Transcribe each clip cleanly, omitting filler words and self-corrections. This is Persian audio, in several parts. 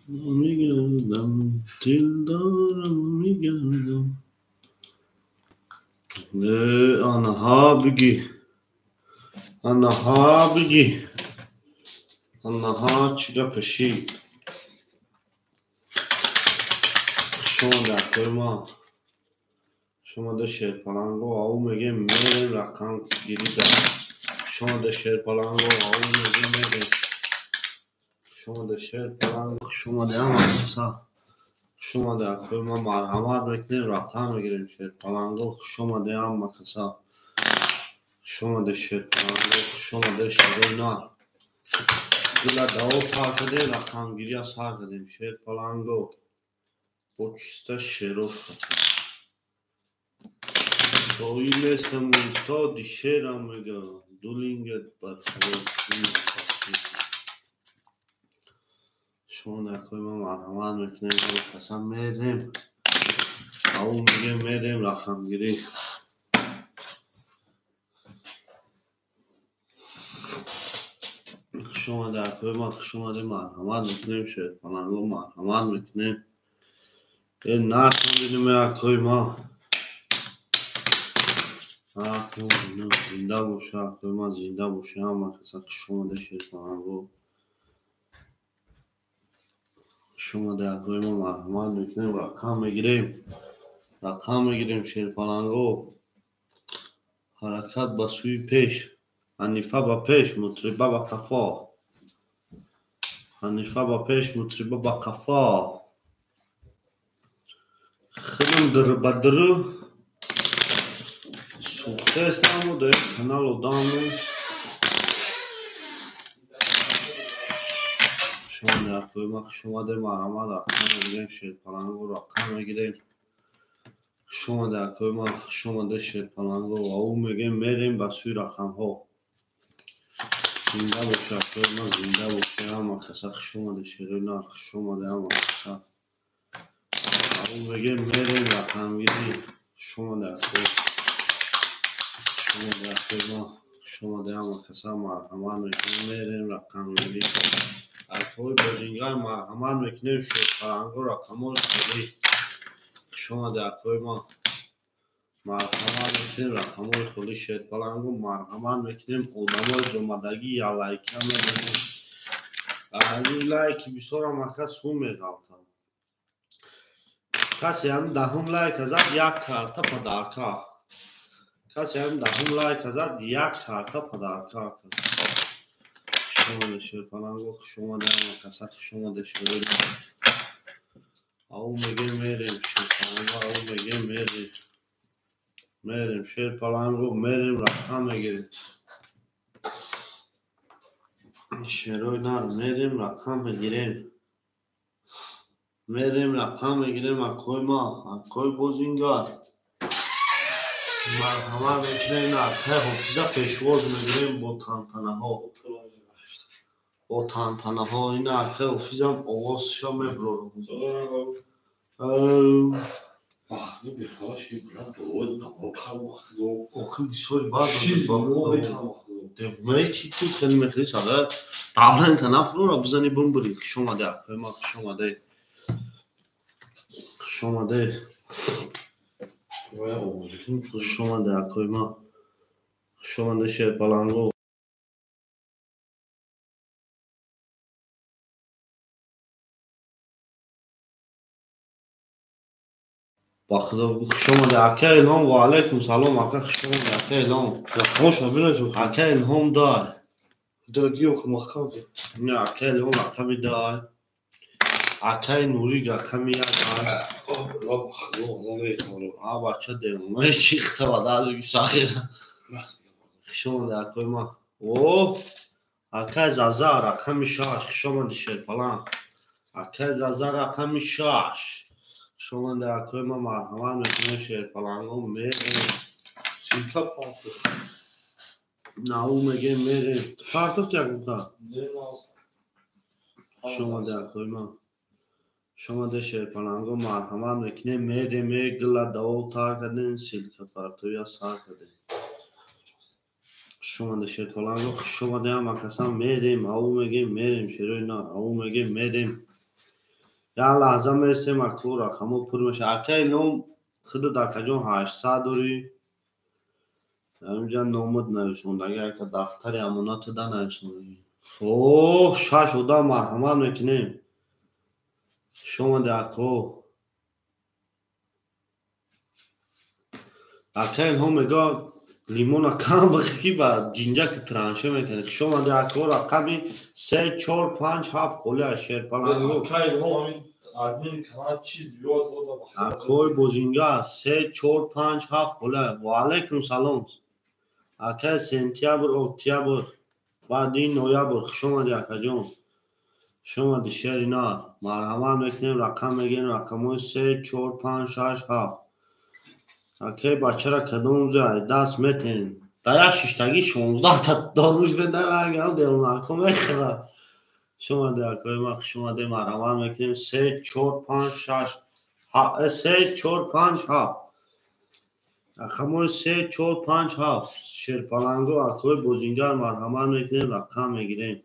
میگردم دلدارم میگردم آنها بگی آنها بگی آنها چی را پشید شما در توی ما شما ده شیرپلنگو او میگه میریم رقم گیری دارم شما ده شیرپلنگو او میگه میریم شما ده شیرپلنگو شما ده هم اصلا شما در توی ما مرحمت میکنیم رقم میگیریم شیرپلنگو شما ده هم مکسا شما ده شیرپلنگو شما ده شیرونار دل داو تا کده رقم گیری از هر کدیم شیرپلنگو بوچسته شیروف کتیم شایی مثل موستا دی شیرم میگه دولینگت بر خود شما در کوی ما مرحمت میکنیم قسم میریم او میگه میریم رقم گیری شما در کوی ما شما در مرحمت میکنیم شیرپلنگو مرحمت میکنیم این نرسون دیدیم در کوی ما زنده باشه کوی ما زنده باشه همه کسا شما در شیرپلنگو شما در کوی ما مرحمت میکنیم رقم میگیریم شیرپلنگو حرکت به سوی پیش حنیفه با پیش مطربه با کفا حنیفه با پیش مطربه با کفا خیلی در بدرو سوخته استمو در کانال و دامو شما در کوی ما شما در مرحمت رقم میگیریم شیرپلنگو رقم میگیریم شما در کوی ما شما در شیرپلنگو و او میگیم میریم به سوی رقم ها زنده باشه کوی ما زنده باشه همه کسا شما در شیرونار شما در همه کسا او میگیم میریم رقم گیری شما در کوی ما شما در همه کسا مرحمت میکنیم میریم رقم گیری کوی بازینگر مرحمت میکنیم شیرپلنگو رقم های خیلی شما در کوی ما مرحمت میکنیم رقم های خیلی شیرپلنگو مرحمت میکنیم آدم های زمدگی یا لایک هم میکنیم این لایک بسیار هم کس هم میگلتم کسی هم دهم لایک ازد یک کارتا پدرکا کسی هم دهم لایک ازد یک کارتا پدرکا شما در شیرپلنگو شما در همه کسا شما در شیرونار او میگه میریم شیرپلنگو او میگه میریم شیرپلنگو میریم رقم میگیریم شیرونار میریم رقم میگیریم اکوی ما اکوی بازینگر مرحمت میکنیم اکوی حفظه پیشواز میگیریم با تنتنه ها این اکوی حفظه هم آوازشا میبرارم Ach, nu befraag je blad behoorlijk naar elkaar wachten. آخه بسیاری بعد Precies, mooi gaan wachten. دمه چی تو خیلی میخوری ساده قبلا انتنف رو بزنی بمبری شما ده اکوی ما شما ده Ja, omzien. شما ده اکوی ما شما ده شیرپلنگو شما ده اکه الهام و علیکم سلام اکه شما ده اکه الهام خوش بینید. اکه الهام دار Dagi ook gemakkelijk. نه اکه الهام اکه دار اکه نوری اکه دار Oh, gewoon, dan weet je wel. بچه دیمونه چیخته و دادوی ساخیره شما ده اکوی ما اوه اکه زازه رقم شاش شما ده شیرپلنگ اکه زازه رقم شاش شما ده اکوی ما مرحمت میکنه شیرپلنگو میریم Simpel pantı. نه او میگه میریم پرتف چک بکن شما ده اکوی ما شما ده شیرپلنگو مرحمت میکنه میریم گل دو تار کدین سیلک پرتوی از سر کدین شما ده شیرپلنگو شما ده همه کسا میریم او میگه میریم شیرونار او میگه میریم یا لحظه میستیم اکو رقمو پر میشه. اکای نوم خود دکجون 800 داری. اینجا نومد نوشتند اگر که دفتر امانات ده نوشتند. اوه شش اودا مرحمت میکنیم. شما دکو اکای هم میگه لیمون کم بخی با جینجا که ترانشه میکنه. شما دکو رقمی 3 4 5 7 خوله شیر پلنگو. اکای هم همین آدمی کنار چیز بیاد بود. اکوی بوزینگار 3 4 5 7 خوله. و علیکم سلام. اکای سنتیابر اکتیابر بعد این نویابر شما دکجون. شما دی شهر نار مرحمت میکنیم رقم میگین رقموی 3 4 5 6 7. اکی بچه را کدوم زای دست میتین دایا ششتگی 16 تا داروش بدن اگه دیون اکو میخرا. شما دی اکوی ما شما دی مرحمت میکنیم 3 4 5 6 3 4 5 7. رقموی 3 4 5 7 شیر پلنگو اکوی بوزینجار مرحمت میکنیم رقم میگیریم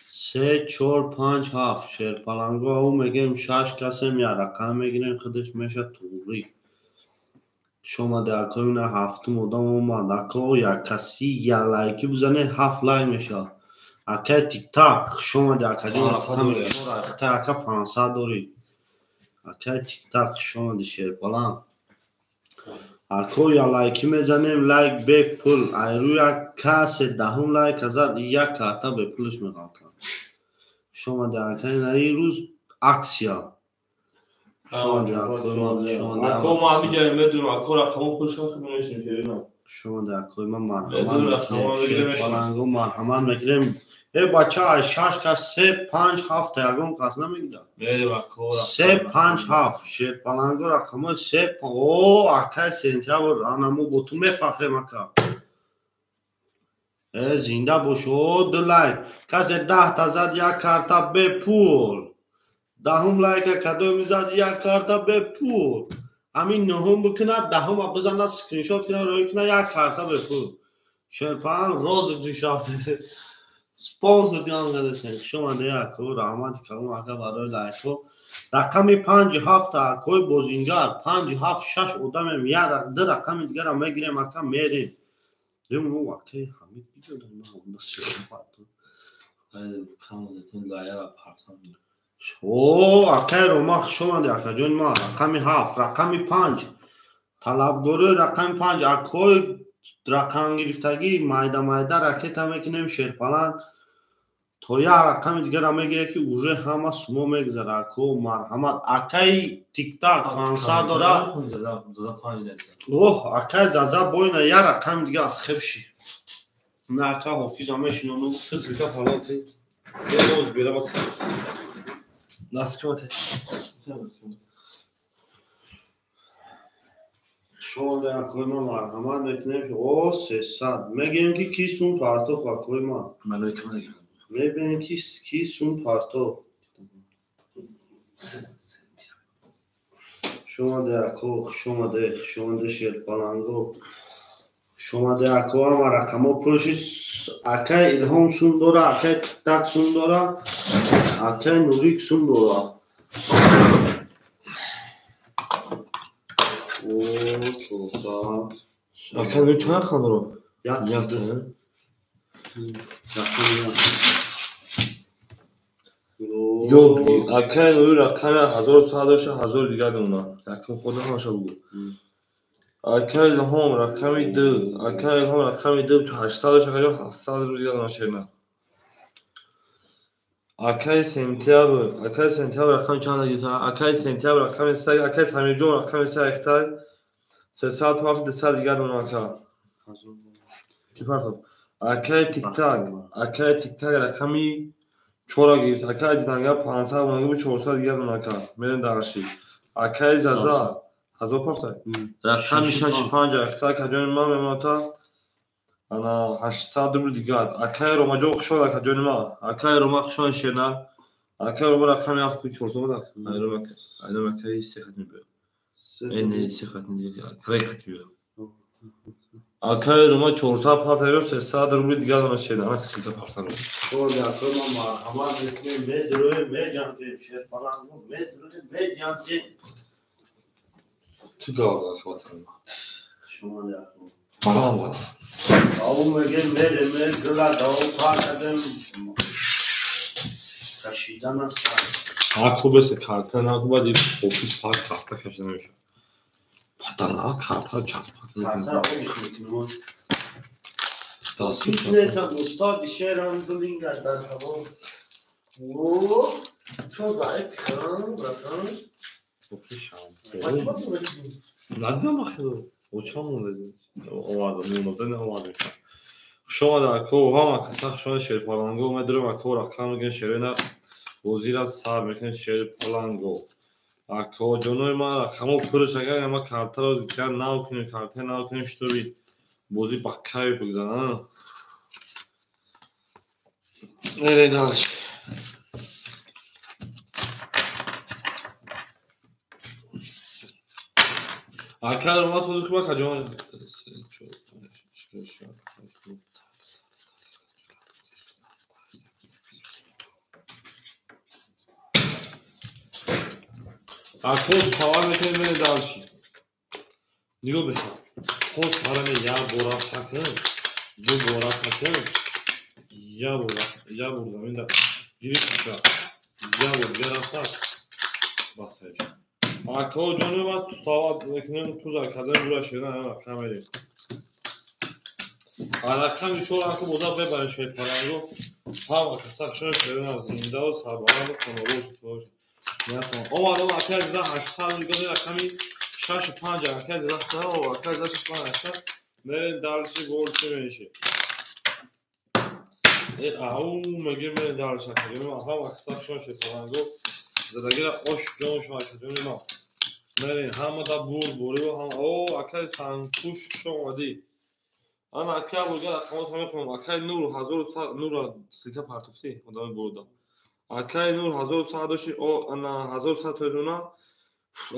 3 4 5 7 شیر پلنگو او میگیم 6 کسی یا رقم میگیریم خودش میشه توری. شما در اکوی هفتم مدام اومد اکو یک کسی یا لایکی بزنه 7 لایک میشه. اکای تیک تاک شما در اکجون رقم چور اخته اکا 500 داری. اکای تیک تاک شما در شیر پلنگ اکو یا لایکی میزنیم لایک بیک پول ایرو یک کسی دهم لایک ازد یک کارتا به پولش میخواد. شما در اکوی این روز اکسیا شما در اکوی ما اکو ما همیشه میدونم اکو رقمو پولش خیلی میشیم. شما در اکوی ما مرحمت میکنیم پلنگو مرحمت میکنیم. ای بچه های 6 کس 3 5 7 یکم کس نمیگیده 3 5 7 شیر پلنگو رقمو 3 اوه اکای سنتیابر آنمو با تو میفخریم اکا. ای زنده باشو دو لایک کسی 10 تا زد یک کارتا به پول. دهم لایک کدو میزد یک کارتا به پول. همین نهم بکنه دهم بزنه سکرین شات کنه روی کنه یک کارتا به پول. شیر پلنگ روز گریشافت سپانسر دیان گذاشتن. شما دیگه اکو رحمت کنم اکا برای لایکو رقمی 5 7 اکوی بوزینجار 5 7 6 ادامه میاد در رقمی دیگر هم میگیریم اکا میریم دیگه اون وقتی همین بیجا داریم هم دست پاتون کامودتون لایه پارسان اوه اکای روماخ شما دیگه اکا جون ما رقمی 7 رقمی 5 طلبگوری رقمی 5 اکوی رقم گرفتگی مایده مایده رکت هم میکنیم شیر پلنگ تو یا رقم دیگر هم میگیره که اوژه همه سمو میگذاره اکو مرحمت اکای تیک تاک 500 داره. اوه اکای زازا بوینه یا رقم دیگه خیب شی نه اکا حافظ همه شنونو فزیکا فالانتی یه روز بیره باست نسکوته شما در اکوی ما مرحمت میکنیم اوه 300 میگیم که کی سون پارتوف اکوی ما منو که نگم میبینیم کی سون پارتوف شما در اکو شما در شیر پلنگو شما در اکو هم رقمو پرشید اکای الهام سون داره اکای تک سون داره اکای نوریک سون داره. اوه چوزاد اکای نوری چند خان رو؟ یک جو اکای نوری رقم 1100 داشته 1000 دیگر اونا رقم خودم هاشه بگو اکای الهام رقمی 2 اکای الهام رقمی 2 800 داشته 700 رو دیگر اونا شیرنه اکای سنتیابر رقم چند دیگر اکای سنتیابر رقم 3 اکای سمی جون رقم 3 اختای 307 200 دیگر اونا اکا چی پرسد اکای تیک تاک رقمی 4 گیرد اکای دیدنگر 500 اونگه به 400 دیگر اونا اکا میدن درشی اکای زازا 1000 پرسد رقمی 65 اختای کجان ما میماتا انا 800 رو دیگر اکای روما جو خشون اکا جون ما اکای روما خشون شنال اکای روما رقمی 7400 بود اینا مکای 3 ختم بیاد این 3 ختم دیگه کریکت بیاد Akay Roma 400 parta veriyor. 300 rubli دیگه الان شده. انا کسی parta veriyor. شما در کل ما مرحمت میکنیم بدرویم بجنگیم شیرپلنگو بدرویم بجنگیم Ki dağlar fatanı. شما در کل Param var. او میگه میریم گلا داو پاکدم کشیدن است Akubesi kartı ne akuba değil. Ofis park kartı kaçırmış. Patana kartı çarpmak. کارتر خودش میتونم Daha میتونستم استاد شعرم دلینگ در هوا او چو زایب کن بکن Ofis şahane. Kaçma mı bakayım? Nereden bakıyor? Uçan mı dedi? O adam ne oldu? شما در کوه ها مکسخ شما شیر پالانگو اومد رو مکو رقم میگن شیر نه وزیر از سر میگن شیر پالانگو اکو جنوی ما رقمو پرش اگر اما کارتا رو دیگر ناو کنیم کارتا ناو کنیم شطوری بوزی بکایی بگذارن nereye dalış Akar olmaz çocuk bak hacı Akol savaş mekanı beni dalışın. Diyor beka. Kos paranı ya bora takın. Bu bora takın. Ya burada. Ben de girip çıkar. Ya burada yarasa. Basayım. Akol canı var. Savaş mekanının tuzak kadar uğraşıyor. Ne bak kamerayı. Alakam bir çoğu akıl oda ve ben şey paranı. Hava kısa şöyle şeyler zinde o sabahı konu Ясно. Омадам акай зада 800 рубли рақами 65 акай зада сара о акай зада 65 мерен дарши борчи мениши. Ау мегер мерен дарши акай ма ҳам аксак шон шефанго задагира ош ҷон шо акай ма мерен ҳама да бур борио ҳам о акай санкуш шомади ана акай бурга рақамот ҳама фон акай нур 1000 нур сита партофти одами бурда Акай нур 1100 дошти ана 1100 тойдуна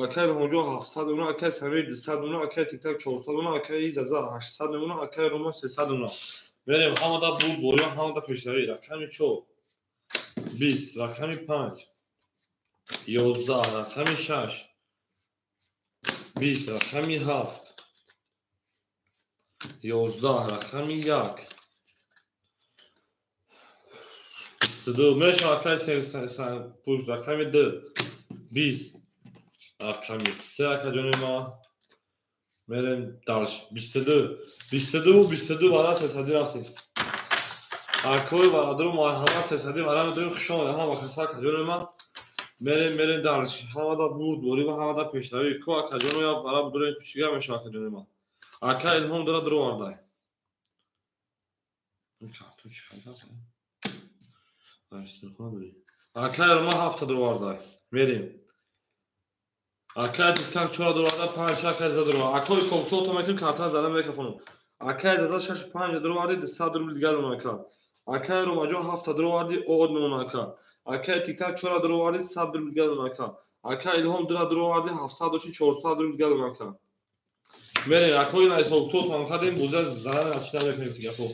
акай ҳонҷо 700 дуна акай самир 200 дуна акай тиктак 400 дуна акай изаза 800 дуна акай рома 300 дуна берем ҳамада бур борё ҳамада пешравӣ рақами 4 20 рақами 5 11 рақами 6 20 рақами 7 11 рақами 1 Studu mesh akay sen push rakami 2 20 rakami 3 akademia merem dalsh 22 vara sesadi rafti akoy vara dro marhama sesadi vara dro khshon ha vakasa akademia merem dalsh hamada bud bori va hamada peshravi ko akademia vara dro kuchiga mesh akademia akay ilhom dro varday kartuch khada Akay Roma hafta duvarda. Vereyim. Akay tiktak çora duvarda 5 akay zada duvar. Akay soğukta otomatik kartlar zada mikrofonu. Akay zada 65 duvarda 200 rubl digal onaka. Akay Roma jo hafta duvarda o od onaka. Akay tiktak çora duvarda 100 rubl digal onaka. Akay ilhom duvarda 700 400 rubl digal onaka. Vereyim. Akay nay soğukta otomatik dem buza zada açıdan mikrofonu tigapo.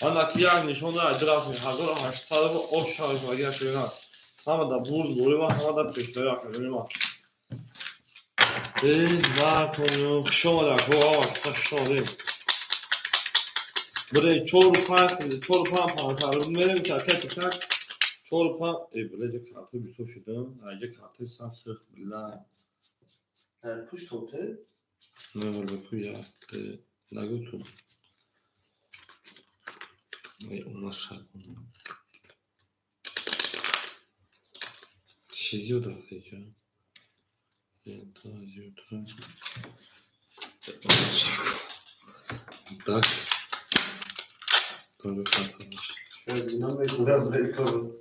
Ana kiyar nişonda adraf mi hazır haş sarı o şarj var gerçekten. Ama da buz boyu var ama da peşleri akademi var konu şoma da hava kısa şoma değil. Buraya çorpan pansarı verelim ki arkadaşlar çorpan böylece kartı bir soşudum. Ayrıca kartı sen sırf bila. Push tote. Ne var bu ya? Lagotu. Onlar şarkı. Çiziyor da sadece. Tak. Böyle kapatmış. Şöyle dinlemeyi biraz bırakalım.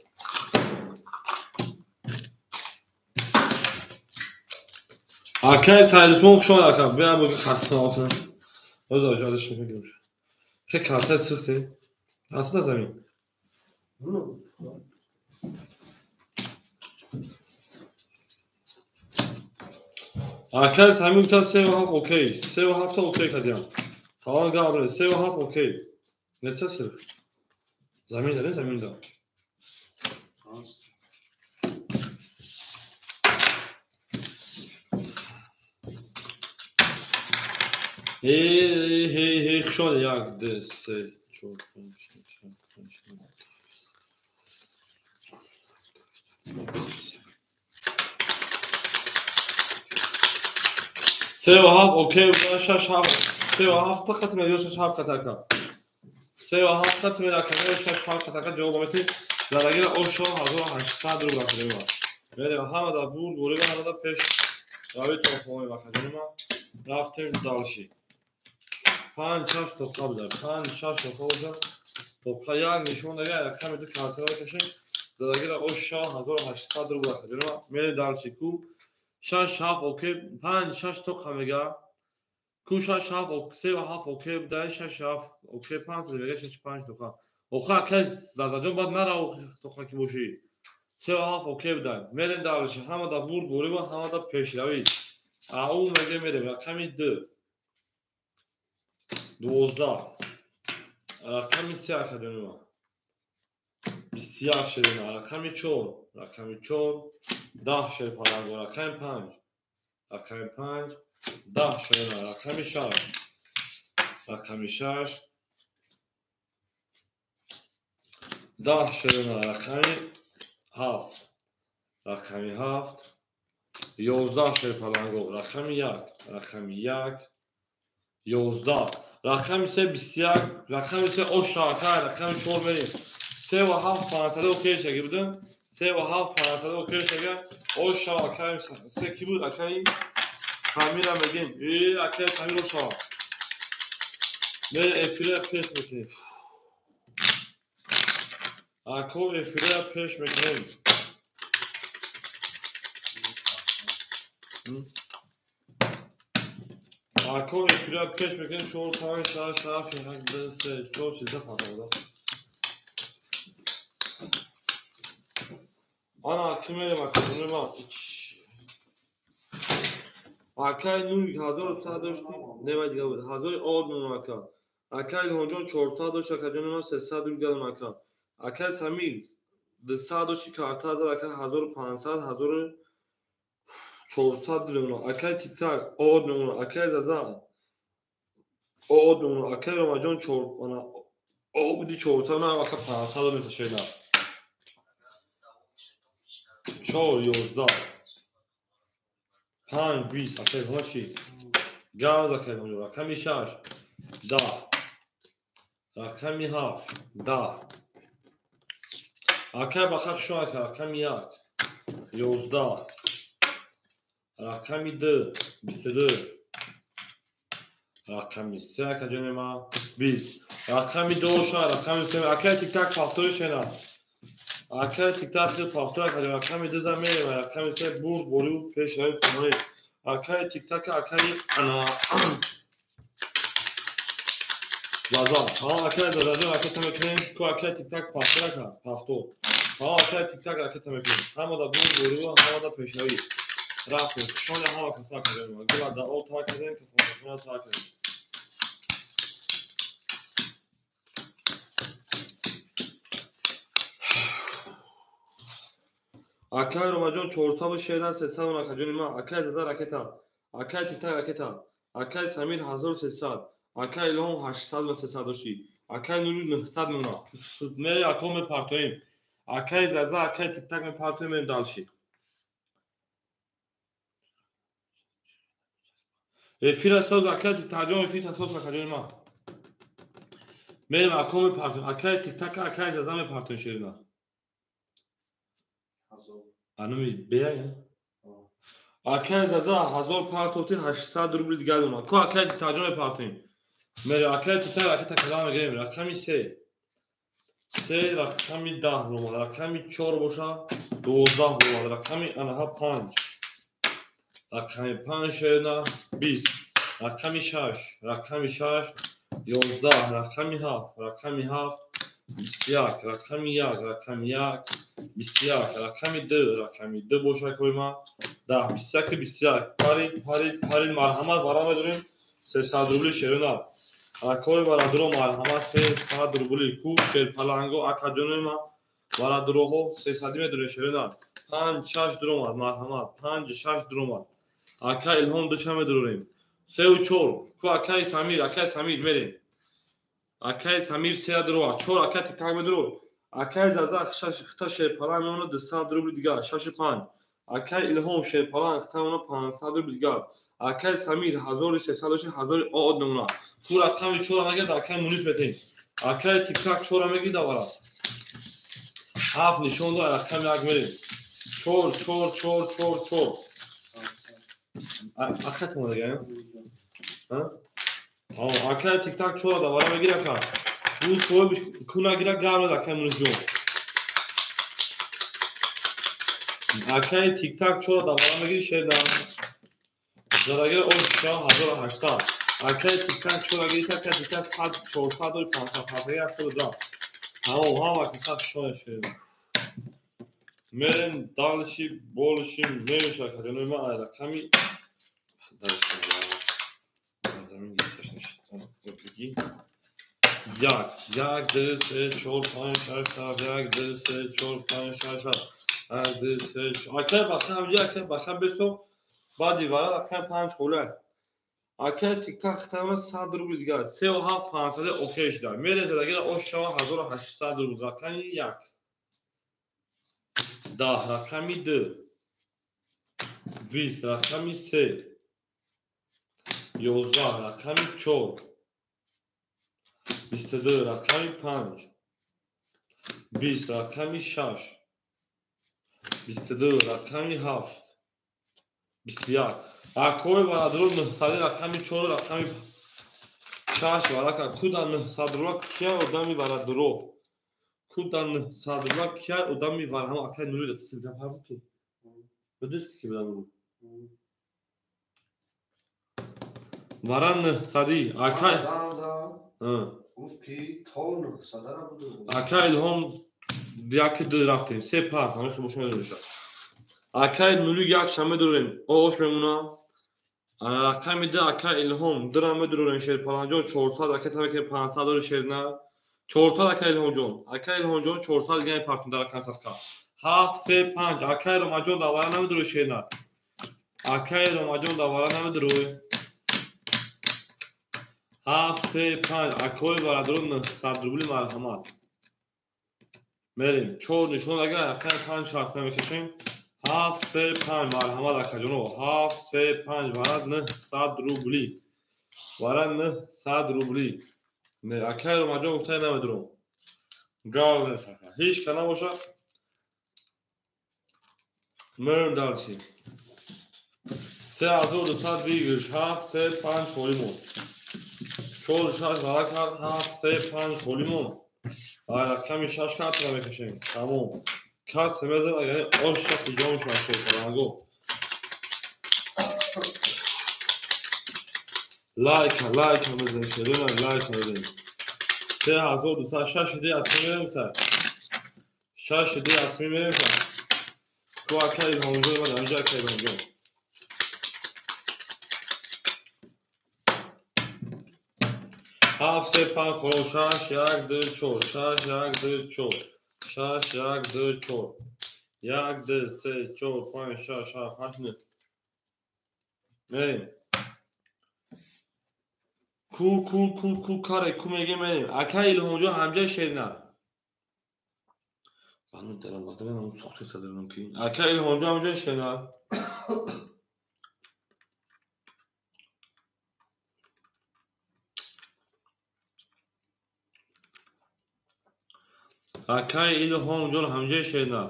Akay sayılsın şu an akay. Ben bu kartın altına. O da acayip şey görüyor. Ki kartı sıktı. Aslında zamin. Akay samim ta 3 hafta okey. 3 hafta okey kadiyam. Tamam Gabriel. 3.5 okey. Neyse sırf. Zamin de ne zamin de. Hey, şöyle ya dese çok سه اوکی شش هفت 3.5 تا ختم یا 6 هفت تاکا 3.5 تا ختم یا کنار 6 هفت تاکا جواب میتی درگیر اوشو 1800 رو بخریم میره همه دا بود دوری به همه دا پیش روی تو خواه بخریم رفتیم دالشی 5-6 توقع بودن 5-6 توقع بودن توقع یک نشون دیگه رقم دو کارتر کشیم درگیر اوشو 1800 رو بخریم میره دالشی کو 6 هفت اوکی 5-6 توقع میگه کو 6 هفت اوکی 3.5 اوکی بوده 6 هفت اوکی 5 دیگه 6-5 توقع اوخه که زازاجون بعد نره توقع کی باشی 3.5 اوکی بودن میرین دالشی همه دا برد دوری و همه دا پیش روی او میگه میره رقمی 12 رقمی 3 اکادمی 21 شدیم رقمی 4 10 شد پالانگو رقمی 5 10 شدیم رقمی 6 10 شدیم رقمی 7 11 شد پالانگو رقمی 1 11 رقمی 3 21 رقمی 3 اوشاکا رقمی 4 بریم 3.5 فرانسوی اوکی شگی بودم 3.5 فرانسوی اوکی شگی اوشاکا 3 کی بود رقمی سمیر هم بگیم رقمی سمیر اوشاکا میره افیره پیش میکنیم اکو افیره پیش میکنیم اکو افیره پیش میکنیم 4 5 6 7 8 3 4 چیزا فاطمه Ana kime bakıyorum ama Akay nur 1100 داشتی نمیاد دیگه بود 1000 آب نمکا Akay هونجون 400 داشت Akay ما 300 دیگه نمکا Akay سمیر 200 داشتی کارت 1000 Akay 1500 1400 دیگه Akay تیک تاک آب نمونه Akay زازا آب نمونه Akay رمجان 4 انا آب دی 400 من Akay 500 میتشه 4 11 5 20 Akay هاشی گاز Akay هونجون رقمی 6 10 رقمی 7 10 Akay بخاک شو Akay رقمی 1 11 رقمی 2 22 رقمی 3 Akay ما 20 رقمی 2 شو رقمی 3 Akay تیک تاک فاکتورش نه Akay تیک تاک فاکتور Akay رقمی 2 زمین رقمی 3 برد بوریو پیش روی خونه Akay تیک تاک Akay انا زازا ها Akay زازا Akay تمکنیم کو Akay تیک تاک فاکتور ها Akay تیک تاک Akay تمکنیم همه دا برد بوریو همه دا پیش روی رفتیم شونه همه کسا کردیم گلا دا او تا کردیم که فاکتورنا تا کردیم Akay رمجان 400 شیرن 300 Akay ما Akay زازا راکتا Akay تیک تاک راکتا Akay سمیر 1300 Akay لون 800 و 300 داشتی Akay نوری 900 مونا میره اکو میپارتویم Akay زازا Akay تیک تاک میپارتویم میریم دالشی افیر اساس Akay تیک تاک افیر اساس Akay ما میریم اکو میپارتویم Akay تیک تاک Akay زازا میپارتویم شیرنا انو می بیاین Akay زازا 1000 پارتوتی 800 روبل دیگه دونا کو Akay تیک تاک میپارتویم میره Akay تیک تاک Akay کلام میگیم رقمی 3 رقمی 10 رومال رقمی 4 باشه 12 رومال رقمی انها 5 رقمی 5 شیرنا 20 رقمی 6 11 رقمی 7 21 رقمی 1 21 رقمی 2 باشه کویما 10 21 پاری مرحمت برام بدونیم 300 روبل شیرنا Акои варадро марҳамат 300 рубли. Ку шерпаланго акаҷоноима варадроҳо 300 медуре шерина. 5-6 дуромад марҳамат. 5-6 дуромад. Ака Илҳом дуча медурем. 3-4. Ку акаи Самир мерем. Акаи Самир 3 дуро. 4 ака тик-так медуро. Акаи Зазак хта шерпалан меона 200 рубли дигар. 6-5. Акаи Илҳом шерпалан хта меона 500 рубли дигар. Акаи Самир 1300 1000 од меона. Ку рақами 4 мегирд акаи Мунис метем. Акаи тик-так 4 мегирд авара. 7 нишон дар рақами 1 мерем. 4. Ака тмо дигар. Акаи тик-так 4 давара мегир ака. Бу соҳиб куна гира гавра акаи Мунис ҷон. Акаи тик-так 4 давара мегир шерда. Зарагир ошша 1800. Акаи тик-так 4 гирит акаи тик-так 100 400 500 800. Ҳама ака 100 шоя шерда. Мерем далши болшим меша каҷонои ма ай рақами далши замин гирифташ бигӣ 1 2 3 4 5 6 7 1 2 3 4 5 6 7 1 2 3 4 акаи баха ҳамҷа акаи баха бесо баъди вара акаи 5 хӯла акаи тик-так хтама 100 рубли дигар 3 و 7 500 окей шуда мерем задагира ош шава 1800 рубли рақами 1 10 рақами 2 20 рақами 3 11 рақами 4 22 рақами 5 20 рақами 6 22 рақами 7 21 акои варадро 900 рақами 4 рақами 6 варака куда 900 рула кия одами варадро куда 900 рула кия одами вараҳама акаи нури да тасбиҳ ҳафти بدوست که بدم رو وارن سری اکای اکای هم دیاکی دو رفتیم سه پاس همه شما شما داشتم اکای نولی یک شمه داریم آش میمونه رقم میده اکای الهام درام داریم شیر پلنجان 400 اکای تامی که 500 داره شیر نه 400 اکای الهام جان 400 یعنی پارتن در کانسر کا 7 3 5 акаи ромаҷон давара намедуро шена акаи ромаҷон давара намедуро 7 3 5 акои варадро 900 рубли марҳамат мерем 4 нишон агар акаи 5 ҳафта мекашем 7 3 5 марҳамат акаҷоно 7 3 5 варад 900 рубли варад 900 рубли не акаи ромаҷон гуфтае намедуро гав несака ҳеҷ ка набоша Merhaba dalşi. 3200 virgül 7 5 limon. Çol şaş varakar 7 5 limon. Ay akşam şaş kartla mekşen. Tamam. Kas temelde yani 10 şaş jon şaş falango. Like mesela şerine like edin. 3200 şaş diye asmı mı? Şaş diye asmı mı? تو اکای الهامجان و دانجا اکای الهامجان 7 3 5 خورو شاش 1 2 4 شاش 1 2 4 شاش 1 2 4 1 2 3 4 5 6 7 8 9 мерем ку каре ку меге мерем акай илҳомҷон ҳамҷа шерна بانو درام دادم من سوخته صدرم کی اکا الهامجان ҳамҷа шена акай илҳомҷон ҳамҷа шена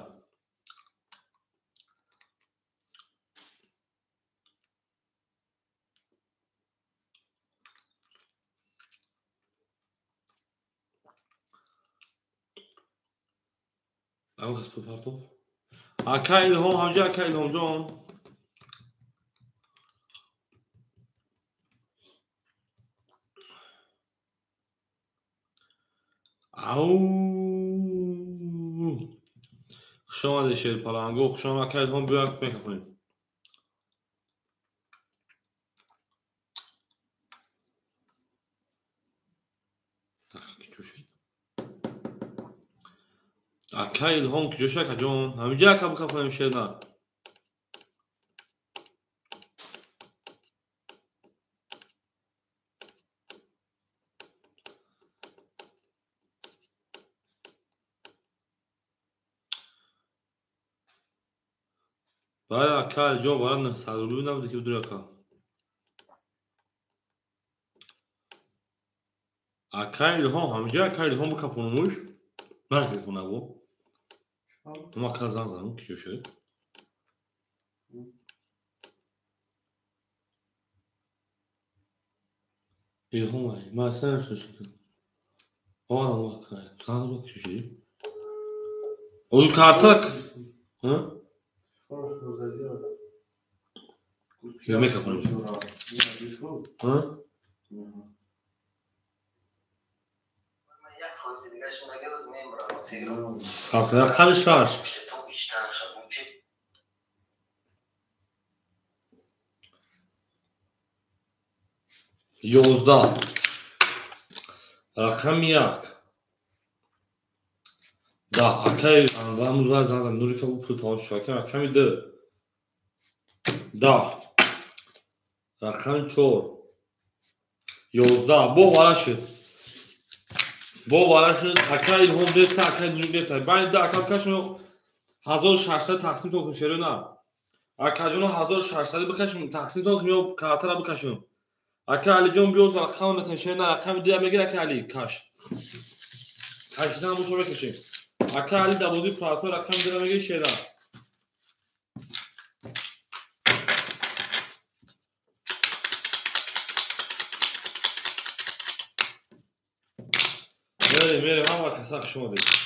акай илҳом ҳамҷа акай илҳомҷон ау хушомаде шерпаланго хушом акай илҳом биёяк мекунем Akay İlham Joshua Kajon. Hamıca kabul kafanı şeyler. Baya Akay Jo varan sadrulu nabdı ki duruyor ka. Akay İlham hamıca Akay İlham bu kafanımış. Nerede kafana bu? Ama kazanzanım ki Joshua. İlham ay. Ma sen şaşırdın. O adam Akay. Sana bak Joshua. O kartak. Hı? Yemek kafanı. Hı? Kafaya karışar. Yozda. Rakam yak. Da Akay anlamı var zaten Nuri kabul tutan şu an rakam de. Da. Rakam çor. Yozda. Bu varaşı. Bu varaşı Akay İlham deste Akay Nuri deste. Ben de Akay kaç mı? 1600 taksim to kuşları na. Akajona 1600 bakaşım taksim to kmiyo karatara bakaşım. Akay Ali biyoz rakam metenşen rakam diye megir Akay Ali kaş. Kaştan bu soru kaşım. Akay Ali da bozu praso rakam diye megir şeyler. Mere ama kasak şuma değil.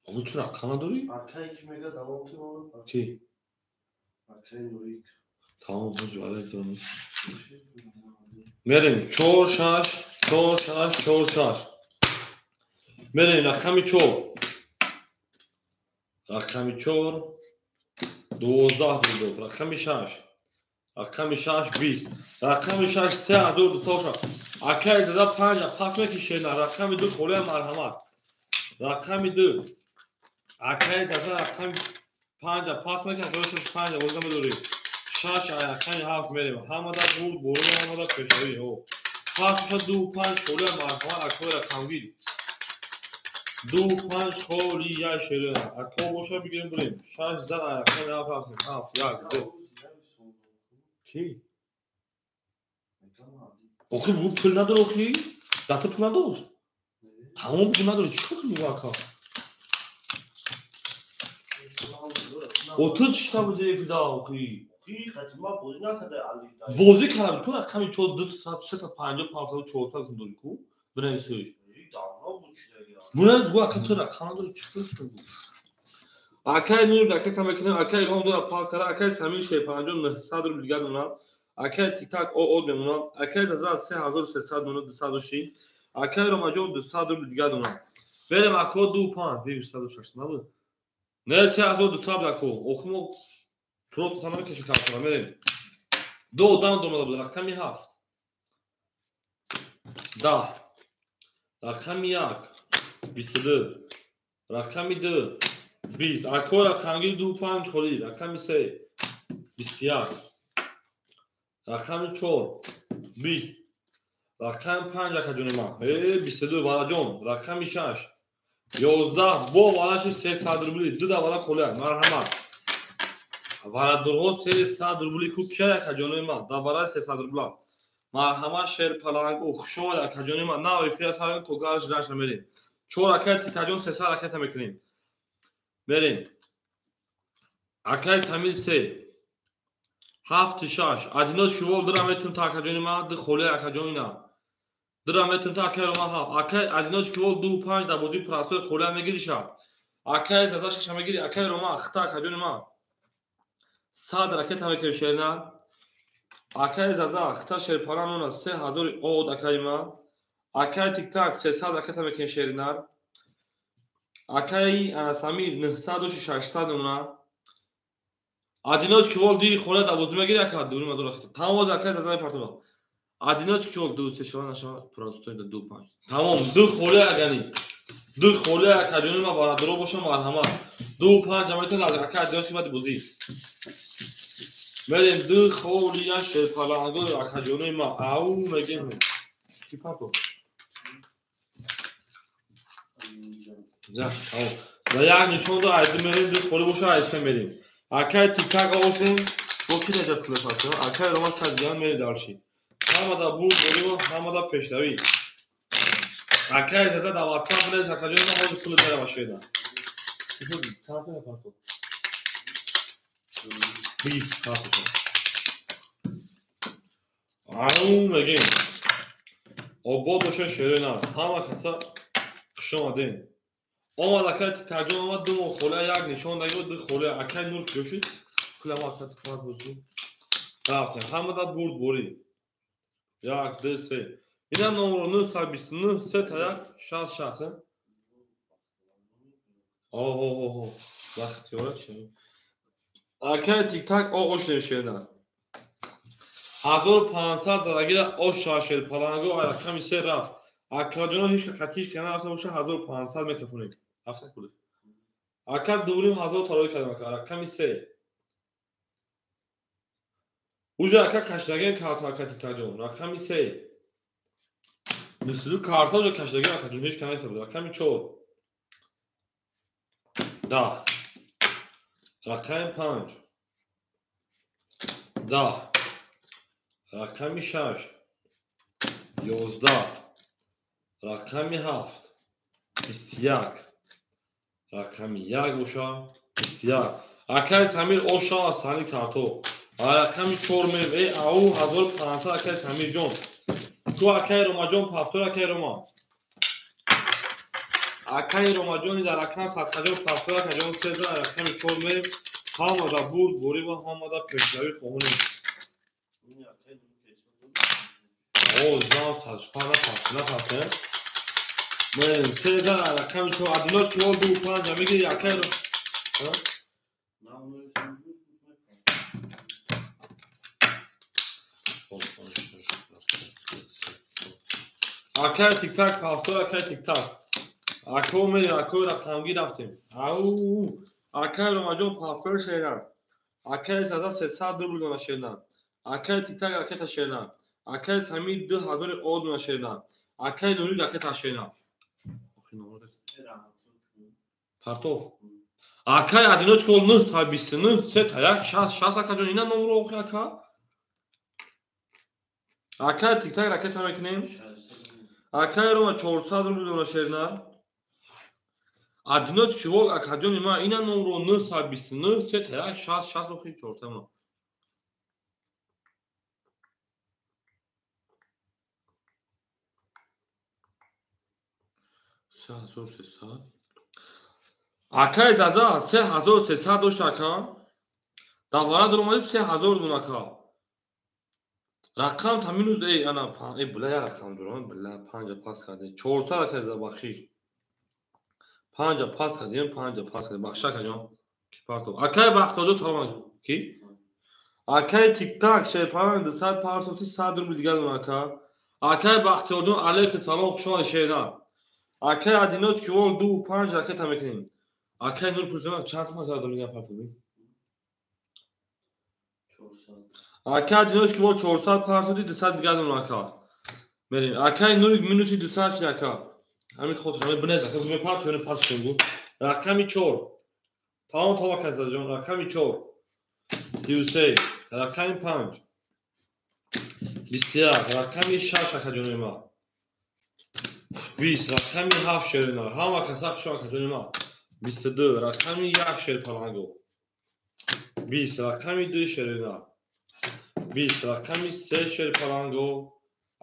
Bu tür rakama duruyor. Akay kimega devam ediyor. Ki. Akay Nurik. Tamam bu alektronu. Merim çor şaş. Merim rakami çor. Rakami çor. 12 buldu. Rakami şaş. Rakami şaş 20. Rakami şaş 3200. Akay zada 5 pasma ki şeyler. Rakami 2 khole marhamat. Rakami 2. Akay zada rakami 5 pasma ki arkadaşlar 5 o zaman duruyor. Şaş rakami 7 merim. Hamada bu boru hamada peşavi o. Pasma 2 5 khole marhamat akay rakamgir. 2-5 خالی یا شده اکو باشه بگیریم بریم شاش زن ayakta ne yaparsın ya güzel ki oku bu pırnadır oku datı pırnadır tamam pırnadır çok mu vaka 30 işte bu direkt daha oku خدمت بوزی نکرده علی دایی بازی کردم تو کمی چول 2 ساعت 3 ساعت 50 4 ساعت دوری کو برای سویش دامنا بود چیده Buna bu akıtıra kanadı çıkmıştı bu. Akay Nur da akay tamakine akay Honda paskara akay Samir şey pancon sadr bilgan ona akay tiktak o odem ona akay za 3300 ona 200 akay Ramajon sadr bilgan ona verem akod 2 ve 160 mı? Nerse azod sabla ko okumu prosto tanımak için kalkıram verem. Doğudan dolmalı rakam haft. Da rakam yak 22 rakami 2 20 akor rakamgi 2-5 kholi rakami 3 21 rakami 4 20 rakam 5 akajonima 22 varajon rakami 6 11 bo varash 300 rubli 2 da vara khola marhamat vara durg'oz 300 rubli ku kya akajonima da vara 300 rubli marhamat sher palang ukhshol akajonima na ifya sar to garaj dash merim 4 akay titajon 300 akay mekinim بریم اکای سمیل 3 7 6 ادیناش شوال درامتون تا کجانی ما د خوله اکجانی نه درامتون تا کجانی ما ها اکای ادیناش شوال 2-5 دا بودی پراسو خوله میگیریشه اکای زداش که میگیری اکای رو ما خطا کجانی ما صد رکت هم که شیرنا اکای زدا خطا شیر پاران اون 3000 او اکای ما اکای تیک تاک 300 رکت هم که شیرنا Akay Samir 900 اونا одиночки вол дири хона давози мегири ака дури мадура тамом ака зазай партова одиночки вол ду се шона наша просто ду 5 тамом ду холя агани ду холя ака ҷони ма барадро боша марҳамат ду 5 ҷамоатон аз ака одиночки бади бозӣ мерем ду холия шерпаланго ака ҷони ма ау мегем ки папо за ау ва як нишон да айди мерем ду холи боша айса мерем ака тикак овошем бо ки наҷа пулефасе ака рома садиан мери далши ҳамада буд боримо ҳамада пешравӣ ака изаза да ватсап билез ака ҷони ма ҳози пули мера башеда ау мегем обод боша шерена ҳама каса хушомадем омад акай тикаҷон омад ду холя як нишон дагиро ду холя акай нур ҷошид куламакат кумак бозӣ рафтем ҳамада бурд борӣ як ду се ина номро 929 се та як 66 оҳо вақтиёра чи акай тиктак оғоштем шерна 1500 зарагира оша шерпаланго аками се рафт акаҷоно ҳеч қатиш кана рафта боша 1500 мекафонем рафта кули ака дурим 1000 тарои кардам ака аками се уже ака кашдаген карта ака тиктаҷон рақами се мислу карта уже кашдаген ака ҷон ҳеч кана рафта буд рақами 4 10 рақами 5 10 рақами 6 11 рақами 7 21 рақами 1 боша 21 акай самир оша аст ҳани карто рақами 4 мем эй ау 1500 акай самир ҷон ку акай ромаҷон пафтор акай рома акай ромаҷони дар рақам садқаҷон пафтор акай ҷон сеза рақами 4 мем ҳамада бурд борӣ ва ҳамада пешравӣ хоҳонем нафафтем мерем сеза рақами 4 одиночки вол ду 5 мегири акайро акай тиктак пафтор акай тиктак ако мерем акои рақамгӣ рафтем ау акай ромаҷон пафтор шерна акай зада 300 рубл дона шерна акай тиктак ракета шерна акай самир 2000 одна шерна акай нури ракета шерна партов акай одиночки вол 929 се та як 66 акаҷон ина номро охи ака акай тиктак ракета мекунем акай рома 400 рубл дона шерна одиночки вол акаҷони ма ина номро 929 се та як 66 охи 400 3300 акай заза 3300 дошт ака давара дуромади 3000 дун ака рақам таминуз эй ана эй була я рақам дуром була 5 пас карде 400 ака за бахшиш 5 пас кардем 5 пас карде бахша каҷон ки партов акай бахтоҷо салом ки акай тиктак шерпаран 200 партовти 100 рубл дигар дун ака акай бахтиёрҷон алейкум салом хушомад шерна акай одиночки вол ду 5 ракета мекунем акай нур пурсима чанд сомон зар дорим партови акай одиночки вол 400 партови 200 дигар дун ака мерем акай нури минуси 200 чи ака ҳамин хотир бинез ака буме парт ёне парт шунгу рақами 4 тамом тоба казаҷон рақами 4 33 рақами 5 21 рақами 6 акаҷони ма 20 рақами 7 шерина ҳама каса хушо акаҷони ма 22 рақами 1 шерпаланго 20 рақами 2 шерина 20 рақами 3 шерпаланго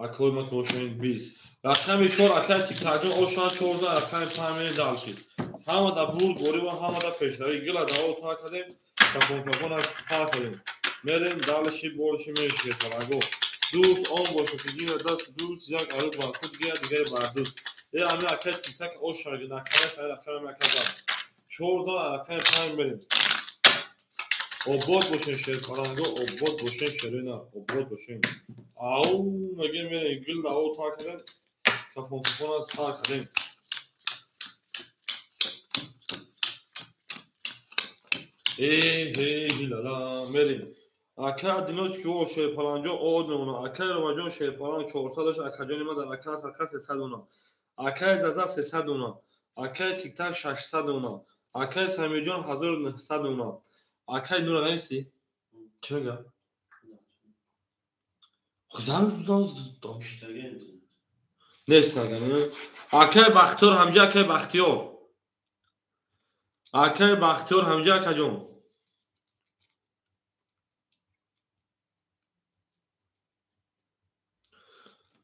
акои ма кушонид 20 рақами 4 акай тиктаҷон оша 14 рақами 5 мени далшид ҳамада бурд борӣ ва ҳамада пешравӣ гила даво та кардем капон аз сар кардем мерем далши борши меши шерпаланго дӯст он боша ки гира даст дӯст як арӯ бар худ гира дигари бар дӯст е ами акай тиктак оша накара сари рақами акада 14 рақами 5 мерем обод бошен шерпаланго, обод бошен шерена, обод бошен. Ау, мегем мере гул ау тар кардем. Кафон аз тар кардем. Hilala merیم. اکر دینوش که او شیرپالانجا آد نمونه. اکر رمجان شیرپالان 400 داشت. اکر جانی ما در اکر سرکر 300 دونا. اکر زازا 300 دونا. اکر تیک تاک 600 دونا. اکر سمیجان 1900 دونا. اکر نور نمیسی؟ چه میگه؟ خودم داشت. نیست نگم. اکر بختیار همجا اکر بختیار. اکر بختیار همجا اکر جان.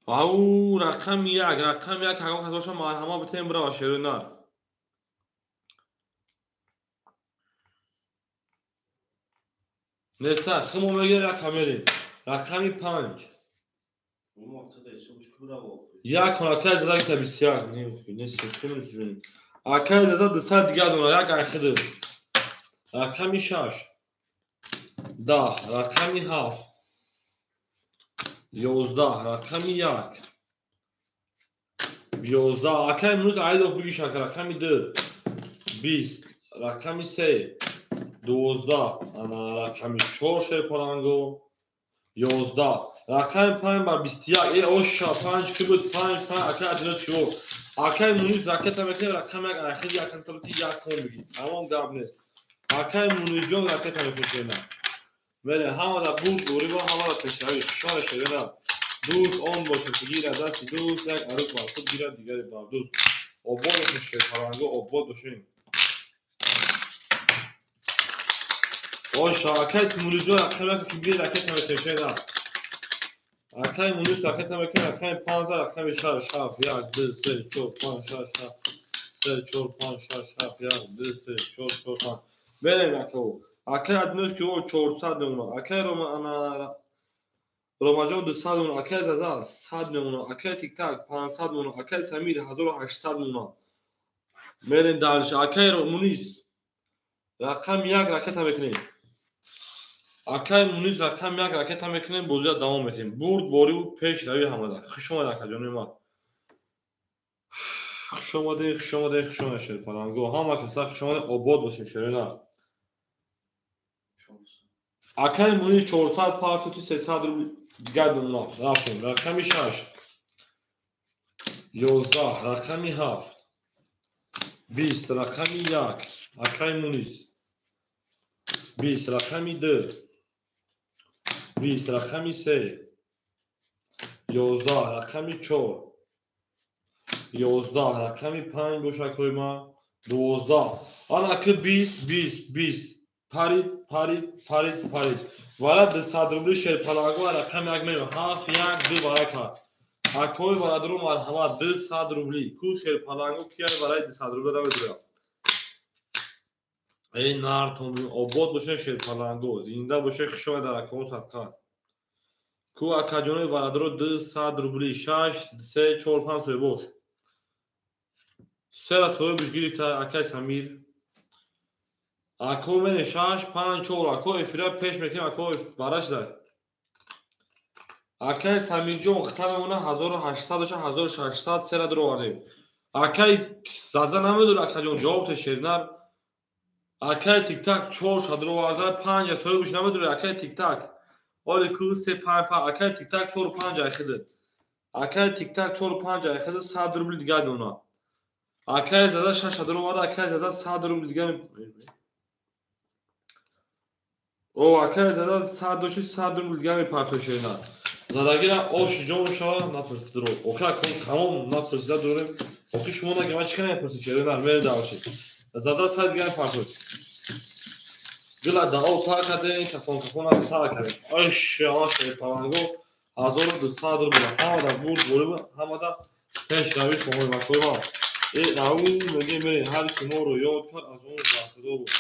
او رقم یک هنگام خطاشا مرحمه بتیم برا شیرونر نسته خمو میگه رقم میریم رقمی 5 یک کناکه زده که بسیار نیستی خیلی نسیجونیم اکه زده 200 دیگه دونه یک اخیده رقمی 6 10 رقمی 7 11 رقمی 1 11 اکه امروز عیدو بگی شکر رقمی 2 20 رقمی 3 12 انا رقمی 4 شیرپالانگو 11 رقمی 5 بر 21 ای اوشا 5 که بود 5 اکه ادینا چیو اکه مونیز رکت هم اکه رقم یک اخیر یک انتباتی یک کن بگی همون گاب نیست اکه مونیز جون رکت هم اکه نه ولی همه دا بود دوری با همه دا تشتری شان شده نه دوست آن باشه که گیره دستی دوست یک عروض محصول گیره دیگری بار دوست آباد باشه شیرپالانگو آباد باشیم اوشا اکه مونیز جون رقم اکه گیره رکت هم اکه نه اکه مونیز رکت هم اکه رقم 15 رقم 6 7 1 2 3 4 5 6 7 3 4 5 6 7 1 2 3 4 4 5 بریم اکه او اکه ادنوش که او 400 نمونه اکه رومجان 200 نمونه اکه زازا 100 نمونه اکه تیک تاک 500 نمونه اکه سمیر 1800 نمونه بریم دارش اکه مونیز رقم 1 رکت هم بکنیم اکه مونیز رقم 1 رکت هم بکنیم بوزیاد دوام میتیم برد باری و پیش روی همه ده خوش اومد اکه جانوی ما خوش اومده شیرپالانگو همه کسا خوش اومده آباد باشیم شیرینه اکه مونیز 400 پارتوتی 300 رو دیگر دنیا رفتیم رقمی 6 11 رقمی 7 20 رقمی 1 اکه مونیز 20 رقمی 2 20 رقمی 3 11 رقمی 4 11 رقمی 5 بوشکوی ما 12 آن اکه 20 پارید ولی 200 روبلی شیرپالانگو رقم یک میرو 7 1 2 برای کار اکوی برادرو مرحمت 200 روبلی کو شیرپالانگو کیای برای 200 روبلی دا بدریا ای نار تومی آباد باشه شیرپالانگو زنده باشه خشوه در اکون سرکار کو اکا جونوی برادرو 200 روبلی 6 3 4 5 سوی باش سه را سوی بش گیریفته اکای سمیر اکو من 6 5 4 اکو افرا پیش میکنیم اکو براش داد اکای سمیر جون ختم اونه 1800 و 1600 سه را درو آردیم اکای زازا نمیدور اکا جون جواب شیرنر اکای تیک تاک 4 درو آرده 5 سوی بش نمیدور اکای تیک تاک اولی کو 3 5 اکای تیک تاک 4 5 اخیده اکای تیک تاک 4 5 اخیده 100 روبل دیگه دونا اکای زازا 6 درو آرده اکای زازا 100 روبل دیگه او اکه زده 100 دوشی 100 روبل دیگه میپرتو شیرینه زدگیره اوش جون شما نپرسید درو اوکه کن تمام نپرسید درو اوکی شما نگه من چکنه نپرسید شیرینه میره داوشید زده 100 دیگه میپرتو گلا داو تا کده کفون از سر کرده اوش شما شیرپالانگو 1200 روبل همه دا بود بوله همه دا پیش روی شما مکوی ما ای راو میگه میره هر شما رو یاد کرد از اون زاخته بود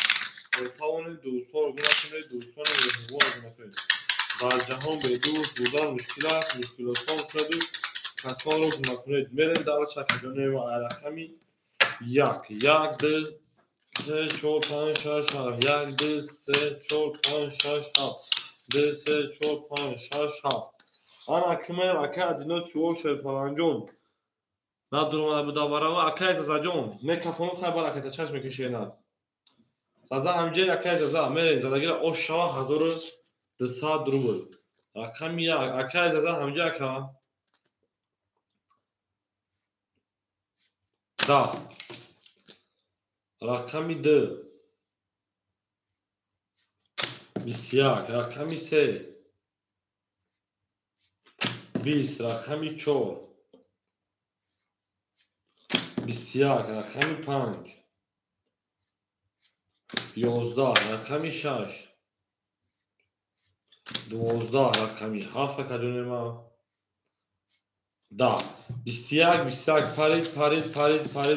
تاون دوستان رو گناه دوستان رو گناه کنید و از جهان به دوست بودن مشکلات کنید کسان رو گناه کنید میرین دارد چکه جانه و رقمی 1 2 سه چهار پنج شش هفت یک دو سه چهار پنج شش هفت دو سه چهار پنج شش هفت آن اکمل اکه ادینا چهار شد پلنجون نه درمان بداوره و اکه زازا جون میکافون خیلی بالا که چشم میکشی نه زازا همجه اکه زازا میرین زازا گیره اوش شوا 1200 روبل رقم یک اکه زازا همجه اکه ده رقم دو 21 رقم سه 20 رقم 4 21 رقم 5 11 رقم 6 12 رقم 7 کدونه ما 10 21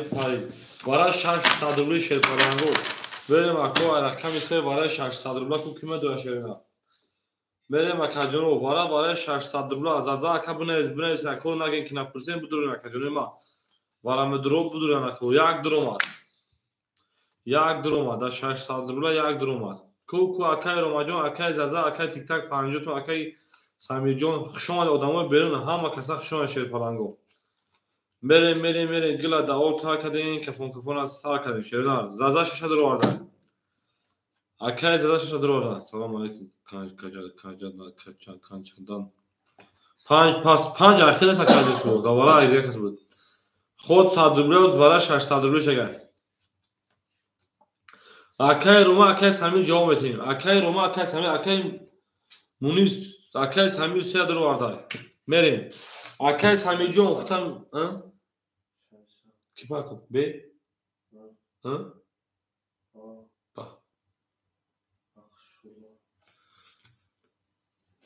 پرید برای 600 روبل شد پرنگو بریم اکو رقم سه برای 600 روبل کو کیمه دو شیرنا بریم اکجونو برای 600 روبل از اکا بنویس اکو نگین که نپرسیم بدون اکجونو ما برام درو بدون اکو یک درومات در 600 روبل یک درومات کو اکای روماجون اکای زازا اکای تیک تاک 50 تو اکای سامی جون خشون آدمای بیرون همه کسا خشون شیر پلنگو میریم گلا داور تا کدین کفون از سر کدین شیرنا زازا 600 رو آورده اکای زازا 600 رو آورده سلام علیکم کانچندان پنج اخیر سکادش بود دوباره ایده کس بود خود 100 روبل و برای 600 روبل شگه اکای روما اکای سامی جواب میتیم اکای روما اکای سامی اکای مونیس اکای سامی 300 رو آورده میریم اکای سامی جون ختم کی پاتو بی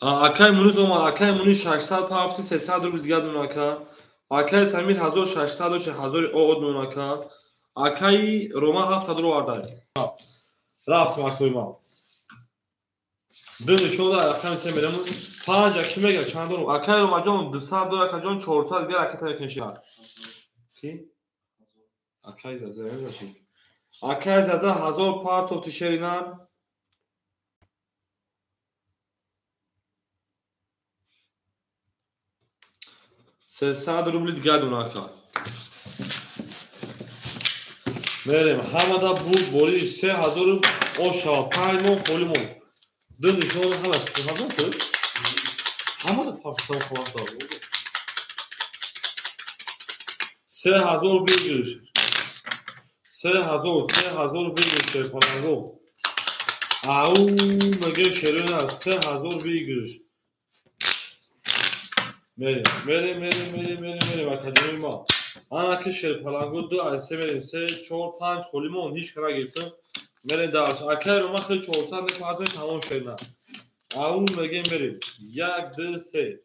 اکای مونیس اومد اکای مونیس 600 پافتی 300 رو دیگه دوناکا اکای سامی 1600 و 1000 او دوناکا اکای روما 700 رو آورده رفت اکوی ما دونه شده اکای سه میرم 5 کی میگه چند رو اکای روما جون 200 اکای جون 400 دیگه اکای تنشی کی اکای زازا چی اکای زازا 1000 پارت تو شیرینان 300 روبل دیگه دوناکا میریم همه دا بوری 3000 اوشا 5 مون خولیمون دونه شده همه دا پافتان خواه دا 3000 بگیرش 3000 بگیرش پلنگو او مگه شیرین است 3000 بگیرش میریم اکادمی ما آنها که شیر پلنگو 2 از 3 میریم 3 4 5 خولیمون هیچ کنه گرفتم میریم درش اکای رو ما خیلی 400 نفرده تمام شیرین او مگه میریم 1 2 3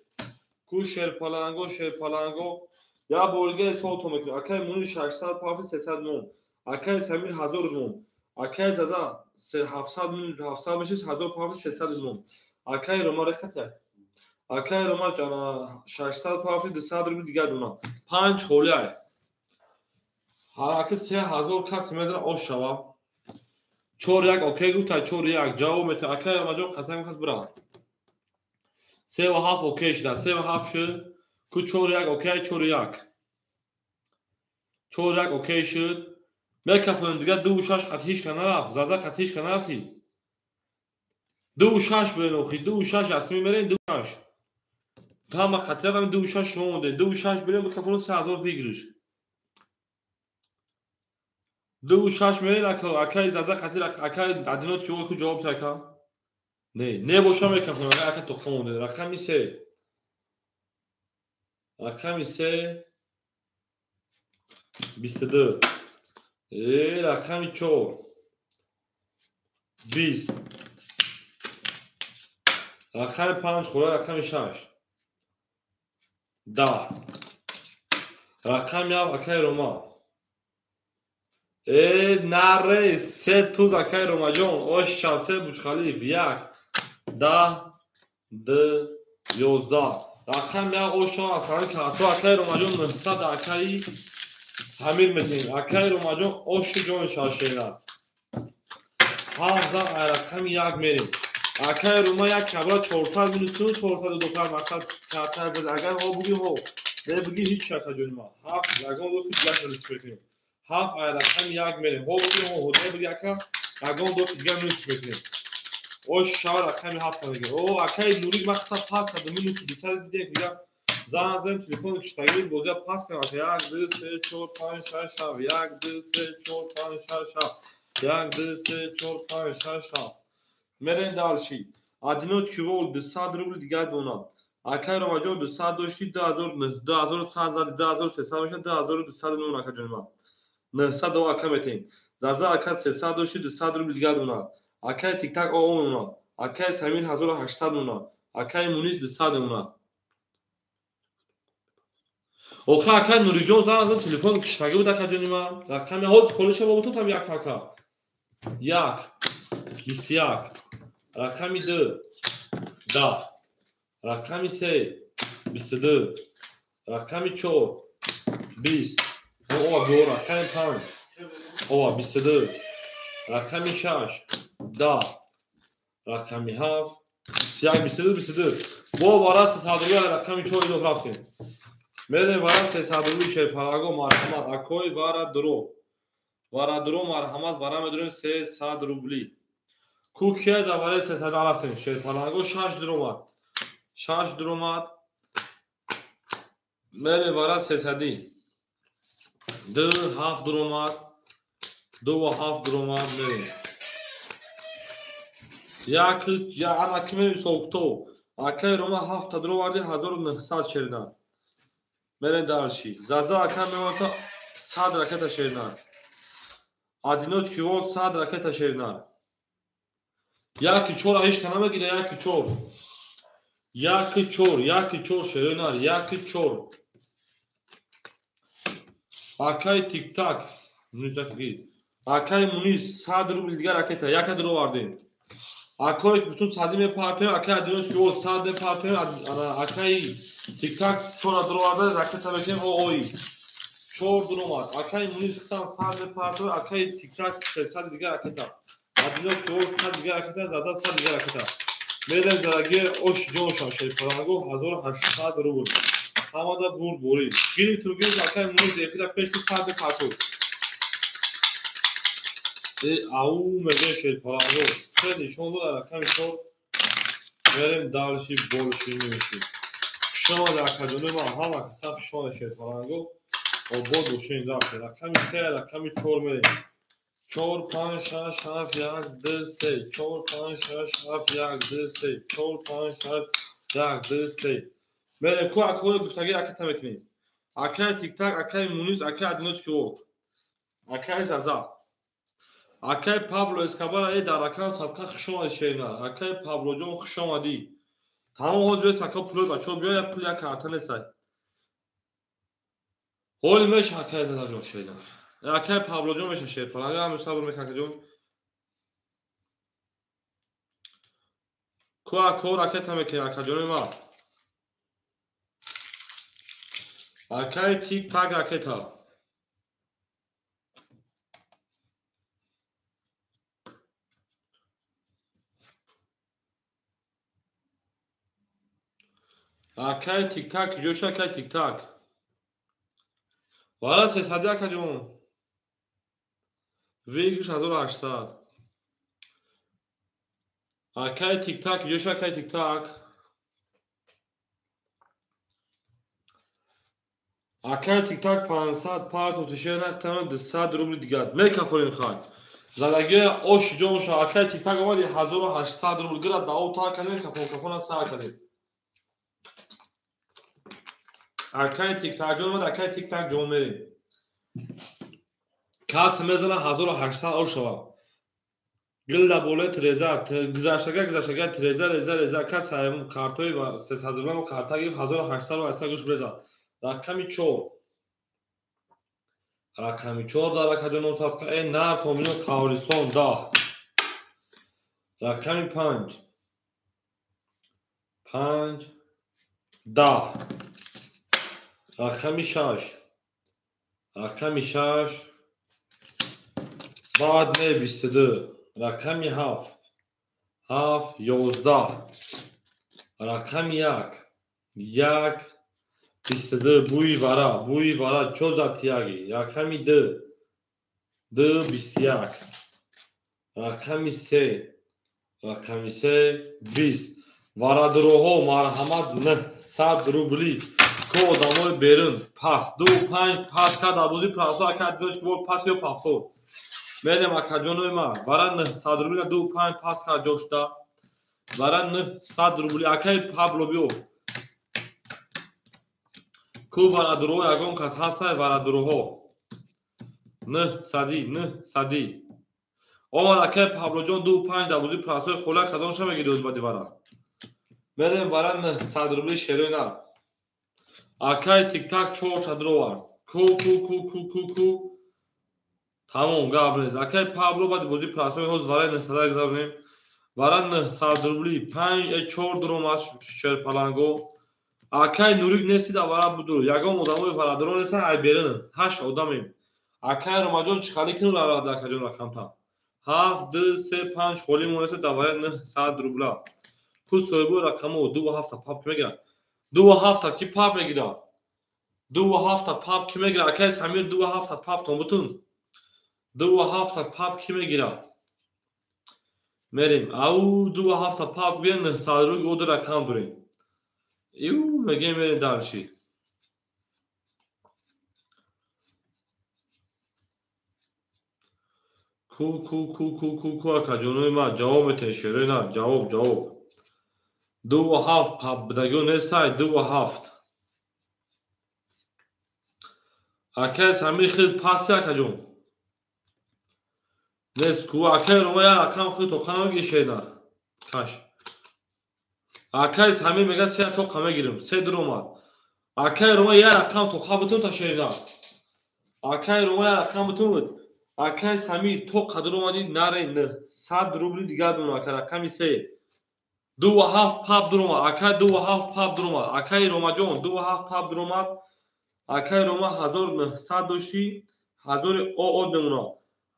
کو شیر پلنگو یا بولگه صوت میکنه اکای مونی 600 پافی 300 نون اکای سمیر 1000 نون اکای زازا 700 میشه 1000 پافی 300 نون اکای رو ما رکته اکای رو ما جانا 600 پافی 200 رو دیگه دونا 5 خولی های اکای 3000 کس میزنه آش شوا 4 1 اوکی گفت 4 1 جواب میده اکای رو ما جو قطعا کس برا 3 و 7 اوکی شده 3 و 7 شد کو 4 1 اوکی 4 1 4 1 اوکی شد میکافون دیگه 2 و 6 قطعیش کنه رفت زازا قطعیش کنه رفتی 2 و 6 بینوخی 2 و 6 اسمی میرین 2 و 6 تا ما قطعه هم 2 و 6 شما مونده 2 و 6 بریم میکافون 3000 بگیرش 2 و 6 میرین اکای زازا قطعی اکای ادینات که او جواب تاکا نه باشه میکافون اکای تخم مونده رقمی 3 22 رقمی 4 20 رقم 5 خوره رقم 6 10 رقم یاو اکای روما نره 3 توز اکای روما جون اوش شانسه بوش خلیف 1 10 2 11 رقم یاو اوشا اصلا که تو اکای روما جون 900 اکای همیر میتین اکای روما جون اوش جون شاشینا 7 رقم 1 میریم. اکای روما یک کبرا 400 می‌نویسیم 402 کار مقصد کارتا بده اگر ها بگی ها نه بگی هیچ شرط جون ما 7 رقم دو دیگه درست کنیم 7 رقم 1 میریم ها بگی ها نه بگی اکا رقم دو دیگه درست کنیم او شاور رقم 7 میگه او اکای نوری وقت پاس کرد می‌نویسی 200 دیگه زنگ زدم تلفن کشتگی بازی پاس کنم 1 2 3 4 5 6 7 1 2 3 4 5 6 7 1 2 3 4 5 6 7 مرن دالشی ادینوچ کی ول 200 روبل دیگه دونا اکای رو ماجو 200 داشتی 2100 زد 2300 میشه 2209 اکا جنما 900 دو اکا متین زازا اکا 300 داشتی 200 روبل دیگه دونا اکای تیک تاک او اونا اکای سمین 1800 اونا اکای مونیز 200 اونا اوخه اکای نوری جون زدن تلفن کشتگی بود اکا جنما رقم هاز خولش با تو tam یک تاکا یک 21 رقم 2 10 رقم 3 22 رقم 4 20 او دو رقم 5 او 22 رقم 6 10 رقم 7 21 22 22 با وارا 302 رقم 4 دو رفتیم میره وارا 302 شفاگو مرحمت اکوی وارا درو مرحمت وارا میدونیم 300 روبلی کوکیه دوباره 300 رفتیم شفاگو 6 درومات 6 درومات میره وارا 300 دو 7 درومات 2 و 7 درومات میریم یک یا انا کمی سوکتو اکای روما 7 درو وارد 1900 شیرنار میرن دارشی زازا اکای میمونتا 100 رکت شیرنار ادینوچ کیول 100 رکت شیرنار یکی چور هیچ کنه میگیره یکی چور شیرنار یکی چور اکای تیک تاک اکای مونیز 100 روبل دیگه رکت یک درو واردیم اکای bütün sadime parti akay diyoruz ki o sade parti akay tiktak sonra durlarda raket abetim o oy çor durma akay munistan sade parti akay tiktak sade diğer raket diyoruz ki o sade diğer raket zaten sade diğer raket meden zaragi oş joşa şey parago 1800 rubl ama da bur bori giri turgin akay munis efira peşte sade parti او میگه شد پارو خیلی شما دو در رقم چور بریم دارشی بولشی نمیشید شما در کجانه ما همه کساف شما شد پارو و بود بوشین رفته رقم 3 رقم 4 میریم 4 5 6 7 1 2 3 4 5 6 7 1 2 3 4 5 6 1 2 3 میریم کو اکو گفتگی اکتا میکنیم اکای تیک تاک اکای مونیز اکای ادینوچ کی وک اکای زازا اکای پابلو اسکابار ای در اکان صفقه خوش اومد شیرینار اکای پابلو جون خوش اومدی تمام حوض به سکا پلوی بچه بیا یا پول یا کارتا نیستای هول میش اکای زده جون شیرینار اکای پابلو جون میشه شیرینار اگه هم صبر میکنه جون کو اکو راکت هم میکنه اکای جون ما اکای تیک تاک راکت ها اکای تیک تاک جوش اکای تیک تاک والا 300 اکای جون ویگش 1800 اکای تیک تاک جوش اکای تیک تاک اکای تیک تاک 500 پارت و تیشه نختم 200 روبل دیگر میکافورین خواهد زدگی اوش جونش اکای تیک تاک آمد 1800 روبل گرد داو تا کنید کافون سا کنید اکای تیک تاک جون آمد اکای تیک تاک جون میریم کاس میزنه 1800 او شوا گل دا بوله تریزا گذاشتگه تریزا کاس هم کارتوی و 300 روبل کارتا گیف 1800 رو اصلا گوش بریزا رقمی 4 رقمی 4 در اکادون صفقه ای نار تومینو کاوریستون 10 رقمی 5 10 رقمی 6 بعد نه 22 رقم 7 7 11 رقم 1 22 بوی ورا چوزت یاگی رقم 2 21 رقم 3 20 ورادروها مرحمت نه 100 روبلی کو آدمای بیرون پاس 2-5 پاس کرد ابوزی پراسا کرد دوش که بود پاس یا پافتور میدم اکا جانوی ما ورا نه 100 روبلی 2-5 پاس کرد جوشتا ورا نه 100 روبلی اکای پابلو بیو کو ورادروها یگان کس هستای ورادروها نه صدی آمد اکای پابلو جان 2-5 ابوزی پراسا خولا کدان شما گیدوز بدی ورا میدم ورا نه 100 روبلی شیروی نه اکای تیک تاک 400 روار کو تمام گاب نیست اکای پابلو بعد بازی پراسا هوز ورای نه 100 گذاریم ورا نه 100 روبلی 5-4 درم شیر پلنگو اکای نوریک نسید ورا بودو یگام آدمای فرادرون هستن ای بیرن 8 آدمیم اکای رمجان چخالی کنو را دکجان رقم تا 7 2 3 5 خولی مونست ورا نه 100 روبلا کو سویبو رقمو 2-7 پاپ کی میگیره 2-7 کی پاپ میگیره 2-7 پاپ کی میگیره اکای سمیر 2-7 پاپ تون بتون 2-7 پاپ کی میگیره میریم او 2-7 پاپ بیان 100 روی گود رقم داریم ایو میگه میره دارشی کو اکا جانوی ما جواب تشیره نه جواب 2-7 پاپ بدگو نیستای 2-7 اکای سمیر خیلی پاسی اکا جون نیست کو اکای روما یا رقم خیلی تو خانم گیشه نه کاش اکای سمیر میگه 3 تو قمه گیرم 3 درومات اکای روما یا رقم تو خوابتون تا شیرنا اکای روما یا رقم بتون اکای سمیر تو قدر اومدی نره نه 100 روبلی دیگه دون اکای رقمی 3 2-7 پاپ دروما اکای 2-7 پاپ دروما اکای روما جون 2-7 پاپ دروما اکای روما 1900 داشتی 1000 او نمونا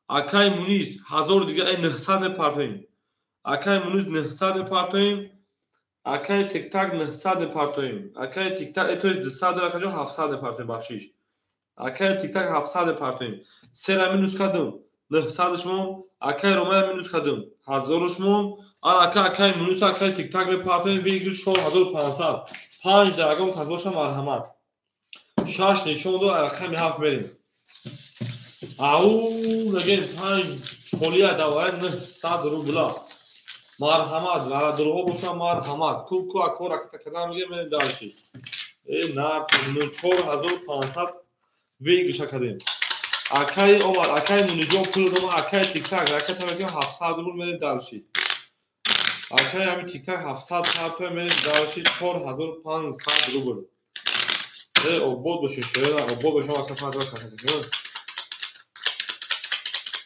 اکای مونیز 1000 دیگه 900 پارتیم اکای مونیز 900 پارتیم اکای تیک تاک 900 پارتیم اکای تیک تاک اتوش 200 اکای 700 پارتیم بخشیش اکای تیک تاک 700 پارتیم سر مینوس کدوم 900 شمون اکای روما مینوس کدوم 1000 شمون اکای مونیز اکای تیک تاک به پارتیم ویگل شو 1500 5 درگام کس باشه مرحمت 6 نشون دو رقم 7 بریم او نگه 5 خولیه دواره 900 روبلا مرحمت ورا دروها باشم مرحمت کو اکور اکتا کدام میگه من داشتی ای نار 4500 ویگ شکدیم اکای عمر اکای مونیجو پول دوما اکای تیک تاک اکای تا 700 روبل من داشتی اکای همین تیک تاک 700 تا من داشتی 4500 روبل ای عبود باشه شده عبود باشه اکای فاضل کنه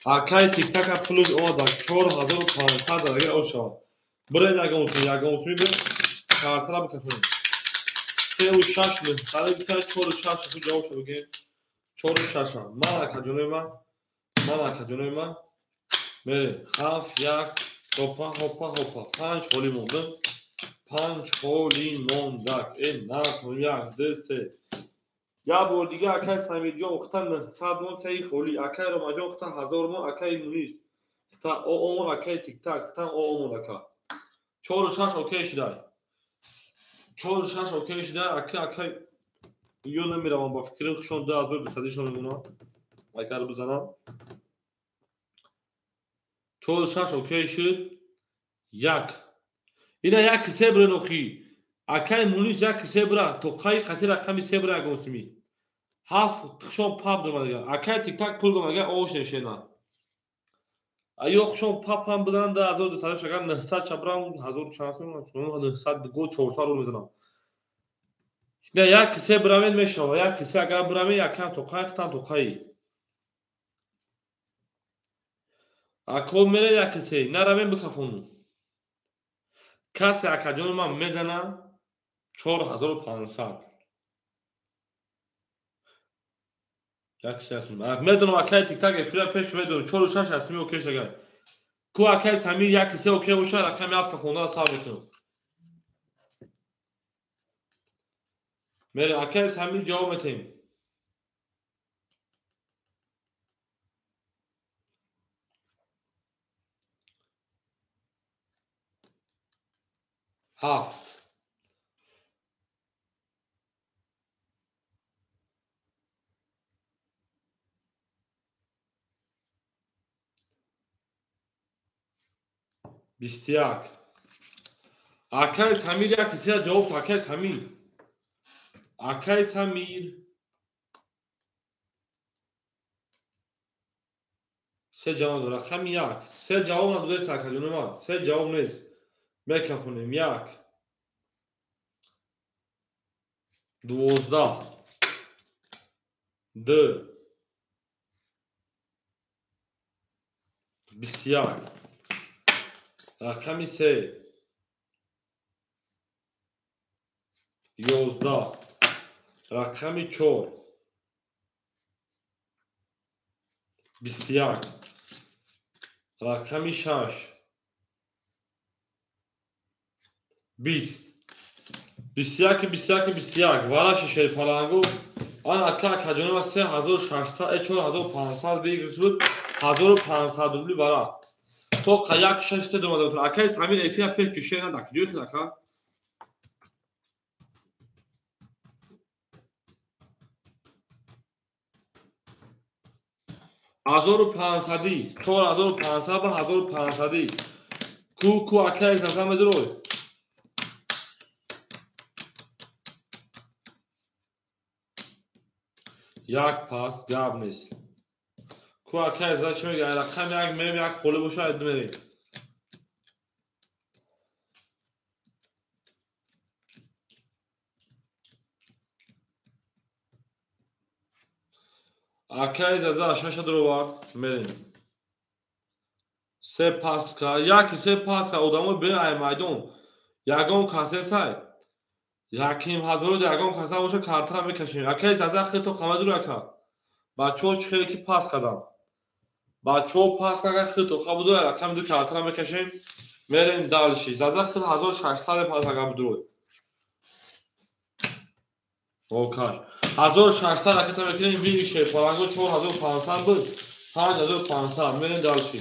اکای تیک تاک پول اومد 4500 اگر اوشا برای یگانوسمی به کارتلا بکفونیم 3-6 نه ساده بیتر 4-6 تو جواب شو بگه 4-6 من اکا جانوی من میره 7 1 هوپا 5 خولی موندن 5 خولی موندک این نکن 1 2 3 یا بار دیگه اکای سمیر جان اختن 100 مون سی خولی اکای روما جان اختن 1000 مون اکای مونیز اختن او اکای تیک تاک اختن او اکا 4-6 اوکی شده 4-6 اوکی شده اکای یو نمیروم با فکرم شون 2200 شون میمونه اگر بزنم 4-6 اوکی شد 1 اینا 1 سبر نوخی اکای مونیز 1 سبر تو قای قطی رقمی سبر اگونسمی 7 شون پاپ دومده اکای تیک تاک پول دومده اوش نشینا ایو شون پاپ هم بزنن 2200 شگم 900 چبرام 1400 شون 900 گو 400 رو میزنم نه 1 سبر میشه 1 سبر اگر برمی یکم تو قای ختم تو قای اکو میره 1 سه نرمیم بکفون کسی اکا جان من میزنه 4500 یک سه میدونم اکای تیک تاک افریا پیش میدونم 4-6 هستمی اوکی شده کو اکای سمیر یک کسی اوکی باشه رقم 7 که خونده را حساب میکنم. میره اکای سمیر جواب میتیم. 7 21 اکای سمیر یک کسی را جواب تو اکای سمیر. اکای سمیر سه جواب داره رقم 1 سه جواب نداره سرکه جونم سه جواب نیست میکفونیم 1 12 2 21 رقم 3 11 رقم 4 21 رقم 6 20 21 21 21 ورش شیر پلنگو آن اکا کجانه و 3600 4500 بگیر شد 1500 روبلی ورا تو قیاک 600 دومده بود اکای سمیر ایفی پیش کشه ندک جویت نکا 1500 4500 با 1500 کو اکای زنزم بدروی یک پاس گاب نیست کو اکای زنزم چه میگه رقم یک میم یک خوله باشه ادامه میریم اکای زنزم 6 درو وارد میریم سه پاس که یکی سه پاس که آدمو بره ای میدون یگان کاسه سای یکیم هزارو یگان کاسه باشه کارتر میکشیم اکای زنزم خیلی تو خمه درو اکا بچه چه که پاس کردم بچه پاس کردن خیلی تو خمه درو رقم دو کارتر میکشیم میریم دالشی زنزم خیلی 1600 پاس اگه بدروی اوکاش 1600 رقم میکنیم بیگی شیر پلنگو 4500 بود 5500 میریم دالشی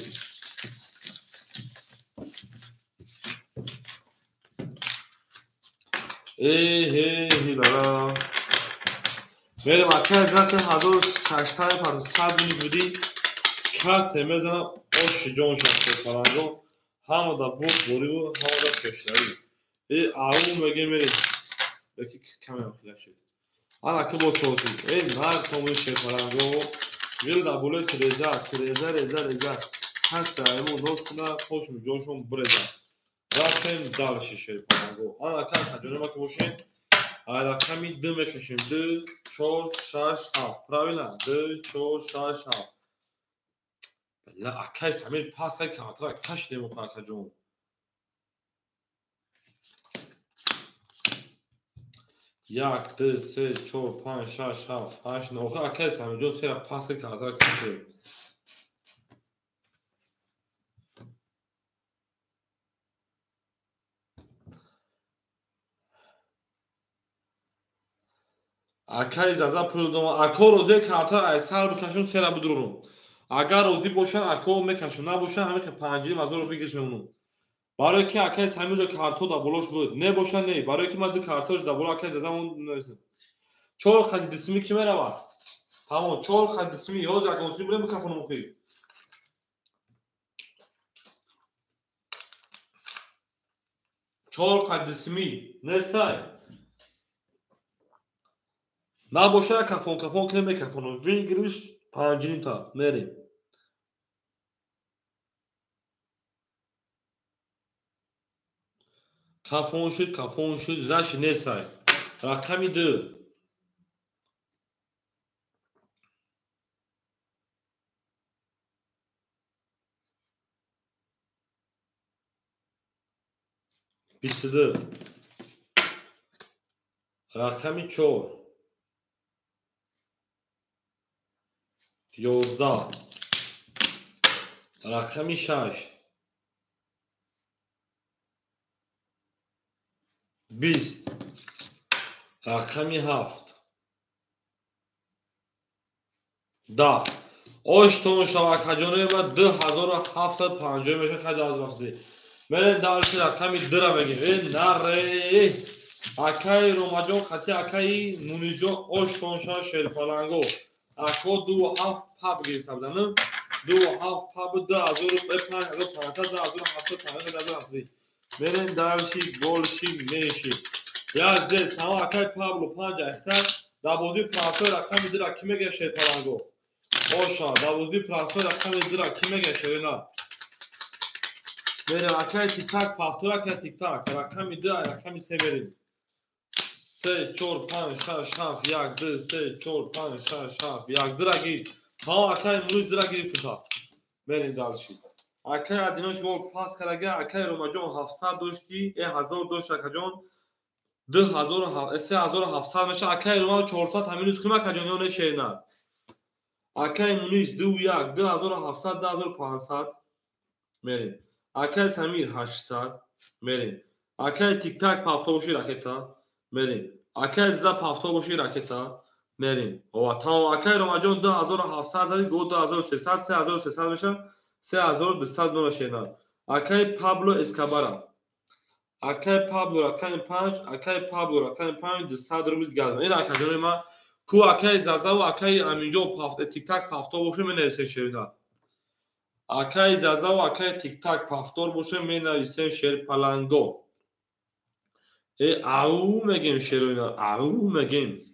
هی بابا میریم اکای زنزم 1600 500 بودی کاسه میزنم اوش جون شیر پلنگو همه دا بود بوری و همه دا کشتری آهو میگه میریم بکی کمی فلاشید آنا که با سوسی مرد تومون شیر پلنگو ویل دا بوله رزا هسته ایمون دوستنا خوشم جوشم برزا رفتیم دالشی شیر پلنگو آنا که تجانه ما که باشیم رقمی دو میکشیم 2 4 6 7 правильно 2 4 6 7 لا اکای سمیر پاس های کارتر کش نمیخواه که جون 1 2 3 4 5 6 7 8 9 اکای سمیر جون سه پاس های کارتر کشه اکای زازا پولدوم اکا روزی کارتر ایسال بکشون سه را بدرونم اگر روزی باشن اکا میکشون نباشن همه که پنجی مزار رو بگیرشونم برای که اکای سمیر جو کارتو دا بلوش بود نه باشن نه برای که من دو کارتوش دا بلو اکای زازا اون نویسم چور خدی دسمی کی میره با تمام چور خدی دسمی یوز اگه اوسی بریم کفونو مخی چور خدی دسمی نستای نباشه کفون که نمیکفونو ویگریش پنجین تا میریم کفون شد زش نستای رقمی 2 22 رقمی 4 11 رقمی 6 20 رقمی 7 10 8 شبکه‌جانب ما 2750 میشه خیلی از وقتی من دارش رقمی درا بگیم نره اکای روماجون خطی اکای مونیجون 8 شیرپالانگو اکو 27 پاب گرفتم دانم 27 پاب 2500 من دارشی گلشی میشی یازده تمام اکای پابلو 5 اختر دابوزی پلاسوی رقمی درا کی میگه شیرپالانگو Oşa, davuzlu plasör akşam edira kime geçerinar? Beni akşam tiktak paftura akşam tiktak akşam edira akşam severim. Se çor pan şaf yakdı se çor pan şaf yakdıra git. Ha akşam muz dira girip tuta. Beni dalşi. Akşam adinoş vol pas karage akşam romajon hafsa doşti e hazor doş akajon 2700 meşe akşam romajon 400 haminus kime akajon yone şeynar. اکای مونیس 21 2700 2500 میریم اکای سمیر 800 میریم اکای تیک تاک پافتوشی راکتا میریم اکای زا پافتوشی راکتا میریم و تمام اکای روماجون 2700 زدی گو 2300 3300 میشه 3200 نوشینا اکای پابلو اسکابارا اکای پابلو رقم 5 اکای پابلو رقم 5 200 روبل گردم این اکای ما کو اکای زازا و اکای امینجو پافت تیک تاک پافتور باشه می نویسه شیرنا اکای زازا و اکای تیک تاک پافتور باشه می نویسه شیر پلنگو او میگیم شیرنا او میگیم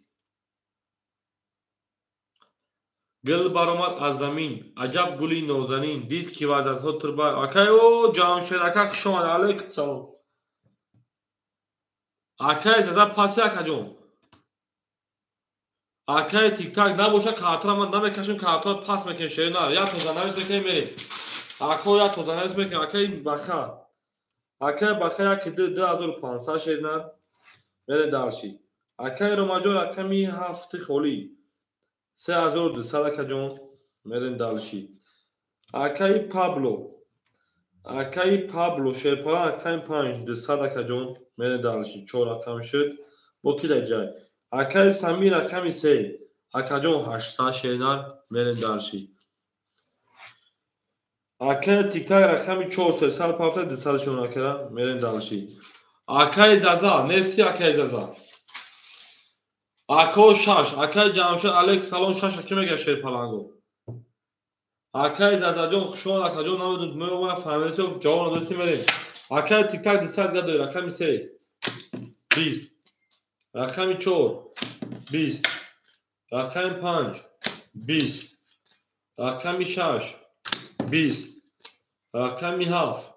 گل برآمد از زمین عجب گلی نازنین دید کی وزد ها تربا اکای او جامشید اکای خشمان علیک سلام اکای زازا پاسی اکجون اکای تیک تاک نباشه کارتر من نمیکشم کارتر پاس میکنم شیرنا یا تو زنایش میکنیم میریم اکو یا تو زنایش میکنیم اکای بخا یکی 2500 شیرنا میره دارشی اکای روماجو رقمی 7 خولی 3200 اکجون میرین دارشی اکای پابلو شیرپالان رقم 5 200 اکجون میرین دارشی 4 رقم شد با کی لجای اکای سمیر رقمی 3 اکجون 800 شیرنا میرین دارشی اکای تیک تاک رقمی 4 300 پافت 200 شون اکرا میرین دارشی اکای زازا نستی اکای زازا اکو شاش اکای جامشد الک سالون شاش کی میگه شیرپالانگو اکای زازا جون خشون اکجون نمیدون میومد فرانسه جوان دوستی میریم اکای تیک تاک 200 گدای رقمی 3 20 رقمی 4 20 رقم 5 20 رقمی 6 20 رقمی 7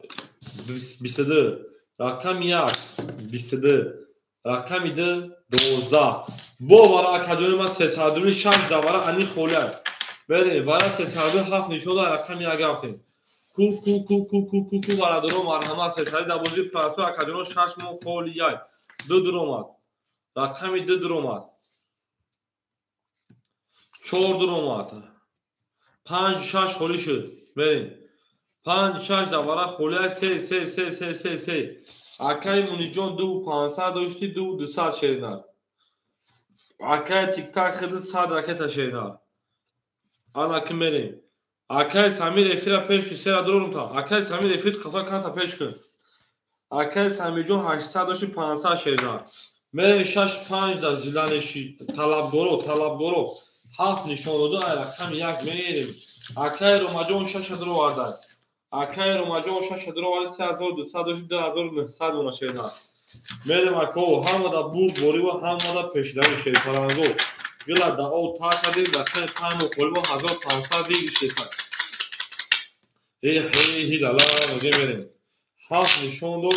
22 رقمی 1 22 رقمی 2 12 بو وارا اکادمی ما 300 شمس دا وارا انی خوله بله وارا 307 نشون دا رقمی 1 گرفتیم کو وارا درو مرحمه 300 دا بوزی پلاسو اکادمی 6 مو خولیای 2 درومات رقمی 2 درومات 4 درومات 5 6 خولی شد بریم 5 6 دوباره خوله 3 اکای مونیجون 2500 داشتی 200 شیرنا اکای تیک تاک خیلی 100 راکت شیرنا آن اکی بریم اکای سمیر افیر پیش کی سر درون تا اکای سمیر افیر خفا کانتا پیش کن اکای سمیر جون 800 داشتی 500 شیرنا من 6 5 دا جلانشی طلبگورو 7 نشون دو رقم 1 میریم اکای روماجون 6 درو وارد اکای روماجون 6 درو وارد 3200 داشتی 2900 اون شیرنا میریم اکو هم دا بور بوری و هم دا پیشدار شیرپالانگو گلا دا او تا کدی رقم 5 و کلو 1500 دیگه 600 هی لالا میریم 7 نشون دو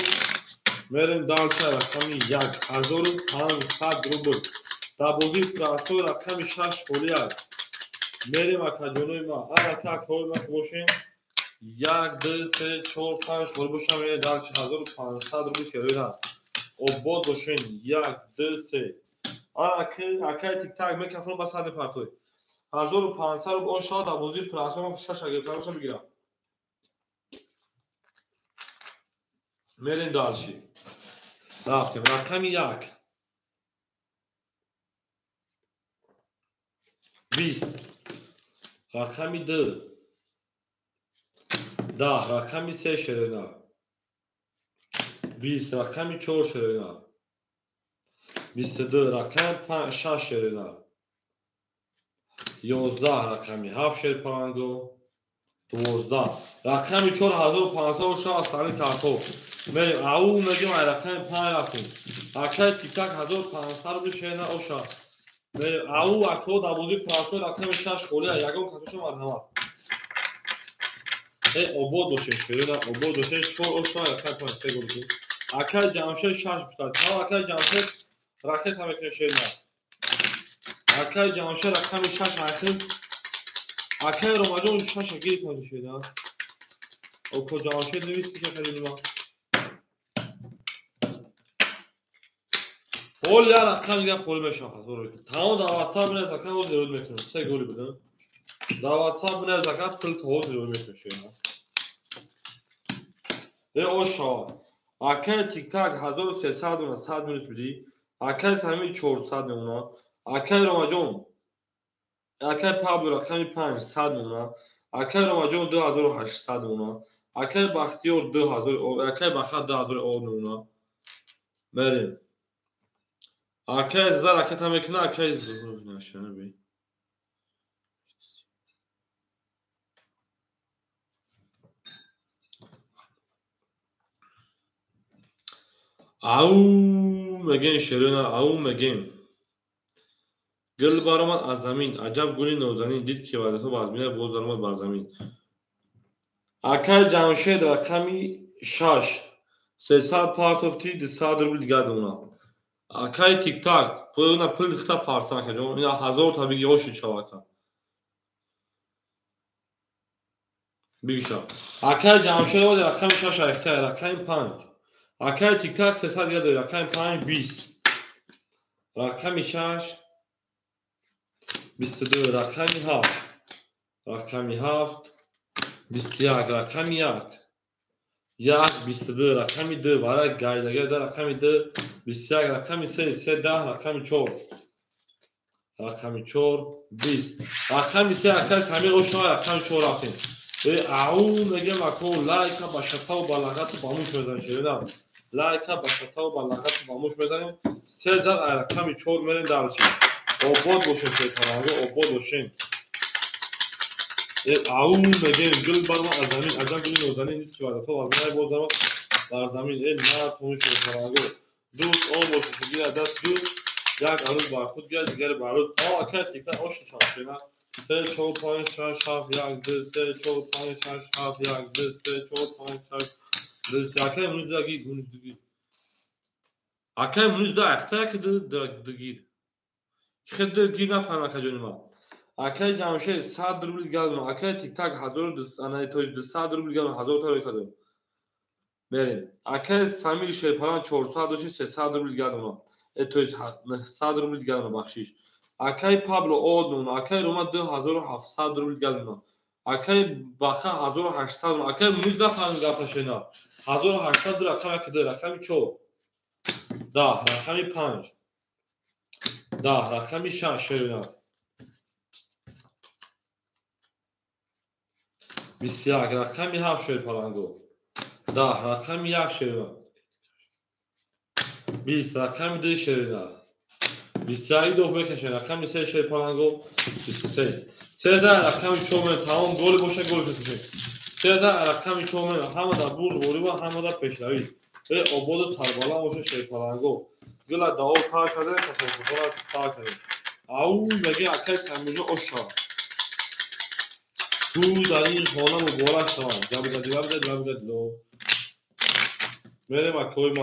میریم دالچه رقمی 1500 روبل دابوزی پلاسو رقمی 6 خولیار میریم اکاجونوی ما اکا کوی ما باشیم 1 2 3 4 5 خور باشم میره دالچه 1500 روبل شیرنا او بود باشین 1 2 3 اکای تیک تاک میکفرون بس هنده پرتوی 1500 روبل اون شاد دابوزی پلاسو ما 6 گرفتم باشم بگیرم میرین دالچی رفتیم رقم 1 20 رقم 2 10 رقم 3 شیرینه 20 رقم 4 شیرینه 22 رقم 6 شیرینه 11 رقم 7 شیر پلنگو 12 رقم 4560 سالی کارتو بریم او میگیم رقم 5 رفتیم اکای تیک تاک 1500 بشینه اوشا بریم او اکو دابوزی پراسو رقم 6 خولیه یکم کاتوش مرحمت obod باشه شیرینه obod باشه چور اوشا رقم 5 سه گلوشی اکای جمشه 6 بشتاد تا اکای جمشه راکت هم میکنه شیرینه اکای جمشه رقم 6 اخیر اکای روماجون 6 گیری تازه شده او کجا شد نویستی که خیلی ما قول یا رقم دیگه خول بشه حضور تمام در واتساپ نه زکات او زیرود میکنه سه گلی بدن در واتساپ نه زکات کل تو زیرود میکنه اوشا اکای تیک تاک 1300 و 100 میلیون بدی اکای سامی 400 اونا اکای روماجون اکای پابلو رقم 500 اونا اکای روماجون 2800 اونا اکای بختیار 2000 اکای بخت 2000 اونا بریم اکای زر اکای هم میکنه اکای زور نشانه بی او مگین شیرینه او مگین گل بارمان از زمین عجب گلی نوزنین دید که وعده تو بازمینه بود دارمد بر زمین اکای جمشید رقمی 6 300 پارتوفتی 200 روبل دیگه دونا اکای تیک تاک پوینا پل خطا پارسان که جون اینا 1000 تا بگی اوشی چواکا بیشا اکای جمشید بود رقم 6 اختار رقم 5 اکای تیک تاک 300 دیگه داره رقم 5 20 رقم 6 22 رقم 7 رقم 7 21 رقم 1 22 رقم 2 برای گایدگه در رقم 2 21 رقم 3 10 رقم 4 رقم 4 20 رقم 3 اکاس همین اوشنا رقم 4 رفتیم اون میگه مکو لایک با شفا و بلاغت با موش بزنیم شیرینم لایک با شفا و بلاغت با موش بزنیم 3 زد رقم 4 میریم درچین obod باشین شیطان obod باشین او میگه گل برام از زمین عجب گلی نوزنین دید که وعده تو بازمینه بود دارمد بر زمین نه تونش شیطان دوست اون باشه که گیره دست دوست یک عروض بر خود گرد دیگر بر روز اکای تیک تاک اوش شانشینا 3 4 5 6 7 1 2 3 4 5 6 7 1 2 3 4 5 6 2 اکای منوز داگی منوز دگی اکای منوز دا اختا که دگیر چه دگی نفهم اکای جونی ما اکای جمشه 100 روبل گردم اکای تیک تاک 1200 انا توش 200 روبل گردم 1000 تا کردم بریم اکای سمیر شیپلان 400 و 300 روبل گردم توش 100 روبل گردم بخشیش اکای پابلو اودون اکای روما 2700 روبل گردم اکای باخا 1800 اکای موز نفهم گپشینا 1800 رقم که داره رقم 4 10 رقم 5 10 رقم 6 شیرینا 21 رقم 7 شیر پلنگو 10 رقم 1 شیرینا 20 رقم 2 شیرینا 21 دو بکشین رقم 3 شیر پلنگو 23 13 رقم 4 تمام گل باشه گل بکشین 13 رقم 4 همه دا بول بوری و همه دا پیشروی obod سربالا باشه شیر پلنگو گل داو تا شده تصفیه از سا کرد او میگه اکای سمیجو اوشا تو در این خانه مبارک شوند جب لو میریم اکوی ما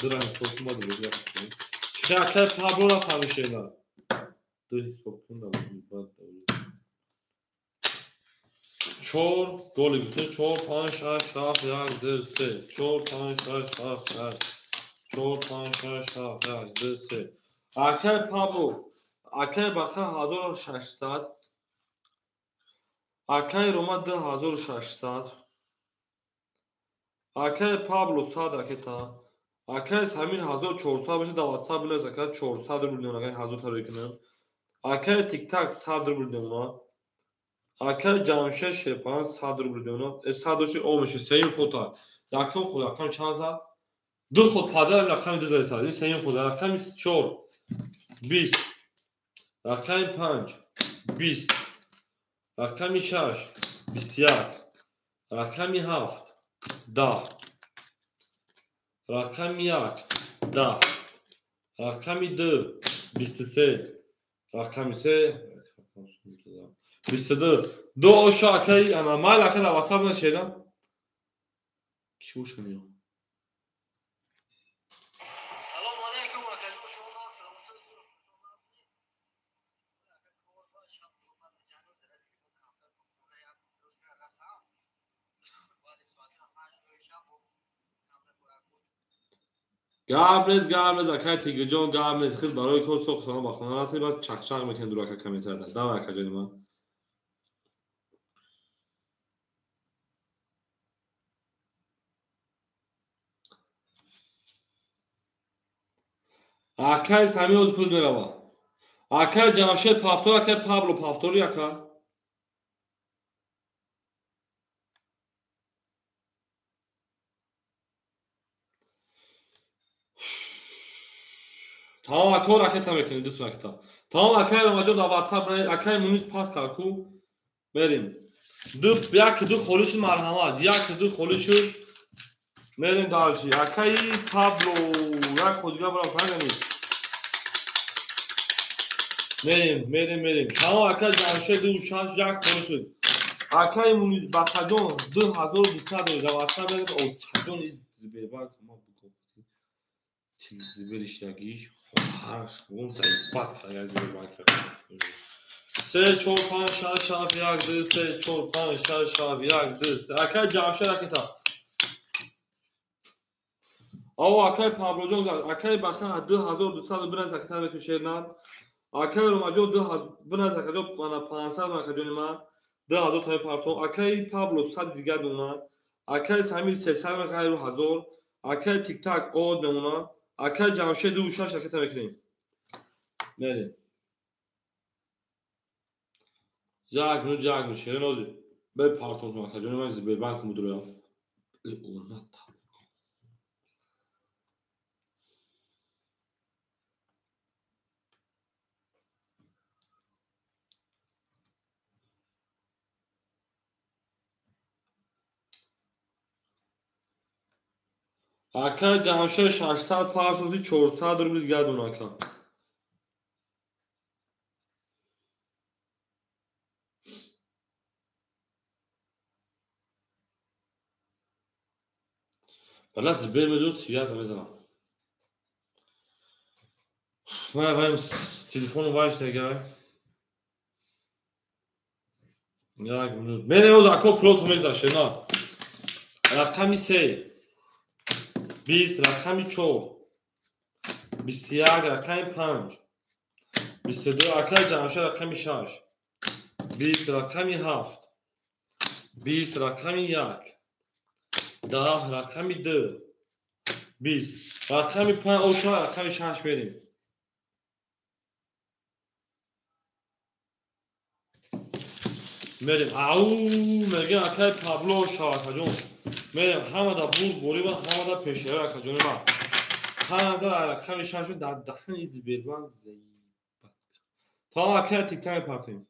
درم صوت ما دیگه چه اکای پابلو را فهمیشه اینا دو صوتون دا بود 4 گلی بیتون 4 5 6 7 1 2 3 4 5 6 7 1 4 5 6 7 1 2 3 اکای پابلو اکای بخا 1600 اکای روما 2600 Акай Пабло 100 ракета. Акай Самир 1400 باشه 12 بله زکات 400 میلیون اگر 1000 تا کنم. Акай Тик-так 100 میلیون. Акай Ҷамшед Шепан 100 میلیون. 100 о میشه 3 фото. Яком خود рақам чанд зад? Ду худ падар рақами 2000. این 3 خود рақами 4 20. рақами 5 20. рақами 6 21. рақами 7 10. рақами 1 10. рақами 2 23. рақами 3 22. دو اوشا اکای انا مال اکای واتساپ نشیدم کی وشمیو سلام علیکم آقا شما سلامتون گابلز اکای تیگه جون گابلز خیلی برای کل سوخ سلام با خانه راسی بعد چک چک میکن دور اکای کمیتر ده دو اکای جون ما اکای سامی اوز پول میروا اکای جمشید پافتور اکای پابلو پافتوری اکای تمام اکای راکت میکنیم دوست راکتا تمام اکای اومدو دا واتساپ اکای مونیز پاس کارکو بریم یک دو خولش مرحمت یک دو خولش میریم دارشی اکای پابلو یک خودگاه برام پنگمی میریم تمام اکای جمشید دو شانس یک خولش اکای مونیز بخدون 2200 دا واتساپ بریم او چدون زبیر باید ما بکن زبیرش یکیش هرش اون زیبات خیلی زبیر باید سه چهار پنج شش هفت یک دو سه چهار پنج شش هفت یک دو سه اکای جمشید اکتا او اکای پابلو جون اکای بخن 2200 برنز اکتا بکشیدن اکای روماجو 2000 برنز اکتا بنا 500 اکتا جون ما 2000 تا پارتو اکای پابلو 100 دیگه دونا اکای سامیر 300 غیر 1000 اکای تیک تاک او دونا اکای جمشید دو شش اکتا بکنیم بریم جاگ شیرین اوزی به پارتون ما اکتا جون ما زبیر بانک مدریا اونات اکای جمشید 600 پارتوزی 400 روبل دیگه دونا اکا بله زبیر میدون سیاست میزنم من بایم تلفن وایش دیگه یک منوت میریم اوز اکو پروتو میگذاشته نه رقمی 3 20 رقمی 4 21 رقمی 5 22 اکای جمشید رقمی 6 20 رقمی 7 20 رقمی 1 10 رقمی 2 20 رقمی 5 اوشا رقمی 6 بریم میریم او میگه اکای پابلو شاکا جون میریم همه دا بوری و همه دا پیشیره اکا جون ما همه دا رقمی 6 در دهن ایزی بیربان زیبت تا اکای تیک تاک پارتیم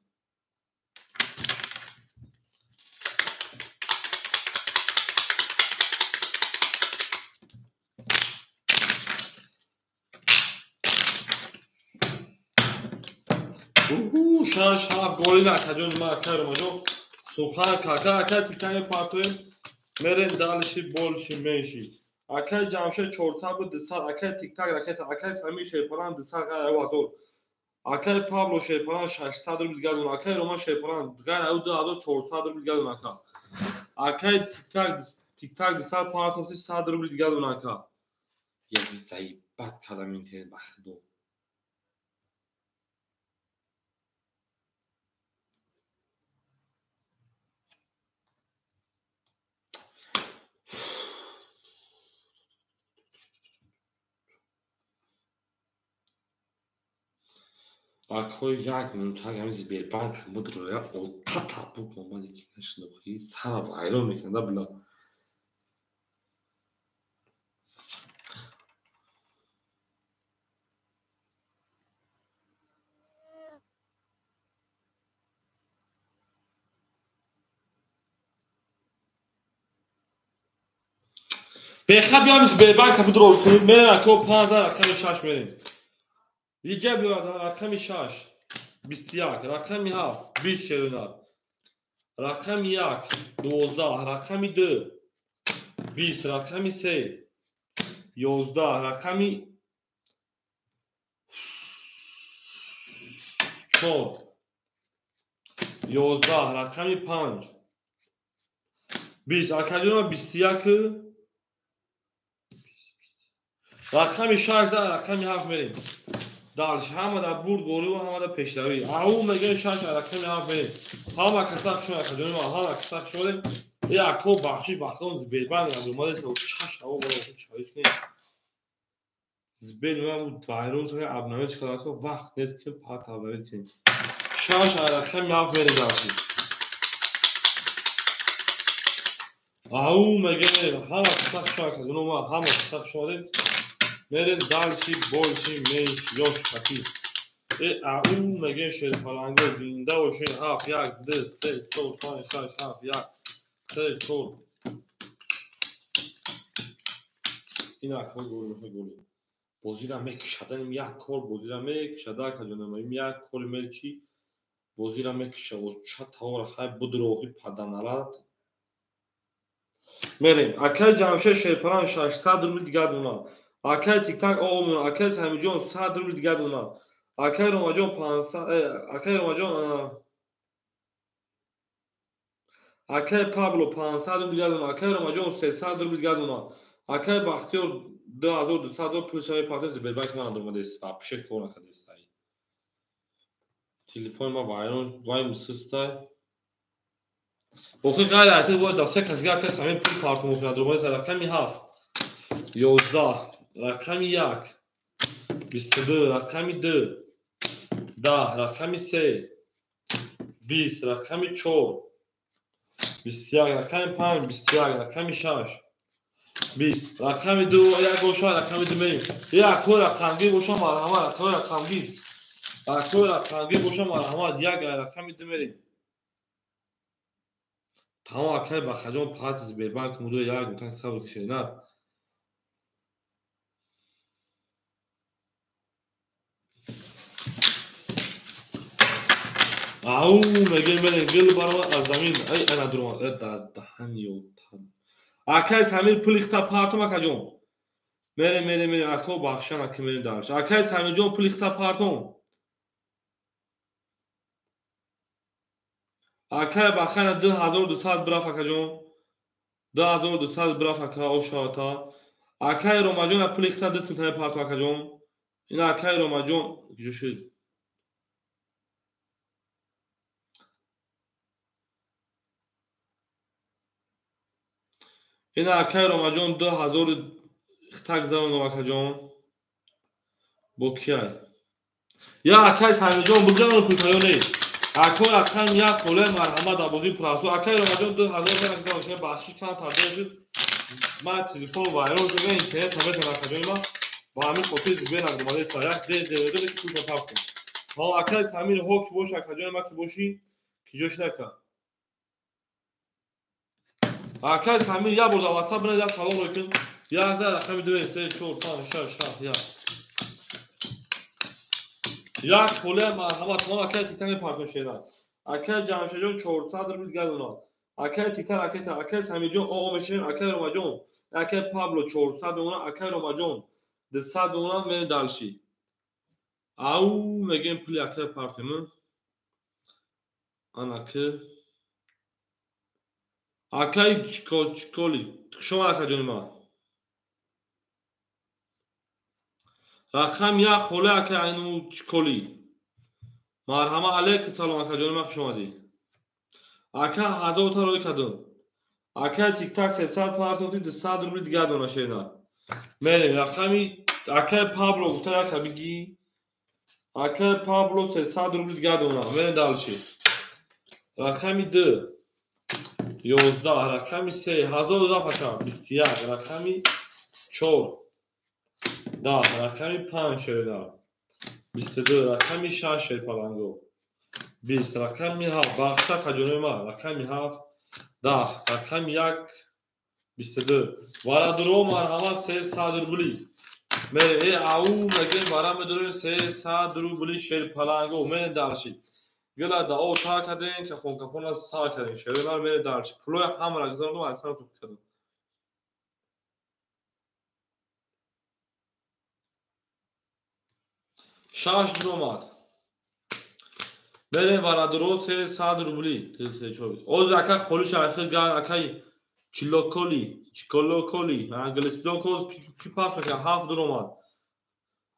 شش هفت گولی نکه جون ما اکای رو مجو سوخه اکای تیک تاک پارتیم میریم دالشی بولشی میشی اکای جمشید 400 بود 200 اکای تیک تاک رکت اکای سمی شیپران 200 غیر اوازور اکای پابلو شیپران 600 رو دیگه دون اکای روما شیپران غیر او 2400 رو دیگه دون اکای تیک تاک 200 پارتوسی 100 رو دیگه دون اکا یک زیبت کردم این تیر بخدو акҳои 1 минута ҳами Сбербанк мудроя ота табук омади ки нашинохӣ сара вайрон мекунада була. бехаб биём Сбербанка мудро кунем мерем акҳо 5000 рақами 6 мерем. Иҷа биёрад рақами 6 21 рақами 7 20 рақами 1 12 рақами 2 20 рақами 3 11 рақами 4 11 рақами 5 20 акаҷоном 21 рақами 6 рақами 7 мерем. далш ҳама дар бурд борӣ ва ҳама дар пешравӣ. Аҳу мегӯем 6 рақами 7 мерем. ҳама каса хушон акаҷоном ҳама каса хушонем. Якҳо бахшиш бахтон Сбербанк омадаст чаш ҳаво боро чалиш кунем. Сбербанк вайрон шуда обновить карда вақт нест ки пак обновить кунем. 6 рақами 7 мерем далши. аҳу мегӯем ҳама каса хушон акаҷоном ҳама каса хушонем. мерем далши больши менш ёш фатӣ. аҳу мегӯем шерпаланго зинда бошем. 7 1 2 3 4 5 6 7 1 3 4 ин акҳо гӯли бозира мекушада ин як кор бозира мекушада акаҷоном ин як кори мечи бозира мекуша ча тавора хай будроҳи паданарад мерем. акай ҷамшед шерпалан 600 рубли дигар донад. акай тиктак олмон акай самиҷон 100 рубли дигар донад. акай ромаҷон 500 акай ромаҷон акай пабло 500 рубли дигар донад. акай ромаҷон 300 рубли дигар донад. акай бахтиёр 2200 пулшаи партия Сбербанк ман домадест вообще кор накардест. телефон ма вайрон вайм систай охи гайр айти бо дасе касга акай самин пул партия муфина домадест рақами 7 11 рақами 1 22 рақами 2 10 рақами 3 20 рақами 4 21 рақами 5 21 рақами 6 20 рақами 2 як боша рақами 2 мерем. як кор рақамгир боша марҳамат кор рақамгир боша марҳамат як рақами 2 мерем. тамом акай ба хаҷон пати Сбербанк мудир як мутак сабр кишединад. аҳу мегӯем мерем гил барома аз замин ай ана дуромад даҳан ётам. акай самир пули хита партум акаҷон мерем акҳо бахшан аки мерем далш. акай самирҷон пули хита партум акай бахана 2200 браф акаҷон 2200 браф ака ошата. акай ромаҷона пули хита дистутае партум акаҷон ин акай ромаҷон ҷӯшид. ин акай ромаҷон 2000 хитак заронам акаҷон бо кияй. я акай самиҷон буҷаро пултаё не акҳо рақам як холаи марҳамат дар бозии пурасу акай ромаҷон 2000 бахшиш кам тарҷеҳ шуд. ман телефон вайрон шуда интернет наметавонам акаҷони ман ба ҳамин хотир Сбербанк омадест як деведе ки пулта пак кун. ҳо акай самир ҳо ки бош акаҷони ман ки бошӣ ки ҷош нака. акай самир як бор дар WhatsApp бинад як салом кун. як зар рақами 2 3 4 5 6 7 1 як холаи марҳамат ҳо акай тиктаки партон шедад. акай ҷамшедҷон 400 рубли дигар донад. акай тиктак акай самирҷон оо мешавем. акай ромаҷон акай пабло 400 донад. акай ромаҷон 200 донад мерем далши. ау мегӯем пули акай партоми анаки акай чиколи шумо акаҷони ман рақам як холаи акай айну чиколи марҳамат алейкум салом акаҷони ман хуш омадӣ. акай 1000 та рой кардум. акай тиктак 300 партофи 200 рубли дигар дона шена мерем. рақами акай пабло гуфта яка бигӣ اکای پابلو 300 روبل دیگه دونم من دالشی رقمی 2 11 رقمی 3 1000 فقط 21 رقمی 4 10 رقمی 5 شده 22 رقمی 6 پلنگو 20 رقمی 7 باخچه کجونه ما رقمی 7 10 رقمی 1 22 وارا درو مرحبا 300 روبلی میره او مگه وارا میدونی 300 روبلی شیر پلنگو من دارشی گلا دا او تا کردن که کفون از سا کردن شیرلار میره دارشی پلوی هم را گذاردم از سر تو کردم شاش درومات میره وارا درو 300 روبلی تلسه چوبی او زکا خلوش آخر گان اکای چیکولوکولی انگلیسی دوکوز کی پاس میکنه 7 درومات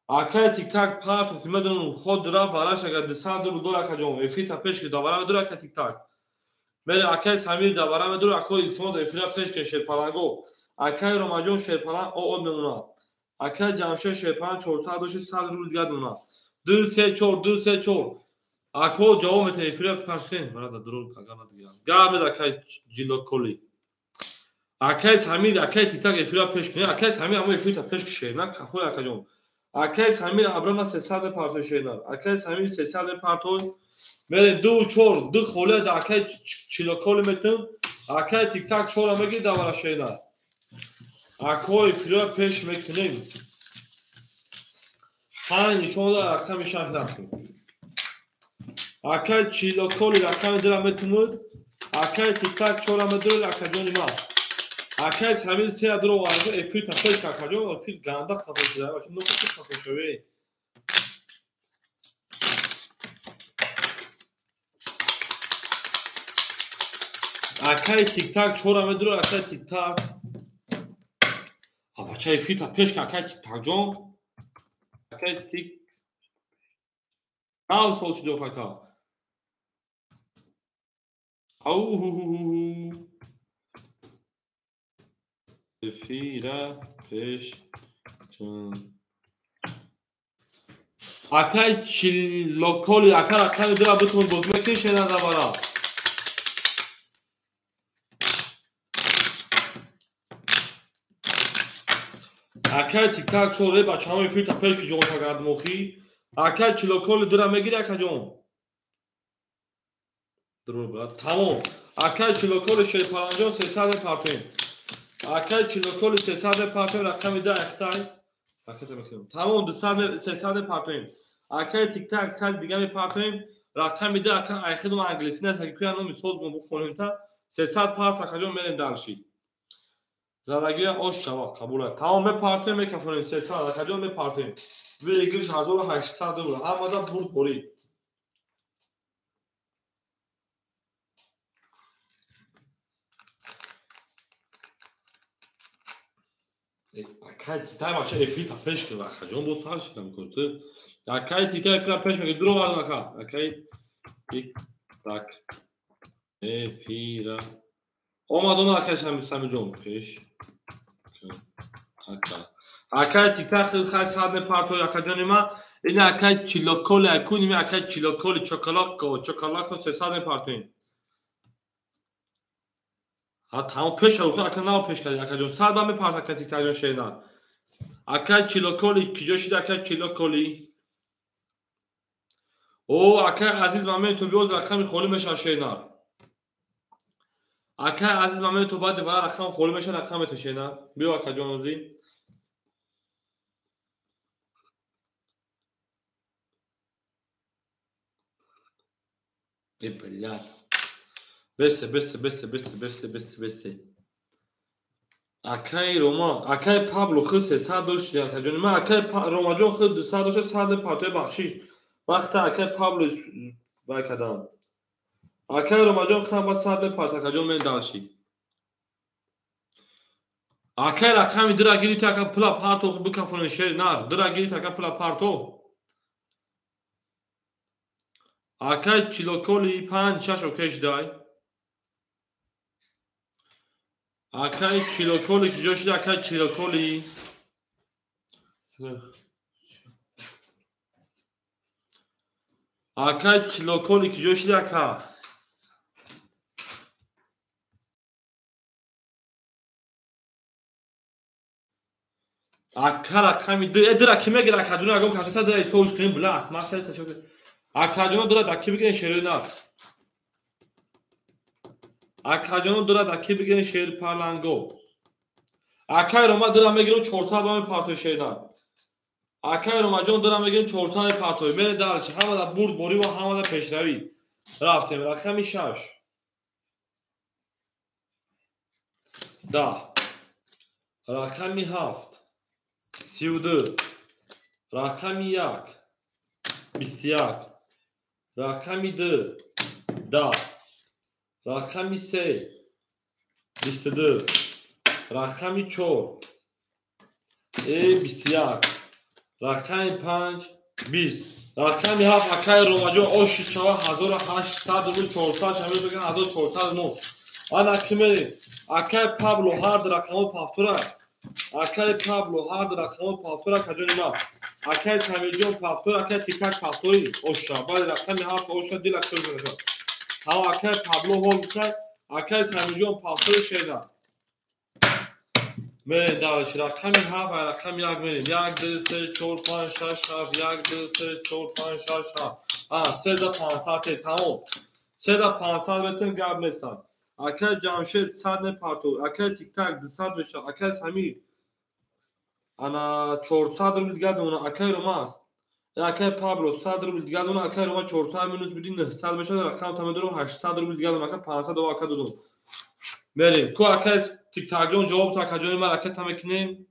اکای تیک تاک پارت میدونم خود درا وراش اگر 200 روبل اکجام افیتا پیش که دوباره میدونه که تیک تاک میره اکای سمیر دوباره میدونه اکوی التماس افیرا پیش که شیر پلنگو اکای روماجون شیر پلنگ او میمونه اکای جمشه شیر پلنگ 400 روبل دیگه میمونه 2 3 4 2 3 4 اکو جواب میده افیرا پاسکن برات درول کاغا دیگه گام اکای جیلو کولی اکای سمیر اکای تیک تاک افیرا پیش کنه اکای سمیر همو افیرا پیش که شیر نه کفو اکجام اکای سمیر ابرانا 300 پارتو شینا اکای سمیر 300 پارتو میره 2 4 2 خوله دا اکای چیلوکول میتون اکای تیک تاک شورا میگی دوباره شینا اکوی فرا پیش میکنیم های شما دا اکای شرح نکنیم اکای چیلوکول اکای درا میتونود اکای تیک تاک شورا میدول اکجانی ما اکای سمیر 3 درو وارد افیت پیش اکجان افیت گاندا خفه شده باشه نو خفه شوی اکای تیک تاک شورا میدول اکای تیک تاک ابا چای فیتا پیش که اکای تیک تاک جون اکای تیک او سوچ دو فکا او فیرا پیش کن اکای چیلوکولی اکای درا بتون بزمه که شینا دوباره اکای تیک تاک شوره بچه همه فیتا پیش که جون تا گرد موخی اکای چیلوکولی درا میگیره اکای جون درو برات تمام اکای چیلوکولی شیر پلنجون 300 پارتین اکای چیلوکولی 300 پارتین رقم 10 اختای اکای میکنم تمام 200 300 پارتین اکای تیک تاک سال دیگه می پارتین رقم 10 اکای اخدم انگلیسی نه که کیانو میسوز بو خونیم تا 300 پارت اکجون میرن دالشی زندگی اوش شوا قبوله تمام پارتین میکفونیم 300 اکجون می پارتین ویگیش 1800 دلار اما دا برد بوری اکای تیتای باشه افیتا پیش که اکجون بو سال شدم کنه اکای تیتای کلا پیش میگه درو وارد اکای تیک تاک افیرا اومدون اکای سمی جون پیش اکای تیک تاک خیلی ساده پارتو اکجون ما این اکای چیلوکول اکونی می اکای چیلوکول چوکولاکو 300 پارتین ها تمام پیش رو اکای ناو پیش کردی اکجون سال با می پارت اکای تیک تاک جون شینا اکای چیلوکولی کی جوشید اکای چیلوکولی او اکای عزیز مامه تو بیوز رقم خولی میشه شینا اکای عزیز مامه تو بعد دوباره رقم خولی میشه رقم تو شینا بیو اکای جونزی ای بلاد بسته اکای روما اکای پابلو خود 300 داشت اکای جون ما اکای روما جون خود 200 داشت 100 پارتای بخشیش وقت اکای پابلو با کدام اکای روما جون خود با 100 پارت اکای جون من داشتی اکای رقم درا گیری تا اکای پلا پارتو بکفون شیر نار درا گیری تا اکای پلا پارتو اکای چیلوکولی 5 6 اوکیش دای اکای چیلوکولی که جوشید اکای چیلوکولی Akay çilokol iki coş yaka. Akar akami dira kime gira akacuna agam kasasa dira isoş krim blach. Masel saço. Akacuna dira dakki bigin şerina. Akacuna dira dakki bigin şer parlango. Akay Roma dira megirun 4 saat bam parto şerina. Akay Roma jon dira megirun 4 saat parto. Mene dalç hamada burd bori va hamada peşravi. Raftem rakami şaş. Da. Rakami haft. 34. Rakami yak. 21. Rakami 4. Da. Rakami 3. 24. Rakami 4. 21. Rakami 5. 20. Rakami 7 akay romajo oshi chava 1800 rubl 400 shamil began 1409. Ana kimeri akay Pablo hard rakamo paftura. Akay Pablo hard rakamo paftura kajonima. Akay Samijon paftura akay tikak paftori osha. Bale rakami 7 osha dilak shojana. Ha akay Pablo holkay akay Samijon paftura sheda. Mene dalış rakami 7 ve rakami 1 mene. 1 2 3 4 5 6 7 1 2 3 4 5 6 7. Ha 3 da 5 saate tamam. 3 da 5 saat betin gabmesan. Akay Jamshed sad ne parto. Akay tiktak disad beşa. Akay Samir. Ana 400 rubl digad ona akay romas. Akay Pablo 100 rubl digad ona akay roma 400 minus bidin 900 beşa rakam tamam durum 800 rubl digad ona akay 500 do akay dodum. Berیم کو akay tiktak jon javob takajoni mar akay tamekinim.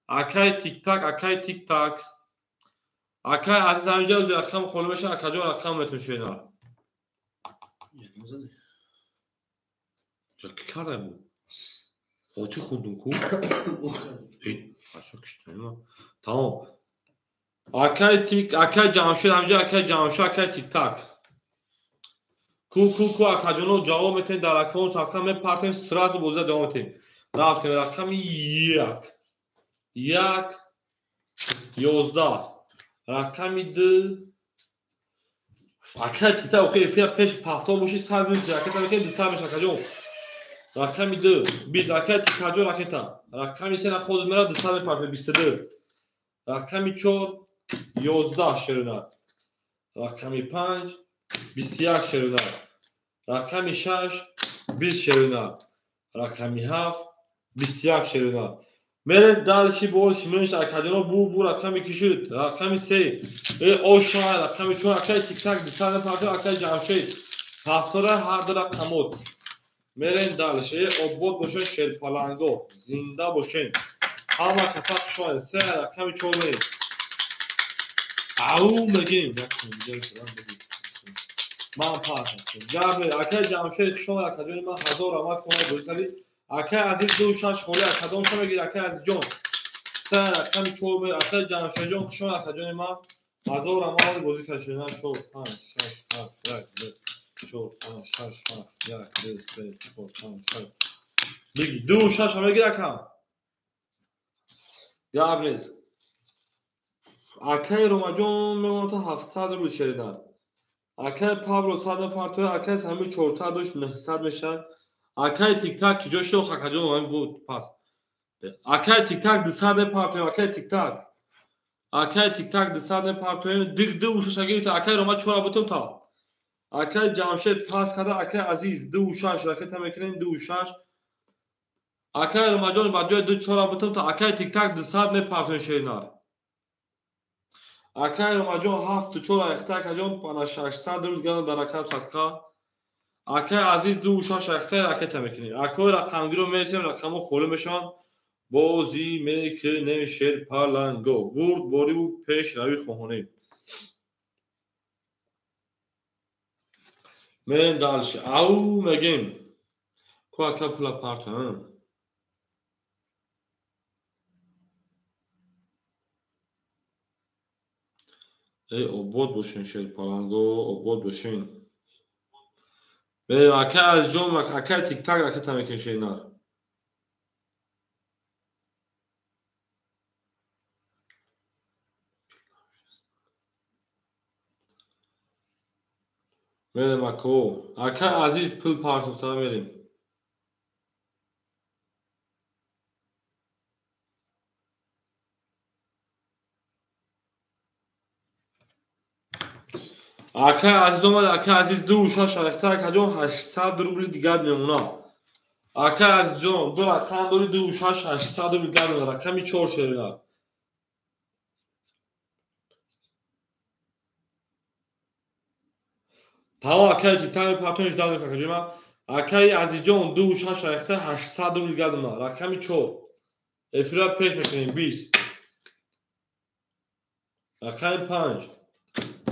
Akay tiktak akay tiktak. Akay aziz hamija uz rakam kholomesh akajon rakam betun shena. Ya ki kardem bu? Oti khundum ku? Aşağı kişteyim. Tamam. Akay Jamshed hamija akay Jamshed akay tiktak. Ku akajono javob metin dar akon sakam me parten sraz boza devam etin. Raftem rakami 1. 1 11. Rakami 2. Akay tiktak okey fiyat peş pafta boşi sarmış raketa bakın disarmış akajon. Rakami 2. Biz akay tiktajo raketa. Rakami sen khod mera disarmış parten 24. Rakami 4 11 şeruna. Rakami 5 21 şeruna. Rakami 6 20 şeruna. Rakami 7 21 şeruna. Mene dalşi bolş menş akadeno bu rakami kişit. Rakami 3. Oşa rakami 4 akay tiktak disarmış parten akay Jamshed. Haftora hard rakamot. Meren dalşi obot boşen şer palango. Zinda boşen. Ama kasak şu an se rakami 4. Au megim. Man parçam. Gabe akay Jamshed şuna akademi man hazor amak kona bozali. Akay aziz do shash khole akadon shoma gir akay aziz jon. Sa rakami 4 akay Jamshed jon şuna akademi man hazor amak bozi kashina 4 5 6 7 4 5 6 7 1 2 3 4 5 6. Bigi do shash shoma gir akay. Gabrez. Akay romajon memota 700 rubl şeridan. Akay Pablo sada partoy akay Samir 400 900 beşa. Akay tiktak ki joşo khakajon man bu pas. Akay tiktak disade partoy akay tiktak. Akay tiktak disade partoy dig du usha shagir ta akay roma chora butum ta. Akay Jamshed pas kada akay aziz du usha raketa mekren du usha. Akay romajon bajoy du chora butum ta akay tiktak disade partoy sheynar. Akay romajon 7 chora ikhtar kajon 600 rubl gan darakam sakha. Akay aziz du usha ikhtar raketa mekren. Akay rakamgiro mesem rakamo kholomeşan bozi mekne şer palango. Burd bori bu peş ravi khohone. Men dalş au megem. Ko akay pula parta ha. Obod boşun şer palango obod boşun. Ve akay az jon ve akay tiktak raketa mekren şeynar. میریم اکو اکا عزیز پول پارتوفتا میریم اکا عزیز اومد اکا عزیز دو شاش اختار کجا 800 روبل دیگر میمونه اکا عزیز جون دو رقم داری دو شاش 800 روبل دیگر میمونه رقمی 4 شیرینه تمام اکای تیتانی پارتونش داد میکنه کجا اکای عزیز جون دو شاش اختار 800 روبل دیگر میمونه رقمی 4 افراد پیش میکنیم 20 رقم 5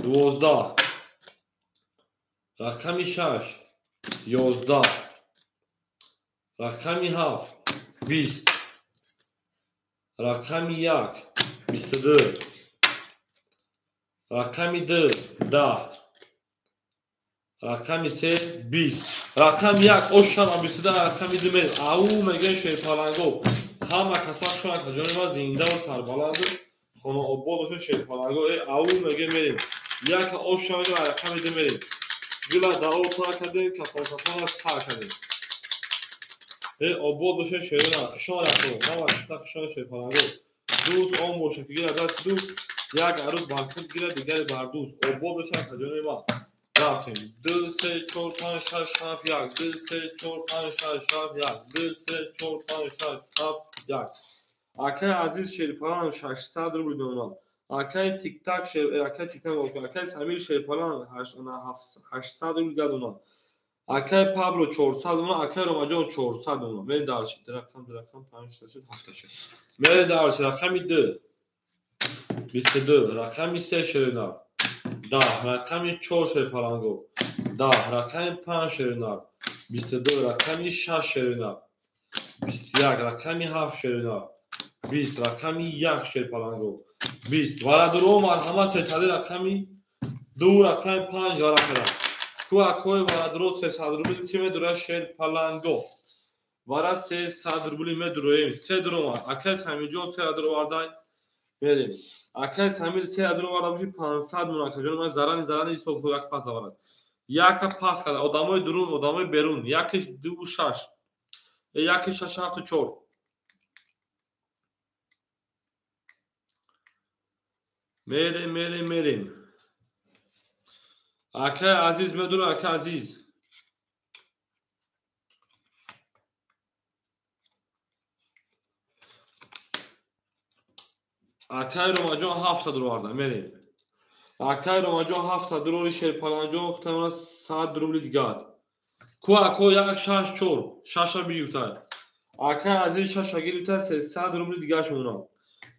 12 رقم 6 11 رقم 7 20 رقم 1 22 رقم 2 10 رقم 3 20 رقم 1 اشتباه 22 رقم 2 میریم او میگه شیپالنگو همه کسا شما کجانی ما زنده و سربلند خونه آباد و شیپالنگو او میگه میریم یک اشتباه میگه رقم 2 میریم گلا داو تا کردیم کفاکفا سر کردیم آباد باشه شیرین خشان رفتو ما وقتا خشان شیپالنگو دوست آن باشه که گیره دست دوست یک عروض برخود گیره دیگری بردوست آباد باشه کجانی ما رفتیم 2 3 4 5 6 7 1 2 3 4 5 6 7 1 2 3 4 5 6 7 1 اکای عزیز شیرپالان 600 روبل دونم اکای تیک تاک اکای تیک تاک اکای سمیر شیرپالان 800 روبل دونم اکای پابلو 400 دونم اکای روماجان 400 دونم من دارشید درختم 5 تا شد 7 تا شد من دارشید رقمی 2 22 رقمی 3 شیرینار 10 رقمی 4 شیرپالانگو 10 رقمی 5 شیرینار 22 رقمی 6 شیرینار 21 رقمی 7 شیرینار 20 رقمی 1 شیرپالانگو 20 ورادرو مرحمت 300 رقمی 2 رقمی 5 ورقه کو اکوی ورادرو 300 روبل که میدوره شیرپالانگو ورا 300 روبل میدورویم 3 درو اکس همینجون 3 درو واردای بریم اکس همین 3 درو واردا باشی 500 مون اکجون من زران این سوفو یک پاس دارم یک پاس کرد آدمای درون آدمای بیرون یکیش 2 6 یکیش 6 7 4 میریم اکای عزیز میدونه اکای عزیز اکای روماجان 7 درو واردا میریم اکای روماجان 7 درو شیرپالانجان اختمالا 100 روبل دیگر کو اکو یک 6 4 6 بیوتای اکای عزیز 6 گیرتا 300 روبل دیگر شونا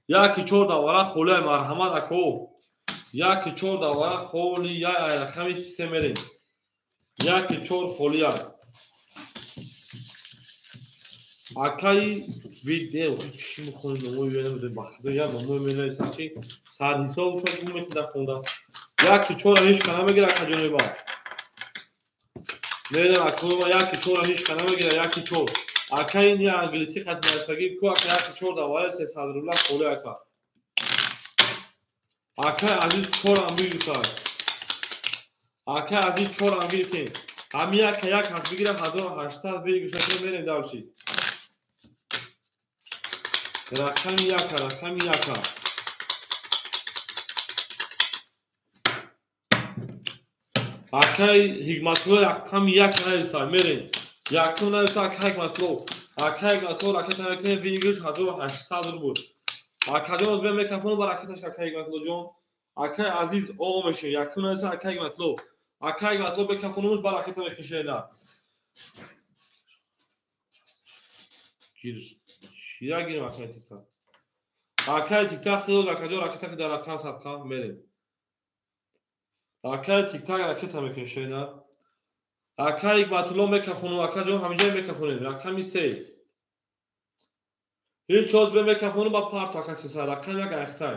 یکی 4 دواره خوله مرحمت اکو یکی 4 دواره خولی یا رقمی 3 میریم یکی 4 خولی اکای ویدیو چی میخونیم نموی بینه بوده بخیده یا نموی بینه سرچی سر حساب شد اون میتونه خونده یکی 4 هیچ کنه بگیر اکا جانوی با میدم اکوی ما یکی 4 هیچ کنه بگیر یکی 4 اکای این یا انگلیسی خط مرسگی کو اکا یکی 4 دواره 300 روبله خولی اکا اکای عزیز 4 هم بگیر اکای عزیز 4 هم بگیر همی یک هست بگیرم 1800 بگیر شکل میریم دارشید رقم 1 رقم 1 اکای حکمتلو رقم 1 نویسای میریم یکتون نویسای اکای حکمتلو رکت نویسای ویگرش 1800 رو بود اکای جان از بین میکفون با رکتش اکای حکمتلو جان اکای عزیز او میشه یکتون نویسای اکای حکمتلو بکفونوش با رکت میکشه نه شیره گیریم اکای تیکتا اکای تیکتا خیلی رکت که در رقم صدقه میریم اکای تیکتا رکت میکشه نه اکای حکمتلو میکفونو اکای جان همینجا میکفونیم رقمی 3 هیچ چوز به میکفونو با پارت اکای سه رقم یک اختای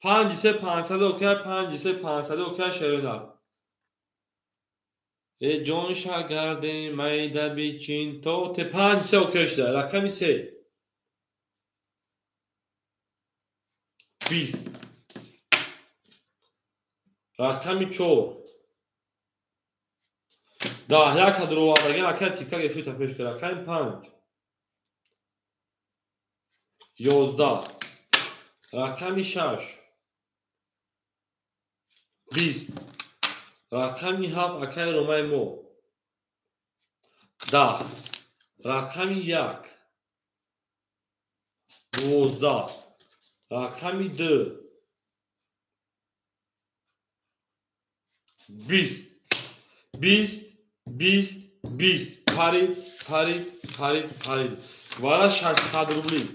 5 3 500 اوکی 5 3 500 اوکی شیرینار ای جان شگرد میده بیچین تو ته 5 3 اوکی شده رقمی 3 20 رقمی 4 10 یک درو آدگه اکای تیک تاک افیتا پیش کرد اکای 5 11 رقم 6 20 رقم 7 اکای رومای مو 10 رقم 1 12 رقم 2 20 20 20 20 پارید وارا 600 روبلی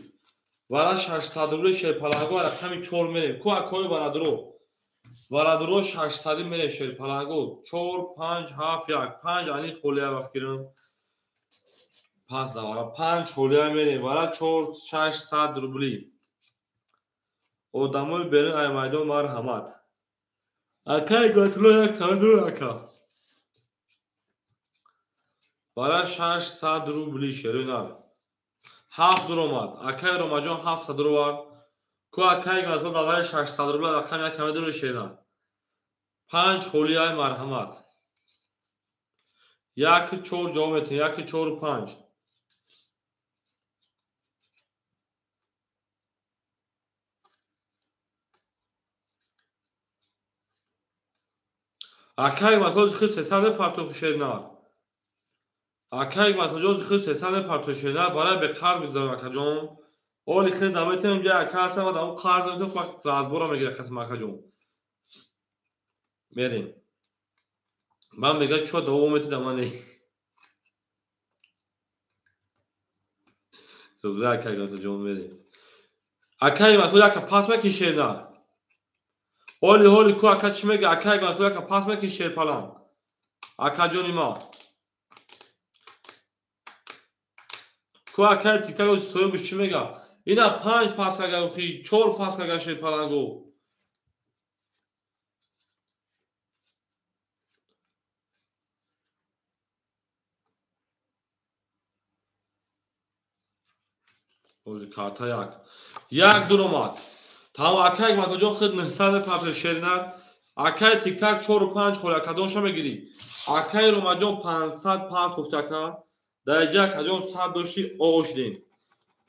وارا 600 روبلی شرپالانگو رقم 4 میریم کو اکوی وارادرو 600 میره شرپالانگو 4 5 7 1 5 انی خولیا وقتیرم پس دوارا 5 خولیا میره وارا 4 600 روبلی odamı benim aymayda merhamet. Akay götürüyor tanıdır aka. Bara 600 rubli şerin abi. 7 رومات. Akay romajon 700 var. Ku akay götürüyor da var 600 rubli rakam ya kime durur şerin. 5 خولیا مرحمت. یک 4 جواب یک 4 5 Akay matoz khis hesab parto şerinar. Akay matoz khis hesab parto şerinar bara be qarz bigzaram akajon. Oli khid davetem ge akasa va dam qarz do faqat razbora megire khatm akajon. Merin. Man mega ço davom eti damane. Dobra akay matoz merin. Akay matoz aka pasma ki şerinar. Oli ku aka çimege akay matoz aka pasma ki şerpalan. Akajoni ma. Ku akay tiktak o soyu çimega. اینا 5 پاس کردن خی 4 پاس کردن شرپالانگو اوج کارتا یک درومات تمام اکای ماتوجو خد نسال پاپل شرنر اکای تیک تاک 4 و 5 خولا کدونش میگیری اکای روماجون 500 پارت گفتکا درجه کدون 100 دوشی اوش دین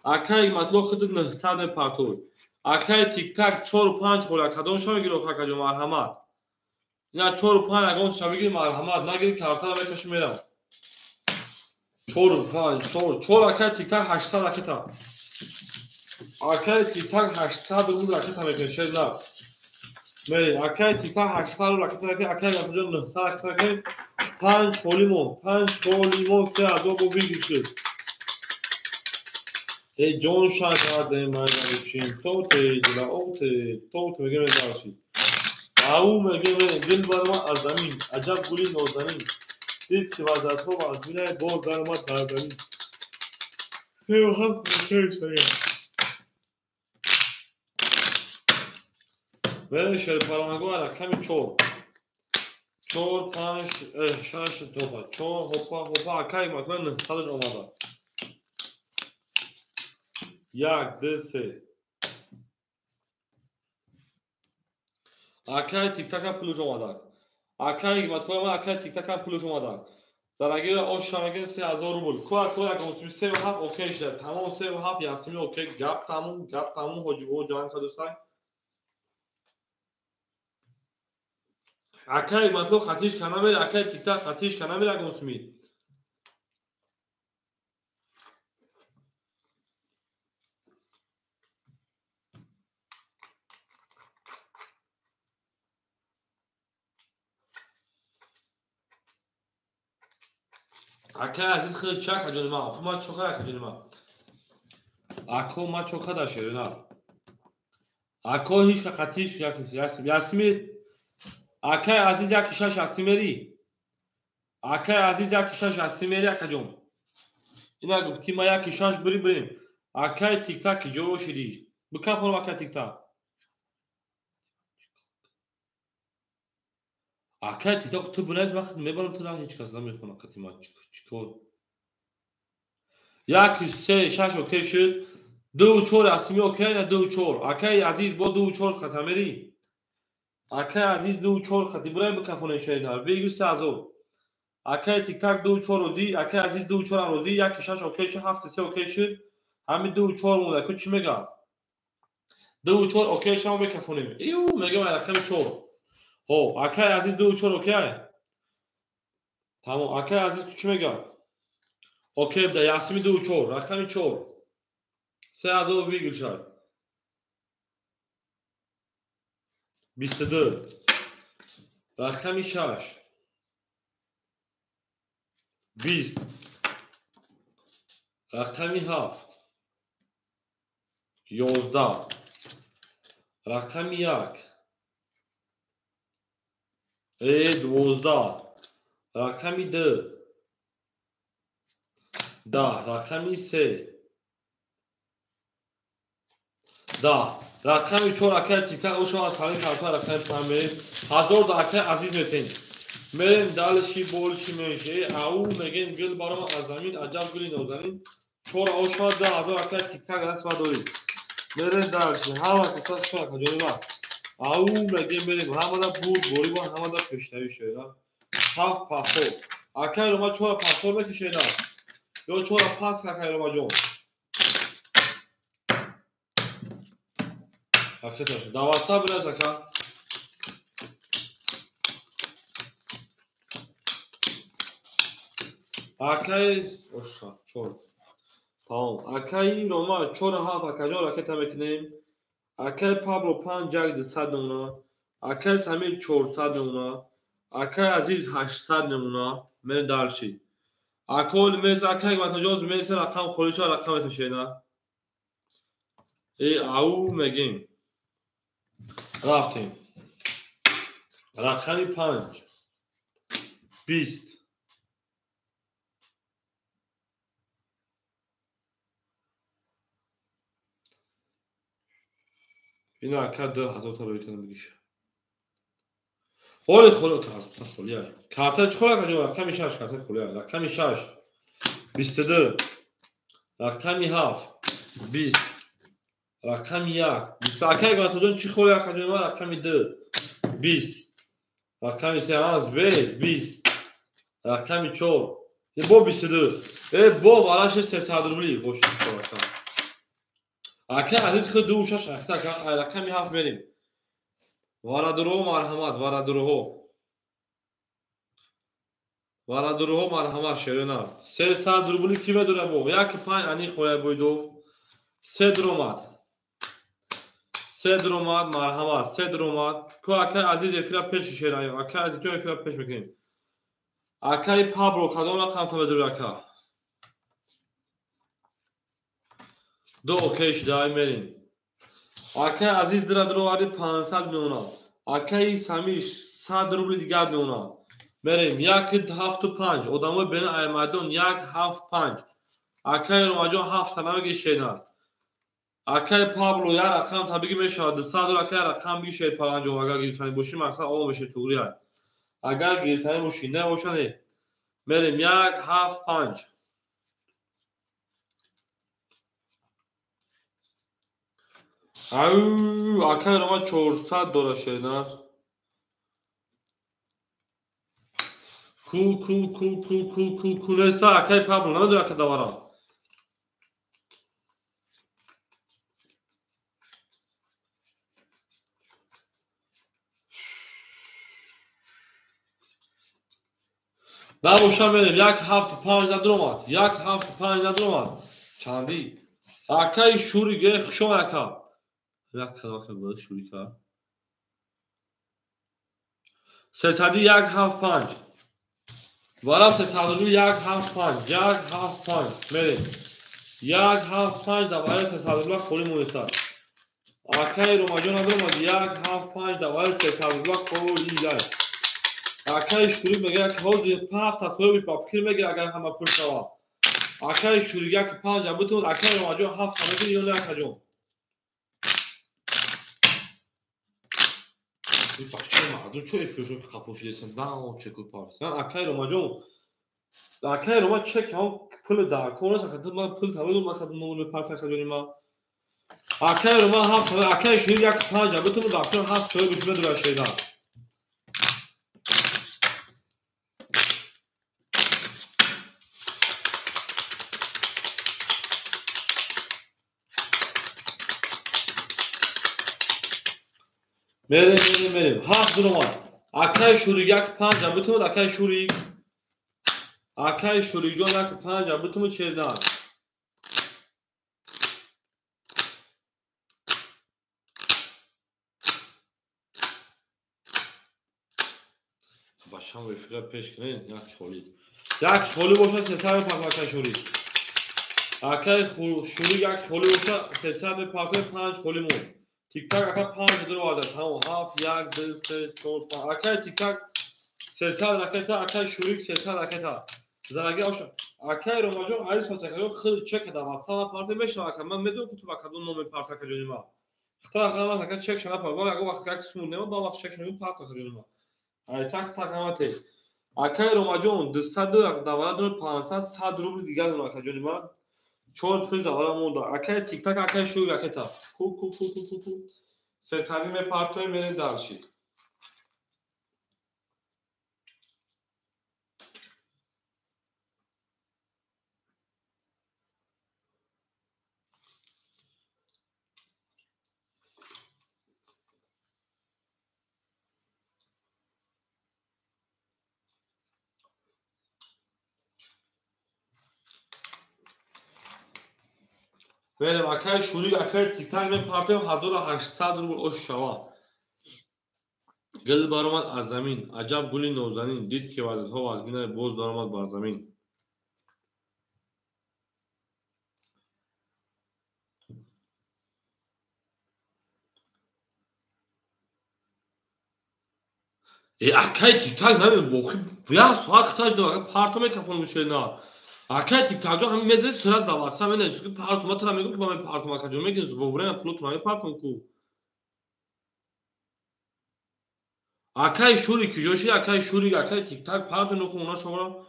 Akay matlo khud 900 partoy. Akay tik tak 4 5 khola kadon shama giro kha kajo marhamat. Ina 4 5 agon shama giro marhamat nagiri karta la bekash meram. 4 5 4 akay tik tak 800 raketa. Akay tik tak 800 rubl raketa mekashel na. Meri akay tik tak 800 raketa ke akay matlo 900 raketa ke 5 kholimo se adobo bigishil. جون شاید مردمشین توته جلا اوته توته میگه داشتی او میگه دل برما از زمین عجب گلی نازنین دید که وضعیت ها و از بینه بار درمت در زمین 3 و 7 میشه سریع بره شرپالانگو رقم 4 4 5 6 توپا 4 هپا اکای مکمن نستادش آماده یک دو سه اکای تیک تاک پولش اومدن اکای مطمئن اکای تیک تاک پولش اومدن زرگیر آش شمگن 3000 روبل کو اگه 3 و 7 اوکی شد تمام 3 و 7 یاسمی اوکی گپ تموم حجبو جان کا دوستان اکای مطلب خطیش کنه میره اکای تیک تاک خطیش کنه میره اگه اسمی اکای عزیز خیلی چک حجانی ما اخو ما چوکا حجانی ما اکو ما چوکا داشته نه اکو هیچ که خطیش یا کسی یاسمی اکای عزیز یا کشاش اسیمری اکای عزیز یا کشاش اسیمری اکجون اینا گفتی ما یا کشاش بریم اکای تیک تاک جو شدی بکن فرم اکای تیک تاک اکای تیک تاک تو بنز وقت میبرم تو هیچ کس نمیخونه قطیمات چیکار یک 3 6 اوکی شد 2 4 اسمی اوکی نه 2 4 اکای عزیز با 2 4 ختمری اکای عزیز 2 4 خطی برای بکن فرم شیدار ویگو 3000 Акай тик-так 2-4 розӣ, акай азиз 2-4 розӣ, 1-6 окей шуд, 7-3 окей шуд. Ҳамин 2-4 монда. Ку чӣ мегӯяд? 2-4 окей шуд, мо мекафонем. Иу, мегӯяд рақами 4. Хоб, акай азиз 2-4 окей? Тамом. Акай азиз чӣ мегӯяд? Окей буда, ясми 2-4, рақами 4. 3000,4. 22. Рақами 6. 20. Рақами 7. 11. Рақами 1. 12. Рақами 2. 10. Рақами 3. 10. Рақами 4 акай тик-так ушо аз ҳамин калпа рақами 5 мерем. 1000 да акай азиз метем. Мерем далши болши меше. Ау мегем гул барома аз замин аҷаб гули нозанин. 4 ошо 2000 акай тик-так даст ва дорем. Мерем далши ҳама касат шо ака ҷониба. Ау мегем мерем ҳамада буд бориба ҳамада пештави шоида. 7 пахо. Акай рома 4 пахо мекишена. Ё 4 пас акай рома ҷон. Акеташ да WhatsApp бираз ака. Акай оша 4. Тамом. Акай рома 4-7 акаҷон ракета мекунем. Акай Пабло 5 як 200 намуна. Акай Самир 400 намуна. Акай Азиз 800 намуна. Мен далши. Акол мес акай матаҷоз мес рақам холиша рақам меташена. Ау мегем. рафтем. Рақами 5. 20. ин ака 2000 та роитона мегиша. Холи холо карта холия. Карта чхола кажо рақами 6 карта холия. Рақами 6. 22. Рақами 7. 20. Рақами 1. 20 акай гатодон чӣ холия кажо ма рақами 2. 20. Рақами 3 аз бе 20. Рақами 4. Бо 22. Бо вараши 300 рубли боши чорака. Акай азиз худ 2-6 ахта рақами 7 мерем. Варадурҳо марҳамат, варадурҳо. Варадурҳо марҳамат шерона. 300 рубли ки медора бо. 1-5 ани холия бойдов. 3 дромад. 3 дромад марҳамат, 3 дромад. Ку акай азиз эфира пеш шерай. Акай азиз ҷон эфира пеш мекунем. Акай Пабло кадом рақам та медора ака? 2 окей шуда мерем. Акай азиз дира дуровари 500 меона. Акай Самир 100 рубли дигар меона. Мерем 1-7-5. Одамои бена аймайдон 1-7-5. Акай ромаҷон 7 та намеги шена. Акай Пабло я рақам табиги мешавад 200 акай рақам бишед паранҷом агар гирифтани бошӣ мақсад омо мешед туғрия. Агар гирифтани бошӣ не боша не. Мерем 1-7-5. Ау акай рома 400 дора шена. Ку неста акай Пабло намедора ка давара. Набоша мерем 1-7-5 надромад. 1-7-5 надромад. Чанди? Акай шуриге хушон ака. Як калака бо шурика. 300 1-7-5. Вара 300 1-7-5. 1-7-5 мерем. 1-7-5 давай 300 рубла холи монеста. Акай ромаҷон надромад 1-7-5 давай 300 рубла холи дай. Акай шурик мегӯяд ки ҳозир 5 тасоиби ба фикр мегирад агар ҳама пул шавад. Акай шуригак 5 бутун акай ромаҷон 7 мегирад ё не акаҷон. Бача мардум чо эфиршо қафо шудесам на чеку парс. Акай ромаҷон. Акай рома чек ҳам пул да конас акад ма пул таваллуд макад номер парта акаҷони ма. Акай рома 7 акай шурик 5 бутун дактор 7 сои буш медора шеда. بریم 7 اومد. اکای شوریک یک 5 بتونه اکای شوریک جان یک 5 بتونه چردن. باشم رفیق پیش کنین یک خالی باشه 300 پاک اکای شوریک. اکای شوریک یک خالی باشه 300 پاک 5 خالی مون. تیک تاک اکای 5 دور وارد تمام 7 1 2 3 4 5 اکای تیک تاک 300 اکای شوریک 300 اکای زنگی آشان اکای روماجون عیس پاتکارو خیلی چک داد واسه پارت میشه اکای من میدونم که تو باکدون نام پارت اکای ما خدا خدا اکای چک شده پا اگه وقت که سمونه با وقت چک نمی پارت اکای ما ای تاک قامته اکای روماجون 200 دولت 500 100 روبل دیگه اون اکای ما 4 فیل دولت مونده اکای تیک تاک اکای شوریک اکای تا کو 300 می پارتای میره دالشید. بریم اکای شوریک اکای تیک تاک می پارتای 1800 روبل اوش شوا گل برآمد از زمین عجب گلی نوزنین دید که وعده‌ها از بینای باز درآمد بر زمین. اکای تیک تاک نمی واقعی بیا ساخت تاج داره پارتو میکفون میشه نه اکای تیک تاک همین میز سرعت داوات سام نه که پارتو ما ترا میگم که با من پارتو ما کجا میگین زوورن پلوت ما پارتو کو اکای شوریک جوشی اکای شوریک اکای تیک تاک پارتو نخو اونا شما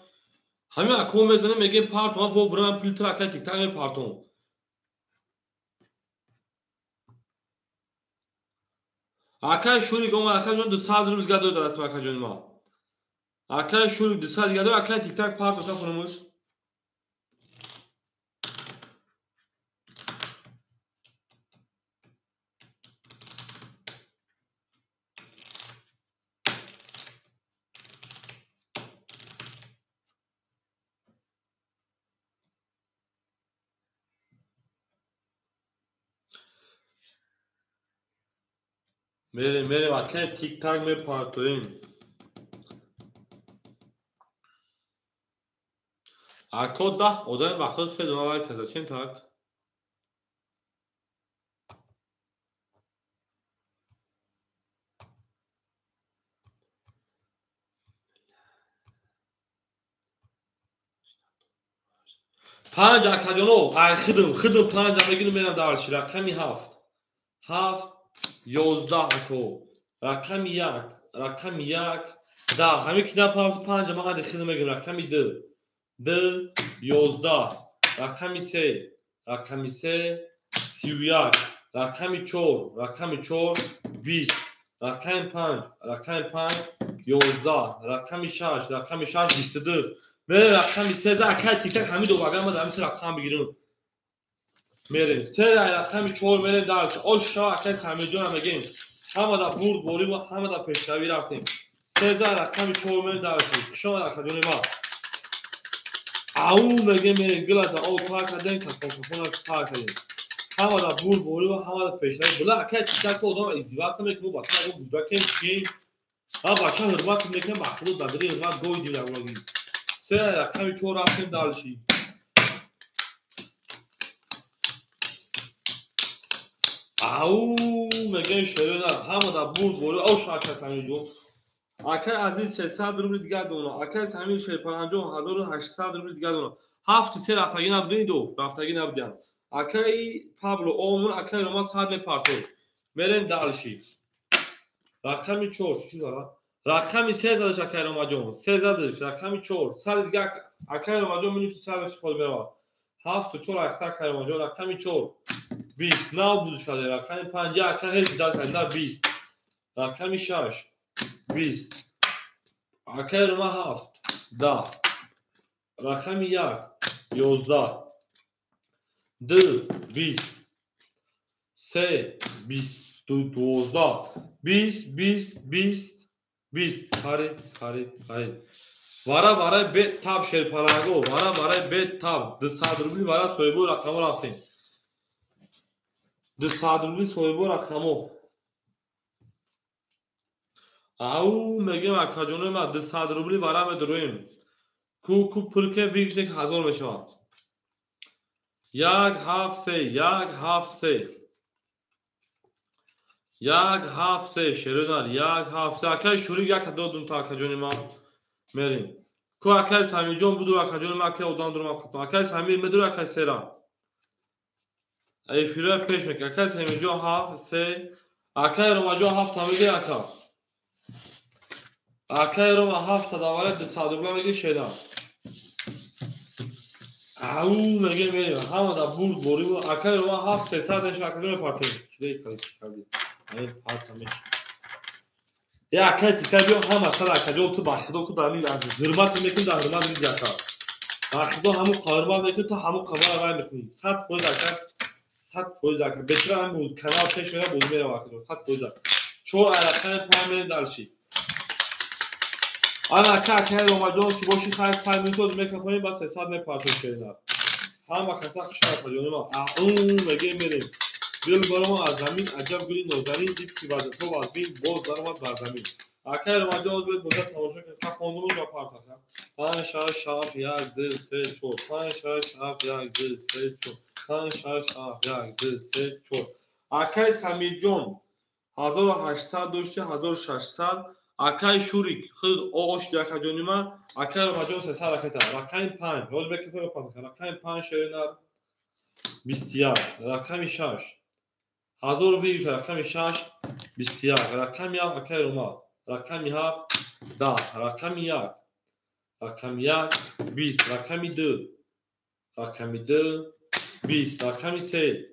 همین اکو میزنه میگه پارتو ما وورن فیلتر اکای تیک تاک پارتو اکای شوریک ما اکای جون 200 روبل دیگه داد اسم اکای جون ما اکای شوریک 200 دیگه داد اکای تیک تاک پارتو تا خونموش میریم اکای تیک تاک می پارتوین اکو ده odaya وقت فیل دو کذا چین تاک 5 اکادیونو خدم 5 بگیریم میرم دارشی رقمی 7 11 اکو رقمی 1 ده همین که نه 5 ما هد خدم میگیم رقمی 2 11 رقمی 3 31 رقمی 4 20 رقم 5 11 رقمی 6 22 میره رقمی 13 اکای تیک تاک همین دو باگه ما داریم رقم بگیریم میره 3 رقمی 4 میره دارش اوشا اکای سامیجون هم میگیم همه دا برد بولی و همه دا پیشروی رفتیم 13 رقمی 4 میره دارش شما اکادیون ما او میگه میره گلتا او کار کردن که فون از کار کردن همه دا برد بولی و همه دا پیشروی بلا اکای تیک تاک آدم ازدواج میکنه با کار بود که ها بچه حرمت میکنه مخلوط دادری حرمت گوی دیگر ولی 3 رقمی 4 رفتیم دالشی او میگه شروع همه دا برد بولی او شاکر سامیجون اکای عزیز 300 روبل دیگه دونه اکای همین شیرپرنجو 1800 روبل دیگه دونه 7 3 رفتگی نبودین دو رفتگی نبودن اکای پابلو اون اکای روما 100 پارتو میریم دالشی رقمی 4 چی داره رقمی 3 دادش اکای روما جون 3 دادش رقمی 4 100 دیگه اکای روما جون میلیون 100 خود میره 7 4 اکای روما جون رقمی 4 20 نه بود شده رقمی 5 اکای هیچ داد نه 20 رقمی 6 20 اکای روما 7 10 رقمی 1 11 2 20 3 20 12 20 خرید вара бетаб шерпаранго вара бетаб 200 рубли вара соҳибои рақамо рафтем 200 рубли соҳибои рақамо ау мегем акаҷонои ман 200 рубли вара медуроем ку пурке вигшек 1000 мешавад 173 шерунар 173 акаи шурик яка додум то акаҷони ман мерем ку акаи самирҷон буду акаҷони ман ки одам дурам хатм акаи самир медури акаи сера эфира пеш мек акаи самирҷон 7 акаи ромаҷон 7 тамиди ака акаи рома 7 давара 200 рубла меги шеда ау меге мерем ҳама да бурд бориву акаи рома 7 300 эш акаҷон мепартем чидаи калишкарди ай патамеш я акаи тикай биё ҳама сар акаҷон ту бахидо ку дами ғирмат мекунӣ дар ғирмат меди ака бахидо ҳамун қавирмат мекунӣ ту ҳамун қавара вай мекунӣ 100% ака 100% ака бетра ҳам буз канал пеш мера буз мера акаҷон 100% ака чор айрақаи пай мерем далши ана акаи ромаҷон ки боши хай сай мисоз мекафонӣ ба 300 мепартем шеринар ҳама каса хушо акаҷони ман меге мерем дил барома аз замин аҷаб гули нозанин дид ки вазифо аз бин боз даромад бар замин акаи ромаҷон оз бед муддат тамошо кард кафондуму ба партака 5 6 7 1 2 3 4 5 6 7 1 2 3 4 5 6 7 1 2 3 4 акаи самирҷон 1800 дошти 1600 акаи шурик худ ошти акаҷони ман акаи ромаҷон 300 аката рақами 5 оз бекафо ба партака рақами 5 шеринар 21 рақами 6 1000 вигш рақами 6 21 рақами 7 акаи рома рақами 7 10 рақами 1 рақами 1 20 рақами 2 рақами 2 20 рақами 3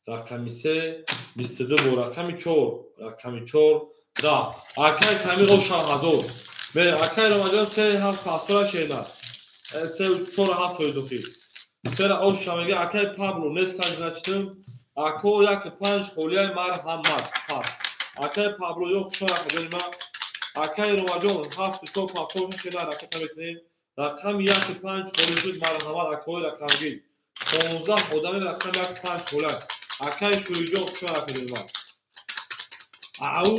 рақами 3 22 бо рақами 4 рақами 4 10 акаи самир оша 1000 мере акаи ромаҷон 3 7 пастора шена 3 4 7 тоидухи сера оша мега акаи пабло мессаж начтым ако як 5 холияи марҳамат пас акаи пабло ё хушо акаҷони ман акаи ромаҷон 7 4 пастора шена рақата мекунем рақами як 5 холияи марҳамат акои рақамгир 15 одаме рақами як 5 холия акаи шуриҷон хушо акаҷони ман ау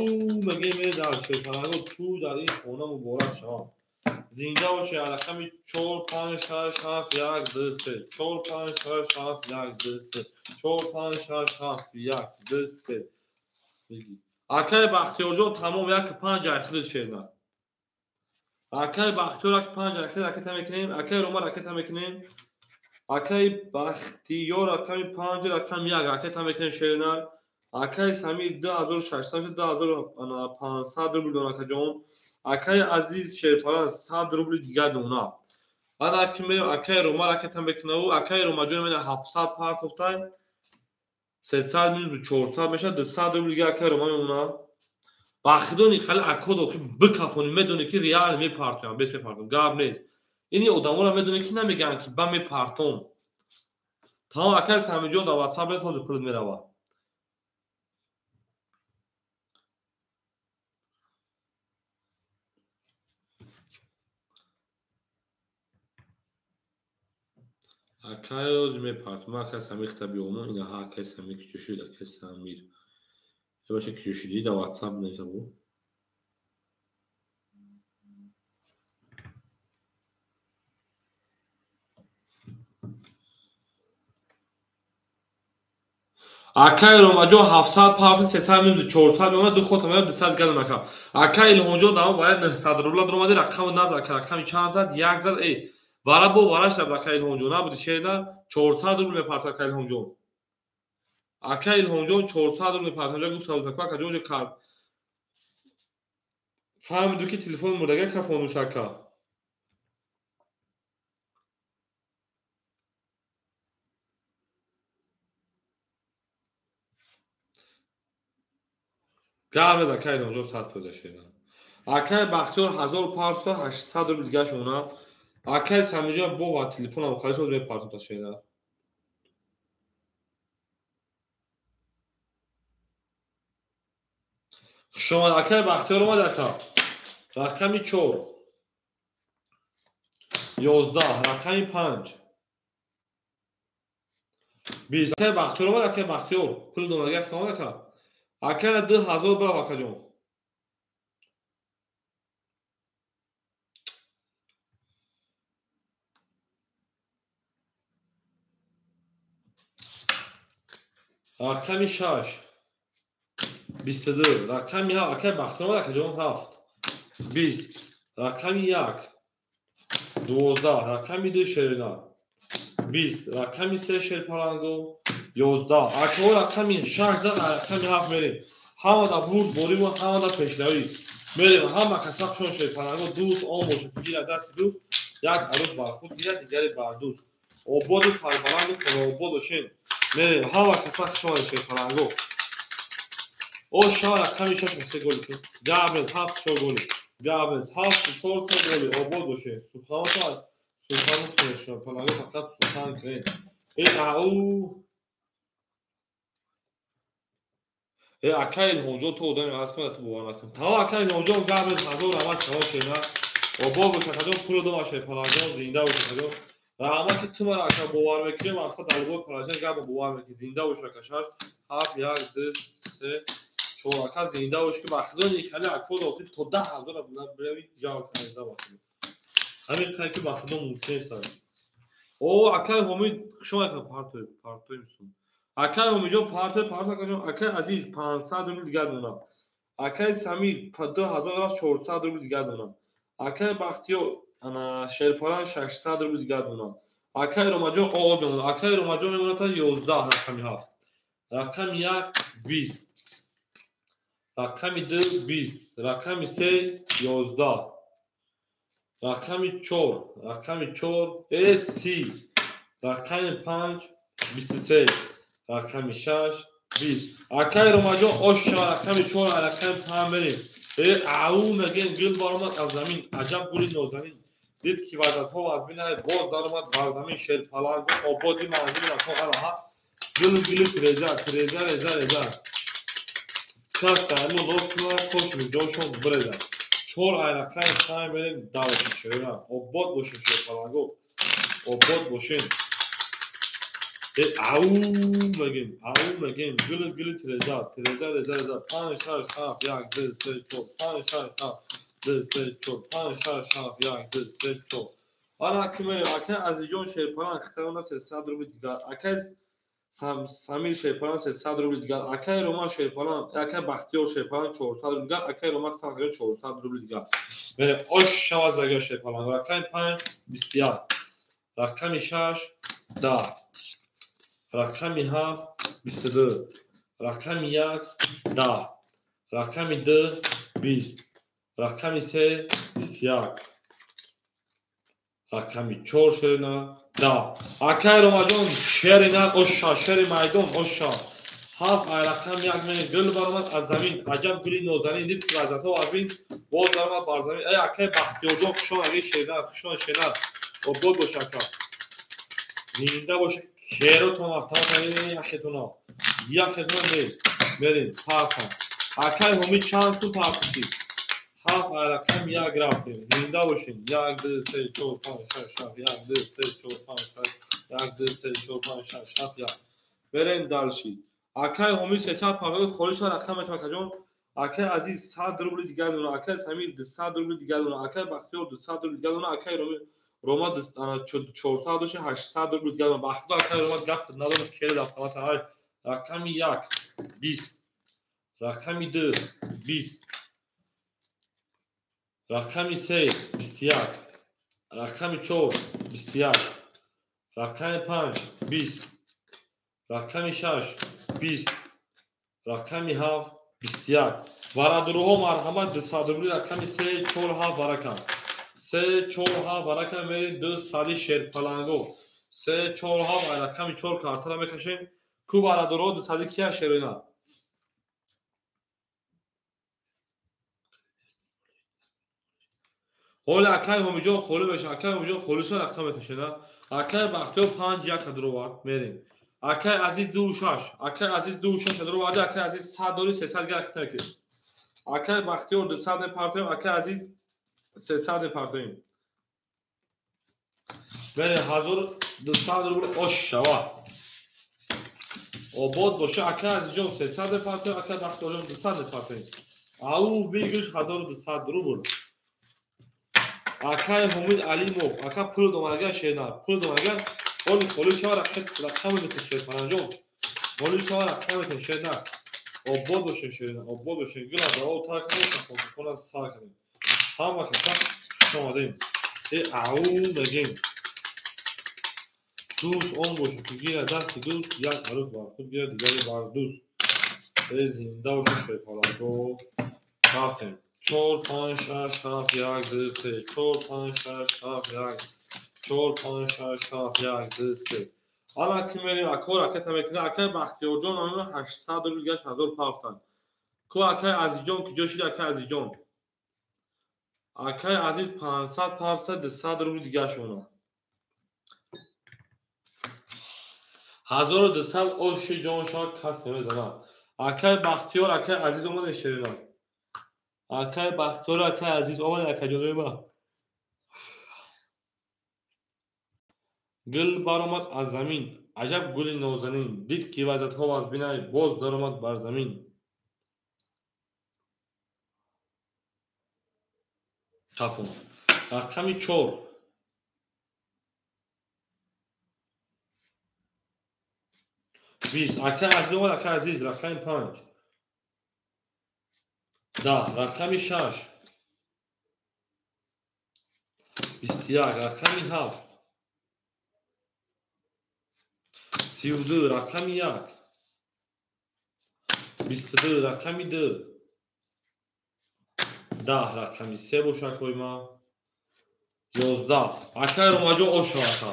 меге медар шерпаранго ту дар ин хона муборак шавад зинда боши рақами 4 5 6 7 1 2 3 4 5 6 7 1 2 3 4 5 6 7 1 2 3 бигӣ акаи бахтиёрҷон тамом як 5 айхрид шерна акаи бахтиёр як 5 айхрид ракета мекунем акаи рома ракета мекунем акаи бахтиёр рақами 5 рақами 1 ракета мекунем шерна акаи самир 2600 2500 рубли дон акаҷон акаи азиз шерпаран 100 рубли дигар дона ана ки мерем акаи рома ракета мекунаву акаи ромаҷон мена 700 партофтай 300 минус 400 мешавад 200 рубли дигар акаи рома мемона бахидони хали акодохи бикафони медони ки реал мепартоям бес мепартом гап нест ини одаморо медони ки намегӯянд ки ба мепартом тамом акаи самирҷон дар ватсап рез ҳозир пулит меравад акаи оз мепартом акаи самир хита биёмо инаҳа акаи самир ки ҷӯшид акаи самир баша ки ҷӯшидӣ дар ватсап несабу акаи ромаҷон 700 пафи 300 минус 400 меомад ду хота меомад 200 гал мака акаи илҳонҷон дамо барои 900 рубла дуромади рақами назад ака рақами чанд зад як зад вара бо вараш даб акаи илҳонҷон набуди шеда 400 рубл мепарта акаи илҳонҷон акаи илҳонҷон 400 рубл мепарта ҷа гуфта буд акаҷон ҷа кар фаҳмиду ки телефон мурдага кафонуш ака гамез акаи илҳонҷон 100% шеда акаи бахтиёр 1000 парта 800 рубл дигар шона акаи самирҷон бо ва телефонам халишоз мепартота шеда شما اکای بختیار اومد اکا رقمی 4 11 رقمی 5 20 اکای بختیار اومد اکای بختیار پول دومگه اومد اکا اکای 2000 برو اکا جون رقمی 6 22 رقمی 7 اکای بختیار اومد اکا جون 7 20 رقمی 1 12 رقمی 2 شیرنا 20 رقمی 3 شیرپالانگو 11 اکا رقمی 6 رقمی 7 میریم همه دا بود بریم و همه دا پیشنهایی میریم همه کسا شون شیرپالانگو دوست آن باشه بگیره دست دوست یک عروس بر خود گیره دیگری بر دوست آباد و سربلند و خدا آباد باشین میریم همه کسا شون شیرپالانگو او شما رقمی 6 مثل گلی کن گابل 7 شو گلی گابل 7 4 سو گلی آباد باشین سلطان کنشون پلانگو فقط سلطان کرد اکای هونجو تو داریم از کنه تو بوان نکن تا اکای هونجو قبل هزار رحمت شما شینا و با باشه کجا پول دو باشه پلانگو زنده باشه کجا رحمت که تو مرا اکا بوار میکنیم اصلا دلگو پلانگو قبل بوار میکنیم زنده باشه کشار هفت یک دو سه چهار اکا زنده باشه که بخدان یکلی اکو داخل تو 10,000 بروید جا کننده باشه همین کاری که بخدان ممکن است او اکای همی شما اکا پارتوی میسون اکای همی جو پارتوی کنیم اکای عزیز 500 روبل دیگر دونم اکای سمیر 2400 روبل دیگر دونم اکای بختیو انا شیرپالان 600 روبل دیگر دونم اکای روماجو آقا جون اکای روماجو میمونه تا 11 رقمی 7 رقم 1 20 رقم 2 20 رقم 3 11 رقم 4 30 رقم 5 23 رقم 6 20 اکای روماجو آشا رقم 4 رقم 5 بریم او مگین گل بارمد از زمین عجب گلی نازنین دید که وزد ها از بینه باز دارمد بر زمین شیرپالانگو آبادی منزل رقم آنها گل تریزر کس سرمون راست کنه خوش می جاشون برزن 4 رقم 5 بریم دعوت شیرنا آباد باشین شیرپالانگو آباد باشین او مگیم گل تریزر 5 6 7 1 2 3 4 5 6 7 2 3 4 5 6 7 1 2 3 4 آن اکمل اکه از جون شیرپالان اختیار 300 روبل دیگر اکه سمیر شیرپالان 300 روبل دیگر اکه رومان شیرپالان اکه بختیار شیرپالان 400 روبل دیگر اکه رومان تقریبا 400 روبل دیگر بره آش شواز دیگر شیرپالان رقم 5 21 رقم 6 10 رقم 7 22 رقم 1 10 رقم 2 20 رقم 3 21 رقم 4 شیرنا 10 اکای روماجون شیرنا اوشا شیر میدون اوشا 7 رقم 1 من گل برآمد از زمین عجب گلی نازنین دید که وزد ها از بین باز برآمد بر زمین ای اکای بختیار جان شما اگه شیرنا و بود باشه اکا زنده باشه خیرو تو مفتاح یخیتونا بریم پاکن اکای همی چند سو پاکتی 7 رقم 1 رفتیم زنده باشین 1 2 3 4 5 6 7 1 2 3 4 5 6 1 2 3 4 5 6 7 1 بریم دالشی اکای همی 300 پاکت خورش رقم چاکجون اکای عزیز 100 روبل دیگر دونه اکای سمیر 200 روبل دیگر دونه اکای بختیار 200 روبل دیگر دونه اکای روما 400 دوشه 800 روبل دیگر دونه بخدا اکای روما گفت نداره خیلی دفترات های رقم 1 20 رقم 2 20 رقم 3 21 رقم 4 21 رقم 5 20 رقم 6 20 رقم 7 21 ورادروها مرحمت 200 روبل رقم 3 4 7 ورکم 3 4 7 ورکم میرید 200 شیرپالانگو 3 4 7 رقم 4 کارتا میکشین کو ورادروها 200 کیا شیرنا حالا اکای همیجا خالی بشه اکای همیجا خالیش رقم میکشینا اکای بختیار 5 1 درو وارد میریم اکای عزیز 2 6 اکای عزیز 2 6 درو وارد اکای عزیز 100 300 گرفت акай бахтиёр 200 партоим, акай азиз 300 партоим. бере 1200 рубл ош шавад. обод боша, акай азиҷон 300 партоим, акай бахтиёрҷон 200 партоим. ау бигӯш 1200 рубл. акай ҳомид алимов, акай пули домагар шенар, пули домагар оли холи шава рақами метон шерпаранҷон. оли шава рақами метон шенар. обод боша шенар, обод боша. гула даво тарк нешон, хона сар кардем. ҳама каса шомадем. ау мегем. дӯст он боша, ки гира дасти дӯст, як арӯз бар худ гира, дигари бар дӯст. зинда боша шерпаранҷо. рафтем. 4 5 6 7 1 2 3 4 5 6 7 1 4 5 6 7 1 2 3. حالا که میریم اکور اکه تمکن اکه بختیار جان آنها 800 روبل گشت 1000 پافتن. کو اکه عزیزجان که جا شده اکه عزیزجان. اکه عزیز 500 پافتن 200 روبل دیگه شونه. 1200 اوش جان شاه کس نمیزنه. اکه بختیار اکه عزیز اومده شیرینه. اکه بختیار اکه عزیز اومده اکه جانوی ما. گل برآمد از زمین عجب گل نازنین دید که وضعیت ها از بینای باز درآمد بر زمین. کفون رقم 4 20 اکه عزیز اومد اکه عزیز رقم 5 10 رقم 6 21 رقم 7 32 رقم 1 22 رقم 2 10 رقم 3 باشه کویما 11 اکه روماجو اوشا اکه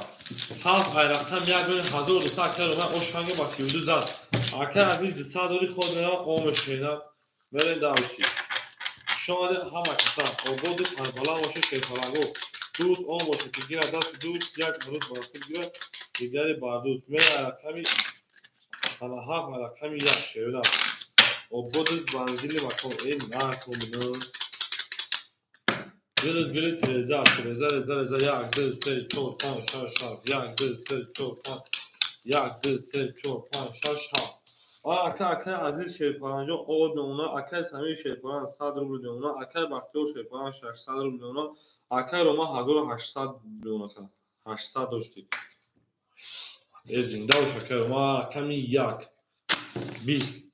7 رقم 1 بین 1200 اکه روماجو اوشانگه با 32 زد اکه عزیز 200 دوری خود میرم آمش میرم برین داوشی شماده همه کسا اوگو دوست انبالا باشه شیطانگو دوست آن باشه که گیره دست دوست یک روز برخود گیره دیگری باردوست میره رقمی حالا 7 رقمی 1 شیرونم اوگو دوست بانزیلی مکان این نکن بینون گل ترزا 1 2 3 4 5 6 7 1 2 3 4 5 1 2 3 4 5 6 7 اکه عزیز شیرپارنجا آد اونا اکه سمی شیرپارن 100 روبل اونا اکه بختیار شیرپارن 600 روبل اونا اکه روما 1800 اونا 800 داشتی زنده باش اکه روما رقمی 1 20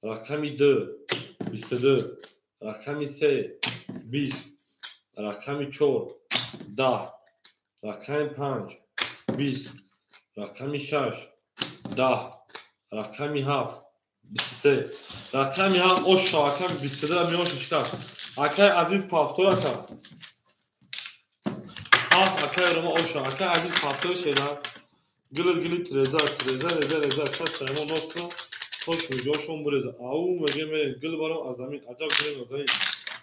رقمی 2 22 رقمی 3 20 رقمی 4 10 رقمی 5 20 رقمی 6 10 رقمی 7 23 رقمی 7 اوشا رقمی 22 میون شکست اکه عزیز پافتور اکه 7 اکه روما اوشا اکه عزیز پافتور شده گل ترزا کس سرما نوستو خوش میجاشون بریزه او مگه میره گل برام از زمین عجب گل نازنین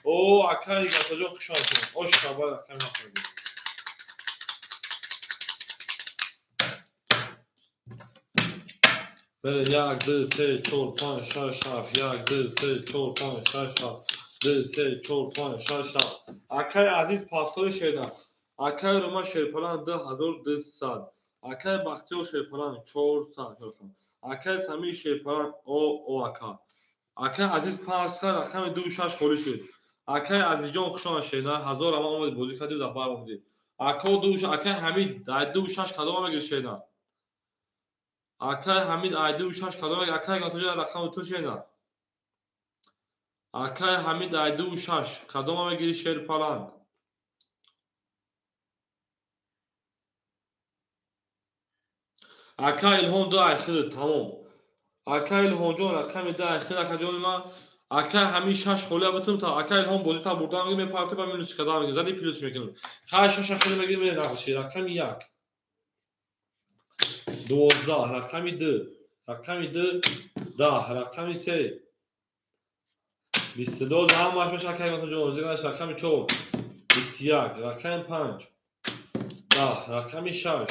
او اکه ایگه جا خوشحال کنم اوشا باید رقمی نخورده بله 1 2 3 4 5 6 7 1 2 3 4 5 6 7 2 3 4 5 6 7 اکه عزیز پافتور شده اکه روما شیرپلان 2200 اکه بختیار شیرپلان 400 اکه سمی شیرپلان او اکه اکه عزیز پاسخه رقم 26 خوری شد اکه عزیز جان خوشان شده 1000 اما اومد بازی کردی در بر اومدی اکه 26 اکه حمید 26 کدام میگه شده اکه حمید 26 کدام میگه اکه گاتوجا رقم تو شده اکه حمید 26 کدام میگه شیرپلان اکه الهام دو اخیر تمام اکه الهام جان رقم 10 اخیر اکه جان ما اکه همین 6 خوله بتون تا اکه الهام بازی تا بردن میگه پارتی با مینوس کدام میگه زدی پیلوتش میکنه 6 اخیر میگه میره نقشی رقم 1 12 رقم 2 رقم 2 10 رقم 3 22 هم باشه اکه گاتو جان زیرش رقم 4 21 رقم 5 10 رقم 6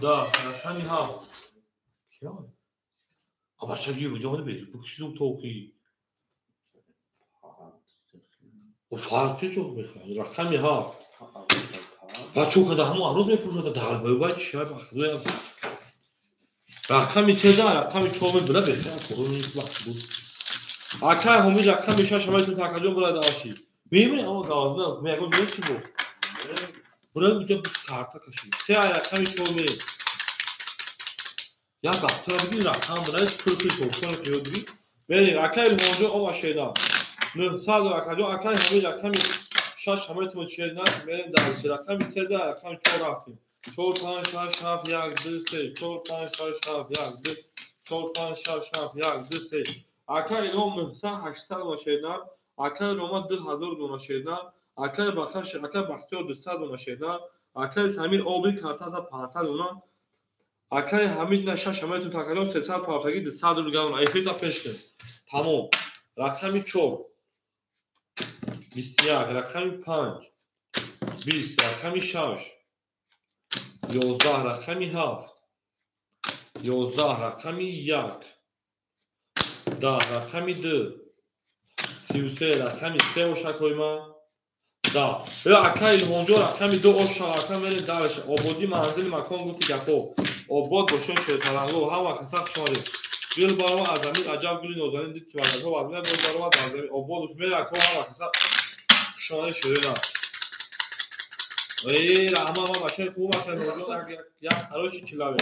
10 رقم 7 کیان بچه گیر بجانه بیزو بکشیزم توقی فرقی چوخ میخوای رقمی ها بچه که همون عروض میفروشه در باید چیه بخواه رقمی 13 رقمی 4 بلا بهتر کورو نیست وقت بود اکر همی رقمی 6 همه تون تکجون بلا داشتی میبینی اما گازنه میگم جوری چی بود برای اونجا کارتا کشید 3 رقمی 4 میره یا دفتر بگیر رقم بلا کلکی سوختن که بگیری بریم اکر هونجا او شیدا 900 رقم اکر همی رقمی 6 همه تون شیدا بریم داشتی رقمی 13 رقمی 4 رفتیم 4 5 6 7 1 2 3 4 5 6 7 1 2 4 5 6 7 1 2 3 اکر اینو مثلا 800 ماشیدار اکر روما 2000 ماشیدار اکر بخش اکر بختیار 200 ماشیدار اکر سمیر اوبی کارتا 500 اونا اکر حمید نشش همه تو تکرار 300 پافتگی 200 رو گاون ایفیتا پیش کن تمام رقمی 4 21 رقمی 5 20 رقمی 6 11 رقمی 7 11 رقمی 1 10 رقمی 2 33 رقمی 3 و شکایما 10 یا اکای هونجا رقمی 2 و شکایما میره دارش آبادی منزل مکان گفتی گپو آباد باشه شیطانگو هم کساخ شماره گل بارما از زمین عجب گلی نوزنین دید که بعد تو بعد گل بارما از زمین آباد اس میره کو هم کساخ شانه شیرنا ای رحمان ما باشه خوب باشه هونجا یک خروشی کلاوه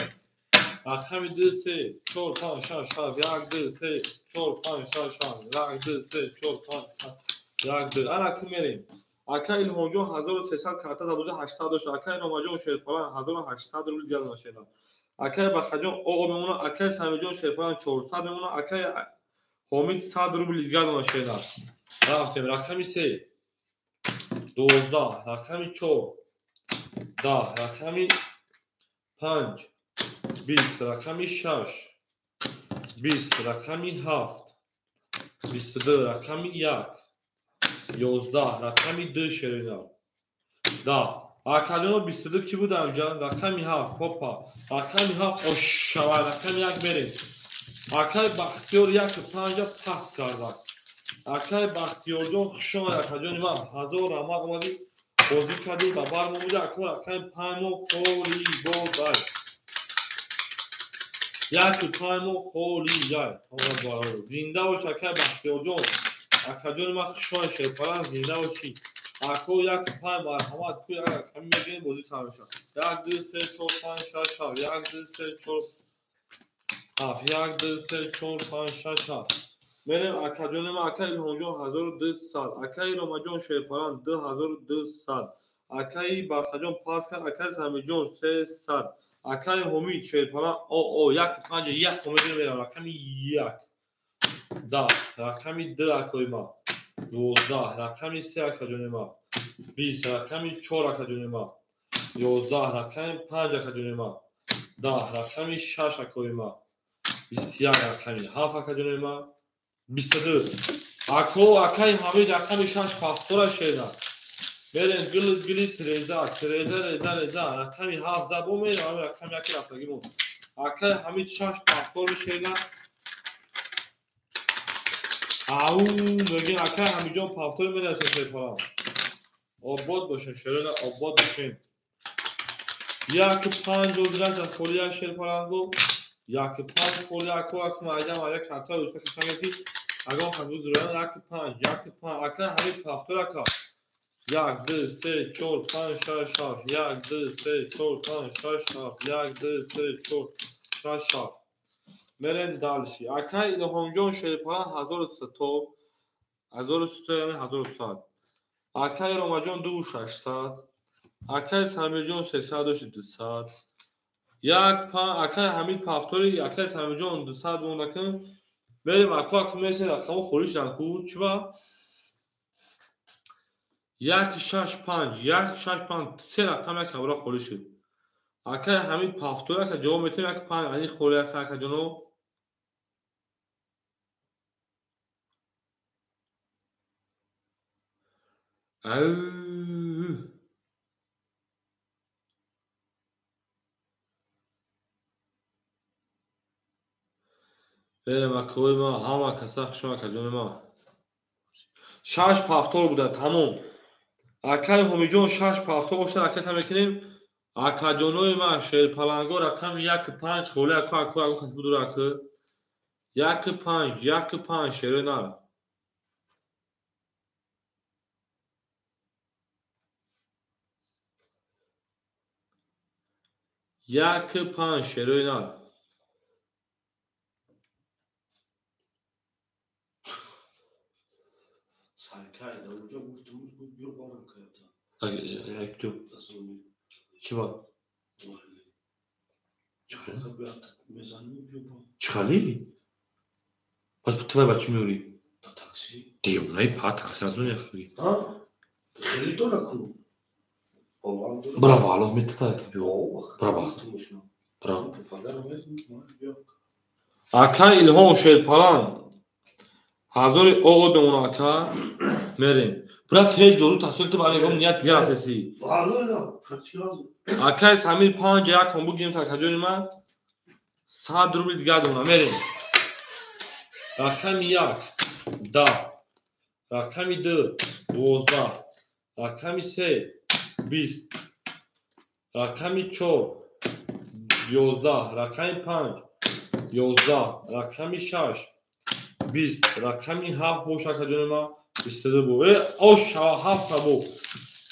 رقمی 2 3 4 5 6 7 1 2 3 4 5 6 7 1 2 3 4 5 1 2 انا میریم اکای هونجا 1300 کارتا دبوزه 800 داشت اکای نماجون شیرپالان 1800 رو گل ماشینا اکای بخجون او میمونه اکای سمیجون شیرپالان 400 میمونه اکای حمید 100 روبل گل ماشینا رفتیم رقمی 3 12 رقمی 4 10 رقمی 5 20 رقمی 6 20 رقمی 7 22 رقمی 1 11 رقمی 2 شیرینا 10 اکادونو 22 کی بود اینجا رقمی 7 پاپا رقمی 7 او شوا رقمی 1 بریم اکای بختیار 1 50 پاس کرد اکای بختیار جون شما اکادونی ما 1000 رما اومدی بازی کردی با بار موجود اکو اکای 5 مو فولی گل یک تایمو خولی جای زنده و شکر بختیار جون اکجون ما خشای شیرپالان زنده و شی اکو یک پای مرحمت کوی اگر کمی میگیم بازی سر بشن 1 2 3 4 5 6 7 1 2 3 4 7 1 2 3 4 5 6 7 میریم اکجون ما اکای هونجون 1200 اکای روماجون شیرپالان 2200 اکای بخجون پاس کرد اکای سمیجون 300 اکای همید شیرپالان او یک پنج یک همید میرم رقمی 1 10 رقمی 2 اکای ما 12 رقمی 3 اکجون ما 20 رقمی 4 اکجون ما 11 رقمی 5 اکجون ما 10 رقمی 6 اکای ما 21 رقمی 7 اکجون ما 22 اکو اکای همید رقمی 6 پاستور شیرنا بریم گلی تریزا رقمی 17 بو میرم رقمی یکی رفتگی بود اکای همید 6 پاستور شیرنا او میگیم اکای همید جان پاستور میره شیرپالان آباد باشین شیرنا آباد باشین یک 5 روز فولیا شیرپالان گو یک 5 فولیا اکو ماجا کارتا روز کشانگی اگه هم روز رو یک 5 اکای همید پاستور اکا 1 2 3 4 5 6 7 1 2 3 4 5 6 7 1 2 3 4 6 7 میرن دالشی اکای هونجون شیرپالان 1100 یعنی 1100 اکای روماجون 2600 اکای سمیجون 300 یک اکای حمید پافتوری اکای سمیجون 200 بوندکن بریم اکا کمیسی رقمو خوریش دنکو چی با 165 سه رقم یک کبرا خوری شد اکای حمید پافتوره که جواب میتونیم یک 5 یعنی خوری اکا که جنو بریم اکوی ما همه کسا خشما که جون ما 6 повтор буда тамом. Акай Ҳомиҷон 6 повтор бошад. Акай там мекунем. Акаҷонои ман шерпаланго рақами 1-5 холе ако кас буду рака. 1-5 шерои нар. 1-5 шерои нар. Sarkayla hoca guftumuz bu bir baran kayata. Ektu. Tasavvur. Çi var? Mahalle. Çıkarka bir atak mezanı bir bu. Çıkali? Bas bu tvar bachı miori. Da taksi. Diyum nay pa taksi az önce khali. Ha? Khali to rakhu. Oldu. Bravo Allah metta tabii o. O. Bravo. Bravo. Pagar mı? Yok. Akay İlhom Şerpalan. Hazır o donaka merim. Bura tez doğru tasvir baragam niyet diye asesi. Vallahi kaç yaz. Akay Samir 5 ya kombu game takacağım ben. 7 ruble diye dona merim. Rakam yak. Da. Rakam 2 12. Rakam 3 20. Rakam 4 11. Rakam 5 11. Rakam 6 20. Rakam 7 boş akacağım ben. İstedi bu. Oşa hafta bu.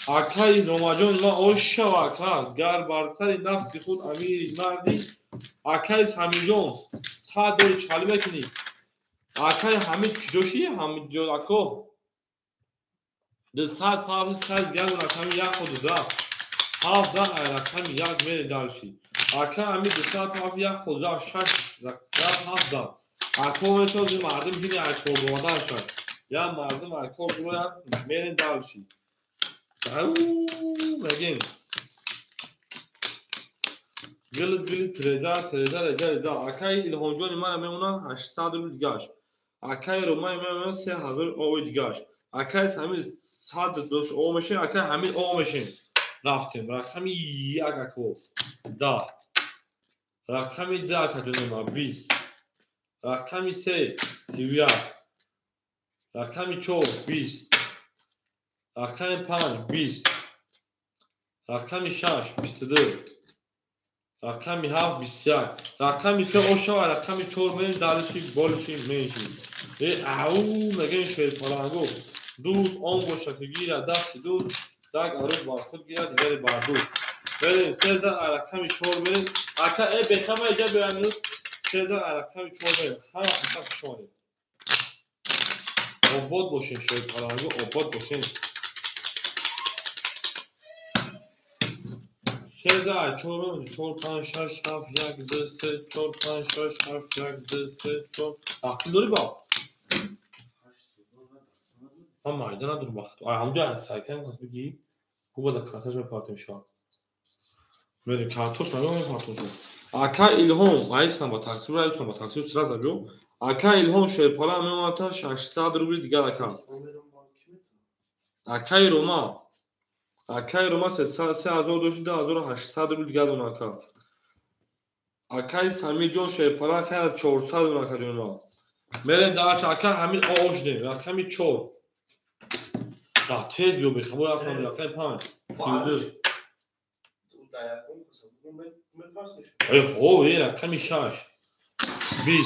Akay Romajon ma oşa vaka. Gar barsari nafti khud amir mardi. Akay Samijon. Sador çalime kini. Akay Hamid Joshi Hamid Jolako. De saat hafız saat gel rakam yak oldu da. Hafza rakam yak mere dalşi. Akay Hamid de saat hafız yak oldu da. Şaş saat hafza. Akay sözü mardım yine alkol boğadan şaş. Ya mardım alkol boğadan mere dalşi. Again. Gıl treza. Akay İlhomjon imana memuna 800 ruble digaş. Akay Romay memuna 3000 o digaş. Akay Samir 100 doş o meşin. Akay Hamid o meşin. Raftim. Rakami yakako. Da. Rakami da kaçınma 20. Rakami 3 Sivya. Rakami 4 20. Rakami 5 20. Rakami 6 24. Rakami 7 21. Rakami 3 oşa rakami 4 men dalişi bolişi menşi. Au megen şerpalango. Duz 10 boşa gira dast duz. Dag aruz bar khud gira digari bar duz. Böyle seza rakami 4 men. Aka bekama eja beyanız. Seza rakami 4 men. Ha hesap şöyle. Obod boşun şerpalango obod boşun. Seza çortan şaş haf yak dısı çortan şaş haf yak dısı çort. Aklın doğru bak. Ama aydana dur bak. Ay amca sayken nasıl bir bu kadar kartaş ve partın şu an. Böyle kartoş var mı kartoş? Aka İlhom aysan bak taksir aysan bak taksir sıra zabıyor. Aka İlhom şerpala memata 800 ruble diğer aka. Aka Roma. Akay Roma 3000 doşi 1800 ruble diğer donaka. Akay Samijon şerpala khayr 400 donaka dona. Mere darş aka hamin ojne rakami 4. Da tez biyo be khabar afam rakam 5. Fidir. Ay ho rakami 6. 20.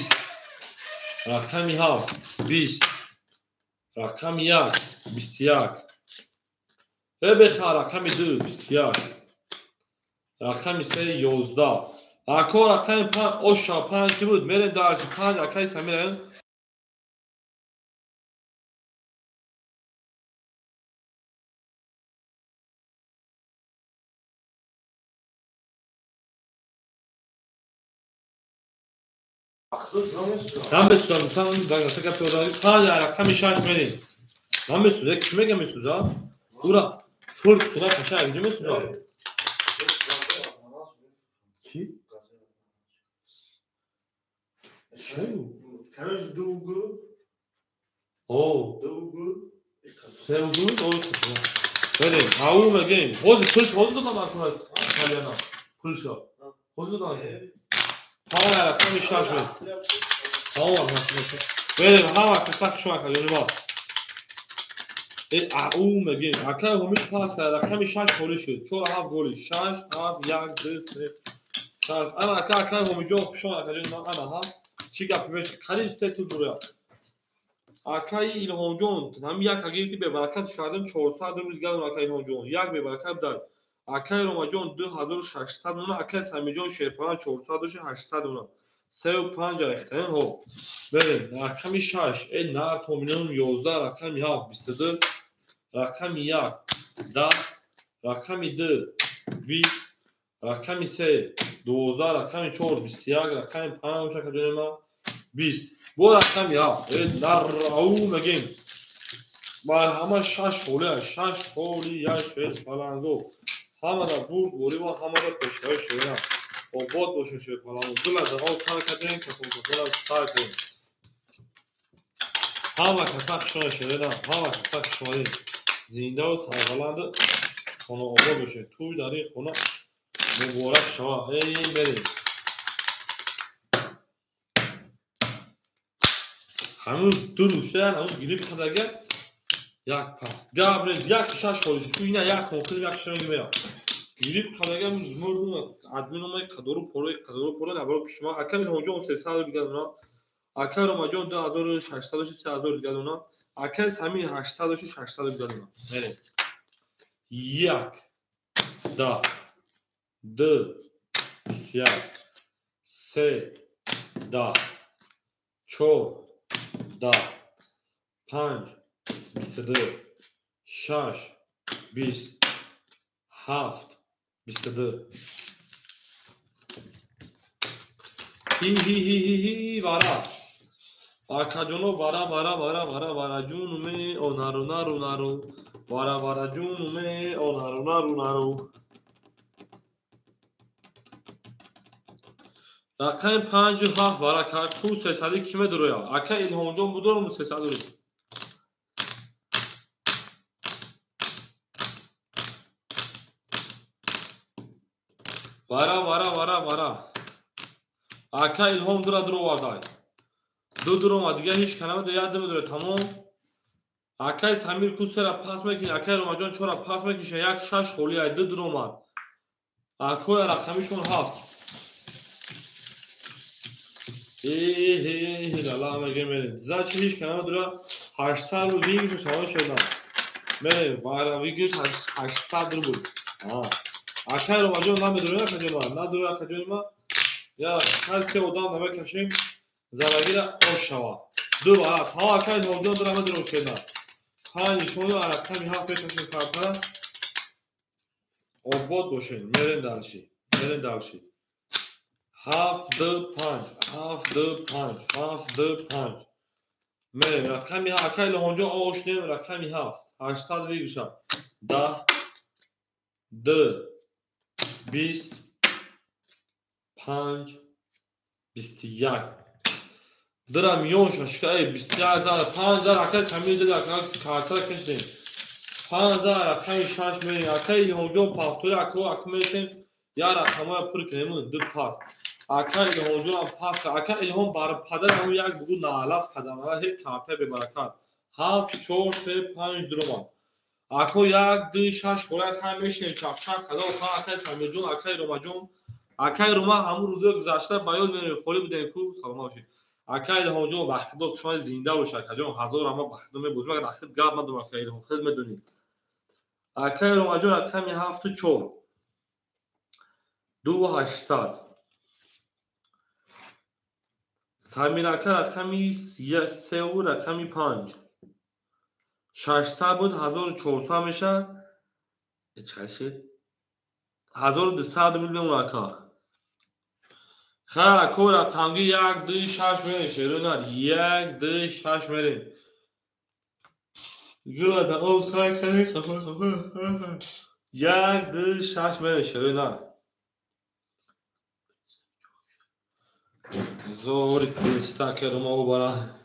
Rakami 7 20. Rakami 21. بخر رقم 2 21 رقم 3 11 اکو رقم 5 اوشا 5 کی بود میرن درج 5 اکای سمیرن tam beslem tam daga taka pyorali 5 رقم 6 میرین tam beslem kime gemiyorsunuz ha Ura, full buna kaçar gidiyor musun abi? Ki? Şey mi? Karaj Doğu. Oo. Doğu. Sevgimiz olsun. Böyle, avu ve game. Hozu da var kuna İtalyana. Pulşa. Hozu da var. Hala tam iş açmayın. Tamam var. Böyle hava kısak şu an yönü var. او میگیم اکای همین پاس کرد رقم 6 گلی شد 4 7 گلی 6 7 1 2 3 4 انا اکای همین جو خوشون اکای انا ها چی گپ میشه قریب سه تو دوره اکای ایلهام جون هم یک اگه به برکتش کردن 400 روز گردون اکای ایلهام جون یک به برکت در اکای روما جون 2600 اون اکای سمی جون شیرپان 400 داشت 800 اون 35 ریختن ها بریم رقم 6 ای نار تومینون 11 رقم 7 22 رقم 1 10 رقم 2 20 رقم 3 12 رقم 4 21 رقم 5 شکل ما 20 bu رقم 7 در او میگیم بر همه 6 حوله 6 حولی یا شیر پلنگو همه در بود بوری و همه در پشتای شیرم و بود باشون شیر پلنگو دل از آقا کار کردیم که کنترل از سر کنیم همه کسا خشونه شیرم همه کسا خشونه زنده و سربلند خونه آباد بشه توی در این خونه مبارک شما ای بریم هنوز دو روشتن هنوز گریب خداگه یک پاس گابریل یک شش خودش تو اینه یک کنکل یک شنگ میاد گریب خداگه مردم ادمین اومد کدورو پرو نبرو شما اکل اونجا 300 دیگه اونا اکل ما جون 2600 3000 دیگه اونا اکل همین 800 600 دیگه اونا بریم یک دا دو بسیار سه دا چهار دا 5 22 6 20 7 22 هی وارا آکا جونو وارا جونو نارو وارا جونو نارو رقم 5 و 7 وارا کرد تو 300 کیمه درویا اکا ایلهام جون بودم 300 دوری وارا اکا ایلهام درو واردای دو ما دیگه هیچ کلمه دو یاد نمیداره تمام اکای سمیر کوسه را پاس میکنه اکای روماجان چورا پاس میکشه یک شش خولی های دو ما اکای رقمیشون هست لالا میگه میرین زاچ هیچ کلمه داره 800 رو دیگه شما شدن میرین وارا ویگش 800 رو بود اکای روماجان نمیدونه کجا نداره کجا ما یا کسی اودان نمیکشیم زلاگیر آشوا دو بار تا اکای روماجان داره مدرو شدن پنج شما رقم 7 بکشید کارتا آباد باشین میرین دلشی 7 2 5 میرین رقم اکای لهونجا آشنیم رقم 7 800 ریگشا 10 2 20 5 21 درم یون ششکه ای 21000 5000 اکای سمیده در کارتا کشید 5000 رقم 6 میرین اکای لهونجا پافتوری اکو میرین یا رقمای پر کنیم دو پاس اکای لهونجا پاس اکای لهون بار پدر هم یک بگو نالا پدر هیچ کارتا به برکات 7 4 3 5 درمان اکو 1 2 6 خورد هم میشین چاپ خدا و خا اکای سمیجون اکای روماجون اکای روما همون روزا گذشته بایول میرین خالی بودن کو سلام باشید اکای لهونجا بخدو شما زنده باشه کجا هزار اما بخدو میبوز مگر اخد گاب ما دو اکای لهون خدمت دونید اکای روماجون رقم 7 4 2800 سمیر اکا رقمی 3 و رقمی 5 600 بود 1400 میشه چقدر شد 1200 بود اون اکا خیلی اکا رقمی 1 2 6 میره شیرونر 1 2 6 میره گلا دا او خیلی خفه 1 2 6 میره شیرونر زوری پیستا که رو ما برا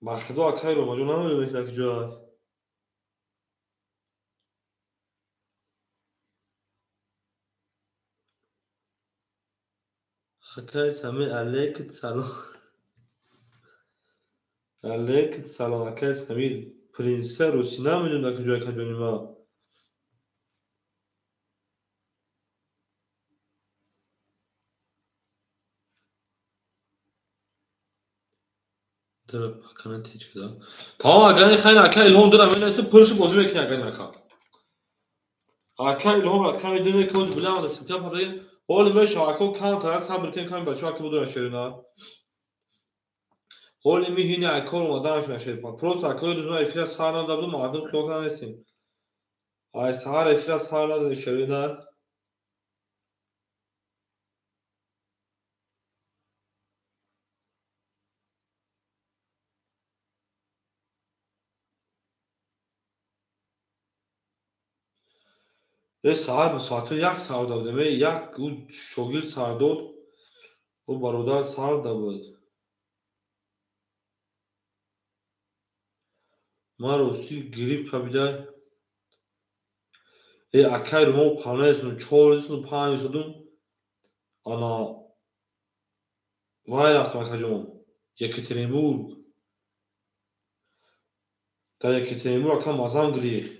بخدو اکای رو ما جو نمیدونه که جای اکای سمیر علیکت سلام علیکت سلام عکس همین پرنسه روسی نمیدونم کجای کجانی ما در پاکنه تیچ کده تا اگر خیلی اکا الهام دارم این است پرش بازی میکنه اگر نکا اکا الهام اکا میدونه که اوج بلند است که پاره اول میشه اکا کان طرف صبر کنه کام بچه اکا بدون شیرنا اول میهینه اکا رو مدانش نشه پروست اکا روزنا افرا سارا دادم مردم خیال نسیم ay sahar افرا سارا شیرنا سهار به ساعت یک سهار دادم یک او شوگیر سهار داد او برادر سهار داد ما راستی گریپ فهمیده اکای رو ما خانه اسم چهارسون پنج شدم آنا وای رفتم اکا جون یکترینبورگ در یکترینبورگ اکا مازم گریخ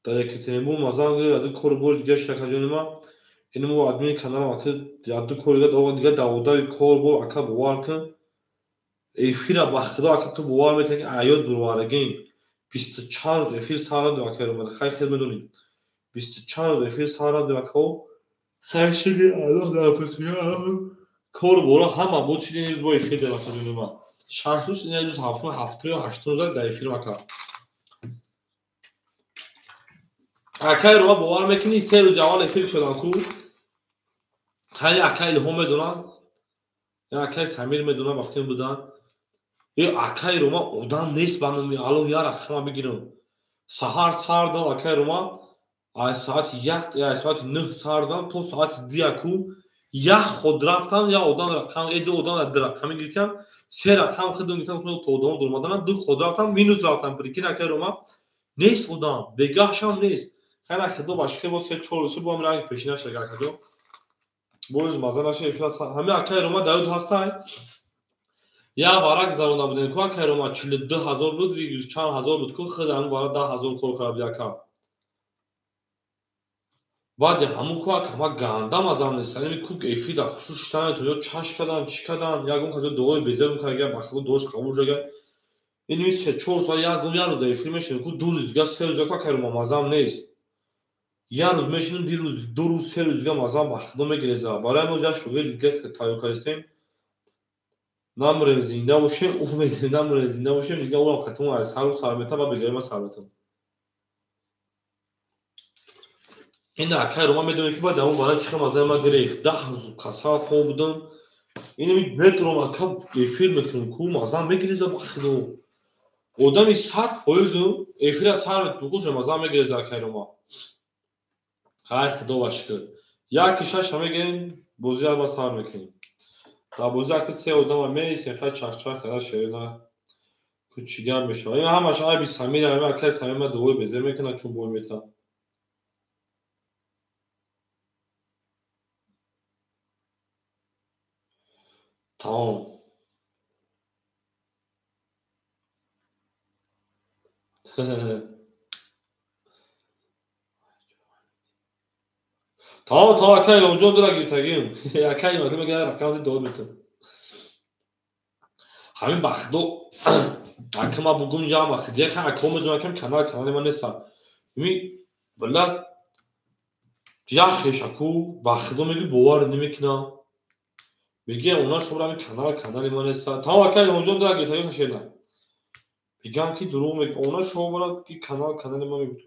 در یکترینبورگ مازم گریخ یادو کور بول دیگه شکا جون ما اینو مو ادمین کانالم اکا یادو کور دیگه داودای کور بول اکا بوار کن افیرا بخدا اکا تو بوار میکنی که عیاد بروارگین 24 روز افیر سهار دو اکا رو من خیلی خیلی بدونیم 24 روز افیر سهار دو اکا خیلی شدی الله نفسی کار برا همه بود چیزی نیست با افیر در اکا جون ما شخص روز این روز هفته یا هشتم روز در افیر اکا اکا رو ما بوار میکنی 3 روز اول افیر شدن کو خیلی اکا الهام میدونن یا اکا سمیر میدونن وقتی بودن اکای رو ما اودام نیست بانم الان یار اخما بگیرم سهار دام اکای رو ما از ساعت یک یا ساعت 9 سهار دام تو ساعت دیاکو یا خود رفتم یا اودام رفتم ایده اودام در رفتم گرفتم سه رفتم خودم گرفتم تو اودام درمادن دو خود رفتم مینوس رفتم پرکین اکای رو ما نیست اودام بگاهشم نیست خیلی خدو باشکه با سه چهار با من رنگ پیشینش اگر کجا بوز مازن نشه افلاس همه اکای رو ما داود هستن یا وارق زاروندا بودن که کاروما 42,000 بود ویگوش 4,000 بود که خودم وارد 10,000 کور کرد بیاکا بعد همون که کما گندم از آن نیست یعنی کوک افید خوشش تنه تو یا چاش کدان چی کدان یا گم کجا دوی بیزم کرده باخته دوش قبول جگه این میشه 4 سال یا گم یا روز دی فیلمش کو دو روز دیگه سه روز که کاروما مازام نیست یا روز میشینم دی روز دو روز سه روز دیگه مازام باخته میگیره برای ما جاش شوگه دیگه تایو کردیم نمره زنده باشیم امید نمره زنده باشیم دیگه اونم ختم از هر سالمتا و بگیریم سالمتا این اکای رو ما میدونیم که بعد اون بالا چیکار مازه ما گرفت 10 روز کسا خوب بودن اینو میترو ما کم فیلم میکنم کو مازه میگیره زب خدو آدمی 100% افیر از هر تو کوچه مازه میگیره اکای رو ما خیر خدا باشکر یا کشش همه گیم بوزی با سر میکنیم تا بوزی که سه آدم میریسه خیر چخ خدا شیرنا کوچیگم بشه این همش آی بی سمیر همه کس همه ما دوی بزر میکنه چون بول میتا تمام تمام تا اکای اونجا داره گیرتگیم اکای ما میگه رقم دو میتو همین بخدو اکما بگون یا ما خدی خا اکم میدونم کم کانال ما نیست می بلا یا خیش اکو بخدو میگه باور نمیکنه میگه اونا شما رو کانال ما نیست تا اکای اونجا داره گیرتگیم نشه میگم که دروغ میگه اونا شما که کانال ما میگه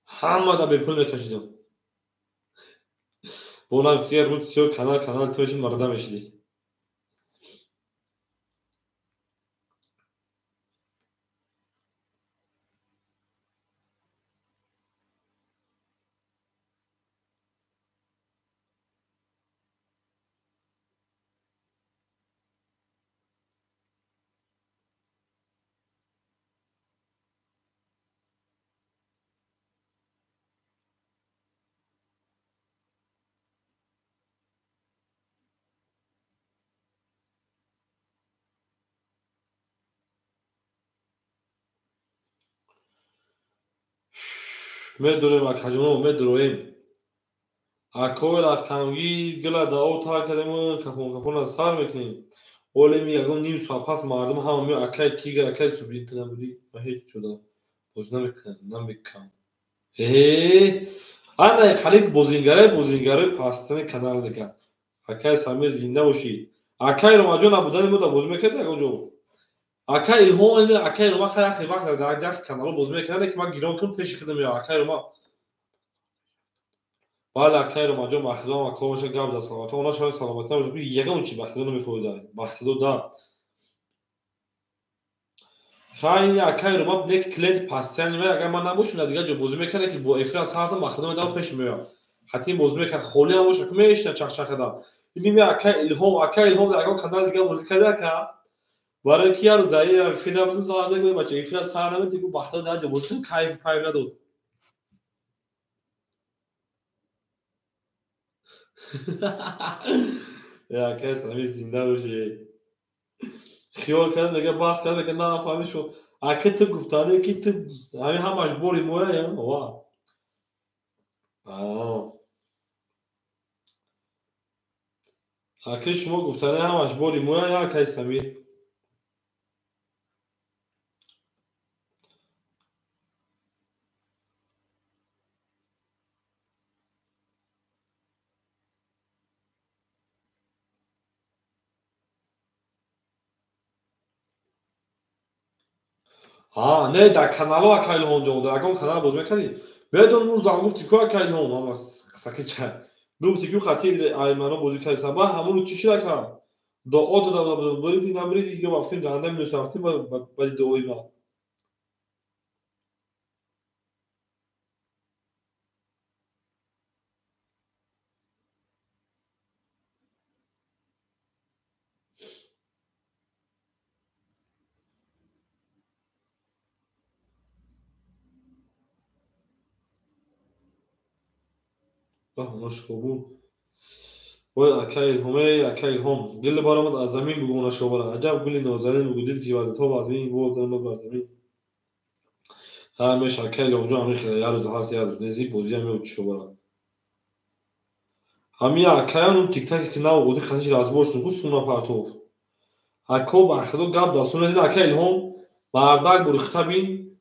همه دا به پول میکشیدم با اون هم روز سیو کانال توشون مرده میشدی میدونیم اکاجونو میدونیم اکوی رقمگی گلا داو تا کدیم کفون از سر میکنیم اولی میگم نیم ساعت پس مردم هم میو اکای تیگر اکای سوبیت نبودی و هیچ شده باز نمیکنم انا خلید بوزینگره پاستن کانال دیگه اکای سامی زنده باشی اکای رماجون نبودن بود باز میکرد اونجا اکای الهام اکای رما خیلی وقت در کانال باز میکرد که ما گیرون کن پیش خدمت اکای رما بالا اکای رماجون مخدوم و کومش گاب دست سلامت اونا شاید سلامت نباشه یگه اون چی مخدوم نمیفهمه مخدوم دا خیلی اکای رما یک کلید پاستن میاد اگر من نباشم دیگه جو باز میکنه که با افراز هر مخدوم دا پیش میاد حتی باز میکنه خالی هم باشه که میشنه چخ دا میبینی اکای الهام در اون کانال دیگه باز کرده که برای کی روز دایی فیلم تو سال دیگه بچه افراز سر نمیاد دیگه بخدا دا جو باز کیف پایب نداد یا کس همیشه زنده باشه خیال کردن دیگه باز کردن که نه فهمی شو اگه تو گفتاده که تو همش بوری موره یا وا اگه شما گفتاده همش بوری موره یا کس همی نه در کانال ها کایل هم جون در اون کانال باز میکنی بدون روز دام گفتی که کایل هم اما ساکی چه گفتی که خاطی ایمانو بازی کردی سبا همون چی شد که دو آد دو بریدی نبریدی دیگه وقتی دنده میشناختی با دوی ما مشکوبون وای اکای هم گل بارم از زمین بگو نشو برا عجب گلی نازنین بگو دید که تو باز می بود دم بر زمین همش اکای اونجا همین خیلی روز هست روز نزی بوزی هم چشو برا همین اکای اون تیک تاک که نه گودی خنجر از باش نگو سونا پارتو اکو با خدو گاب داستون دید اکای هم مردک برو خطابین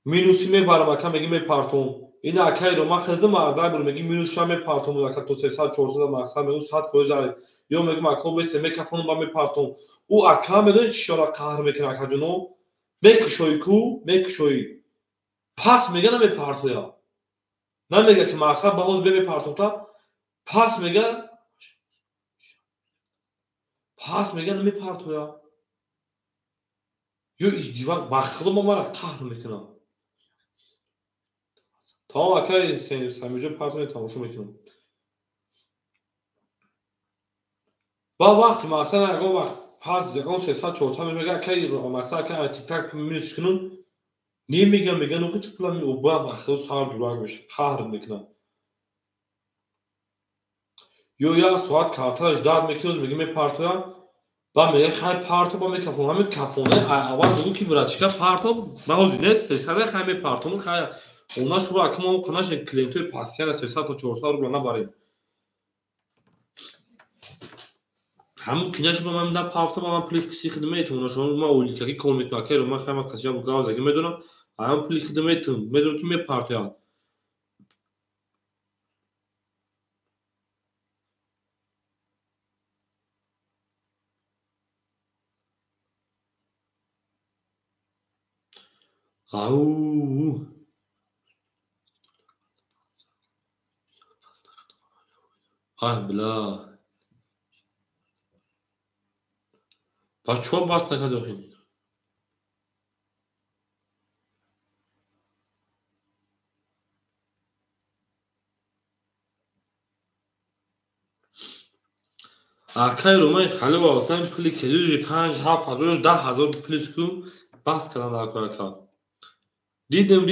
مینوسی می برام اکا میگی می پارتون این اکای رو ما خریدم مردک برو میگی مینوس شام می پارتون اکا تو 300 400 مقصد میگم 100 فوز یا میگم اکا بیست میکافون با می پارتون او اکا میدونی چی شده قهر میکنه اکا جونو میکشوی کو میکشوی پس میگه نمی پارتویا نمیگه که مقصد با حوز بمی پارتون تا پس میگه نمی پارتویا یا ازدیوار بخلو ما را قهر میکنه تمام اکای سمیجو پارتون تماشا میکنم با وقت مثلا اگه وقت پس دیگه 300 400 میگه که مثلا که تیک تاک میش کنون میگه نوخی تو پلا می او با خود سال دورag میشه قهر میکنه یا ساعت کارتاش داد میکنه میگه می پارتویا با میگه خیلی پارتو با میکافون همین کافونه اول بگو که براتشکا پارتو باز نه 300 خیلی پارتو خیلی اونا شو اکمون کناش کلینتوی پاسیان 300 تا 400 رو نبرید همون کناش با من دا پارتو با من پلیس خدمتتون شما ما اولیکاری کمیک ماکر ما خیلی قضیه گاز اگه میدونم هم پلیس خدمتتون میدونم که می پارتو او بلا پس چوب باز نکرد اکای رو من خیلی وقتا پلی کلیجی 5 7 هزار 10 هزار پلیس کو بس کردن اکای کا دیدم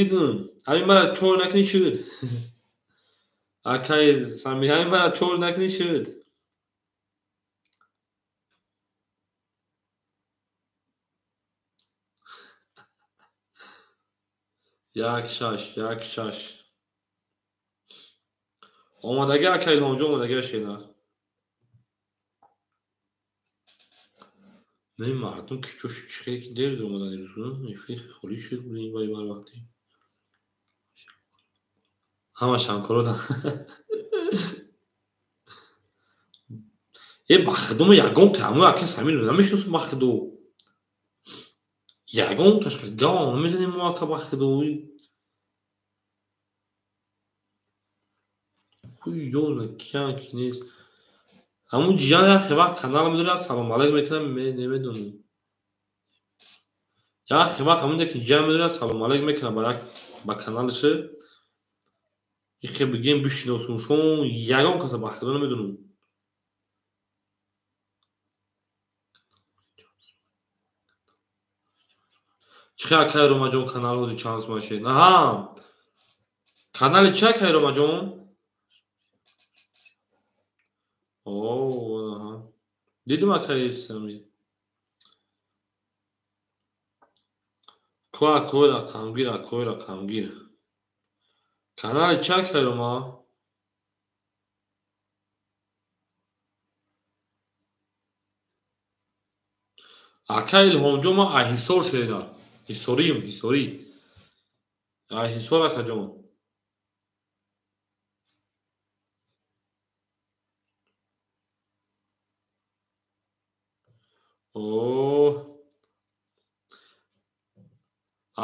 همین مرا چور نکنی شد اکای سمی همین مرا چور نکنی شد یک شاش омадагӣ ака Илҳомҷон, омадагӣ Шенар. Не мардум ки чӯ хеле ки дер омадани рӯзу, хеле холӣ шуд будем вай барвақте. Ҳамаш ҳамкоротанд. Бахдома ягон ки ҳамаи ака Самир намешиносам Бахдо. Ягон ташка гав намезанем мо ака Бахдои. Хуй ёна киян ки нест. ҳамун ҷиян яхе вақт канал медорад салом алайк мекунам немедонам. Яхе вақт ҳамуне ки ҷиян медорад салом алайк мекунам ба каналише. Ихе бигем бишиносумшон ягон каса Бахдо намедонам. Чӣ акаи Ромаҷон канал ҳози чанд сомашед? Аҳа. Канали чӣ акаи Ромаҷон? Аҳа. Дидим акаи Самир. Акои рақамгир. Канали чӣ акаи Рома? Акаи Илҳомҷон ман аз Ҳисор шунидам. Ҳисорӣ. Аз Ҳисор акаҷон. Оҳ.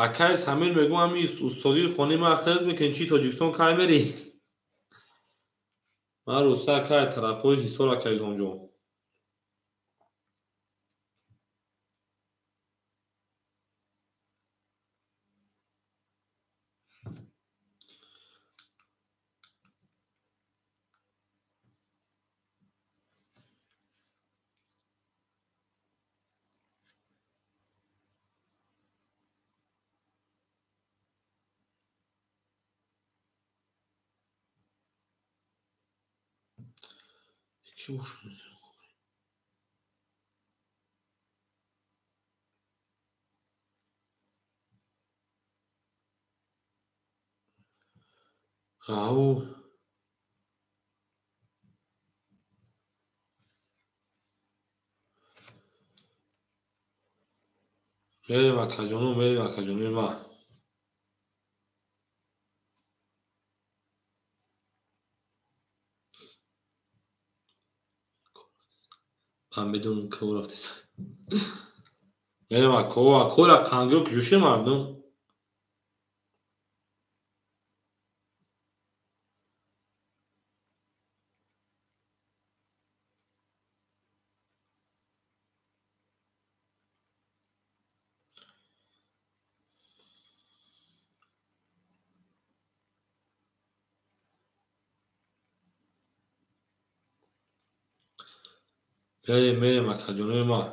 Акаи Самир мегӯяд ҳамин устодии хонаи ман хеле мекунӣ, чӣ Тоҷикистон кай мерӣ? Ман роста акаи тарафҳои Ҳисор акаи Илҳомҷон. Чӣ бошад? Ау. Мерем акаҷонои ман. Ман медонам каво рафти сар. Мерем акои рақамгир ки ҷӯшид мардум. Мерем акаҷонои ман.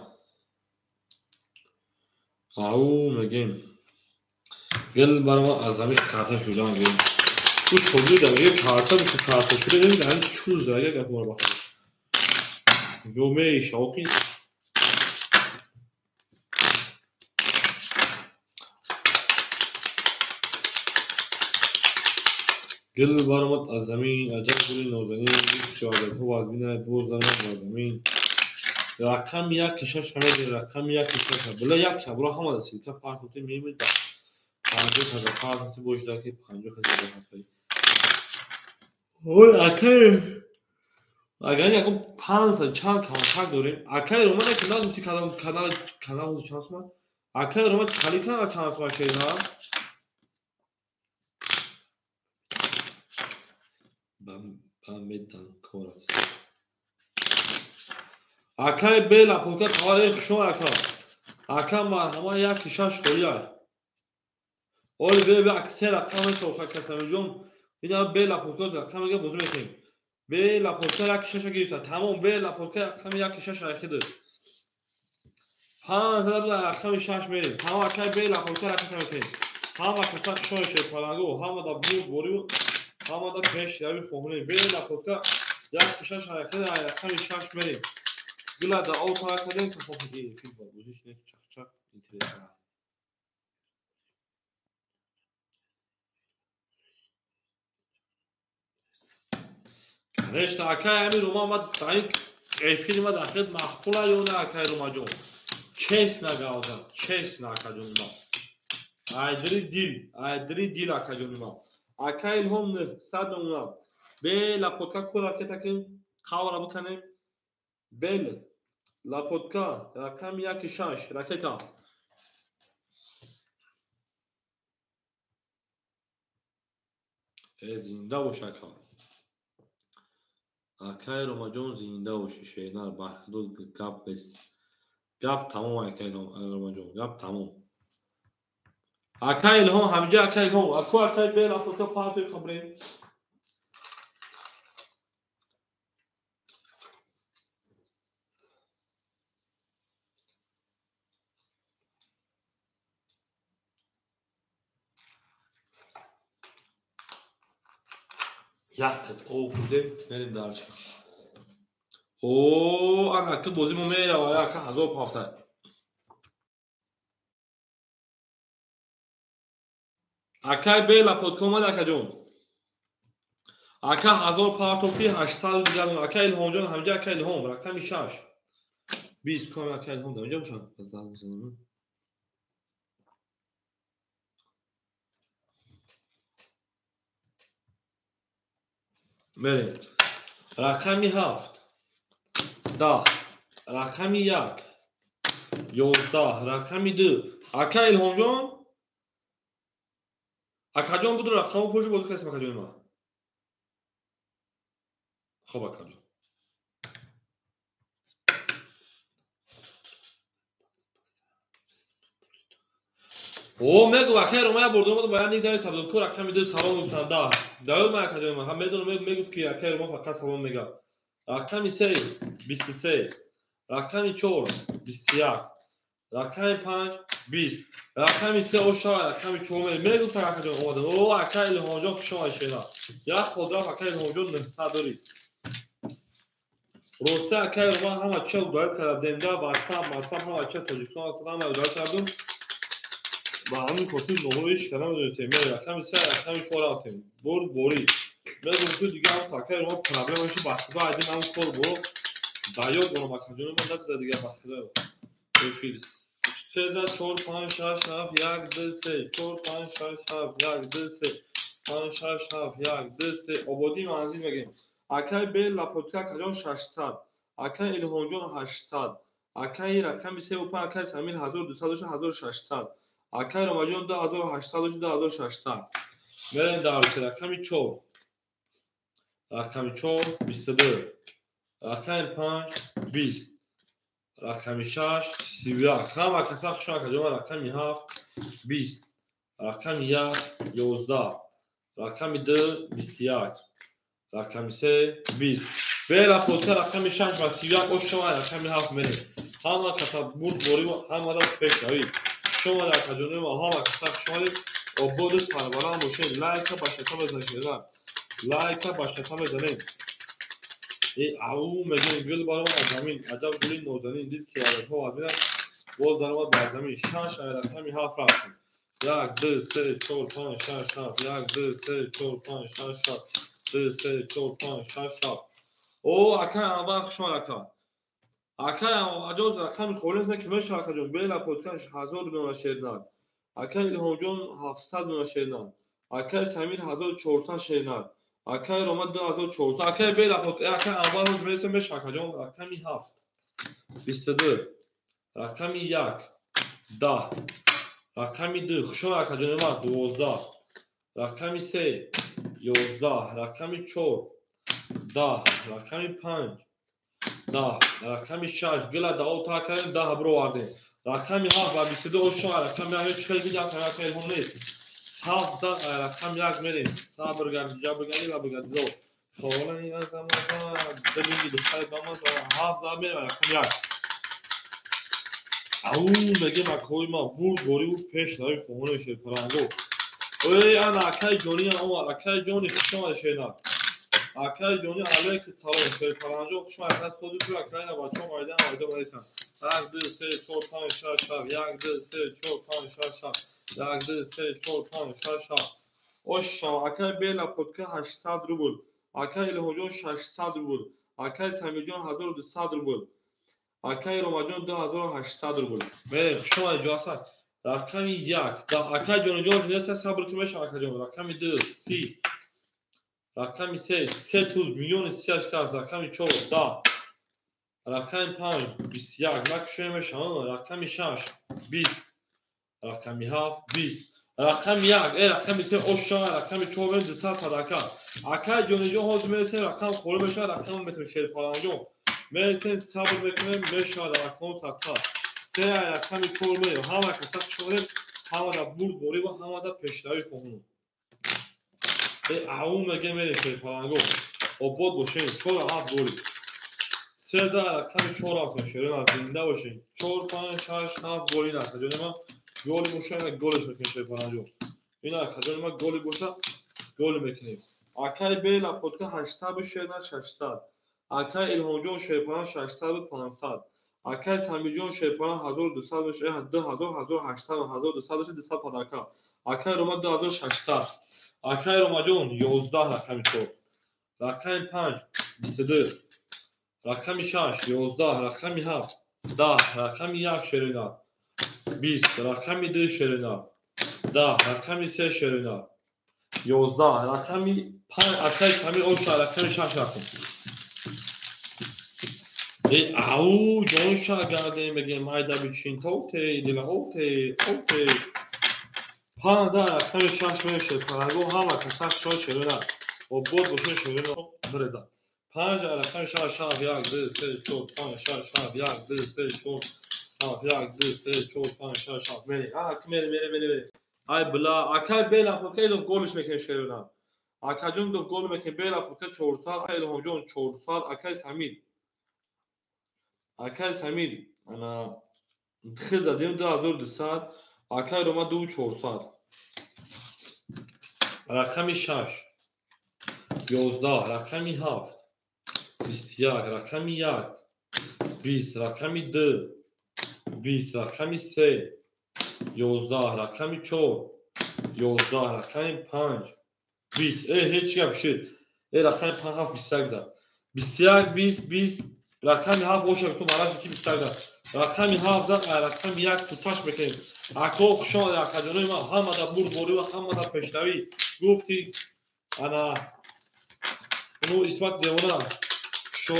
Ау мегем. Гел барои ман аз замин карта шудан гел. Ӯ шогирдам ё карта шуда намедонам чӯ зага гапора бахӯрам. Ё меиша охин. Гел баромад аз замин аҷаб гули нозанин чӯ аҷабҳо аз бинай боз даромад ба замин. Рақами 1-6 ҳамеди рақами 1-6 була як абро ҳамада силка партоти мемеда 50,000 партоти бошда ки 50,000. Ой акай агар ягон 500 чанд контакт дорем. Акай Романа ки нагуфти канал чанд сомад? Акай Рома кали канал чанд сомад шеда? Бамедан корат. Акай бела пока тавари хушон ака. Ака марҳама 1-6 хоя. Ой бе аксер рақам соха Самирҷон. Ина бела пока рақамга боз мекунем. Бела пока 1-6 гирифта. Тамом бела пока рақами 1-6 рахида. 500 рақами 6 мерем. Тамом акай бела пока рақам мекунем. Ҳама каса шон шепаланго, ҳама да буд борю, ҳама да пеш рави фоҳмонем. Бела пока 1-6 рахида рақами 6 мерем. Гула да олтара кадем ки хофиди фил ба гузиш не чақ интересно. نشتا اکای همین روما ما دایی فیلم داخل محفوظه یا نه اکای روما جون چیس نگاوزم چیس نکا جونما айдри дил ака ҷонима ака илҳом сад номуна бе лапотка ку ракета ки қавра биканем бел лапотка рақами 1-6 ракета зинда бош ака акаи ромаҷон зинда боши шенар бахдуд гап бест гап тамом акаи ромаҷон гап тамом акаи илҳом ҳамҷа акаи илҳом аку акаи бе лапотка партои хабрем як қад ов хӯрдем мерем дарча анаки бозимо мерава яка 1000 пафта акай бе лапотка омад акаҷон ака 1000 партофи 800 дигарон ака илҳомҷон ҳамҷа ака илҳом рақами 6 20 ком ака илҳом дар инҷа бошад мерем рақами 7 10 рақами 1 11 рақами 2 ака илҳомҷон акаҷон буду рақаму пӯши бозӣ кардем акаҷони ма хоб акаҷон мегӯ акаи ромая бурдомад бояд нигдави сабзуку рақами 2 салом гуфтан да даёд ма акаҷони ма ҳам медонам мегуфт ки акаи рома фақат салом мегӯяд рақами 3 23 рақами 4 21 рақами 5 20 рақами 3 ошава рақами 4 мегуфт акаҷон омадан акаи илҳомҷон хушомад шена як хотира акаи илҳомҷон 900 дорид росте акаи рома ҳама ча удоят кардам демда ватсап ҳама ча тоҷикистон ҳама удоят кардам ба ҳамин хотир номаиш кардам медонистем рақами 3 рақами 4 рафтем бурд борид медонам ки дигар акаи рома проблемаши бахтиба айдем ҳамн кор боро даёд гонам акаҷони ма назада дигар бахтиба эфир 3 4 5 6 7 1 2 3 4 5 6 7 1 2 3 5 6 7 1 2 3 ободии манзил мегем акаи бе лапотка акаҷон 600 акаи илҳомҷон 800 акаи рақами 35 акаи самир 1200 дошта 1600 акаи ромаҷон 2800 дошта 2600 мерем дарси рақами 4 рақами 4 22 рақами 5 20 рақами 6 31 ҳама каса хушон акаҷон рақами 7 20 рақами 1 11 рақами 2 21 рақами 3 20 бе лапотка рақами 6 ва 31 ошава рақами 7 мерем ҳама каса бурд борим ҳама да пешавӣ шумо акаҷони ма ҳама каса хушонед ободу сарбаланд бошед лайка ба шата безанед лайка ба шата безанед ау мегем гул баро замин аҷаб гули нозанин дид ки адаҳо админа боз даромад бар замин 6 рақами 7 рафтем 1 2 3 4 5 6 7 1 2 3 4 5 6 7 2 3 4 5 6 7 акаи аввал хушон ака акаи аҷоз рақами холис не ки мешава акаҷон бе лапоткаш 1000 дона шернад акаи илҳомҷон 700 дона шернад акаи самир 1400 шернад акаи рома 2400 акаи бе лапотка акаи аввал рӯз мерасем мешава акаҷон рақами 7 22 рақами 1 10 рақами 2 хушон акаҷони ма 12 рақами 3 11 рақами 4 10 рақами 5 10 рақами 6 гила дао тар кардем 10 бировардем рақами 7 ва 22 ошова рақами 1 чӣ хел гидам акаи илҳом нест 7 рақами 1 мерем сабр гарди ҷабр гарди ва бигардидо холани азамаза дилинги духтари бамаза 7 мерем рақами 1 ау мегем акаи ма бурд бориву пеш нави фоҳони шерпаранго ана акаи ҷони акаи ҷони хушомад шена акаи ҷони алайки салом шерпаранҷо хушомад акаи сози ку акаи на бачаҳо майдан майдон мерисанд 1 2 3 4 5 6 7 1 2 3 4 5 6 7 1 2 3 4 5 6 7 ошава акаи бе лапотка 800 рубл Акай Илҳоҷон 600 рубл. Акай Самиҷон 1200 рубл. Акай Ромаҷон 2800 рубл. Мерем шумо иҷозат. Рақами 1. Да акай ҷониҷоз неста сабр ки меша акаҷон. Рақами 2 30. Рақами 3 3 туз миллиони 38 кас. Рақами 4 10. Рақами 5 21. Накушо меша. Рақами 6 20. Рақами 7 20. Рақами 1 рақами 3 оша. Рақами 4 200 тадака. Акай ҷониҷон ҳоз меса рақам хӯро меша. Рақам метон шерфаланҷон. Месен сабр мекунем меша рақам сатта. Се рақами 4 меё. Ҳама касак шорем. Ҳама да бурд бори ва ҳама да пешравӣ хоҳум. Ау меге мерем шерфаланго. Обод бошем. 4 7 бори. Се за рақами 4 7 шерем зинда бошем. 4 5 6 7 бори на ҷонима голи боша голеш мекунем шерфаланҷон. Ина ҷонима голи боша голи мекунем. Акай бела подка 800 шерна 600. Акай Илҳоҷон шерпана 600 500. Акай Самиҷон шерпана 1200 беша 2000 1800 1200 200 падака. Акай Рома 2600. Акай Ромаҷон 11 рақами 4. Рақами 5 22. Рақами 6 11. Рақами 7 10. Рақами 1 шерина 20. Рақами 2 шерина 10. Рақами 3 шерина 11. Рақами 5 акай Сами оша рақами 6 рақам. Ау ҷонша гардем мегем майда бичин тоте дила оте оте 5000 рақами 6 меше паранго ҳама касак шо шерина обод боше шерина бреза 5 рақами 6 7 1 2 3 4 5 6 7 1 2 3 4 7 1 2 3 4 5 6 7 мери мери ай бла акай бела пока дов голиш мекен шерина акаҷон дов гол мекен бела пока 400 ай Илҳоҷон 400 акай Самир Акай Самир ана хиза дем 2200 акай Рома 2400. Рақами 6 11. Рақами 7 21. Рақами 1 20. Рақами 2 20. Рақами 3 11. Рақами 4 11. Рақами 5 20. Ҳеҷ гап шид. Рақами 5 21 да 21 20 20 рақами 7 оша ту мараш ки 20 да рақами 7 да рақами 1 туташ мекунем ако хушон акаҷонои ман ҳама да бурд бори ва ҳама да пешравӣ гуфти ана ну исмат девона шо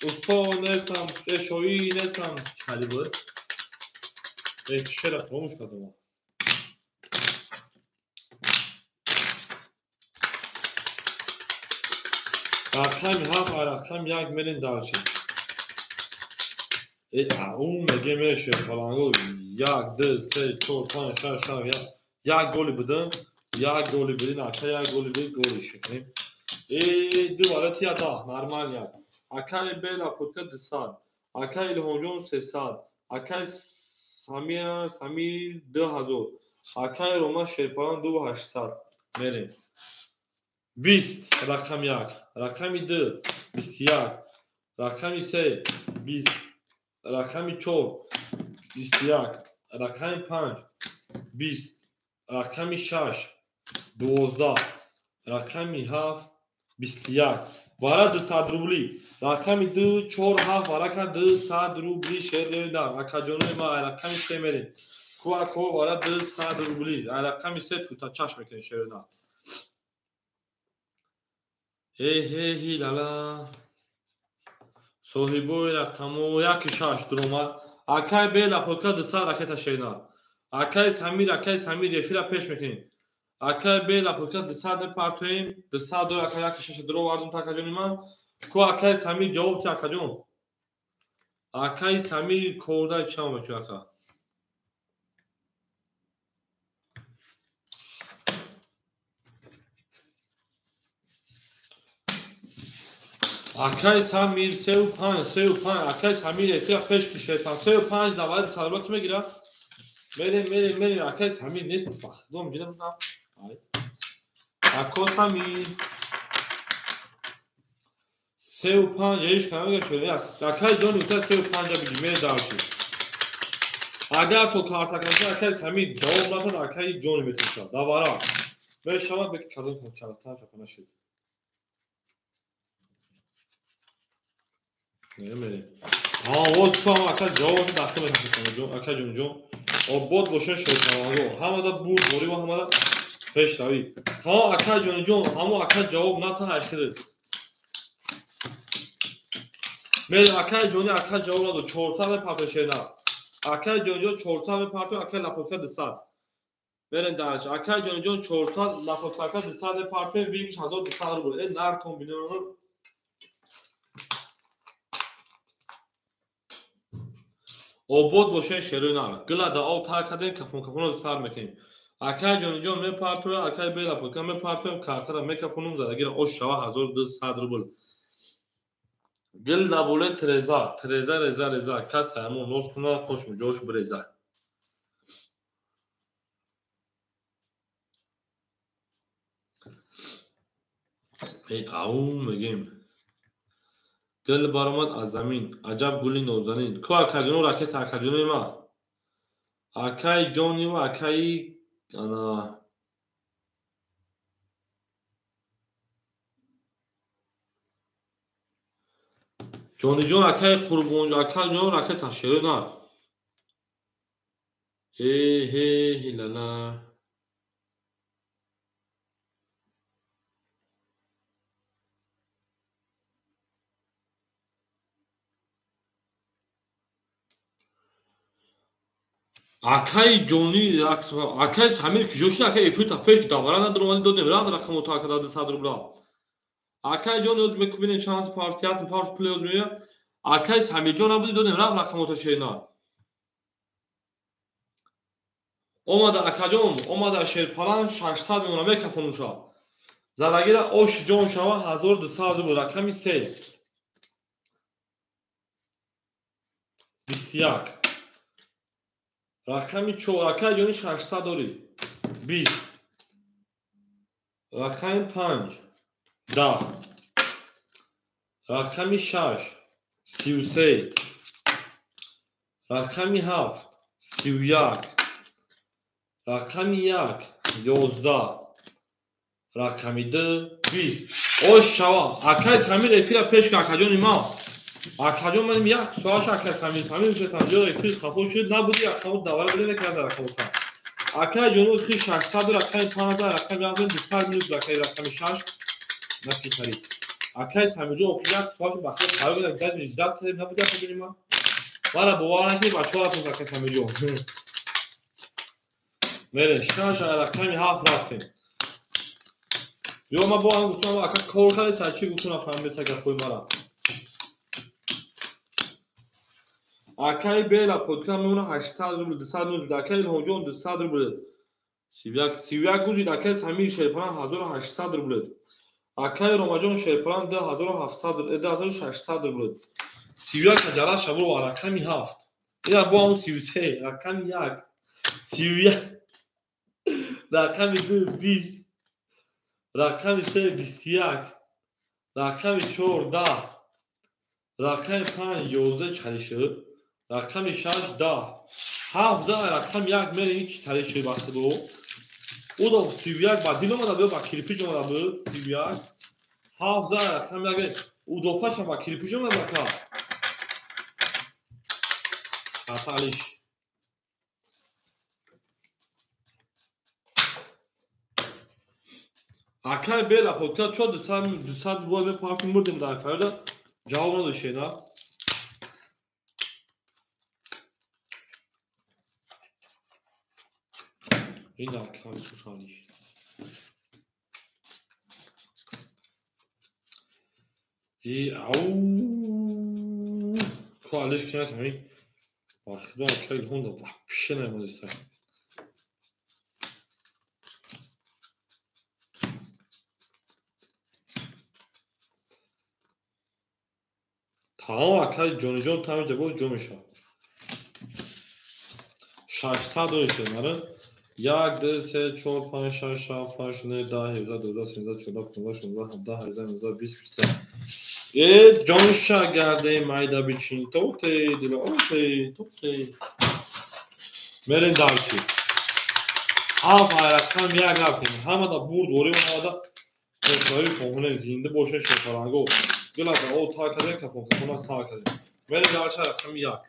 усто нестам шоӣ нестам чали буд шера фромӯш кардам рақами 7 рақами 1 мерин дарши ау меге меше фаланго 1 2 3 4 5 6 7 1 голи будам 1 голи бидин ака 1 голи бидин голи шекнем дувара тия да нормально акай бела подка 200 акай Илҳоҷон 300 акай Самир 2000 акай Рома шерпаран 2800 мерем 20 рақами 1 рақами 2 21 рақами 3 20 рақами 4 21 рақами 5 20 рақами 6 12 рақами 7 21 вара 200 рубли рақами 2 4 7 варака 200 рубли шерда акаҷонои ма рақами 3 мерем куако вара 200 рубли рақами 3 тута чаш мекунем шерда ҳи лала соҳибои рақамо 1 6 дурома акай бела подка 200 ракета шерда акай Самир ефира пеш мекунем акай бела подка 200 партоем 200 дор акай 1 6 дуро вардум такаҷони ман ку акай Самир ҷавоб ти акаҷон акай Самир корда чам мечу ака акай Самир 35 акай Самир ефира пеш кишетан 35 давай сарба ки мегира мерем акай Самир нест фахдом ҷидам на ай ако Самир 35 яиш камега шуд акай ҷони ута 35 биди мер дарши агар то картаканса акай Самир ҷавоб надад акай ҷони метоша давара мешавад беки кадом чалатан шафана шуд نمیری آواز کنم اکا جواب دستم میکنم اکا جون آباد باشه شیطانو همه دا بود بوری و همه دا پیش روی ها اکا جون همو اکا جواب نه تا اخیر میری اکا جونی اکا جواب دو 400 پاپشه نه اکا جون 400 پاپه اکا لپوکا 200 برن درش اکا جون 400 لپوکا 200 پاپه ویمش 1200 رو بود این نر کمبینیون آباد باشه شروع نار گل دا آب تر کردیم کفون رو سر میکنیم اکای جون می پارتو اکای بیلا پوکا می پارتو کارتر می کفونم زد اگر او شوا 1200 روبل گل دا بوله ترزا کس همون نوز کنه خوش جوش برزا ای او میگیم گل برآمد از زمین عجب گلی نازنین کو اکاجونو راکت اکاجونو ما اکای جونی و اکای انا جونی جون اکای قربون اکای جون راکت اشیرو نار هی لالا اکای جونی اکای سمیر کیوشنا اکای افیت پیش داورا ندارم دادم راز رقم متأکد 100 روبل اکای جون از میکوبین شانس پارسیاس پارس پلیوز میه اکای سمیر جون ابدی دادم راز رقم متشینا اومده اکاجون اومده شیر پلان 600 میمونه میکفونوشا زراگیر اوش جون شوا 1200 روبل رقمی 3 21 رقمی 4 اکای جونی 600 دوری 20 رقمی 5 10 رقمی 6 33 رقمی 7 31 رقمی 1 11 رقمی 2 20 اوش شوا اکای سمیر افیل پیش که اکاجون ما اکاجون منیم یک سواش اکای سمیر میشه تنجا افیل خفو شد نبودی اکاجون دواره بده نکنه در اکاجون اکای جونو خیلی 600 رقمی 5000 رقمی 200 میلیون رقمی 6 نفتی خرید اکای سمیر جون افیل یک سواش بخیر خواهی بودن گاز ویزداد کردیم نبودی اکاجون ما وارا بوارا که بچه ها رفتیم اکای سمیر جون میره 6 رقمی 7 رفتیم یا ما با هم گفتم اکا کار خیلی سرچی گفتم افهم بیسته که خوی مارا اکای بیلا پودکم میمونه 800 روبل 200 میلیون اکای هونجون 200 روبل 31 گوزید اکای سمیر شیپران 1800 روبل اکای روماجون شیپران 10700 روبل 31 کجالا شبور و رقمی 7 اینا با هم 33 رقمی 1 31 رقمی 2 20 رقمی 3 21 رقمی 4 10 رقمی 5 11 چلیشه رقمی 6 10 17 رقم 1 میره هیچ چلیشه بخته دو او دو 31 با دیل اومده بود با کلیپیج اومده بود 31 17 رقم 1 او دو فاش با کلیپیج اومده بکا اتالیش اکای بیلا پودکست شد 200 روبل به پارک مردیم در فردا جواب نداشته نه این اکای خوشحالیش ای او کالش کنه کمی باخدو اکای هوندا وحشه نمودسته تمام اکای جونی جون تمام جبو جو میشه 600 دوشه نره 1 2 3 4 5 6 7 8 9 10 11 12 13 14 15 16 17 18 19 20 21 جون شاگرده مایدا بیچین توته دیلا اوته توته مرن دالچی هاف رقم 1 رفتیم همه دا برد دوری و همه دا اصلاحی فهمونه زنده باشه شکرانگو Glada o takade kafona sakade. Beni darcha raqam 1.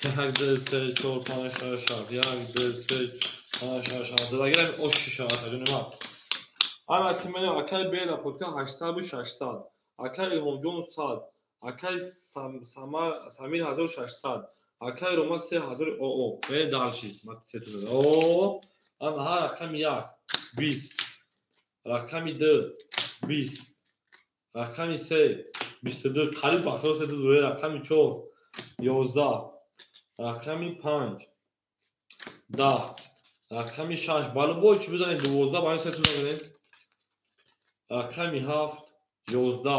1 2 3 4 5 6 7 1 2 3 5 6 7 زدگیرم osh شاعت جونم. انا تیمه اکای بیلا پودکا 800 و 600. اکای هونجون 100. اکای سمیر 1600. اکای روما 3000 او به دالشی مت ستوده. او آنها رقم 1 20. رقم 2 20. رقم 3 22 قریب بخلاص دو رقم 4 11. رقم 5 10. رقم 6 بالا با چی بزنید 12 با این ستون بزنید. رقم 7 11.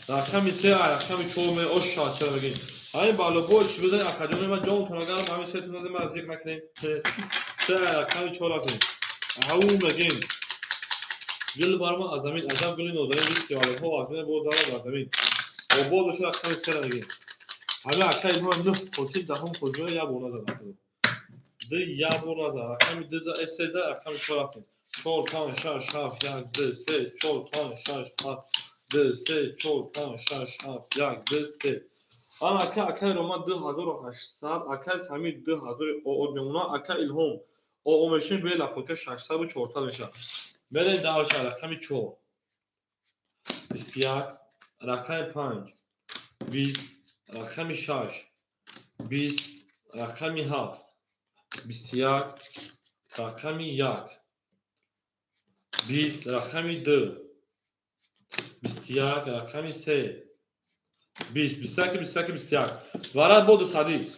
رقم 3 رقم 4 می اوش شاسه بگین. همین بالا با چی بزنید اکادمی من جام تونگارم همین ستون بزنید من ذکر نکنید. 3 رقم 4 کنید. هاو مگین گل بارما از زمین عجب گلی نوداری نیست والا ها از من بود داره زمین. او بود وش رقم 3 بگین. همین اکای ما نه خودی دهم خودی یا بونا زدن. ده یا بونا زدن. رقم 2 اس رقم 4 کنید. 4 5 6 7 1 2 3 4 5 6 7 2 3 4 5 6 7 1 2 3 انا اکای روما 2800 اکای سمیر 2000 او میمونه اکای الهام او ماشین به لاپوکا 600 و 400 میشه. برین دارش رقم 4 21 رقم 5 20 رقم 6 20 رقم 7 21 رقم 1 20 رقم 2 21 رقم 3 20 21 وارد بود صدی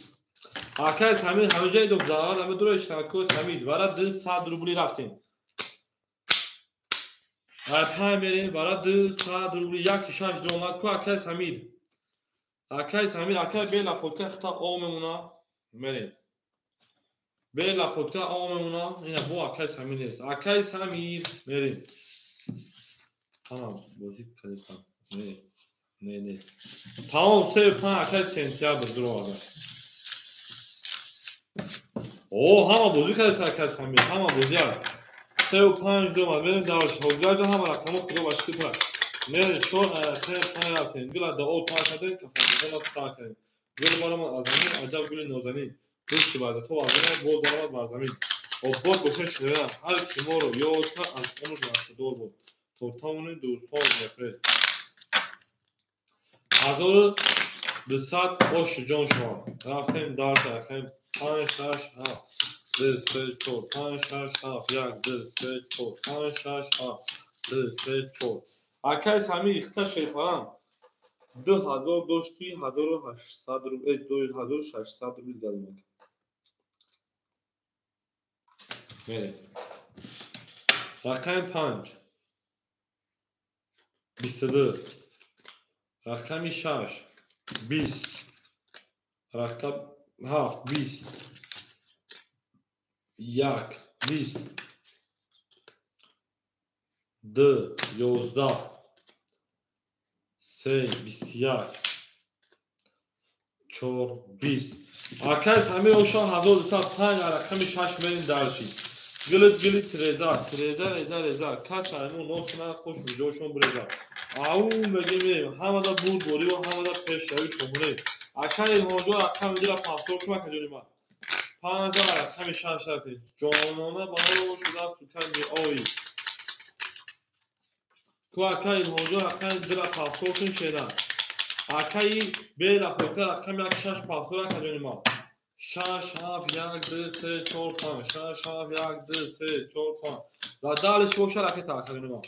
اکای همین همه جای دکتر همه دور اشتراکوس همین وارد 100 روبلی رفتیم پای میریم وارد 100 روبلی یک شش درآمد کو اکای همین اکای بیلا پودکا خطا او میمونه میریم بیلا پودکا او میمونه این بو اکای همین است اکای همین میریم tamam بازی کردم نه tamam 3 اکای سنتیابر درآمد او همه بازی کردن اکای همین همه بازی 3 درآمد بریم دارش حوزه جا هم رقم خدا باشی تو نه شو 3 رفتیم گل دا او تا کردن که فقط تا کردن گل بالا از زمین عجب گل نوزنی دوست باز تو واقعا بول درآمد باز زمین او بود بخش نه هر کی مورو یو تا از اون راست دور بود تو تاون دوستان نفر 1200 اوش جون شما رفتیم دارش رقم 5 6 7 2 3 4 5 6 7 1 2 3 4 5 6 7 2 3 4 اکای سمی اختا شیفان 2000 داشتی 1800 روبل 2600 روبل دادم میره رقم 5 22 رقم 6 20 رقم 7 20 1 20 2 11 3 21 4 20 اکای همه اوشان 1205 رقم 6 میرین دارشی گلت رضا کس همون نوسنا خوش بجوشون برزا او میگیم همه دا بود بوری و همه دا پیشروی شمونه اکای هونجو رقم دیگه پاسور کما کجوری ما 5000 رقم 6 جانانه با رو شده است تو کندی اوی کو اکای هونجو رقم دیگه پاسور کن شده اکای بیل اپوکا رقم 6 پاسور کجوری ما 6 7 1 2 3 4 5 6 7 1 2 3 4 5 و دالش وش رقم تا کجوری ما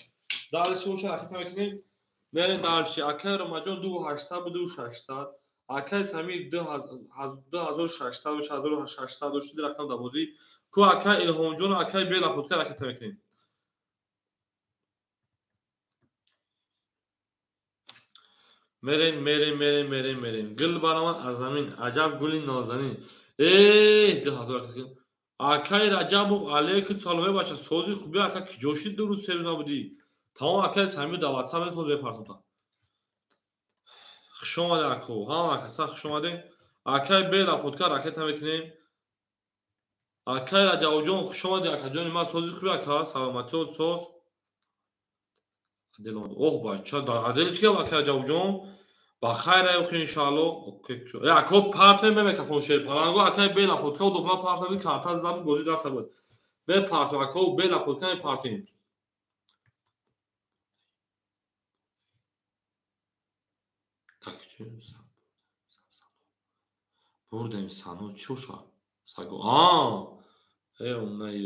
دالش وش رقم تا کنیم برین دالش اکای رو ماجون 2800 و 2600 اکای سمیر 2600 و 1600 داشتی رقم دابوزی کو اکای الهونجون و اکای بیل اپوکا رقم تا کنیم میرین گل بارمان از زمین عجب گلی نازنین ده هزار کن اکای رجب علیک سالوه باشه سوزی خوبی اکا کی جوشید دو روز سه روز نبودی تمام اکای سمی دا واتساپ سوزی پارتون تا خشوماده اکو هم اکا سا خشوماده اکای بیلا پودکا راکت هم بکنیم اکای رجب جون خشوماده اکا جونی ما سوزی خوبی اکا سلامتی و سوز عدل اوه بچه عدل چیه باکر جواب جون بخیر ایوخی انشالله اوکی شو یا کو پارت نمیمه که فون شیر پلانگو اکای بیلا پودکا و دوفنا پارت کارت از دام گوزی داشته بود به پارت اکو بیلا پودکا پارتین так чё бурдем сано чуша саго онай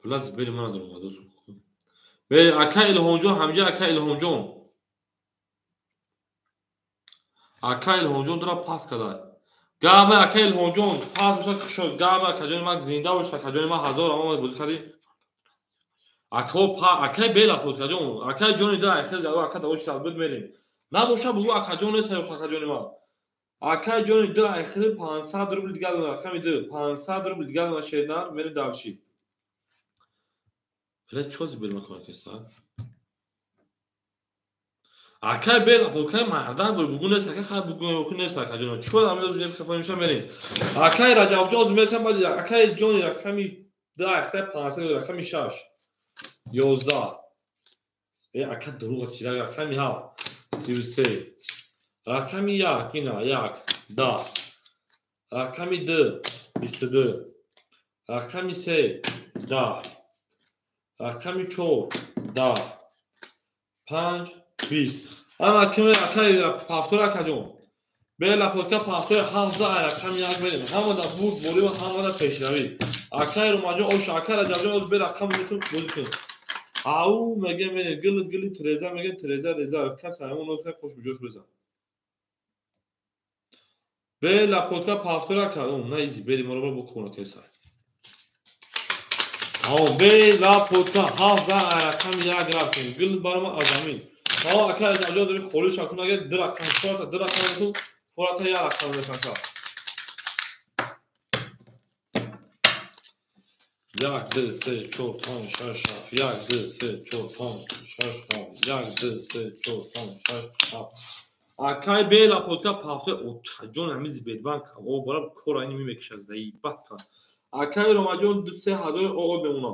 плюс бери мана дурма дос бери ака илҳонҷон ҳамҷа ака илҳонҷон ака илҳонҷон дура пас кадай гама ака илҳонҷон пас боша кушо гама каҷони ман зинда боша каҷони ман ҳазор ама бозӣ кади акай бела подкаҷон акай ҷони да ахир ака даво шад буд мерем набоша бугу акаҷон нест акаҷони ман акай ҷони да ахир 500 рубл дигар рақами ду 500 рубл дигар шедар мери дарши бля чё збер мекунад кеса акай бела подкай мардан бугу нест акай хай бугу нест акаҷон чё амроз бем кафонша мерем акай раҷабҷон месам бади акай ҷони рақами да ахир 500 рақами 6 11 ака дуруға чира рақами 7 33 рақами 1 ина 1 да рақами 2 22 рақами 3 да рақами 4 да 5 20 ама киме акай пафтора акаҷон бела подка пафтора 7 рақами 1 берем ҳамада буд борим ҳамада пешравӣ акай ромаҷон ош акай раҷабҷон оз бе рақами метун бозӣ кун ау меге мене гили треза меге треза реза каса ҳамон носка хош ҷош беза бела подка пафтора акаҷон на изи бери моро бокуна кеса ау бела подка 7 рақами 1 рақам гил барома азамин ау акай раҷабҷон дори холиш акун аге ду рақам фората ду рақам метун фората 1 рақам мекаша як ду се чор панҷ шаш ҳафт як ду се чор панҷ шаш ҳафт як ду се чор панҷ шаш ҳафт акай бела подка пафтора очаҷон ҳамизи бедбанк о бора кора ини мемекиша заибат ка акай ромаҷон 3000 оо мемуна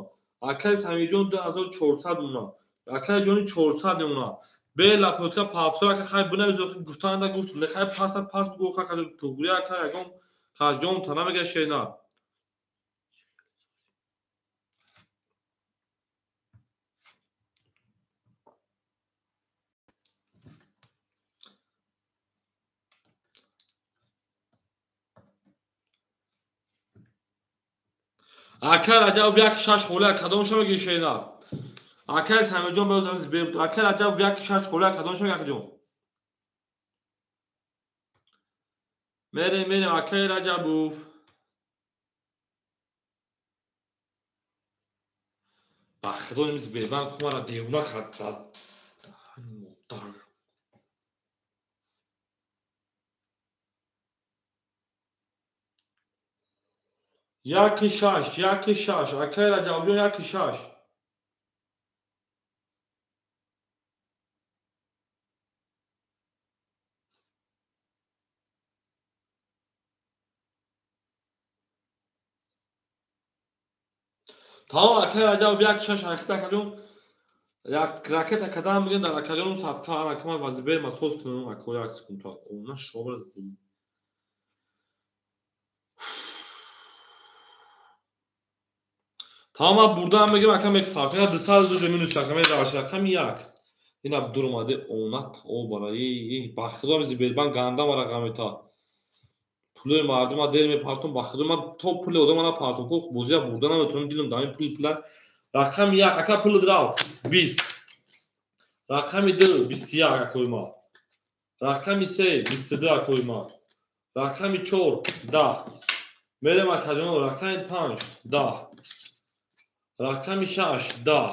акай самиҷон 2400 муна акай ҷони 400 мемуна бела подка пафтора ака хай бинавиз охи гуфтанда гуфт лехай пас бугу ха каҷон тугури акай ягон каҷон тана мега шена акай раҷаб як шаш холе кадомша меги шена акай самиҷон беозамиз бер акай раҷаб як шаш холе кадомша меги акаҷон мерем акай раҷабов ба худо нимиз бебанк мара девона карда яки шаш акай раҷабҷон яки шаш тамом акай раҷабов яки шаш рахита акаҷон як ракета кадам мегӯяд дар акаҷону сабқа акама вазибер масоз кунам ако як секунда она шобра зи тамом бурдам мегӯям ака мепартоя 200 минус акама раваш рақами 1 ина дур омаде онат о бараи ба худо мизи бедбан гандама рақамита пулои мардума дер мепартум ба худо ман то пули одама напартум ко бозия бурда наметавонам дилам дамин пула рақами 1 ака пули рафт 20 рақами 2 21 акои ма рақами 3 22 акои ма рақами 4 10 мерем акаҷон рақами 5 10 рақами 6 10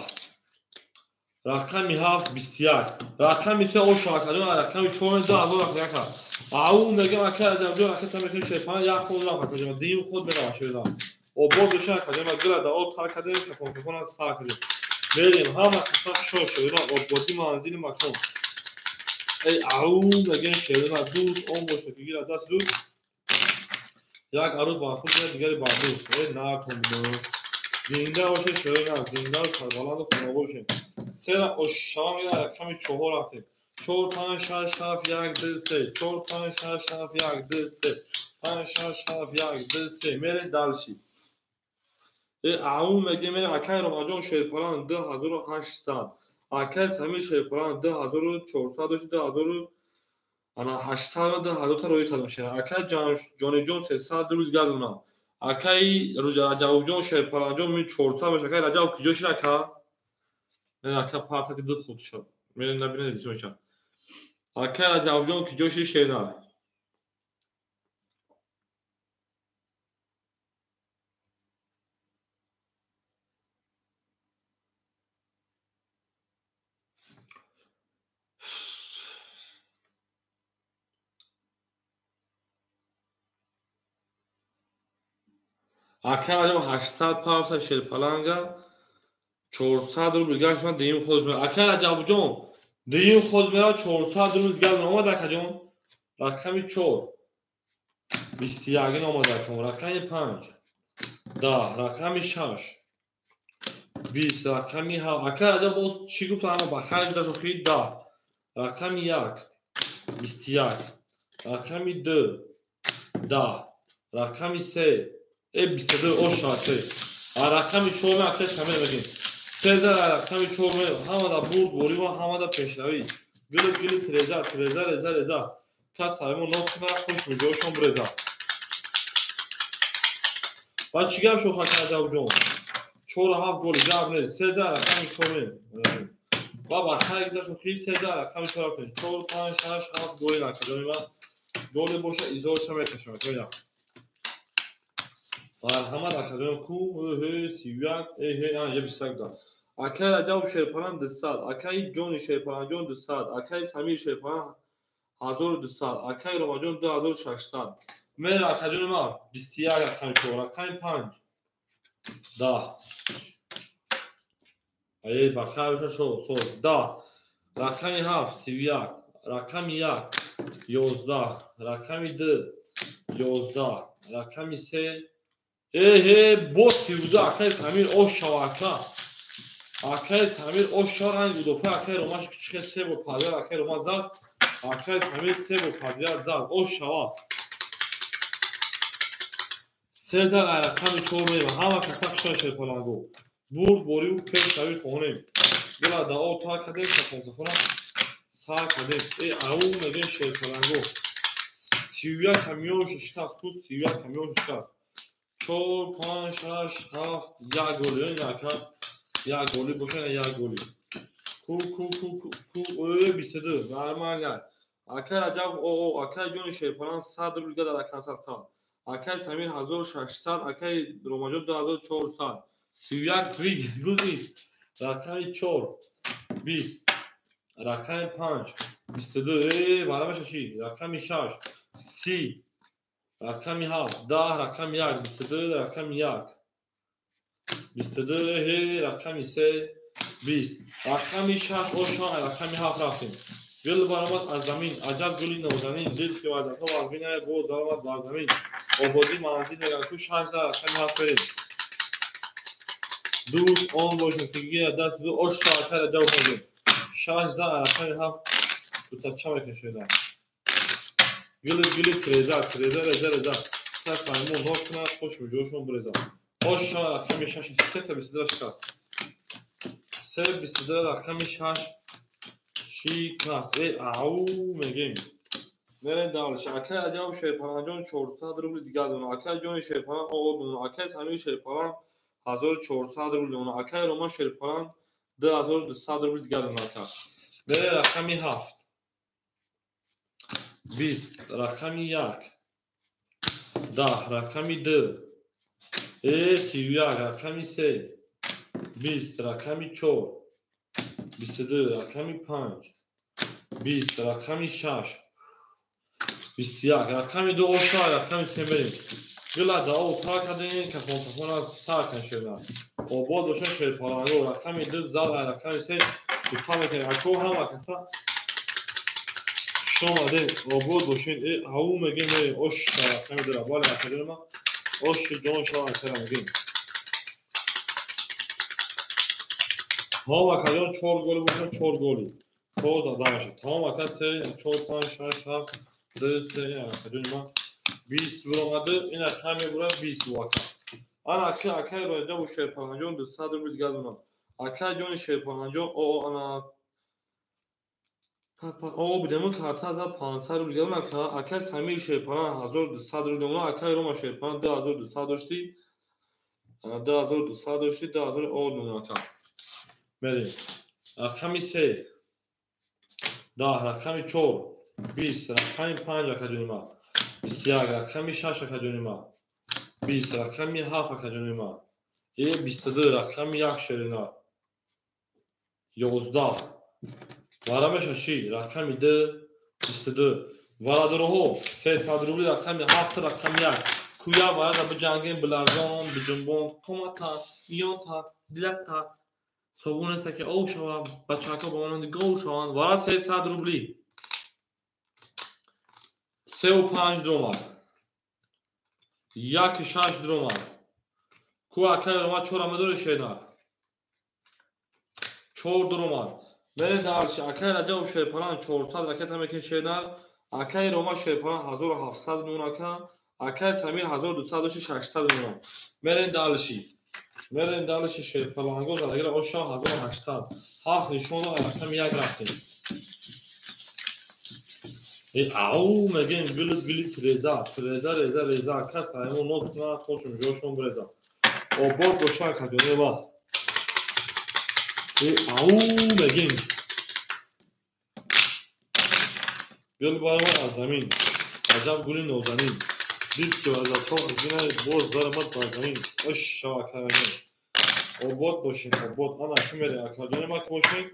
рақами 7 21 рақами 3 оша акаҷон рақами 4 10 ака ау мегем ака раҷабҷон ака тамекун шепан як ход рафт акаҷон дим ход меравашеда обод доша акаҷон гила да ол таркадем кафон аз сар кадем мерем ҳама қиса шоша ина ободи манзили макон эй ау мегем шерина дӯст он боша ки гира даст дӯст як арӯз ба худ дигари ба дӯст эй накун зинда боше шерина зинда сарбаланду хонобо бошем سه شما میگه رقم 4 رفتیم 4 5 6 7 1 2 3 4 5 6 7 1 2 3 5 6 7 1 2 3 میره دالشی اون میگه میره اکای رمضان شیرپلان 2800 اکای همین شیرپلان 2400 و 2000 انا 800 و 2000 تا روی کدوم شه اکای جانی جون 300 روز گادونا اکای رجب جون شیرپلان جون می 400 باشه اکای رجب کجاش نکا نه اکا پارتا که دو خود شد میره نبینه دیسون شد اکای رجب جون کجاش شینا اکای رجب 800 پارتا شیرپلانگا 400 رو بگاش من دیم خودش میاد اکای رجب جون دیم خود میاد 400 رو دیگه اومد اکا جون رقمی 4 21 اومد اکا رقمی 5 10 رقمی 6 20 رقمی 7 اکا رجب باز چی گفت اما بخیر گذاشت خیلی 10 رقمی 1 21 رقمی 2 10 رقمی 3 22 اوشا 3 رقمی 4 اکا سمه بگیم 3 رقمی 4 همه دا بود بوری و همه دا پیشنوی گلی ترزا کس همون ناس کنه خوش میجوشون برزا بعد چی گم شو خاک رجب جون 4 7 گل جاب نیست 3 رقمی 4 بابا خیلی گذاشت خیلی 3 رقمی 4 5 6 7 گل نکرد من گل باشه ایزورش میکشم ببینم همه رقم کو سیویاک یه 20 داد اکای رجب شیرپلان 200 اکای جون شیرپلان جون 200 اکای سمیر شیرپلان 1200 اکای رمضان 2600 میره اکای جون ما 21 رقم 4 رقم 5 10 ای بخیر شو 10 رقم 7 31 رقم 1 11 رقم 2 11 رقم 3 باز 13 اکای سمیر اوشاواکا اکای سمیر اوشا رنگ اضافه اکای روماش کچکه 3 با پادر اکای روما زد اکای سمیر 3 با پادر زد اوشاوا 3 رقم 4 میره همه کسا شون شیرپلانگو برد بوری و پیش سمیر خونیم بلا دا او تا کدیم کفون سار کدیم او میگه شیرپلانگو سیویا کمیون شکست کو سیویا کمیون شکست 4 5 6 7 یک گلی نکرد یک گلی باشه یک گلی کو 22 برمانگرد اکای رجب او اکای جون شیرپلان 100 رو دیگه در اکانسات تا اکای سمیر 1600 اکای رمضان 2400 31 ریگ گوزی رقم 4 20 رقم 5 22 برامش چی رقم 6 30 رقم 7 10 رقم 1 22 رقم 1 22 رقم 3 20 رقم 6 اوشان رقم 7 رفتیم گل برآمد از زمین عجب گلی نازنین دل که وعدت ها بربینه بود درآمد بر زمین آبادی منزل نگاه تو 6 رقم 7 بریم دوست آن باشیم که گیر دست دو اوشا اکای رجب کنیم 6 رقم 7 تو تچه میکشیدم گلی ترزا کس همون ناز کنه خوش میجوشون برزا اوشا رقم 6 3 تا 22 شکست 3 22 رقم 6 شکست او میگیم میرن دارش اکای رجب شیرپلان جون 400 روبل دیگه دونه اکای جون شیرپلان او دونه اکای سمیر شیرپلان 1400 روبل دونه اکای روما شیرپلان 2200 روبل دیگه دونه اکا میره رقمی 7 20 رقمی 1 10 رقمی 2 31 رقمی 3 20 رقمی 4 22 رقمی 5 20 رقمی 6 21 رقمی 2 اوشا رقمی 3 بریم گلا دا او تا کدین که فونتفون از ساکن شدن و باز باشن شیرپلانگو رقمی 2 زد رقمی 3 تو تا میکنیم اکو همه کسا شما ده و باز باشین او میگیم اوش رقمی 2 را بالا اکدین ما اوش جون شما اکرم میگیم تمام اکا 4 گل بودن 4 گلی تو زدن شد تمام اکا 3 4 5 6 7 2 3 اکا 20 برآمده این رقم میبره 20 واکا انا اکا رو اینجا با شیرپنجان 200 رو دیگه دونم اکا جون شیرپنجان او انا او بدمون کارت از 500 رو دیگه دونم اکا سمی شیرپنجان 1200 رو دونم اکا رو ما شیرپنجان 2200 داشتی 2200 داشتی 2000 او دونم اکا بریم رقمی 3 10 رقمی 4 20 رقمی 5 اکا دونم 21 رقمی 6 اکا دونم 20 رقمی 7 اکا دونم 22 رقمی 1 شیرینار 11 ورامش شی رقمی 2 22 ورادرو 300 روبلی رقمی 7 رقمی 1 کویا وراد به جنگین بلارزان بجنبون کمتا میونتا دیلتا صابون است که او شوا بچه‌ها با اون گو شوان ورا 300 روبلی 3 و 5 درم 1 6 درم کو اکا رو 4 مدور شینا 4 درم من دارش اکا راجع شیپران 400 رکت هم که شینا اکا روما شیپران 1700 نون اکا سمیر 1200 600 نون من دارشی شیپران گو اگر اوشا 1800 هفت نشون رقم یک رفتیم او مگن گلی ترزا کس همون نوت نه خوشم جوشون برزا او بار گوشا کدونه با او مگن گل بارما از زمین عجب گلی نوزنین دید که از تو از اینه باز داره مد با زمین اش شواکه او بار باشین او بار انا کمیره اکادونه ما که باشین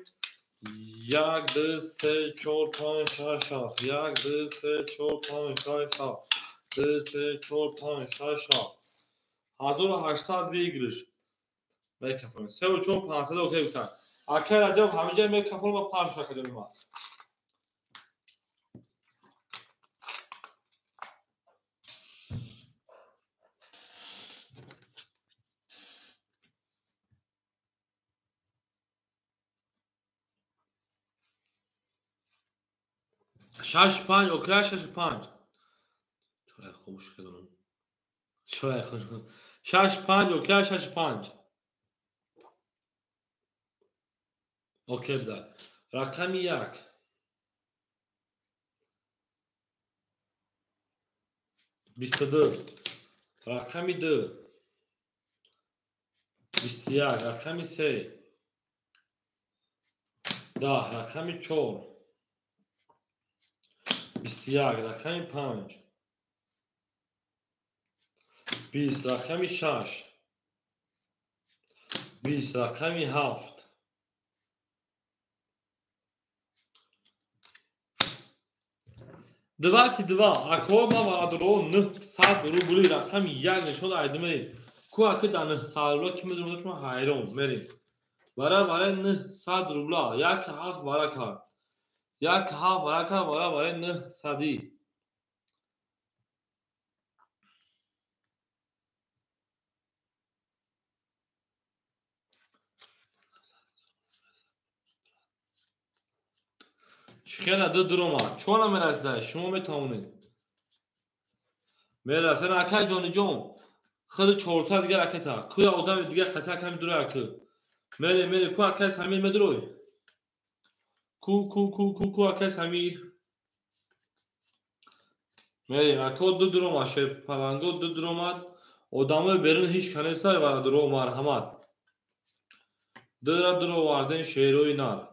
1 2 3 4 5 6 7 1 2 3 4 5 6 7 2 3 4 5 6 7 1800 ویگرش میکفون 3 و 4 500 اوکی بتن اکر عجب همه جای میکفون با 5 شکل دونیم ها شش 5 اوکی 6 5 چرا خوش کردم چرا خوش 6 5 اوکی 6 5 اوکی بده رقم 1 22 رقم 2 21 رقم 3 10 رقم 4 21 رقم 5 20 رقم 6 20 رقم 7 22 اکو ما ورادرو 900 روبلی رقم 1 نشون ایدمه کو اکو دانه سالو کی میدونم شما هایرون مریم برای 900 روبلا یک هفت ورکا یک هفت ورکا برای 900 شکنه دو دروما چون هم رسده شما میتونید میرسه اکای جانی جون خود 400 دیگه رکتا کوی آدم دیگه خطا کمی دوره اکو میره کو اکای سمیر مدروی کو اکای سمیر میره اکو دو دروما شه پلنگو دو دروما آدمای برن هیچ کنیسای ورد رو مرحمت درو واردن شیروی نار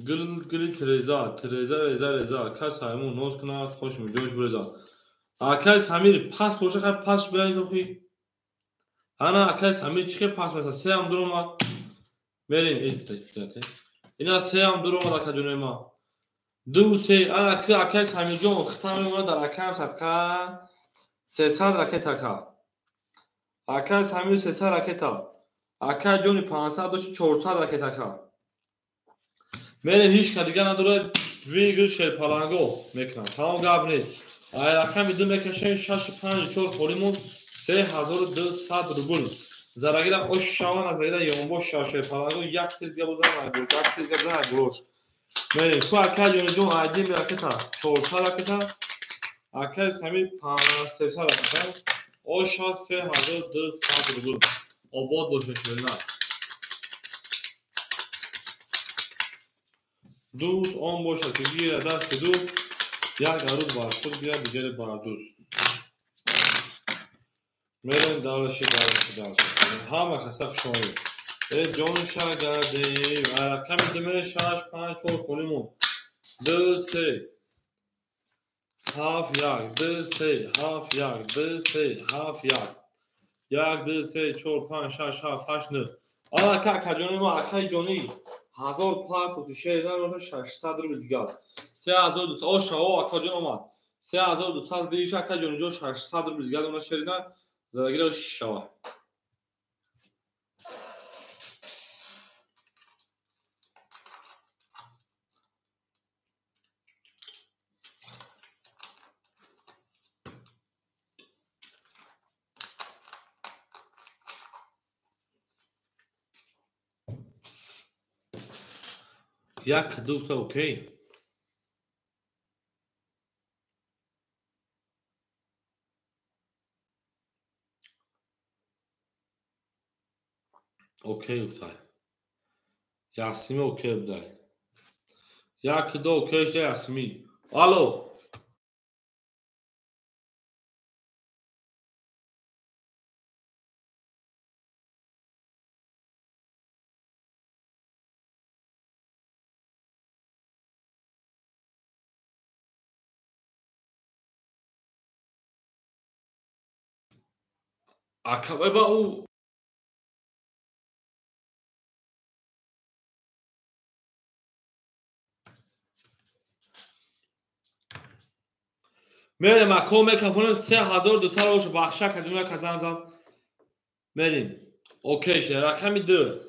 گل ترزا کس همون نوز کنه از خوش میجوش برزا اکای سمیر پس باشه خب پس برای زوفی انا اکای سمیر چیکه پس مثلا 3 هم دروما بریم اینا 3 هم دروما در کجونه ما 2 3 انا اکای سمیر جون ختم ما در اکای صدقه 300 رکت اکا اکای سمیر 300 رکت اکای جون 500 داشت 400 رکت اکا میریم هیچ که دیگه نداره ویگل شیرپلنگو میکنم تمام گاب نیست رقم دو میکشیم 6 5 4 خوریمون 3200 روبل Zaragirem o şavan azayda yombo şaşe falan. Yak tezgah bozan var. Yak tezgah bozan var. Groş. Merin. Ku akal yoncu adi mi raketa. Çorsa raketa. Akal sami panastesa raketa. O şans 3200 ruble. Obod boşa şöyle. دوست آن باشد که گیر دست دوست یک عروض بر خود بیاد دیگر بر دوست میرن دارشی همه خسف شایی جان شگرده و رقم دمه 6 5 4 خونیمون 2 3 هفت یک 2 3 هفت یک 2 3 هفت یک 2 3 4 5 6 7 8 9 آن اکا جانی ما اکای جانی 1000 پارت شهر رو 600 رو دیگر 3200 او شاو اکا جان اومد 3200 دیش اکا جان جو 600 رو دیگر اون شهر زدگیر شاو یک دو تا اوکی اوکی افتای یاسمی اوکی بدای یک دو اوکی شه یاسمی الو اکا با او میرم اکا میکفونه 3200 روش بخشا کجونا کزانزم میریم اوکی شه رقمی 2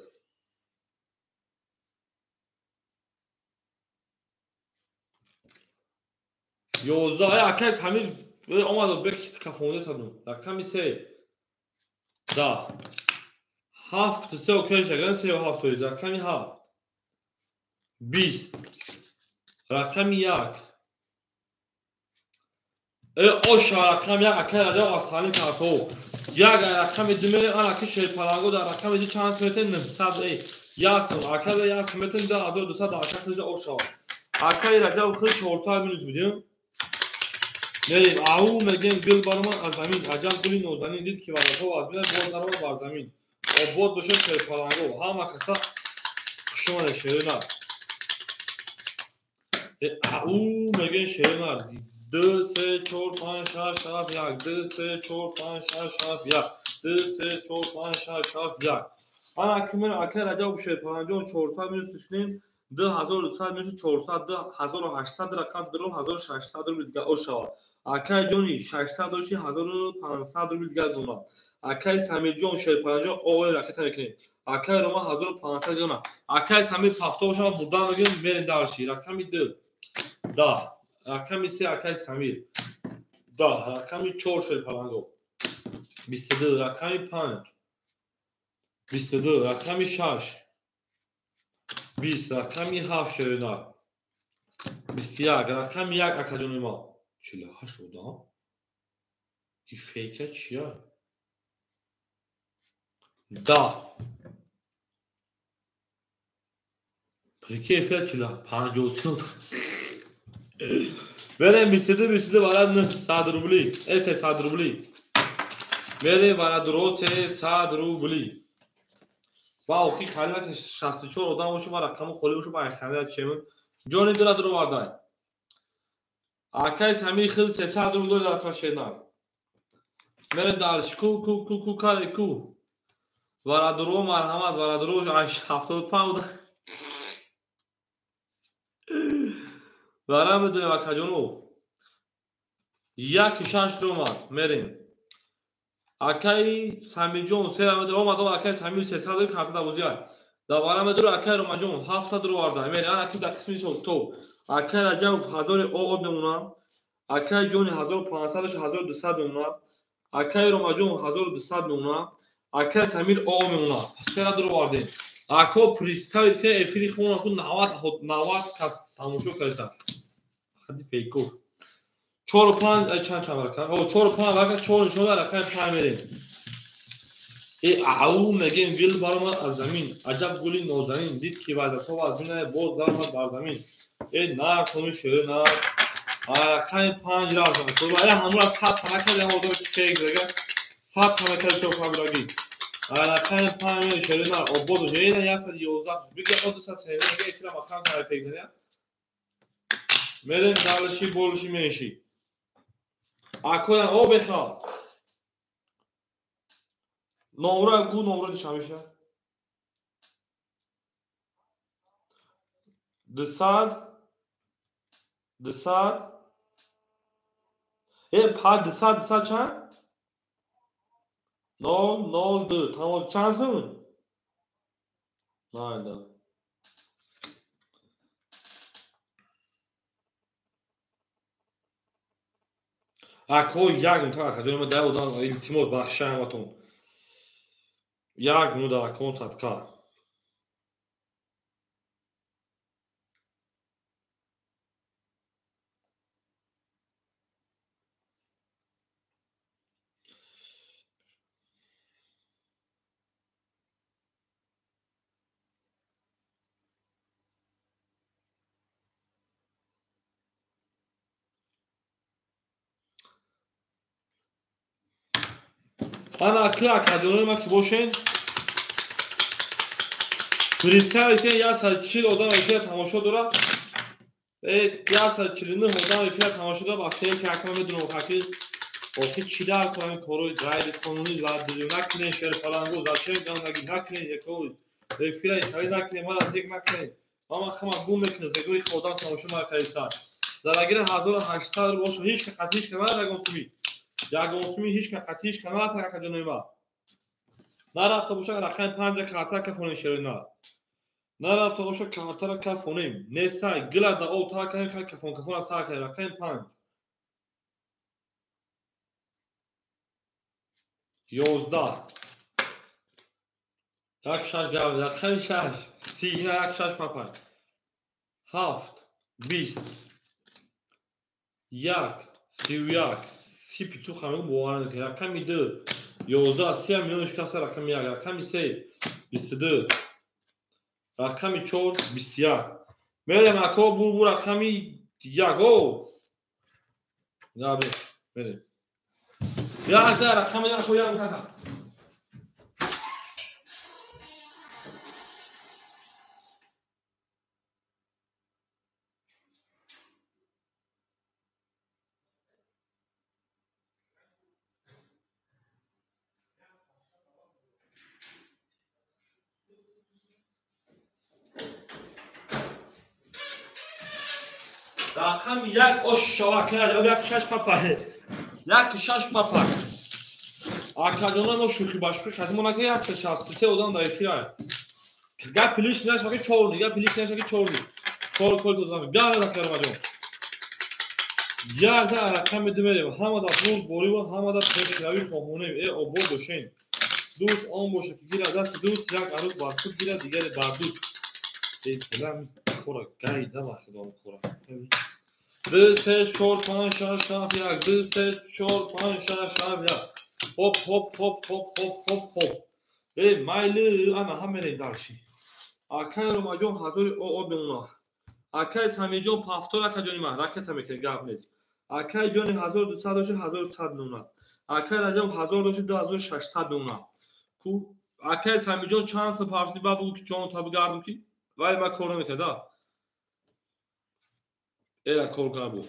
11 اکاس همین اومد بک کفونه تدون رقمی 3 10 7 3 اوکی شه 3 و 7 رقمی 7 20 رقمی 1 او رقم یک اکل راجع آستانی کارتو یک رقم دمه آن اکل شیر پلانگو در رقم دی چند سمتن 900 یاسم اکل یاسم متن ده 2200 اکل او شو اکل راجع او خود 400 مینوز میدیم میریم او میگیم بیل برمان از زمین عجب گلی نوزنی دید که براتو از میدن بود درمان بر زمین او بود بشه شیر پلانگو هم اکسا شما شیرنا او میگیم شیرنا 2 3 4 5 6 7 1 2 3 4 5 6 7 1 2 3 4 5 6 7 1 آن اکمل اکل راجع بشه 5400 میرسونیم 2200 میرسه 400 2800 رقم درم 1600 رو دیگه او شو اکل جونی 600 داشتی 1500 رو دیگه دونا اکل سمی جون شه 50 او رقم میکنیم اکل رو ما 1500 دونا اکل سمی پفتو شما بودن میگیم برین دارشی رقمی 2 10 رقمی 3 اکای سمیر 10 رقمی 4 شیر پلانگو 22 رقمی 5 22 رقمی 6 20 رقمی 7 شیرینار 21 رقمی 1 اکادمی ما 48 شده این فیکه چیه 10 پریکی فیل 53 بریم 22 برای 100 روبلی 100 روبلی میره برای درست 100 روبلی واو خی خاله 64 آدم باشه ما رقم خالی باشه با خنده چمون جونی داره درو واردای اکایس همین خیلی 300 روبلی دست شدن میره دارش کو کاری کو برای درو مرحمت برای درو 75 برای میدونه و کجونو یک شش رومات میریم اکای سامی جون سه آمده اومد اکای سامی 300 کارت داوزیار دوباره میدونه اکای روما جون 70 رو وارد میره انا کی دقیقی شد تو اکای راجع 1000 او بمونا اکای جون 1500 1200 بمونا اکای روما جون 1200 بمونا Акай Самир о мемуна. Пасера дур вардем. Ако представит ки эфири хона ку 90 кас тамошо карда. Хади фейко. 4-5 чанд рака. О 4-5 рака 4 шода рака 5 мерем. او میگیم گل برام از زمین عجب گلی نازنین دید که بعد تو از زمین باز درآمد بر زمین نه کنو شده نه خیلی 5 راز تو باید همون از 100 تا نکرد هم آدم که فکر دیگه 100 تا نکرد چه فهمیدی خیلی 5 شده نه آباد جایی نه 11 بگی آدم سه سه میگه اسلام مکان تا فکر دیگه میرم دالشی بولشی میشی اکو او بخواد نمره گو نمره دیش همیشه 200 200 چند 002 تمام چند سون نه اکو یک نوتا اکا دونیم ده بودن التیموت بخشه همتون یک نوتا اکون صدقه انا اکا دونیم اکی باشین پریستر که یا 140 آدم افیر تماشا داره 149 آدم افیر تماشا داره با فیلم که اکا میدونه وقتی آخه چی در کنم این کارو غیر قانونی و دیگه نکنین شهر پلنگو زاچه میدونم نگید نکنین یکو افیر شهری نکنین ما از یک نکنین اما خما بوم میکنه زگوی خودان تماشا مرکزی سر زرگیر 1800 باشه هیچ که خطیش کنه نگونسومی یگونسومی هیچ که خطیش کنه اکا جنویما نرفته باشه رقم 5 کارتا کفونه شهری نه نرفته باشه کارتا را کفونیم نیسته گل دا او تا کنیم خیلی کفون از سر کنیم رقم 5 11 یک شش گرد رقم 6 30 این یک شش پاپای 7 20 یک 31 30 پیتو خمه بوارن که رقم 2 11 30 میونش کسا رقم 1 رقم 3 22 رقم 4 21 میرم اکا بو رقم 1 نبی میرم یا حتی رقم 1 خویم کنم رقم 1 اشتباه کرد یک شش پاپای یک شش پاپای آکادونا نو شوخی باشوخی کدوم نکه 163 آدم در افیر گپ پلیس نشه که چورنی گپ پلیس نشه که چورنی کول دادم گار دکتر ماجو یا دا رقم میدیم همه دا پول بولی و همه دا پیشروی فهمونه ای آباد دوشین دوست آن باشه که گیر از دست دوست یک عروض بارسود گیر دیگر باردوست سلام خورا گای دا خدام خورا 2 3 4 5 6 7 1 2 3 4 5 6 7 1 hop hop hop hop hop hop hop مایل انا همه دارشی اکای رو ماجون حضور او بمونا اکای سامیجون پافتور اکای جونی ما راکت میکنه گپ نیست اکای جونی 1200 باشه 1100 بمونا اکای راجم 1000 باشه 2600 بمونا کو اکای سامیجون چند سپارسی بعد او جون تاب گردم کی ولی ما کار نمیکنه ایلا کار گابو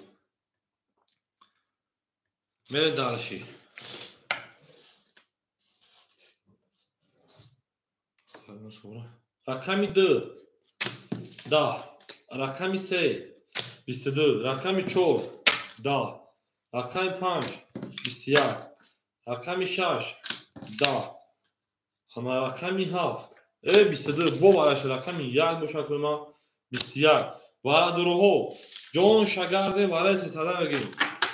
میره دارشی رقم 2 10 رقم 3 22 رقم 4 10 رقم 5 21 رقم 6 10 اما رقم 7 22 بو براش رقم 1 باشه که ما 21 برای دروها جون شگرده برای 300 بگیم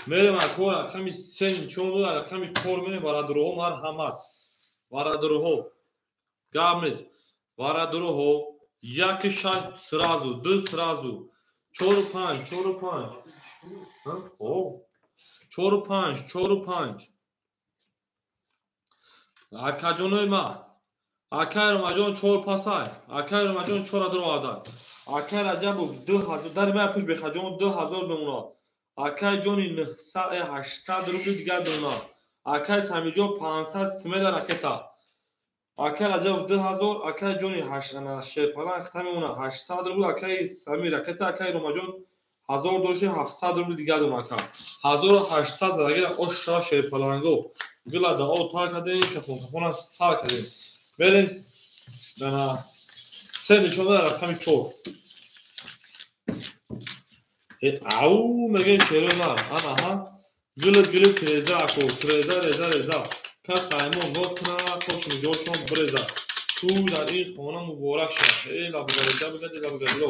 میرم اکو رقم 3 چون دو رقم 4 میره برای دروها مرحمت варадуруҳо гап нест. Варадуруҳо 1-6 сразу, 2 сразу, 4-5, 4-5. 4-5, 4-5. Акаҷонои ма. Акай ромаҷон 4 пасай. Акай ромаҷон 4 дурвадай. Акай раҷабов 2000 дар мая пуш бехаҷон 2000 бемуна. Акай ҷони 900-800 рубли дигар бемуна. Акай Самиҷон 500 стимела ракета. Акай раҷабов 2000, акай ҷони 8 шепалан хита мемуна 800 рубли. Акай Сами ракета, акай ромаҷон 1000 дошти 700 рубли дигар бемуна. 1800 задагира оша шепаланго. Гила да о тар кадем кафона сар кадем. Берем дана се нишона рақами 4. Ау меген шерона анаҳа гилib треза ако треза кас саймон ноз куна хошми ҷошон бреза ту дар ин хона муборак шад лабугарида бигади лабугаридо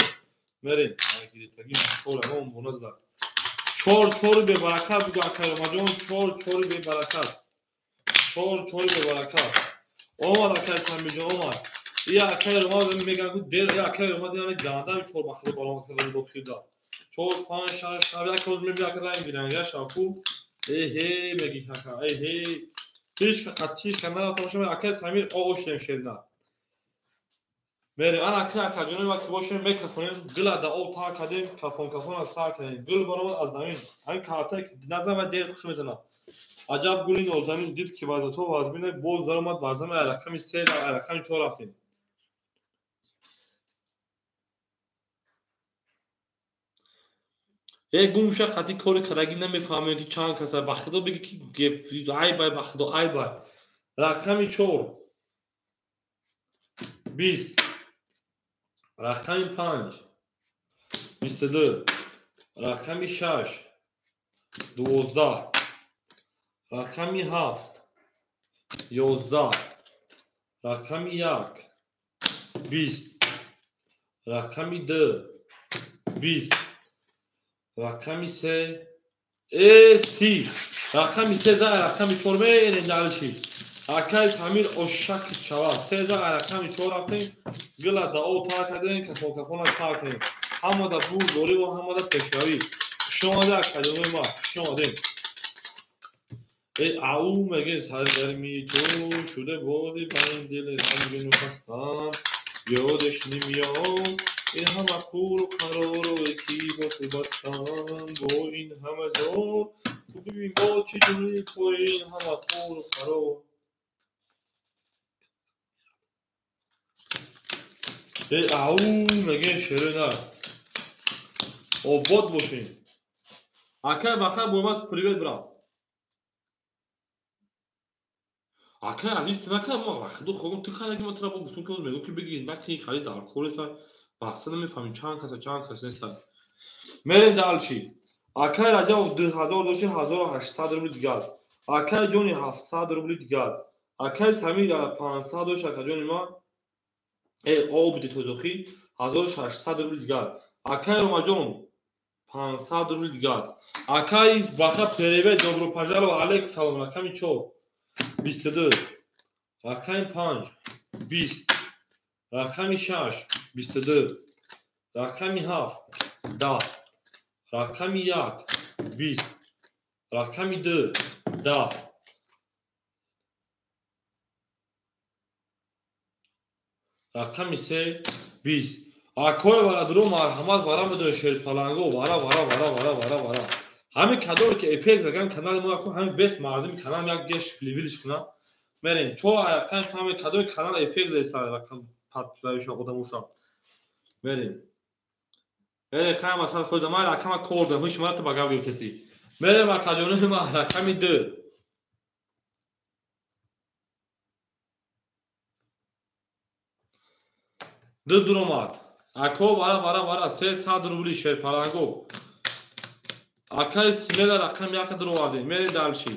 мерем агиритаги чорамон боназда чор бебаракат буду акаромаҷон чор бебаракат чор бебаракат омад акай Самиҷон омад и акай ромад меган дер и акай ромад яни гандами чор бахро балон кардани дохилда 4-5 6 як роз мебия кардан гиранга шаку меги хака тишка қатишка нара тамошо акай Самир оошем шерна мере ана акай акаҷонои ва ки бошем мекафонем гила да о та кадем кафон сар кадем гул баромад аз замин ҳамин картай назар ва дер хуш мезанад аҷаб гули нозамин дид ки вазато вазмина боз даромад бар замин рақами 3 рақами 4 рафтем гумша қати кори карагӣ намефаҳмем ки чанд каса ба худо биги ки айбай ба худо айбай рақами 4 20 рақами 5 22 рақами 6 12 рақами 7 11 рақами 1 20 рақами 2 20 рақами 3 30 рақами 3 за рақами 4 мерем далши акай Самир ошак чава 3 за рақами 4 рафтем гила да о та кадем кафона сар кадем ҳамада бу дори ва ҳамада пешравӣ хушомада акаҷонои ма хушомадем ау меген саргарми ту шуде бози ба ин дили ҳамгину хастам ёдеш немиёд ин ҳама қуру қароро ки бо ту бастам бо ин ҳама зор ту бибин боз чӣ ҷури бо ин ҳама қуру қарор ау меген шерена обод бошем акай бахай боимад привет брат акай азиз ту накай ма вақти хогам ту караги ма тра бо гуфтум ки оз мегӯ ки биги накни хари дар кореса вақти намефаҳмем чанд каса неста мерем далчи акай раҷабов 2000 дошти 1800 рубли дигар акай ҷони 700 рубли дигар акай Самир 500 дошт акаҷони ма обуди тозохӣ 1600 рубли дигар акай Ромаҷон 500 рубли дигар акай баха привет добро пожаловать алейкум салом рақами 4 22 рақами 5 20 рақами 6 22 рақами 7 10 рақами 1 20 рақами 2 10 рақами 3 20 акои варадуро марҳамат вара медоне шерпаланго вара ҳамин кадоре ки эффект загам канали мо ҳамин бес мардуми канал як геш ливилиш кунам мерем чо рақами ҳамин кадоре канал эффект заиса рақам падзавиша одамуша мерем хай масъала фоида ман рақама кор дам ҳуш марта ба гап гирифтаси мерем акаҷонои ма рақами 2 дуромад ако вара 300 рубли шерпаланго акай Смела рақами 1 дуровардем мерем далчи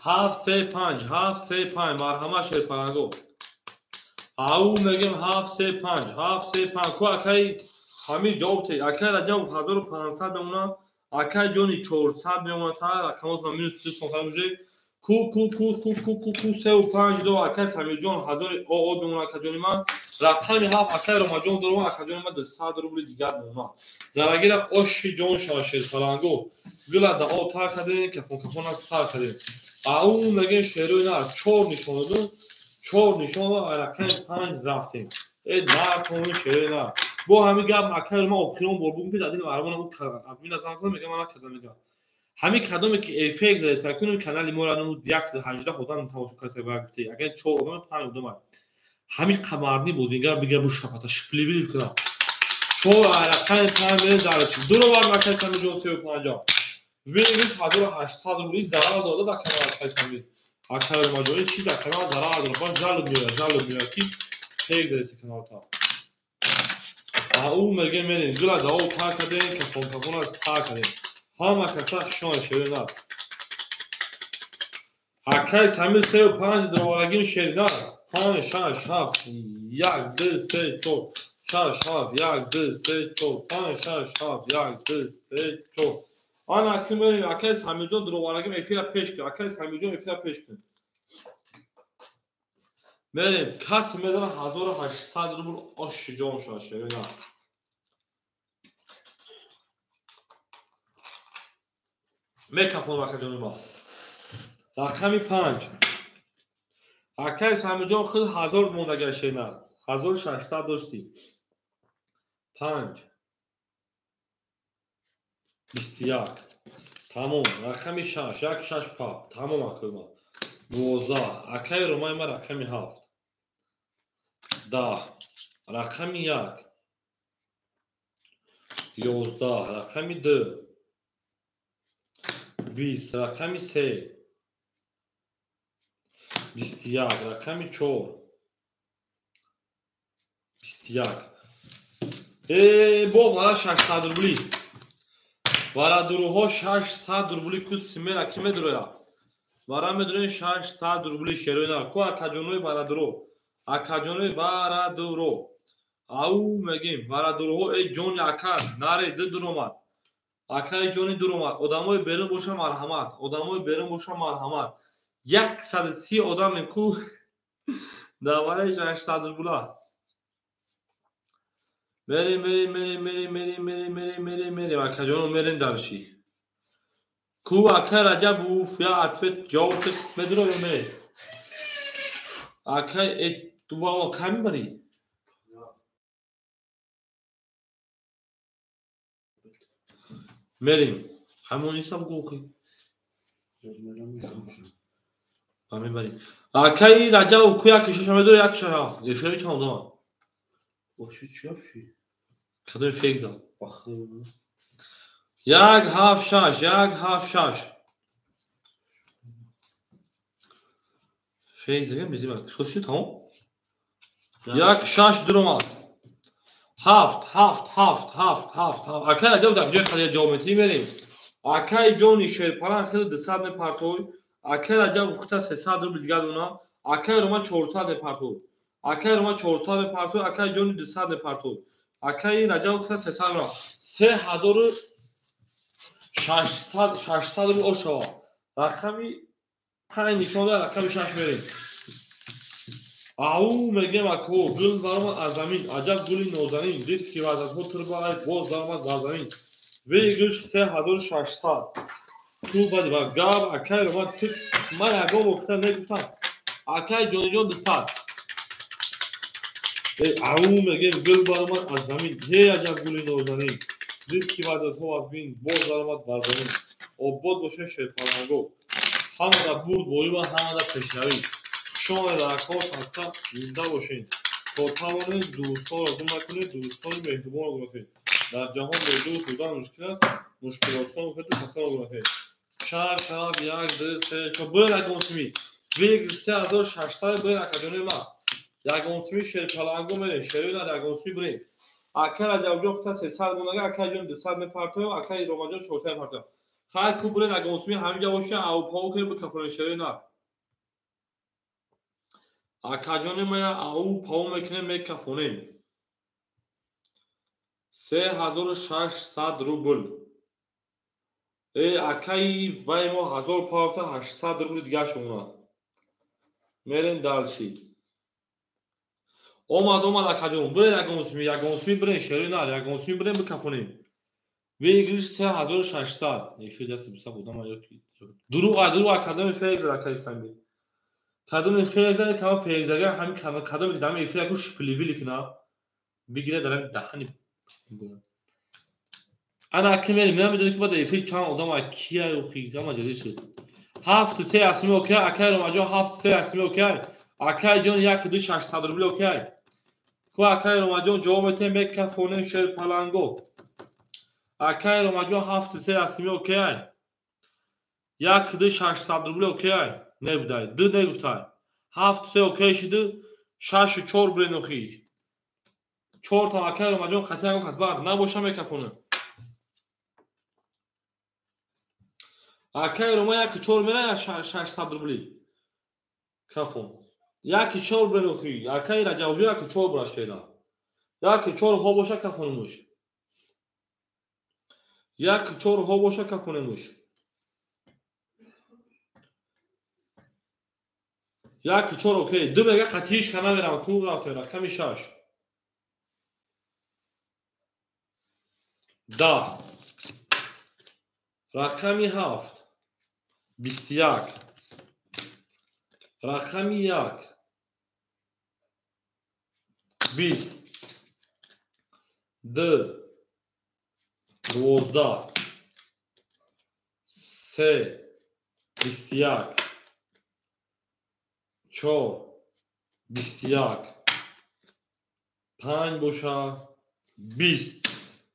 735 марҳама шерпаланго ау мегем 735 ко акай Самир ҷавоб те акай Раҷабов 1500 мемона акай ҷони 400 мемона та рақамот ва минус 2 сон карам уже کو 35 دو اکای سمیجان هزار او بمون اکاجانی من رقمی هفت اکای رمجان درو اکاجانی من 200 روبل دیگر بمون زراگیر اوش جون شاشل فلانگو گلا دا او تا کردن که فون از سر کردن او مگه شهروی نه 4 نشون دادن 4 نشون رقم 5 رفتیم ای نه تو شهروی نه با همین گپ اکای ما اخیرون بربون که دادین برامون اون ادمین اصلا میگه من کردم میگم همین کدومی که افکت رسید کنیم کانال ما را نمود 118 خودم تماشا کسی وقتی اگر 4 آدم 5 آدم همین قمارنی بودینگر بگه بو شپاتا شپلیویل کنم 4 رقم 5 میره درش دو بار مکس هم جو 350 ویلیش حدود 800 روبل ضرر داده در کانال قسمی اکثر ماجوری چیز کانال ضرر داده باز جلو میره کی افکت رسید کانال تا او میگه میرین گلا دا او تا کردن که فون از سر کردن همه کسا شان شیرینار اکای سمی 35 دروارگین شیرینار 5 6 7 1 2 3 4 6 7 1 2 3 4 5 6 7 1 2 3 4 آن اکیمری اکای سمی جون دروارگین افیرا پیش کرد اکای سمی جون افیرا پیش کرد بریم کس میدن 1800 روبل آش جون شان شیرینار میکافون اکاجانی ما رقمی 5 اکای سمیجان خود 1000 موندگر شینر 1600 داشتی 5 21 تمام رقمی 6 یک 6 پاپ تمام اکای ما 12 اکای رومای ما رقمی 7 10 رقمی 1 11 رقمی 2 20 رقمی 3 21 رقمی 4 21 با وارا 600 روبلی وارا دروها 600 روبلی کو سیمه کیمه درویا وارا میدونین 600 روبلی شیروینا کو اکاجونوی وارا درو اکاجونوی وارا درو او میگیم وارا دروها ای جون یاکار ناره دروما اکای جونی دروما آدمای بیرون باشه مرحمت آدمای بیرون باشه مرحمت 130 آدم کو دواره 800 روبلا میریم اکاجونو میریم درشی کو اکا رجب اوف یا عطفت جاوت بدرو میریم اکا تو با کمی بری میریم همون نیستم گوخی همین بریم اکای رجب کویا کشش بدرو یک شهاف یفری چند آدم باشی چی هفشی؟ کدوم فکر دارم بخیر یک هفت شش فکر زگم بیزی بک سوشی تمام یک شش درم هفت اکای رجب در جای خیلی جامعی میریم اکای جونی شیرپران خیلی 200 پرتوی اکای رجب خودت 300 روبل دیگر دونا اکای روما 400 پرتوی اکای روما 400 پرتوی اکای جونی 200 پرتوی اکای رجب خودت 300 را 3600 روبل اوشوا رقمی 5 نشون داره رقمی 6 میریم او میگم اکو گل برام از زمین عجب گلی نازنین دید که وعدت ها تربای باز درآمد در زمین ویگش 3600 تو بدی و گاب اکای رو من یکم گفتم نگفتم اکای جانی جان 200 او میگم گل برام از زمین هی عجب گلی نازنین دید که وعدت ها از بین باز درآمد در زمین آباد باشه شیطانگو همه در برد بایی و همه در پیشروی شما رکاس حتی زنده باشین تا توانید دوستان را گم نکنید دوستان مهربان را گرفتید در جهان بدون بودن مشکل است مشکل آسان بکنید حسن را گرفتید شب 1 2 3 4 برای نگونسمی ویگ 3600 برای اکاجونی ما یگونسمی شیرپلانگو میرین شیرین در یگونسمی برین اکای رجب جان خودت 300 مونگه اکای جون 200 میپرتوی اکای رومجان 400 میپرتوی خیر کو برین یگونسمی همینجا باشه او پاو کنید به کافون شیرین اکاجونی ما او پاو میکنه میکافونیم 3600 روبل акаи вай мо 1000 пафта 800 рубли дигаш умад. Мерем далчи. Омад акаҷон бирен ягонсуми бирен шеринар ягонсуми бирен бикафонем. Вегириш 3600. Эфир даст биса будам ёки. Дуруг академи фейза акаи самби. Кадами фейза кама фейзага ҳами кадами дами эфир аку шпливили кина. Бигире дарам дахани. Ана акимери мена медонӣ ки баъд эфир чанд одам акия ёхи гама ҷазӣ шуд. 7 асми окей акай ромаҷон 7 асми окей. Акай ҷон 1-2-600 рубли окей. Ку акай ромаҷон ҷавоб метем мекафонем шер паланго. Акай ромаҷон 7 асми окей. 1-2-600 рубли окей. Небудай. Ду негуфтай. 7 окей шуду 6-4 бренохи. 4 там акай ромаҷон хатиаго касбар набоша мекафонем. Акай рома 1-4 мера 600 рубли. Кафон. 1-4 бренохи. Акай раҷавҷо 1-4 брашеда. 1-4 ҳо боша кафонемуш. 1-4 ҳо боша кафонемуш. 1-4 окей. Ду мега қатиш канаверам ку рафте рақами 6. Да. Рақами 7. 21. Рақами 1. 20. 2. 12. 3. 21. 4. 21. 5 боша 20.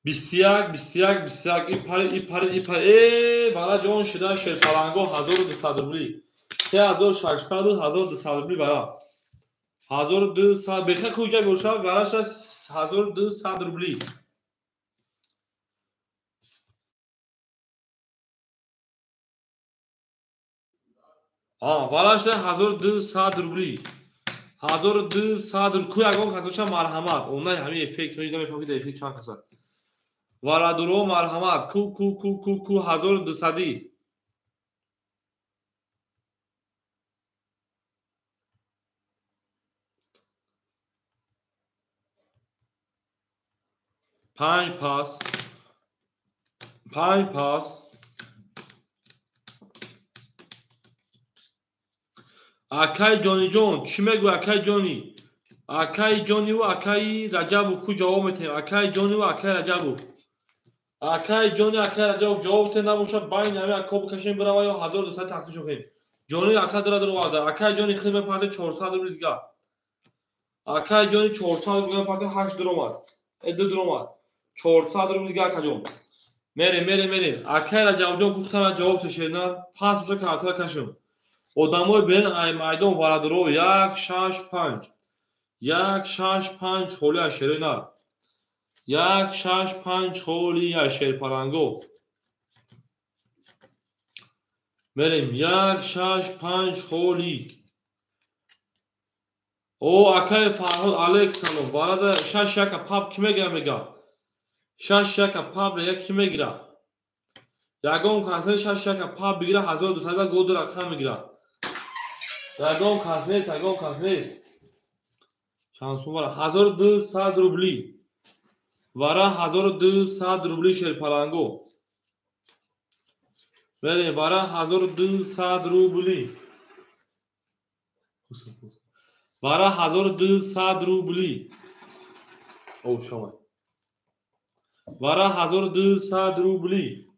21 ипари бара ҷон шуда шерпаланго 1200 рубли 3600 1200 рубли бара 1200 беха куҷа боша бараш 1200 рубли вараш 1200 рубли 1200 рубли ку ягон хазоша марҳамат онай ҳами эффект ноида мефаҳмида эффект чанд хаса варадуро марҳамат ку 1200 5 пас акай ҷониҷон чӣ мегӯ акай ҷониву акаи раҷабов ку ҷавоб метем акай ҷониву акай раҷабов акай ҷони акай раҷабов ҷавоб те набоша байни ҳами ако бикашем бирава ё 1200 тақсим шукем ҷони акай дара дуровада акай ҷони хид мепарде 400 рубли дига акай ҷони 400 рубли мепарде 8 дуромад 2 дуромад 400 рубли дига акаҷон мерем акай раҷабовҷон гуфтам ҷавоб те шернар пас боша картара кашем одамои берен майдон варадуро 165 ҳолия шеринар 165 ҳолия шерпаланго мерем 165 ҳоли о акай фарҳод алейкум салом варада 61 пап ки мегира мега 61 пап мега ки мегира ягон кас нест 61 пап бигира 1200 году рақам мегира ягон кас нест чанд сум вара 1200 рубли вара 1200 рубли шерпаланго берем вара 1200 рубли вара 1200 рубли ошомай вара 1200 рубли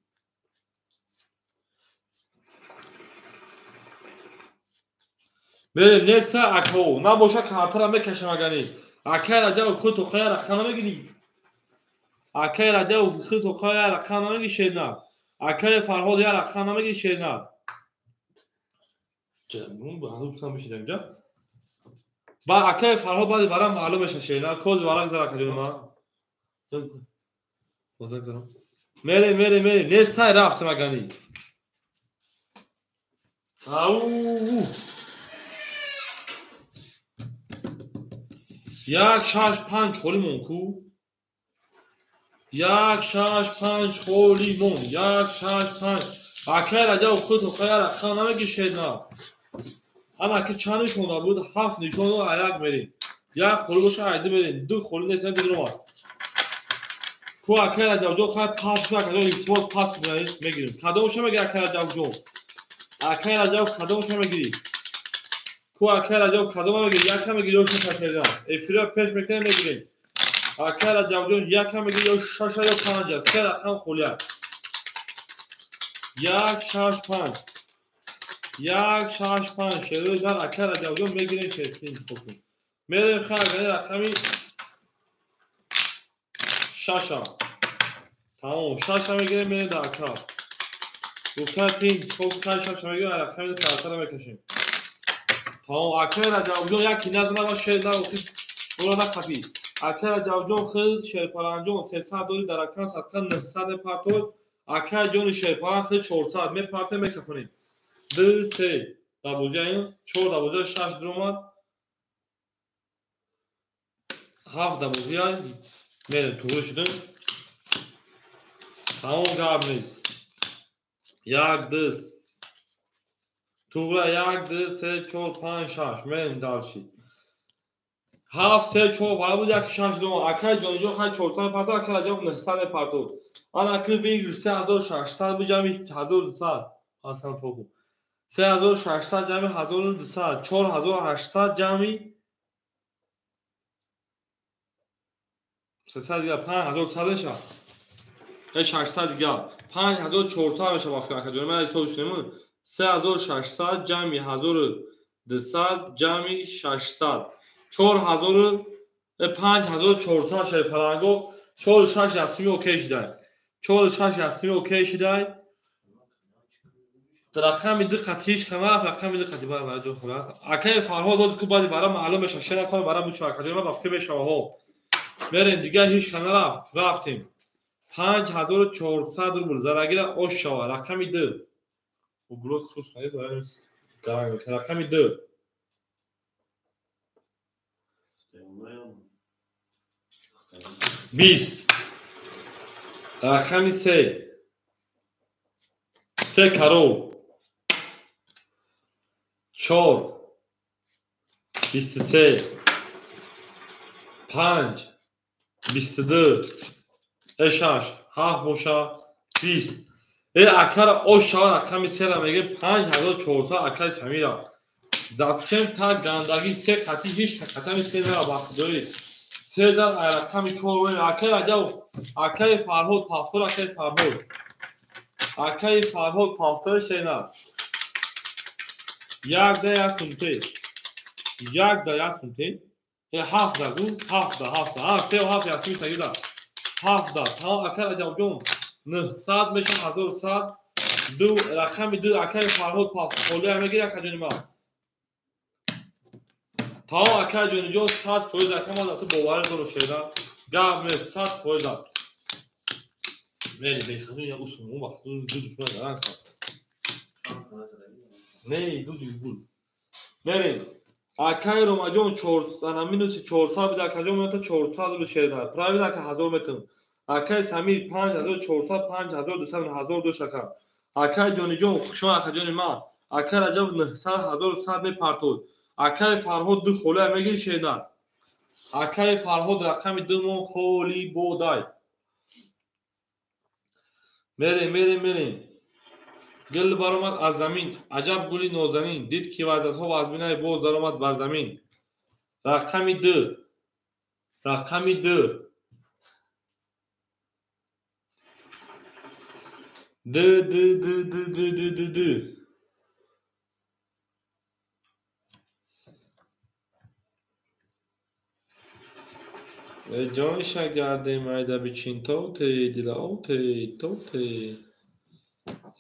берем неста акао набоша картара мекашам агани акай раҷабов худ тухая рақам намегирӣ акай раҷабов худ тухая рақам намегирӣ шернар акай фарҳод я рақам намегирӣ шернар ба акай фарҳод баъди вара маълум меша шернар кози варак зара акаҷонима мерем нестай рафтем агани ау 165 ҳолимон ку یک شش پنج خولی مون یک شش پنج اکای رجب خود و خیال اکا نمگی شید نه اما که چند شده بود 7 نشون رو عرق برین یک خولی باشه عیده برین 2 خولی نیست دیگه رو مات کو اکای رجب جو خیلی پاس شد کدوم ایتوات پاس میگیریم کدومش میگیری اکای رجب جو اکای رجب کدومش میگیری کو اکای رجب کدوم میگیری یک هم میگیری 6 شده افرا پیش میکنه میگیریم اکای رجب جو یک هم میگیری 6 یا 5 است سه رقم خولیه یک شش پنج یک شش پنج شروع در اکر رجب جون میگیریم شرطین خوب میریم خیلی رقمی 6 تمام 6 میگیریم میریم در اکر گفتن تین خوب خیلی 6 میگیریم رقمی ترتر میکشیم تمام اکر رجب جون یکی نزنه و شیر نروخید برو نخفی اکر رجب جون خیلی شیرپرنج جون 300 دوری در اکر 900 پرتول اکر جون شیرپرنج خیلی 400 می پرتول میکفونیم 2 3 12 4 12 6 درآمد 7 12 میریم تو شدن تمام گاب نیست یک دست توغرا یک دست 3 4 5 6 میریم دارشی 7 3 4 بالا بود یک 6 درآمد اکر جانجو خیلی 400 پرتو اکر جان 900 پرتو آن اکر بگیر 3600 بجامی 1200 اصلا تو خوب 3600 جمعی 1200 4800 جمعی 300 دیگه 5100 میشه 600 دیگه 5400 میشه وافق که جمعی حسابش نمون 3600 جمعی 1200 جمعی 600 4000 5400 شه پرنگو 46 یاسمی اوکی شده 46 یاسمی اوکی شده رقم دقتیش کمه رقم دقتی برای جو خلاص اکای فرهاد باز کو بعد برای معلوم میشه شنا کنه برای بچا که ما وافق بشه ها بریم دیگه هیچ کنه رفتیم 5400 روبل زراگیر اوش شوا رقمی 2 و گلوت خوش نیست برای رقمی 2 20 رقمی 3 3 کرو 4 23 5 22 6 7 بوشا 20 اکر اوشا رقمی 3 را میگه 5400 اکر سمیرا زبچن تا گندگی 3 قطی هیچ قطعی 3 را باخداری 3000 رقمی 4 اکر اجاو اکر فرهاد پافتور اکر فرهاد اکر فرهاد پافتور شینا یک ده سنتی یک ده سنتی 7 دا گو 7 دا 3 و 7 یاسمی سگیدا 7 تا اکر اجاو جون 900 میشه 1100 دو رقم 2 اکر فرهاد پافتور میگیره کجونی ما تا اکر جون جو 100% رقم ما تو باور کنو شیدا گاب می 100% میری بخونی یا اصول اون وقت دو دشمن دارن نه دو بود میری اکای رو ماجون 400 مینوسی 400 بده اکای رو تا 400 رو شیدا پراوی که 1000 متن اکای سمیر 5400 5200 1002 شکر اکای جون جو شما اکای جون ما اکای رجب 900 1100 می پارتول اکای فرهاد دو خوله میگی شیدا اکای فرهاد رقم 2 مون خولی بودای میریم گل برآمد از زمین عجب گلی نازنین دید که وزدها و از بینای باز درآمد بر زمین رقم 2 جان شگرده مایده بچین توتی دیل توتی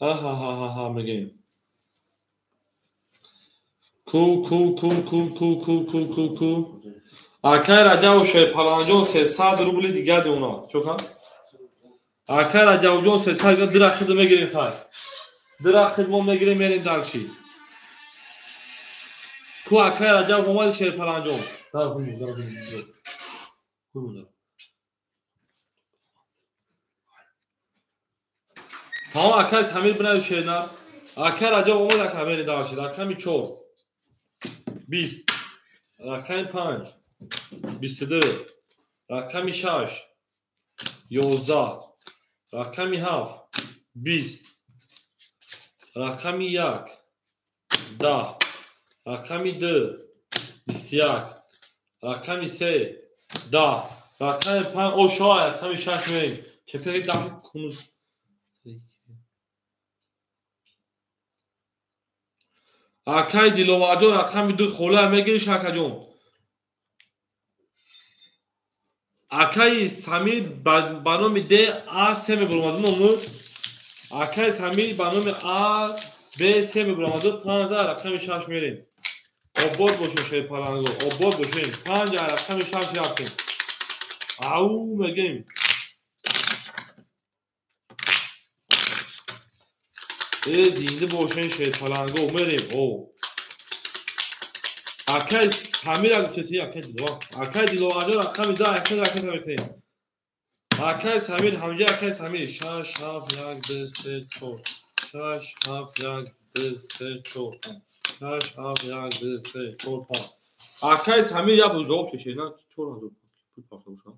ها میگیم کو اکای رجب و شای پلانجون 300 روبل دیگه ده اونا چوکا اکای رجب جون 300 درخت میگیریم خیر درخت ما میگیریم میریم دالچی کو اکای رجب اومد شای پلانجون در خونی Tamam Akay Samir buna şeyler. Akay Raja Omar Akay beni darşı. Rakami 4. 20. Rakami 5. 22. Rakami 6. 11. Rakami 7. 20. Rakami 1. 10. Rakami 2. 21. Rakami 3. 10. Rakami 5. O şoa rakami 6 میریم. که فکر دفعه کنوز Akay Dilovajo rakami 2 khola megiri Shaka Jon. Akay Samir ba nomi D A3 meburomadı onu. Akay Samir ba nomi A B3 meburomadı 15 rakami 6 میریم. Obod boşun şey parango. Obod boşun. 5 rakami 6 yaptım. Au megim. Zindi boşun şey parango میریم. O. Akay Samir agutesi Akay Dilova. Akay Dilovajo rakami 2 rakami rakami میکنیم. Akay Samir hamca Akay Samir 6 7 1 2 3 4 6 7 1 2 3 4 6 7 1 2 3 4 5 Akay Samir ya bu cevap kişi ne çok hazır pul parçamışam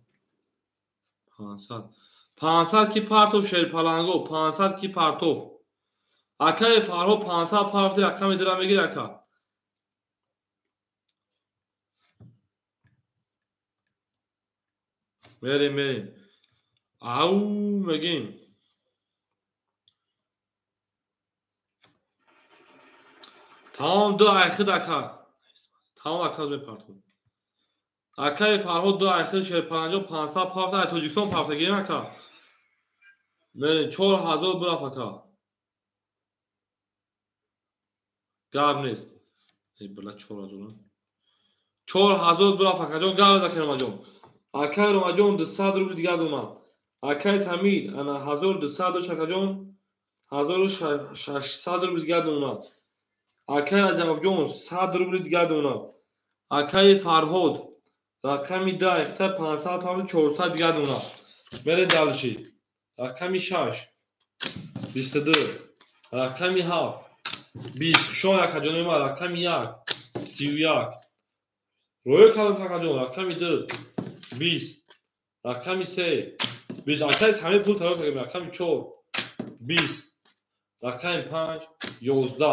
500 ki partov şer palango 500 ki partov Akay Farho 500 partov rakam dira megir aka verin au megim tamam dua akhir aka tamam aka be partov Akay Farho dua akhir şer palango 500 partov Tojikistan partov giyim aka verin 4000 bırak aka Gab نیست. ای بلا 4000 4000 برا فکر گاو دکر ماجون. Akay Romajon 200 روبل دیگه دوما. Akay Samir انا 1200 شکجون 1600 روبل دیگه دوما. Akay Ajaf Jon 100 روبل دیگه دوما. Akay Farhod رقمی 10 اختر 500 پاند 400 دیگه دوما. بره دالشی. رقمی 6 22 رقمی 7 20 شو یکجون ما رقمی 1 31 روی کلان تکجون رقمی 2 20 رقمی 3 20 Akay همه پول طرف کنیم رقمی 4 20 رقمی 5 11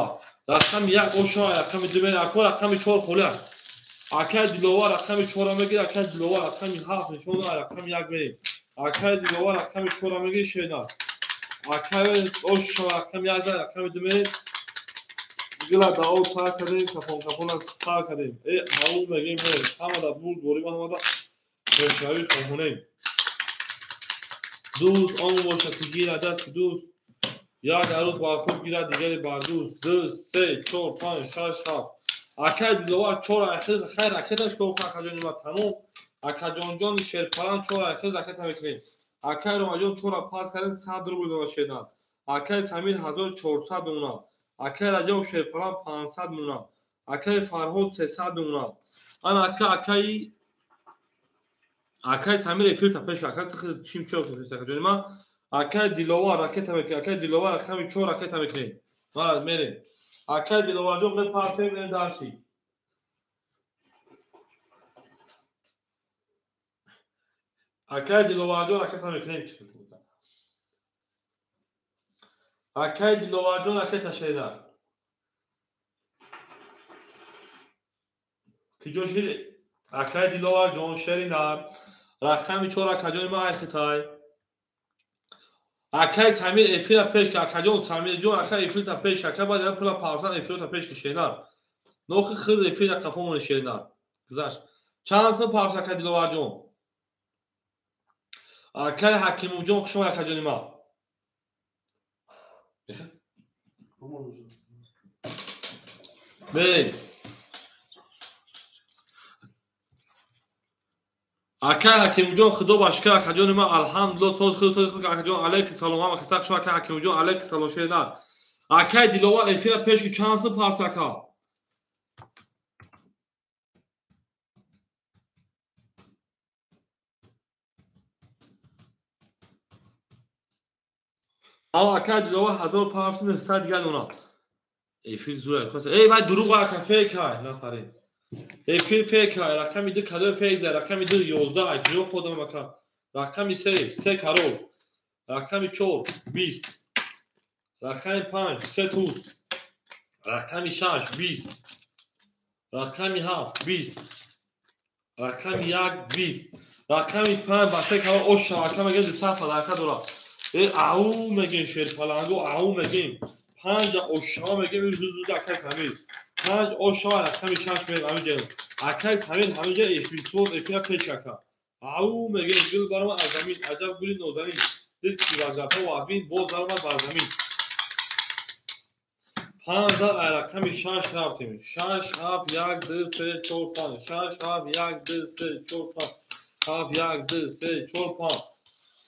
رقمی 1 او شو رقمی 2 بین اکو رقمی 4 خوله Akay Dilova رقمی 4 میگیره Akay Dilova رقمی 7 نشون رقمی 1 بریم Akay Dilova رقمی 4 میگیره شینا Akay او شو رقمی 1 رقمی 2 بریم گلا داو تا کردیم کپون از سال کردیم ای او میگیم همه دا بود دوری ما دا شاوی خونیم دوست آن باشه که گیره دست دوست یک عروس بر خود گیره دیگری بر دوست 2 3 4 5 6 7 Akay Dilova 4 اخیر خیر رکتش که او خاکجانی ما تمام Akay جان شیرپران 4 اخیر رکت میکنیم Akay Romajon 4 پاس کردن 100 روبل داشتن Akay Samir 1400 اونا Akay Rajab شیرپران 500 مونا Akay Farhod 300 مونا آن Akay Samir افیل تپش Akay تخت چیم چوب تفیس خاکجانی ما Akay Dilova رکت میکنیم Akay Dilova رقمی 4 رکت میکنیم ما میریم Akay Dilova جان به پارتی میریم دارشی Akay Dilova جان رکت میکنیم Akay Dilova جان رکت شیدار کی جوشی Akay Dilova جان شریدار رقمی 4 Akay ما اختای Akay Samir افیل پیش که Akay جان Samir جان Akay افیل تا پیش Akay باید پلا پارسان افیل تا پیش که شیدار نوخ خود افیل کفومون شیدار گذاشت چند سال پارسان Akay Dilova جان Akay Hakimov جان شما Akay جان ما بریم Akay Hakimov جان خدا باشکر Akay جان ما الحمدلله صد خود Akay جان علیک سلام ما کساق شو Akay Hakimov جان علیک سلام شیدار Akay Dilova افیل پیش که چند سال پارسان اما اکای دلوار 1500 دیگر اونا ایفیل زور کاس ای من دروغ واکن فیک های نفرین ایفیل فیک های رقمی دو کدو فیک زد رقمی دو 11 اجرو خودم مکان رقمی 3 کرول رقمی 4 20 رقمی 5 3 توز رقمی 6 20 رقمی 7 20 رقمی 1 20 رقمی 5 با 3 کرول اوش رقمی گه 200 درکا دورا ای او میگین شیر پلنگو او میگین 5 اوشا میگیم زود اکای همین 5 اوشا رقمی 6 میگم همینجا اکای همینجا ایفیل ایفیل پیچکا او میگین گل برام از زمین عجب گلی نوزنی دید کی وظیفه و همین باز برام بر زمین 5 رقمی 6 رفتیم 6 7 1 2 3 4 5 6 7 1 2 3 4 5 7 1 2 3 4 5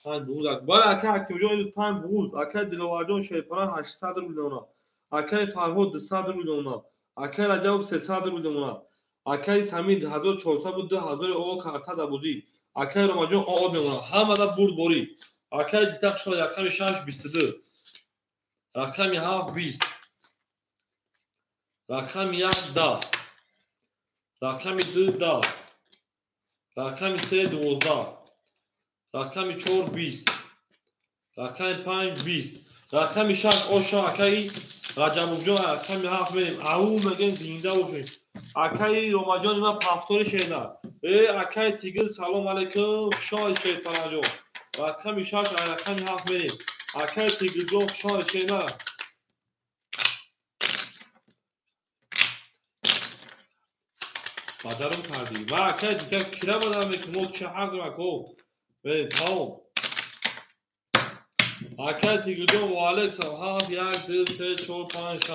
5 بوز بار اکای اکتیو جون 5 بوز اکای دلوارجان شیپان 800 روبل اونا اکای فرهاد 200 روبل اونا اکای رجب 300 روبل اونا اکای سمید 1400 بود 2000 او کارتا دبوزی اکای رمجان او اونا همه دا برد بوری اکای جتاق شد رقم 6 22 رقم 7 20 رقم 1 10 رقم 2 10 رقم 3 12 رقم 4 20 رقم 5 20 رقم 6 اوشا اکای رجب جان رقم 7 بریم او میگن زنده باشین اکای رومجان ما پافتور شینا ای اکای تیگل سلام علیکم شاه شیطان جان رقم 6 رقم 7 بریم اکای تیگل جان شاه شینا بدرم کردی و اکای دیگه کلا بدم میکنم چه حق مکو بریم تمام اکای تیگل جان والک سلام 1 2 3 4 5 6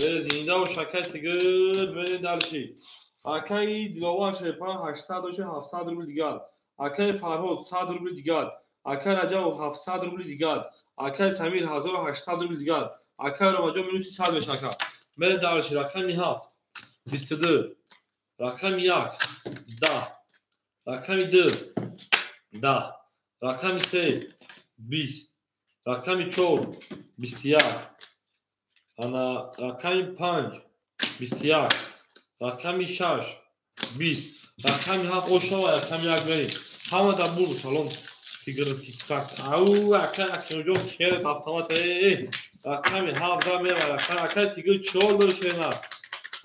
1 زنده و شکل تیگل بریم دلشی اکای دلوار شیپان 800 و 700 روبل دیگر اکای فرهاد 100 روبل دیگر اکای رجب 700 روبل دیگر اکای سمیر 1800 روبل دیگر اکای رمجان منو 300 بشکا بریم دلشی رقمی 7 22 رقمی 1 10 رقمی 2 10 رقمی 3 20 رقمی 4 21 انا رقمی 5 21 رقمی 6 20 رقمی 7 اوشا رقمی 1 بریم همه در برو سالون تیگر تیک تاک او اکای اکیوجو شیر تفتامات رقمی 7 در میرم رقمی اکای تیگر 4 برشه نه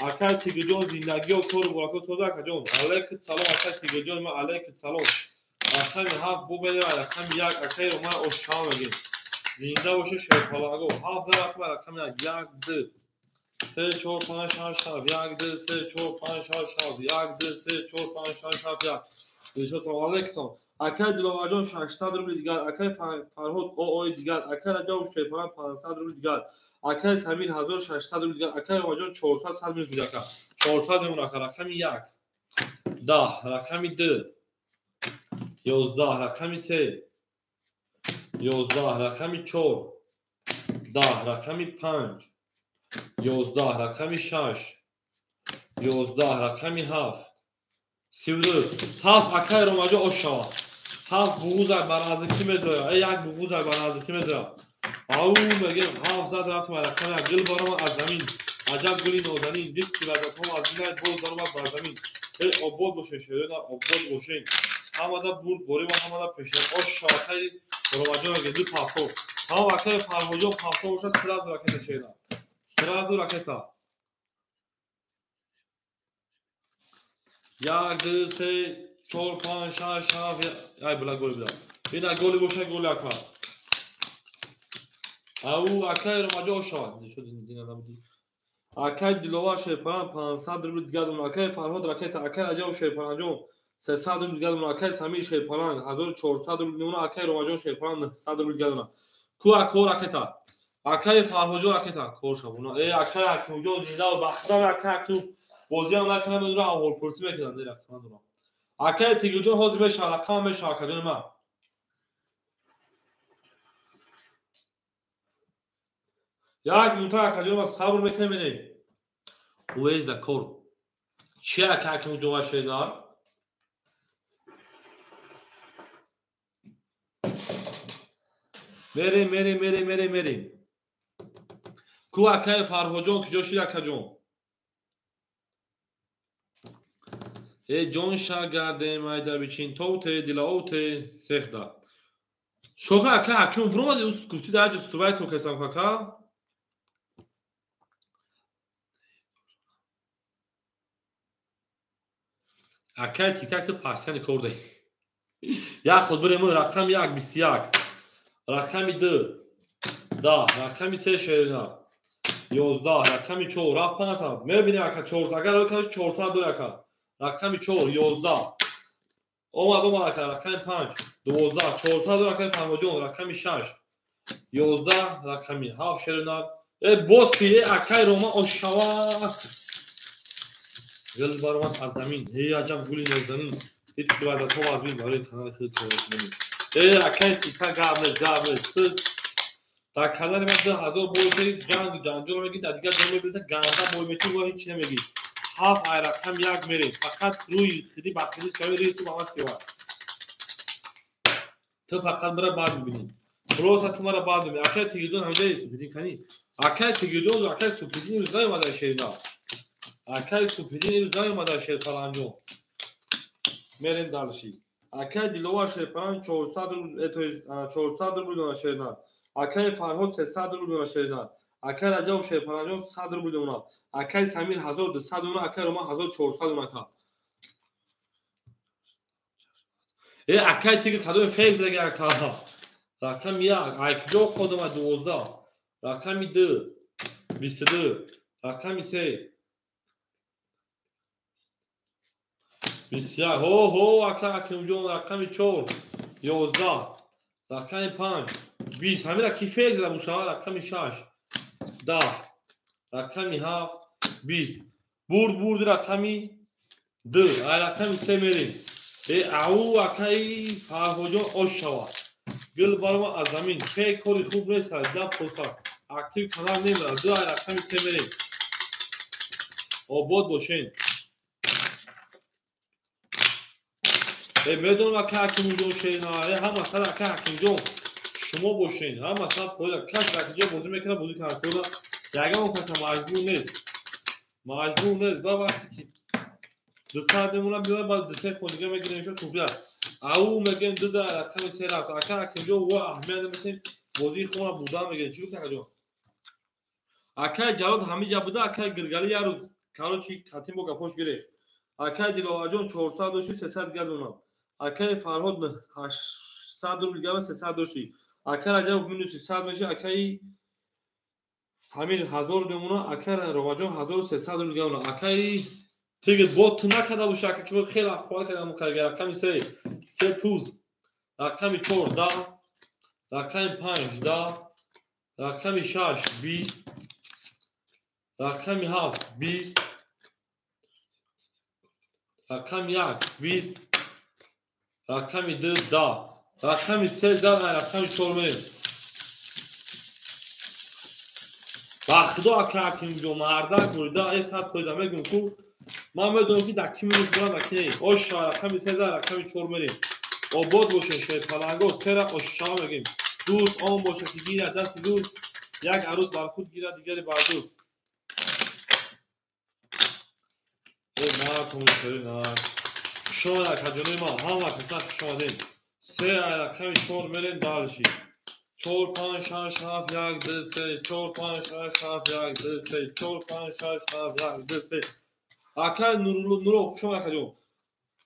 اکای تیگر جون زندگی و کور براکو سوزا که جون علیکت سلام اکای تیگر جون ما علیکت سلام رقمی 7 بو بریم رقمی 1 اکای رو من اوشا میگیم زنده باشه شیر پلنگو 7 در رقمی 1 2 3 4 5 6 7 1 2 3 4 5 6 7 1 2 3 4 5 6 7 1 دیشو سلام علیکم اکای دلوارجان 600 روبل دیگر اکای فرهاد او دیگر اکای رجب شیپان 500 روبل دیگر اکای سمیر 1600 روبل دیگر اکای رمجان 400 سال روبل دیگر 400 میمونه رقمی 1 10 رقمی 2 11 رقمی 3 11 رقمی 4 10 رقمی 5 11 رقمی 6 11 رقمی 7 32 7 اکای رمجان اوشا 7 بغوز برنازکی میذاره ای یک بغوز برنازکی میذاره او میگه 7 زد رفتم رقم گل برام از زمین عجب گلی نوزنی دید که لذتم از زمین باز دارم بر زمین ای آباد باشه شیرین آباد باشه همه دا برد بوری و همه دا پیشه اوشا اکای رمجان میگه دو پافتو هم اکای فرموجان پافتو باشه سراز رکت شیرین سراز رکتا 1 2 3 4 5 6 7 ای بلا گل بلا اینا گلی باشه گل اکا او اکای رمجان شاد نشد دینا نبودی اکای دلوار شیپان 500 روبل دیگر اون اکای فرهاد رکت اکای رجب شیپان جون 300 روبل دیگر اون اکای سمیر شیپان 1400 روبل اون اکای رمجان شیپان 100 روبل دیگر اون کو اکو رکتا اکای فرهاد رکتا کور شبونا ای اکای اکو زنده و بخرام اکای اکو بازی هم نکنم اون رو اول پرسی میکنم در احتمال دارم اکای تیگوجون حاضر به شرقام به شاکدون من یک منطقه خجور ما صبر میکنیم ویز کور چی اکای اکو جوا شدار مریم کو اکای فرهاجان کجا شد اکاجان ای جان شاگرده مایدا بچین توت دیلاوت سخدا شوکا اکا اکیون برو دوست گفتی در جستوای کو کسان کاکا اکای تیک تاک پاسیانی کرده یا خود بریم رقم 1 21 رقم 2 10 رقم 3 شیرنا 11 رقم 4 رفت 5 میبینی اکا 4 اگر اکا 400 دور اکا رقم 4 11 اومد اکا رقم 5 12 400 دور اکا فرماجون رقم 6 11 رقم 7 شیرنا ای بوسی اکای روما اوشوا گل بارمان از زمین هی عجب گلی نازنین هیچ که بعد تو باز بیم برای کانال خیلی کنید ای اکای تیکا قابلس تا کانال من 1000 بوی کنید جانجو میگید دیگه دوم میبینید گاندا بوی میتونید و هیچ نمیگید هاف رقم 1 میرید فقط روی خیلی بخیلی سوی تو با ما سیوا تو فقط برای بعد میبینید پروسا تو مرا بعد میبینید اکای تیگیدون همجایی سوپیدی کنی اکای تیگیدون و اکای سوپیدی روزای مادر شیرنا اکای سوپیدی روزای مادر شیر پلانجو میرین دالشی اکای دیلوار شیر پلان 400 روبل دونه شیرنا اکای فرهاد 300 روبل دونه شیرنا اکای رجب شیر پلانجو 100 روبل دونه اکای سمیر 1200 دونه اکای روما 1400 دونه کا ای اکای تیگ کدو فیک زگه کا رقم 1 اکجو خودم 12 رقم 2 22 رقم 3 بسیار هو اکا اکیمجون رقم 4 11 رقم 5 20 همین اکی فیک زده بوشا رقم 6 10 رقم 7 20 برد رقم 2 رقم 3 میریم ای او اکای فرهاجان اوشوا گل بارما از زمین فیک کوری خوب نیست دب پوستا اکتیو کانال نمیره 2 رقم 3 میریم آباد باشین بدون اکا حکیمجون شیرنا هم مثلا اکا حکیمجون شما باشین هم مثلا خود کس رکجه بازی میکنه بازی کنه خود دیگه اون کس مجبور نیست با وقتی که 2 ساعت نمونه بیاد بعد 2 خود دیگه میگیره میشه خوبه او میگن 2 رقم 3 رفت اکا حکیمجون و احمد مثلا بازی خونه بودا میگن چی کنه جو اکا جلاد همینجا بوده اکا گرگلی یه روز کارو چی خاتم بو گپوش گرفت اکا دیلواجون 400 و 300 گردونه اکای فرهاد 800 روبل گرم 300 داشتی اکای رجب مینوسی 100 میشه اکای سمیر 1000 دمونه اکای رواجون 1300 روبل گرم اکای تیگ بوت نکرده باشه اکای که خیلی خواه کردم مکرگه رقم 3 توز رقم 4 10 رقم 5 10 رقم 6 20 رقم 7 20 رقم 1 20 رقم 2 10 رقم 3 10 رقم 4 میریم بخدا که حکیمجون مردک بوده ای ساعت پیدا میگم کو ما میدونم که دکی میروز برم دکی نی اوشا رقم 3 رقم 4 میریم آباد باشه شاید پلنگو سر اوشا میگیم دوست آن باشه که گیره دست دوست یک عروس بر خود گیره دیگری بر دوست ای مردم شیرنا شما در کجانی ما همه کسان شما دیم 3 رقم 4 میریم دالشی 4 5 6 7 1 2 3 4 5 6 7 1 2 3 4 5 6 7 1 2 3 اکا نورو شما کجا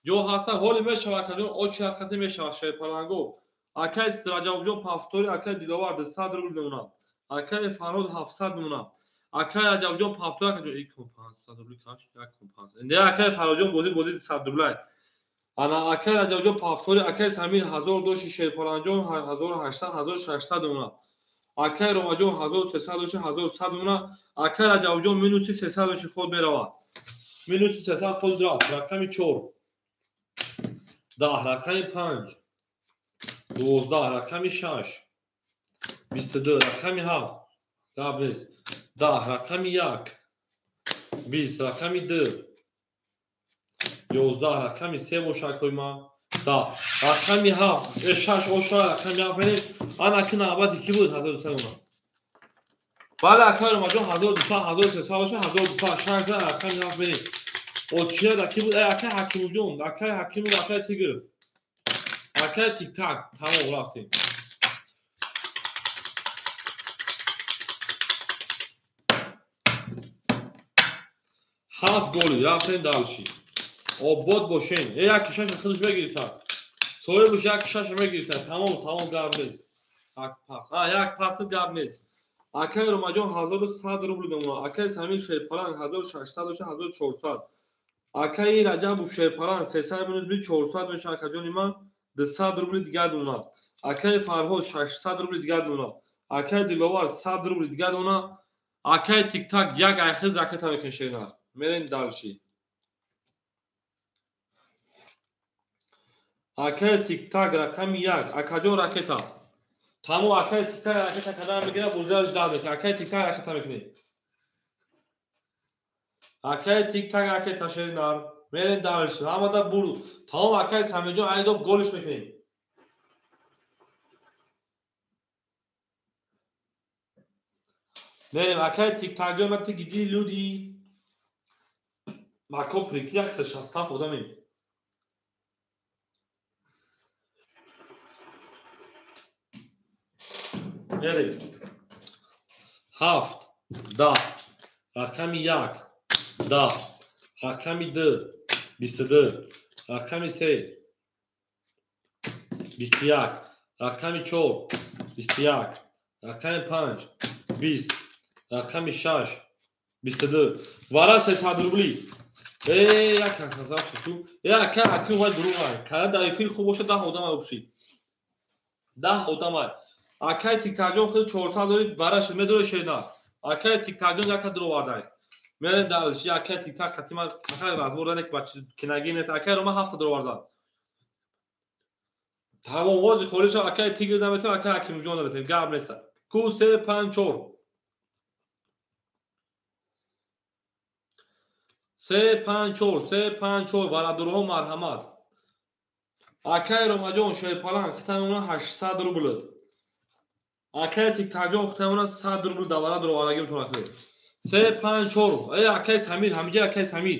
جو هستا هول میشه کجا او چه خاطر میشه شای پلنگو اکا استراجا جو پافتوری اکا دیلوار 100 روبل دونه اکا فرهاد 700 دونه اکا رجب جو پافتوری کجا 1 500 روبل کاش 1 500 انده اکا فرهاد بازی 100 روبل انا اکا رجب جو پافتوری اکا سمیر 1000 دوشی شیر پلنجون 1800 1600 دونه اکای رواجون 1300 و 1100 دونه اکای رجاوجون مینوسی 300 و خود میروا مینوسی 300 خود رفت رقم 4 10 رقم 5 12 رقم 6 22 رقم 7 قبلش 10 رقم 1 20 رقم 2 11 رقم 3 بوشکوی ما Да. Рақами 7 6 ошо рақами 7 берем. Ана ки навбати ки буд 1200 уна. Бале акай омаҷон 1200 1300 1260 рақами 7 берем. Очия да ки буд акай ҳакимуҷон акай ҳакиму акай тигр. Акай тик-так тамом рафтем. ҳафт голи рафтем далши. Обод бошен. Як кишаш худаш мегирифтад. Соҳибаш як кишаш мегирифтад. Тамом гап нест. Як пас. Як пас гап нест. Акай Ромаҷон 1100 рубл мемонад. Акай Самир Шерпалан 1600 1400. Акай Раҷабов Шерпалан 300 минус 400 мешавад. Акаҷони ман 200 рубли дигар мемонад. Акай Фарҳод 600 рубли дигар мемонад. Акай Диловар 100 рубли дигар мемонад. Акай Тик-так як айхид ракета мекашенад. Мерен далши. Акай Тик-так рақами 1 акаҷон ракета. Тамом акай Тик-так ракета кадан мегирад бузараш дав мекунад. Акай Тик-так ракета мекунед. Акай Тик-так ракета шеринар. Мерен далш. Ҳамада буру. Тамом акай Самирҷон Айдов голиш мекунед. Мерем акай Тик-такҷон мати гиди луди. Мако прикли 160 одамем. Мерем. 7 10 рақами 1 10 рақами 2 22 рақами 3 21 рақами 4 21 рақами 5 20 рақами 6 22 вара 300 рубли. Як хазар шуд. Як ҳаким вай дуруғ ай. Кара дар эфир хуб бошад 10 одам обшид. 10 одам ай. Акай Тик-такҷон худ 400 дорид бараш медори шена. Акай Тик-такҷон яка дуровардаyd. Мерен далш акай Тик-так хатима фақат разбор дане ки бачи кинаги нест. Акай рома 7 дуровардад. Тамом вози холиша акай Тигр наметем акай Ҳакимҷон наметем. Гап нест. Ку 3 5 4 3 5 4 3 5 4 варадурҳо марҳамат. Акай Ромаҷон Шерпалан хитамона 800 рубл. Акай Тик-такҷон хитамона 100 рубл давара дуровардаги метавонад кунед. 3 5 4 акай Самир ҳамиҷа акай Самир.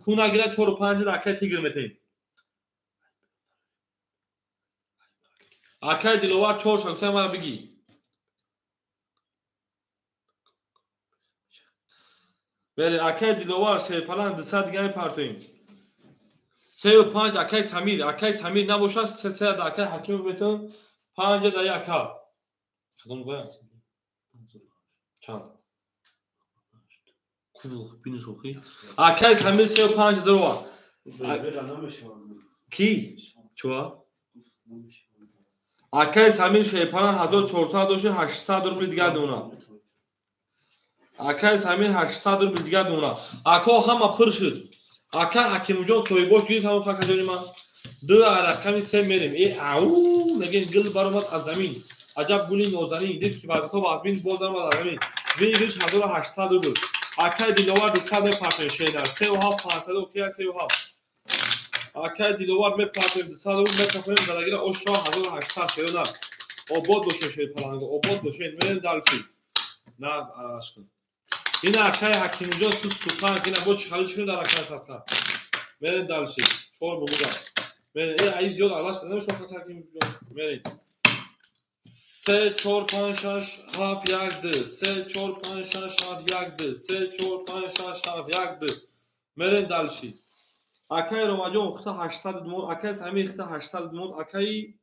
Ку нагира 4 5 акай Тигр метем. Акай Диловар 4 шагуфтаи мара бигӣ. Беле акай Диловар Шерпалан 200 дигар мепартоем. 35 акай Самир набошад 300 акай Ҳакимов метавон 5 да яка. Кадом гояд? Чанд? Кул бини шохи. Акай Самир 35 дорова. Ки? Чуа? Акай Самир Шерпалан 1400 дошти 800 рубли дигар мемонад. Акай Самир 800 рубли дигар мемонад. Ако ҳама пур шуд. Акай Ҳакимҷон соҳибош гирифт ҳамон хакаҷони ман. 2 рақами 3 мерем. Ау мегем гил баромад аз замин. Аҷаб гули нозанин. Дид ки баъзато баъзбин боз даромад аз замин. Вини гириш 1800 рубл. Акай Диловар 200 мепартем шена. 37 500 окия 37. Акай Диловар мепартем 200 рубл мепартем дарагира ошо 1800 шена. Обод бошен Шерпаланго. Обод бошен мерем далши. Наз арашкун. Ина акай Ҳакимҷон ту сухан ина бо чихалиш кунед дар акай сатха. Мерен далши. Чор бубуда. Мерен ай зиёд алаш кунем шо Ҳакимҷон. Мерен. 3 4 5 6 7 1 2 3 4 5 6 7 1 2 3 4 5 6 7 1 2 мерен далши. Акай Ромаҷон хита 800 думон, акай Самир хита 800 думон, акай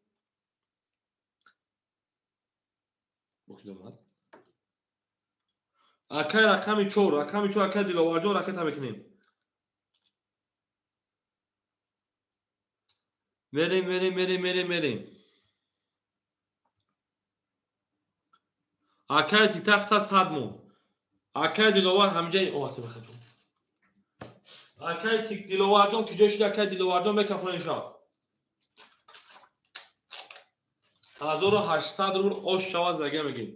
акай рақами 4 акай Диловарҷон ракета мекунем. Мерем. Акай Тик-так хита 100 мон. Акай Диловар ҳамиҷаи овати бахаҷон. Акай Диловарҷон ки ҷой шуд акай Диловарҷон мекафонем шав. 1800 рубл ош шавад зага мегем.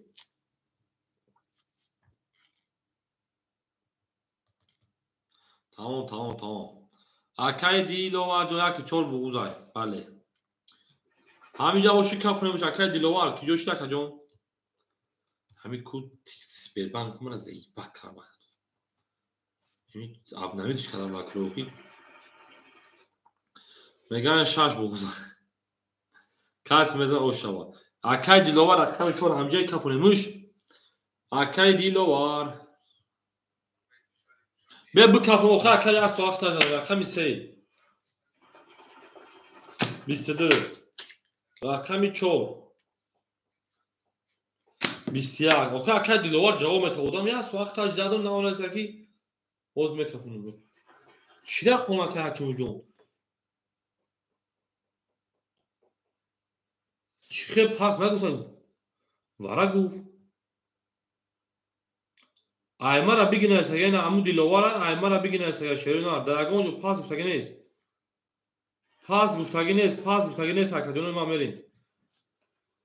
Тамом. Акай диловар дуяк чор бугузай. Бале. Ҳаминҷа оши кафунемуш акай диловар киҷо шуда каҷон. Ҳамин ку Сбербанк мана заибат карда. Ҳамин абнавидиш кардам ваклохи. Меган шаш бугузай. Кас мезан ошава. Акай диловар акай чор ҳамҷаи кафунемуш. Акай диловар. Бе бикафун охир акай як соахта рақами 3. 22. рақами 4. 21. охир акай диловар ҷавоб метаводам як соахта ҷадам наонеса ки боз мекафунам. Чира хона ка ҳакимуҷон. Чиқе пас нагуфтад. Вара гуфт. Аймара бигинайса яна аму диловара аймара бигинайса я шерина дарагон ҷо пас гуфтаги нест. Пас гуфтаги нест акаҷони ма мерин.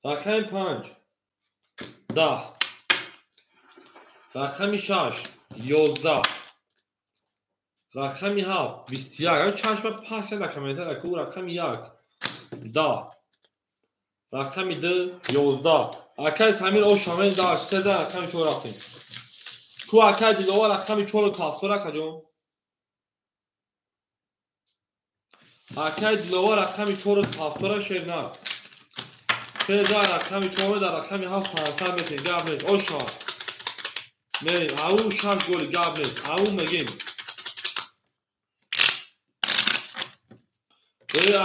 Рақами 5. 10. рақами 6. 11. рақами 7. 21. чашма пас яда камета ку рақами 1. 10. рақами 2. 11. акай самир ошамен даш 13 рақами 4 рафтем. Ку акай диловар рақами 4 кафтора каҷон. акай диловар рақами 4 кафтора шерна. 13 рақами 4 дар рақами 7 500 метр гап нест. оша. мерим ау 6 голи гап нест. ау мегим.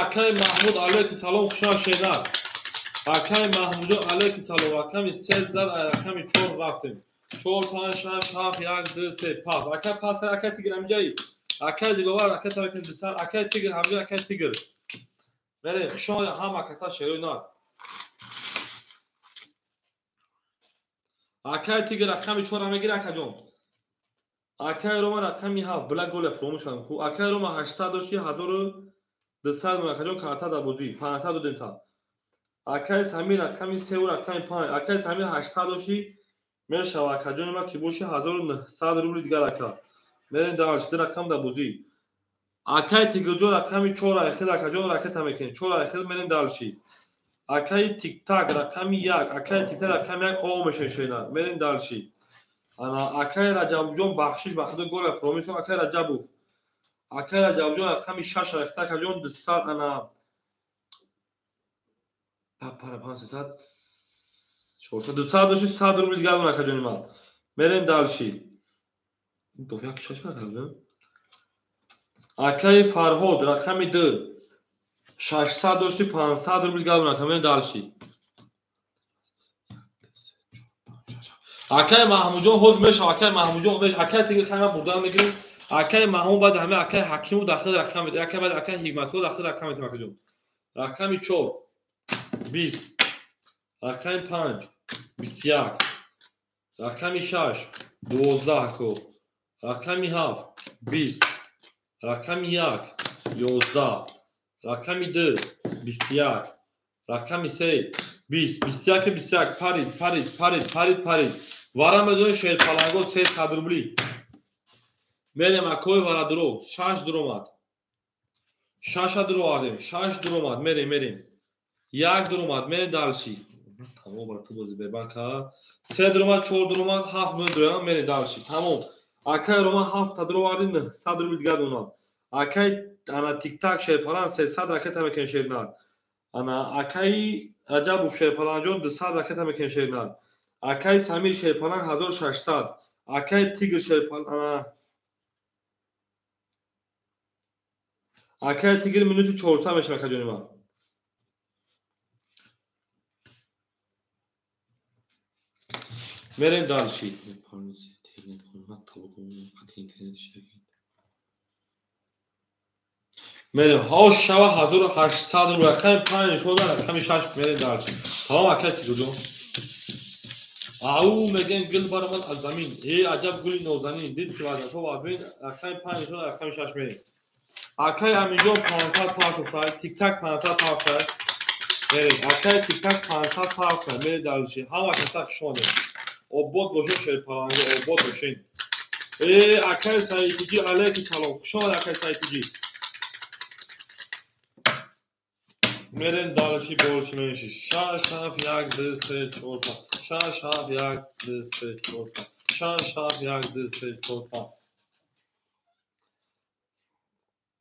акай маҳмуд алайки салом хуша шерна. акай маҳмуҷон алайки салом рақами 13 рақами 4 рафтем. 4 5 6 7 1 2 3 пас акай пас акай тигр амҷаи акай диловар акай таракин дисар акай тигр амҷа акай тигр мере хушоя ҳама каса шерона акай тигр рақами 4 мегир акаҷон акай рома рақами 7 бла гол фромушам ку акай рома 800 дошти 1200 акаҷон карта да бозӣ 500 додем та акай самир рақами 3 рақами 5 акай самир 800 дошти мешава акаҷони ма ки боши 1900 рубли дигар ака мерен дарш ди рақам да бузӣ акай тигрҷо рақами 4 айхил акаҷон ракета мекунем 4 айхил мерен далши акай тиктак рақами 1 акай тиктак рақами 1 о мешешена мерен далши ана акай раҷабҷон бахшиш бахшида гол фромиш акай раҷабов акай раҷабҷон рақами 6 айхил акаҷон 200 ана пара 500 400 дошти 100 рубли дигар мон акаҷони ман мерен далши дофяки шашма кардем акай фарҳод рақами 2 600 дошти 500 рубли дигар мон акаҷони мерен далши акай маҳмуҷон ҳоз мешава акай маҳмуҷон меш акай тигр хайма бурдан мегирем акай маҳмуд баъд ҳама акай ҳакиму дахил рақами акай баъд акай ҳикматҳо дахил рақами акаҷон рақами 4 20 рақами 5 21 рақами 6 12 ко рақами 7 20 рақами 1 11 рақами 2 21 рақами 3 20 21 21 парид вара медони шерпаланго 300 рубли мерем акои варадуро 6 дуромад 6 дуро ардем 6 дуромад мерем 1 дуромад мерем далши тамом бар ту бози бебанка 3 дуромад 4 дуромад 7 дуромад мерем далши тамом акай рома 7 дуро ардем 100 рубли дигар донам акай ана тиктак шерпалан 300 ракета мекунем шернад ана акай раҷабов шерпаланҷон 200 ракета мекунем шернад акай самир шерпалан 1600 акай тигр шерпалан акай тигр минути 400 мешава акаҷони ман мерем далши мерем ҳош шава 1800 рубли рақами 5 шода рақами 6 мерем далши тамом акай тигрҷон ау мегем гил баромад аз замин аҷаб гули нозанин дид ки вазатҳо вазбин рақами 5 шода рақами 6 мерем акай аминҷон 500 пафтафай тиктак 500 пафтай мерем акай тиктак 500 пафтай мерем далши ҳама каса хушонем обод бошед шерпаланго обод бошед акай саитиҷи алайки салом хушомад акай саитиҷи میریم دالشی بولش میشی. شش هفت یک دو سه چهار پنج. شش هفت یک دو سه چهار پنج. شش هفت یک دو سه چهار پنج.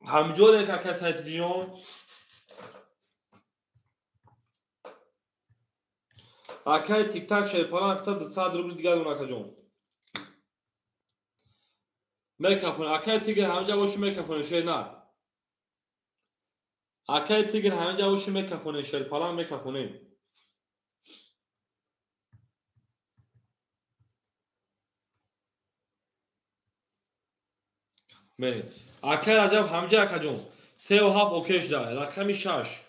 همینجوره که کس هایت جون. اکای تیک تاک شیر پالا افتاد 100 روبل دیگر اون اکا جون. میکروفون اکای تیگر همینجا باشه میکروفون شیر نه. اکای تیگر همینجا باشه میکروفون شیر پالا میکروفونه. می. اکای عجب همینجا اکا جون. 3 و 7 اوکیش داره. رقمی 6.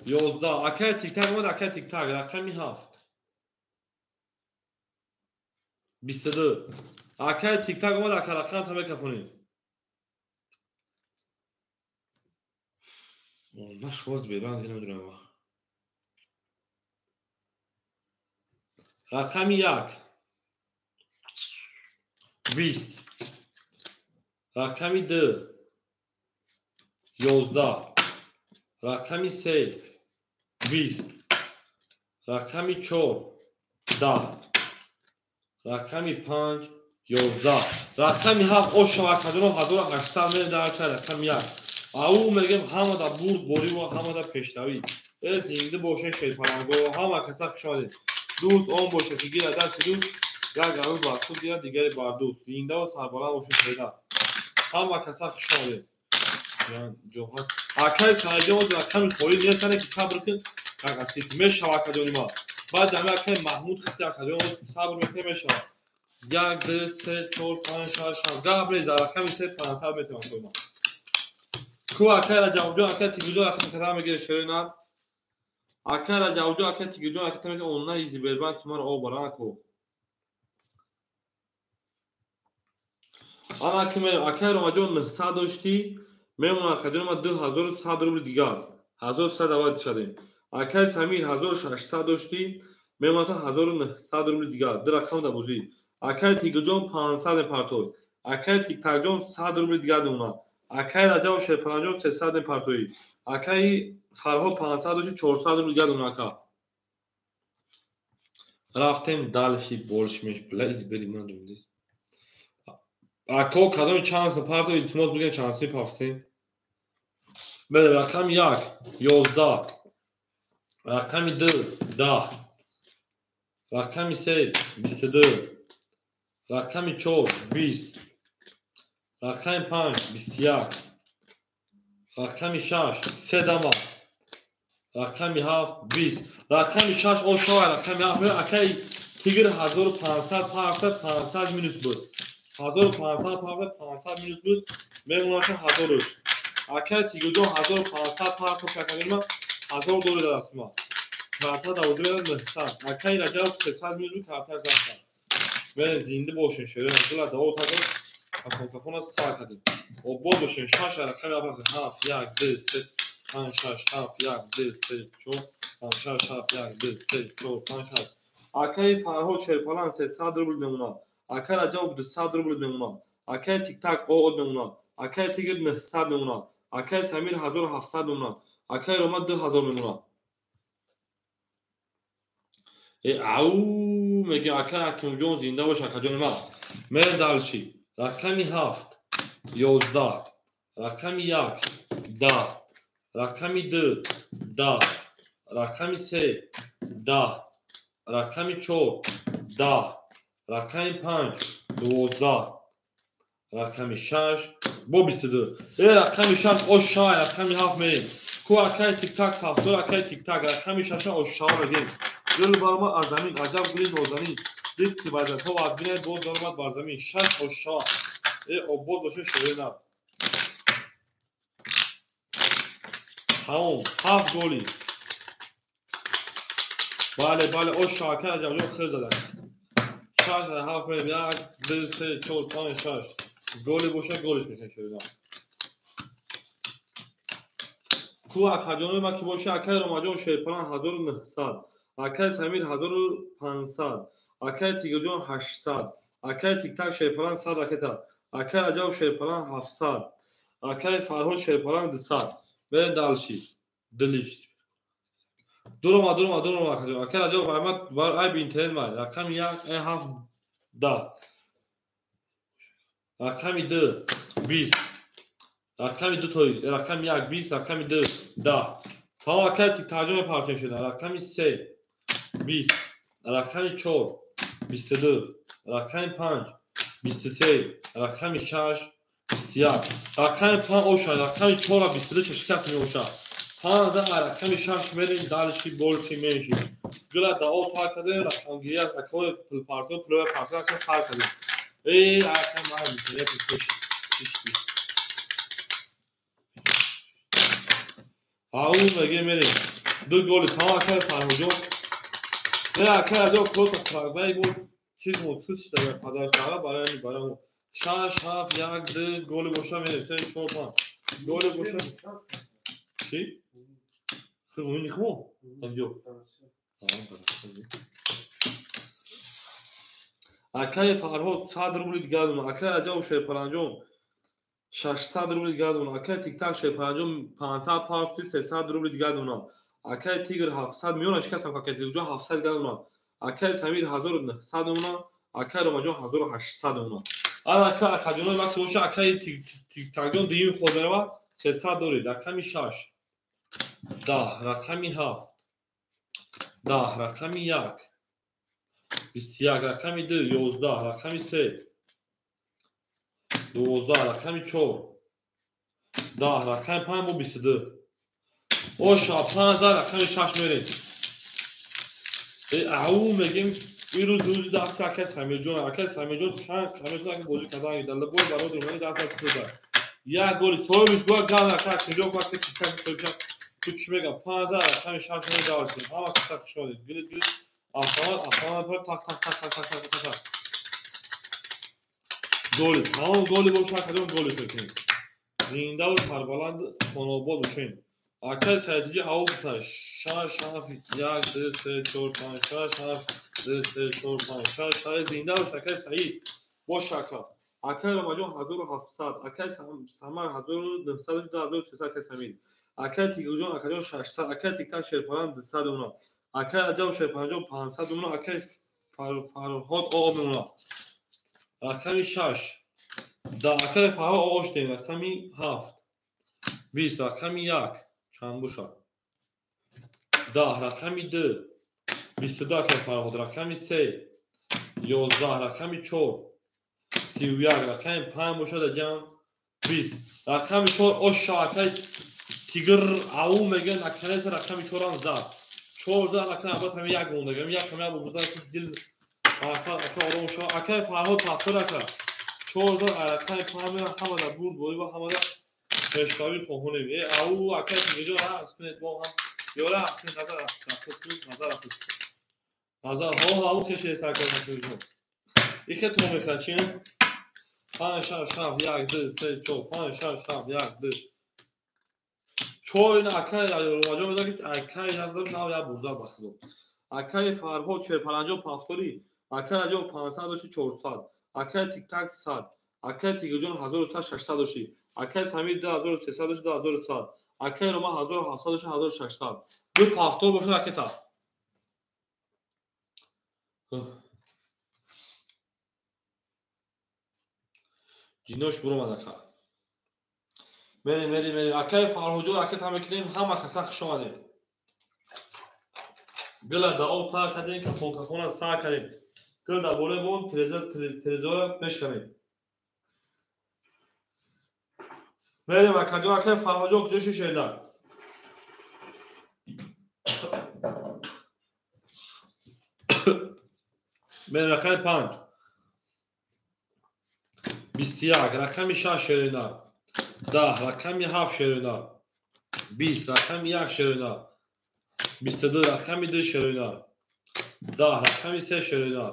11 اکای تیک تاک بود اکای تیک تاک رقمی 7. 22 اکای تیک تاک بود اکای رقم تا میکروفونه. نش باز بیرون نمیدونم. رقمی 1. 20 رقمی 2. 11 رقمی 3. 20 رقمی 4. 10 رقمی 5. 11 رقمی 7 او شما کدوم 1800 میل در چه رقم 1 او میگم همه دا برد بوری و همه دا پیشتاوی از زنده باشه شیطانگو همه کسا خوشحاله دوست اون باشه که گیر دست دوست یا گروه با خود دیگر دیگری بار دوست زنده و سربالا باشه پیدا همه کسا خوشحاله جوهر اکای سایجون رقم خوری نیستن که صبر کن اگه میشه واکدونی ما بعد دم اکای محمود خیلی اکدون صبر میکنه میشه 1 2 3 4 5 6 7 قبل رقم 3 500 میتونم کنم کو اکای را جوجو اکای تیگوجو اکای کدام میگه شیرنا اکای را جوجو اکای تیگوجو اکای میگه اونها ایزی بربان تمام او براکو اما که من اکای رو ماجون 900 داشتی میمونه اکادون ما 2100 روبل دیگر 1100 آواد شدیم اکای سمیر 1600 داشتی میمونه تا 1900 روبل دیگر در رقم دا بوزی اکای تیگوجو 500 پارتوی اکای تیک تاکجون 100 روبل دیگر دونا اکای راجا و شیپرانجون 300 پارتوی اکای هرها 500 داشتی 400 روبل دیگر دونا اکا رفتیم دالشی بولش میش بلیز بریم ندونیم اکا کدام چانس پارتوی ایتماز بگیم چانسی پافتیم بله رقم 1 11 رقم 2 10 رقم 3 22 رقم 4 20 رقم 5 21 رقم 6 3 دما رقم 7 20 رقم 6 او شو رقم 7 اکای تیگر 1500 پارت 500 مینوس بود 1500 پارت 500 مینوس بود میمونه 1000 روش اکای تیگر 1500 پارت کردیم 1000 دلار است ما کارتا da uzun nehsan akay racab 300 mil kartar zaten ve zinde boşun şöyle mesela da o tadı kafana sağ kadın o boşun şaşarak kadar yaparsın haf yak dese han şaş haf yak dese çok han şaş haf yak dese çok han şaş akay farho çerpalan 300 ruble demuna akay racab 200 ruble demuna akay tik tak o demuna akay tigir 900 demuna akay samir 1700 demuna akay roma 2000 demuna او میگه اکای اکیم جون زنده باشه اکا جون ما میره دالشی رقمی 7 11 رقمی 1 10 رقمی 2 10 رقمی 3 10 رقمی 4 10 رقمی 5 12 رقمی 6 بو 22 رقمی 6 او شای رقمی 7 میریم کو اکای تیک تاک فافتور اکای تیک تاک رقمی 6 او شای بگیم گل برما از زمین عجب گلی نازنین دید که بعد تو از بین باز دارمد بر زمین شش و شاه عبود باشه شوره نب همون 7 گلی بله او شاکر عجب جو خیلی دادن 6 7 میریم 1 2 3 4 5 6 گلی باشه گلش میشن شوره نب کو اکجانوی ما که باشه اکای رماجان شیپران 1900 اکای سمیر 1500 اکای تیگوجون 800 اکای تیک تاک شیپران 100 اکتا Akay Rajab Sherpalan 700. Akay Farhod Sherpalan 200. Bere dalşi. Diliş. Durma. Akay Rajab Ahmet var ay bin TL var. Rakam yak en haf da. Rakam 2 20. Rakam 2 toyuz. Rakam yak 20. Rakam 2 da. Tamam akay tik tercüme partiyon şöyle. Rakam 3 20. Rakam 4 22. Rakam 5 23. Rakam 6 21. Rakam 5 oşa. Rakam 4 22 şişkas mi oşa. Panza rakam 6 verin dalşi bolşi menşi. Güla da o takade rakam giya akoy partiyon prova partiyon ka sar kadın. Rakam var bir kere şişti. Aum mege mere. Du gol tamam akay Farhojo. Ve akay Rajab kota tragvay bu چیز موسوس شده پدرش داره برای شش هفت یک دو گل گوشه میره سه چهار پنج گل گوشه چی؟ خیلی اون نیخمو؟ اینجا اکای فرهاد 100 روبل دیگر دونه اکای رجب شیرپلنجم 600 روبل دیگر دونه اکای تیک تاک شیرپلنجم 500 پاوند 300 روبل دیگر دونه اکای تیگر 700 میلیون اشکاس هم که تیگر 700 دیگر دونه اکای سمیر 1900 اونا اکای رمجان 1800 اونا الان اکای اکاجون وقتی باشه اکای تیک تاگون دیگه خود میره 300 دورید رقمی 6 10 رقمی 7 10 رقمی 1 21 رقمی 2 11 رقمی 3 12 رقمی 4 10 رقمی 5 bu 22 oşa 5000 رقمی 6 میره اعو میگیم این روز دست اکس همیجون چند همیجون که بازی کردن در لبوی برای درمانی دست از خود یک گلی سویش گل گل نکرد اینجا وقتی چیکار می‌کنه تو چی میگم 50 همین شانس رو داشتیم اما کسات شد گل آفان پر تاک گل تمام گلی باشه کدوم گلی کنیم زنده و سربلند خانواد باشین اکای سایتیجی او بسن شش یک دو سه چهار پنج شش 2 3 4 5 6 زنده و اکای سعید با شکل اکای رمجان 1700 اکای سمر 1900 2300 اکای سمیر اکای تیگوجان اکای 600 اکای تیکتان شیرپلان 200 اونا اکای رجب شیرپلان 500 اونا اکای فرهاد آب اونا رقمی 6 دا اکای فرهاد آش دیم رقمی 7 20 رقمی 1 چند بوشه 10 رقمی 2 22 اکای فرهاد رقمی 3 11 رقمی 4 31 رقمی 5 بوشه در جمع 20 رقمی 4 oşa اکای تیگر او میگن اکای رقمی 4 هم زد 14 رقمی بعد هم یک مونده گم یک کمی بود که دل اصلا اکای آرام شو اکای فرهاد تفسیر اکای 14 رقمی 5 هم در بود بود و هم در اشتباهی خوونه می او اکای تیگر هست کنید با هم یولا هست نظر ها او کشی سرکار نشون این که تو میخواد چیه 5 6 7 1 2 3 4 5 6 7 1 2 چون اکای رمجان میگه که اکای نظر نه یا بوزا بخلو اکای فرهاد شیرپلنجان پافتوری اکای رجب 500 داشتی 400 اکای تیک تاک 100 اکای تیگوجان 1600 داشتی اکای سمیر 2300 داشتی 2100 اکای رما 1700 داشتی 1600 دو پافتور باشه اکای تا جینوش برو مدکا بریم اکای فرهوجو اکای تمکلیم همه کسا شماده گل دا او تا کردیم که فوکاکونا سا کردیم گل دا بوله بون تلزور پیش کردیم بریم اکای فرهوجو کجوشی شیده بریم رقم 5 21 رقم 6 شیرینه 10 رقم 7 شیرینه 20 رقم 1 شیرینه 22 رقم 2 شیرینه 10 رقم 3 شیرینه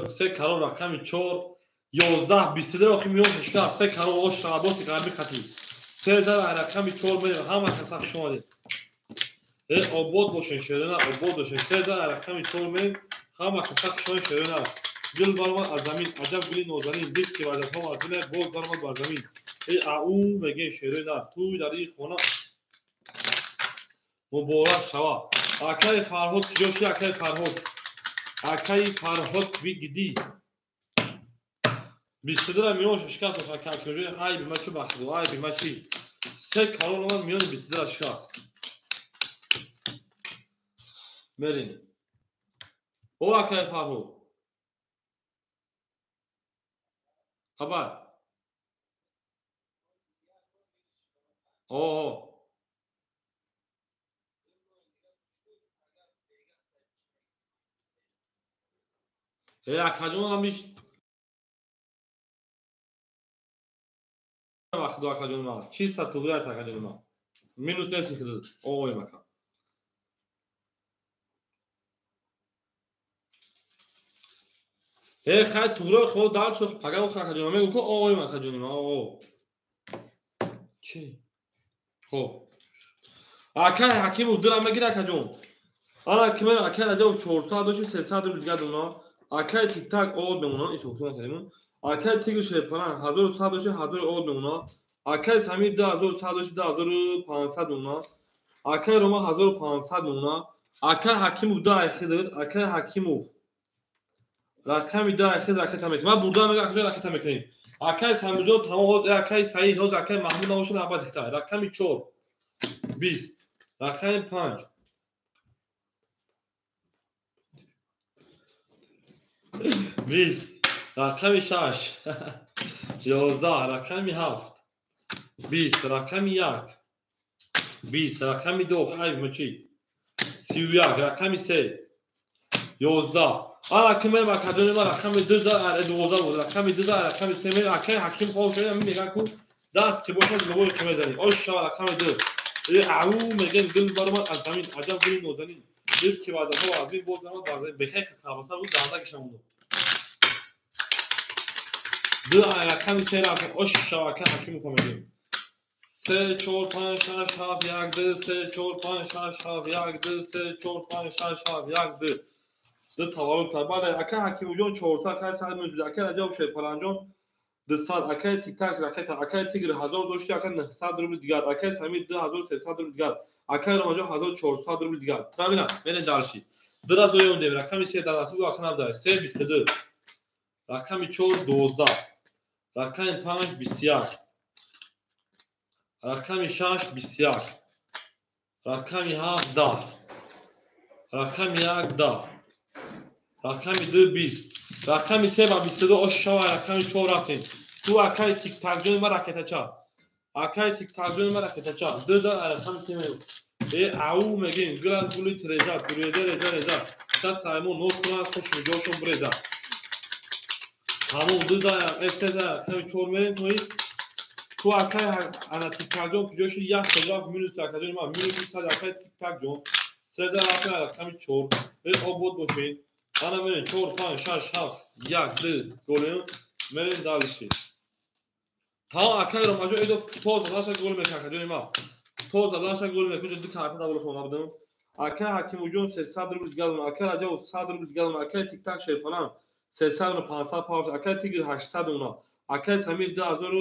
3 کارو رقم 4 11 22 رقم میون اشکا 3 کارو اوش عباسی قلبی خطی 3 رقم 4 میره همه کسا شماده آباد باشین شیرینه آباد باشین 3 رقم 4 میره همه کسا شماده شیرینه گل برآمد از زمین عجب گلی نازنین دید که وحدت‌ها از دل باز برآمد بر زمین ای اعو میگه شعر نر توی در این خانه مبارک شود اکای فرهاد جوشی اکای فرهاد بگیدی بیستدر میون شکست و کاکوجی ای بی مچو بخدو ای بی مچی سه کارون من میون بیستدر شکست مرین او اکای فرهاد خبر اوه ای اکاجون هم بیش بخدو اکاجون ما چی ست تو برای اکاجون ما مینوس نسی خدود اوه مکان ای خیلی تو خود دال شد پگاه و اکاجون ما میگو که اوه اکاجون ما اوه چی خب اکای حکیم udra میگیره اکاجون آنا کمر اکای راجع 400 داشت 300 رو دیگه دونا اکای تیک تاک اول دونا ایشون کردیم اکای تیگر شپلان 1100 داشت 1000 اول دونا اکای سمی 2100 داشت 2500 دونا اکای روما 1500 دونا اکای حکیم udra اخیدر اکای حکیم رقم udra اخیدر اکای تمک ما burada میگه اکای اکای تمک کنیم اکای سمیجو تمام اکای صحیح هست اکای محمود نباشه نباید اختار رقم 4 20 رقم 5 20 رقم 6 11 رقم 7 20 رقم 1 20 رقم 2 ای مچی 31 رقم 3 11 آلا کمر ما کادون ما رقم 12 بود رقم 12 رقم 3 می اکای حکیم خواه شده میگه کو دست که باشه نمای کمر زنی اوش رقم 2 اعو میگن گل برآمد از زمین عجب گلی نازنین دید که وعده‌ها از این بود بر زمین بخیر خلبسه بود دانده کشمون دو رقم 3 رقم اوش شاکه حکیم فهمیدیم 3 4 5 6 7 1 2 3 4 5 6 7 1 2 3 4 5 6 7 1 2 دو تولد کرد بله اکای حکیم جون 400 خیلی سال میاد اکای عجب شد پلنجون 200 اکای تیک تاک راکت اکای تیگر 1000 داشتی اکای 900 روبل دیگر اکای سمی 2300 روبل دیگر اکای رمجو 1400 روبل دیگر ببینم ببین دالشی درا دوی اون دیگر رقم 3 در نصیب اکن ابدا 3 22 رقم 4 12 رقم 5 21 رقم 6 21 رقم 7 10 رقم 1 10 رقم 2 20 رقم 3 و 22 اشوا رقم 4 رفتیم تو اکای تیک تاک جون ما راکت چا اکای تیک تاک جون ما راکت چا 2000 رقم 3 ای او میگین گلال گلی ترجا ترجا تا سایمون نوس کنن خوش میجوشون برزا همون 2000 رقم 4 میرین توی تو اکای انا تیک تاک جون جوش یک صداق مینوس اکای ما مینوس صد اکای تیک تاک جون 3000 رقم 4 ای obod باشین انا میرین 4 5 6 7 1 2 گلیم میرین دالشی تا اکای رو ماجو ایدو تو داشا گل میکنه جون ما تو داشا گل میکنه دو کارت داول شما بدم اکای حکیم جون 300 روبل دیگه اکای راجع 100 روبل دیگه اکای تیک تاک شیپلان 300 و 500 پاوش اکای تیگر 800 اونا اکای سمیر 2000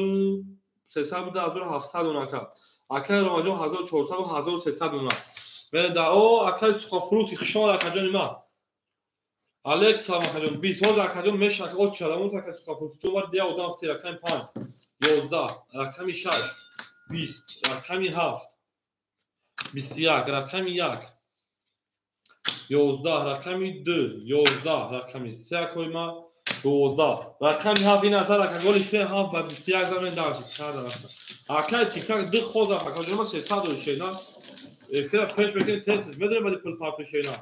300 بود 2700 اونا اکای رو ماجو 1400 و 1300 اونا بله دا او اکای سخفروتی خشال اکای ما الکس هم اکای 20000 اکای میشه که او چرامون تا که سخفروتی چون ور دیا اون وقتی رقم 5 11 رقم 6 20 رقم 7 21 رقم 1 11 رقم 2 11 رقم 3 کویما 12 رقم 7 این اثر که گلش که 7 و 21 زمین داشت چهار رقم اکای تیک تاک دو خود اکای ما 300 و شینا اختیار پیش بکنید تست بدون ولی پول پاپ شینا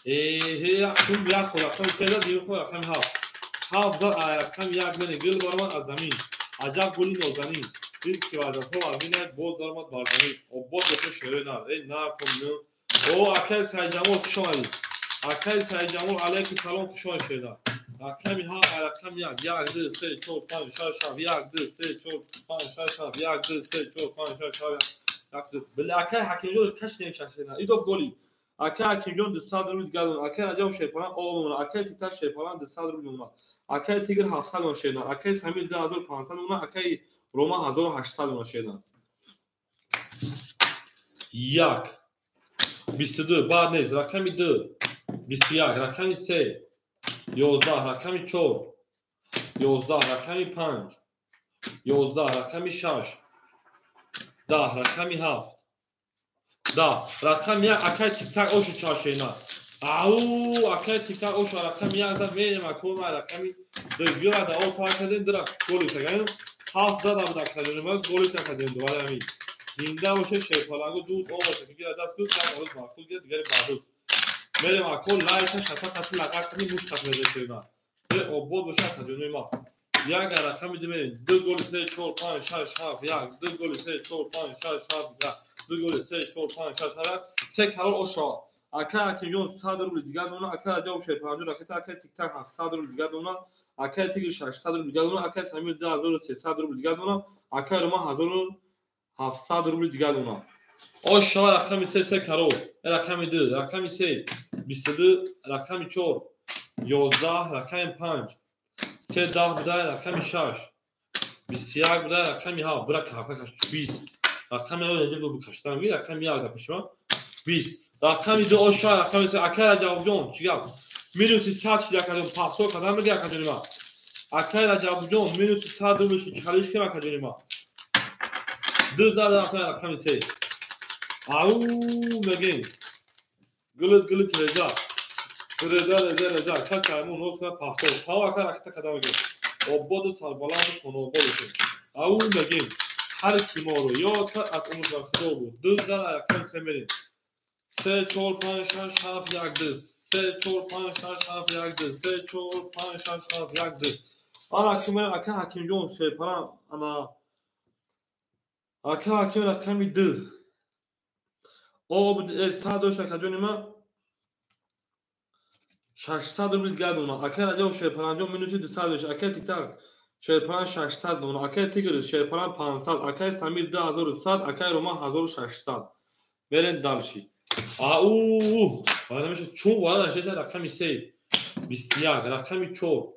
هی خون بیا خود رقم 3 دیو خود رقم 7 رقم 1 من گل برمان از زمین عجب گلی نازنین دید که وعده‌ها از این بود درآمد بر زمین او بود بشه شعر نر ای نر کنم او اکای سعید جمال خوش آمدید اکای سعید جمال علیکم سلام خوش آمدید رقم ها رقم 1 2 3 4 5 6 7 1 2 3 4 5 6 7 1 2 3 4 5 6 7 بله اکای حکیم جو کش نمیشه ایدو گلی Akay Akimjon 200 روبل دیگر دونه. Akay Rajab Shepalan اون. Akay TikTok Shepalan 200 روبل دونه. Akay Tigr 700 دونه شدن. Akay Samir 2500 دونه. Akay Roma 1800 دونه شدن. یک 22 بعد نیست رقمی 2 21 رقمی 3 11 رقمی 4 11 رقمی 5 11 رقمی 6 10 رقمی 7 10 رقم 1 Akay TikTok اوشو چاشینا او Akay TikTok اوشو رقم 1 زد میریم اکوم رقمی 2 بیاد او تا کردیم درا گلی تگیم 7 زد ابدا کردیم گلی تگیم دوباره همین زنده باشه شیپالانگو دوست اومده که دیگه دست دوست روز محصول گرفت دیگه بعدوس میریم اکل لایت شتا قتل لگا کنی موش قتل میشه به اوبود باشه کجونی ما یک رقم میدیم 2 گل 3 4 5 6 7 1 2 گل 3 4 5 6 7 1 2 گل 3 4 5 6 7 3 کارو اوشا Akay Akimjon 100 روبل دیگر دونه. Akay Rajab Shepalan راکت Akay TikTok 700 روبل دیگر دونه. Akay Tigr 600 روبل دیگر دونه. Akay Samir 2300 روبل دیگر دونه. Akay Roma 1700 روبل دیگر دونه. آشا رقمی 3 کارو رقمی 2 رقمی 3 22 رقمی 4 11 رقمی 5 3 10 بوده رقمی 6 21 بوده رقمی 7 برا کافه 20 رقمی اول اینجا بو کشتم می رقمی 1 پیشما 20 رقمی 2 آشا رقمی 3 Akay Rajab جون چیگا مینوس 100 چیزا کردم پافتو کدام میگه کدوم ما Akay Rajab جون مینوس 100 روبل چالیش که کدوم ما 2000 رقمی 3 او مگین گلت رجا کس همون نوز کنه پافتو پاو اکر اکتا کدام گیر او بودو سالبالان سونو بودو او مگین هر کیما رو یا تا ات اون خدا بود 2000 رقم سمرین 3 4 5 6 7 1 2 3 4 5 6 7 1 2 3 4 5 6 7 1 2 آن Akay Akimjon Shepalan ana Akay Akim رقمی 2 او 100 داشت کجا نیما 600 روبل دیگر دونه. Akay Rajab Shepalan جو مینوسی 200 داشت. Akay TikTok Shepalan 600 دونه. Akay Tigr Shepalan 500 Akay Samir 2100 Akay Roma 1600 برین دالشی او ولی میشه چون ولی نشه رقمی 3 21 رقمی 4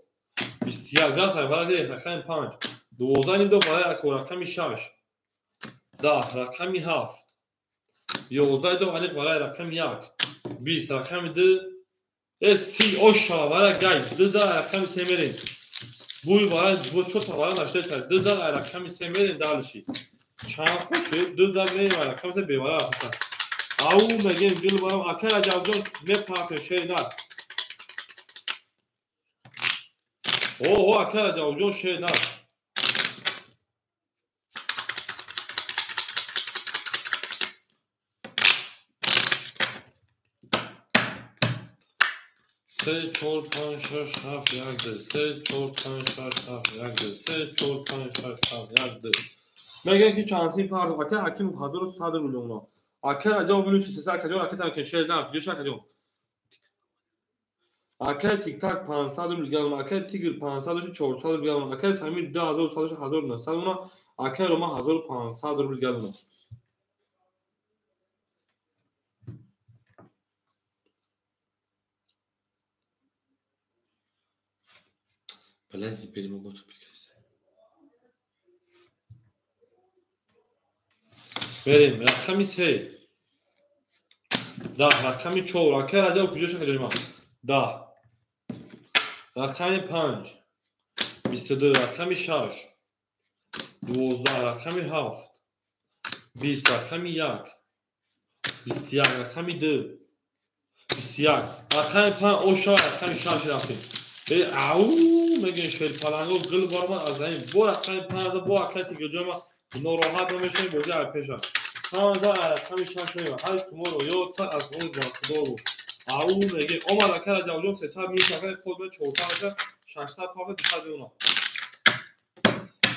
21 ولی رقمی 5 12 نیم دو ولی رقمی 6 10 رقمی 7 11 دو ولی رقمی 1 20 رقمی 2 سی اوشا ولی گای 2000 رقمی 3 میرین بوی ولی بو چوت ولی نشته کرد 2000 رقمی 3 میرین دالشی چند خوش شد 2000 میرین ولی رقمی 3 بیواره آسان او مگین گل بارم Akay Rajab جون نپاکن شی نه او Akay Rajab جون شی نه سه 4 5 6 7 1 2 3 4 5 6 7 1 2 3 4 5 6 7 1 2 میگن که چانسی پارد Akay Akim 1100 روبل اونا Akay Rajab مینوسی 300 کجا Akay تا کشید نه کجا کجا Akay TikTok 500 روبل دیگر دونه. Akay Tigr 500 داشت 400 روبل دیگر دونه. Akay Samir 2100 1900 دونه. Akay Roma 1500 روبل دیگر دونه. بلازی بریم با تو پیکسته بریم رقمی 3 10 رقمی 4 Akay Rajab کجا شد کجا 10 رقمی 5 22 رقمی 6 12 رقمی 7 20 رقمی 1 21 رقمی 2 21 رقمی 5 اوشا رقمی 6 رفتیم او میگن شیپالانگو گل بارمان از این با رقمی 5 با Akay Tigr جمع ناراحت نمیشه بودی پیشا 5000 رقمی 6 میگم هر کمورو یا تا از اون خدا بود او میگه اومد Akay Rajab جون 300 میشه خود به 400 600 پاپ دیگه اونا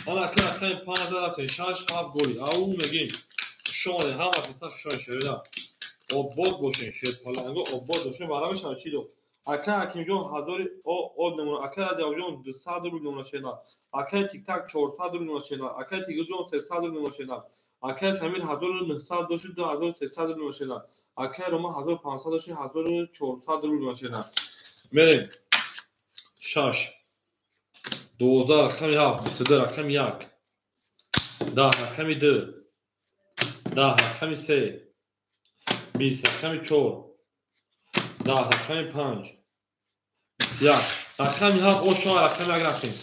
آن Akay رقمی 5000 رفت 6 7 گلی او میگه شما هم اصلا شما شده آباد باشین شیپالانگو آباد باشین برامش چی دو Akay Akimjon 1000 او نمونه Akay Rajab جون 200 روبل نمونه شدن Akay TikTok 400 روبل نمونه شدن Akay Tigr جون 300 روبل نمونه شدن Akay Samir 1900 داشت 2300 روبل نمونه شدن اکه روما 1500 داشتی 1400 روبل ماشینا بریم 6 12 رقم 7 22 رقم 1 10 رقم 2 10 رقم 3 20 رقم 4 10 رقم 5 21 رقم 7 او شما رقم 1 رفتیم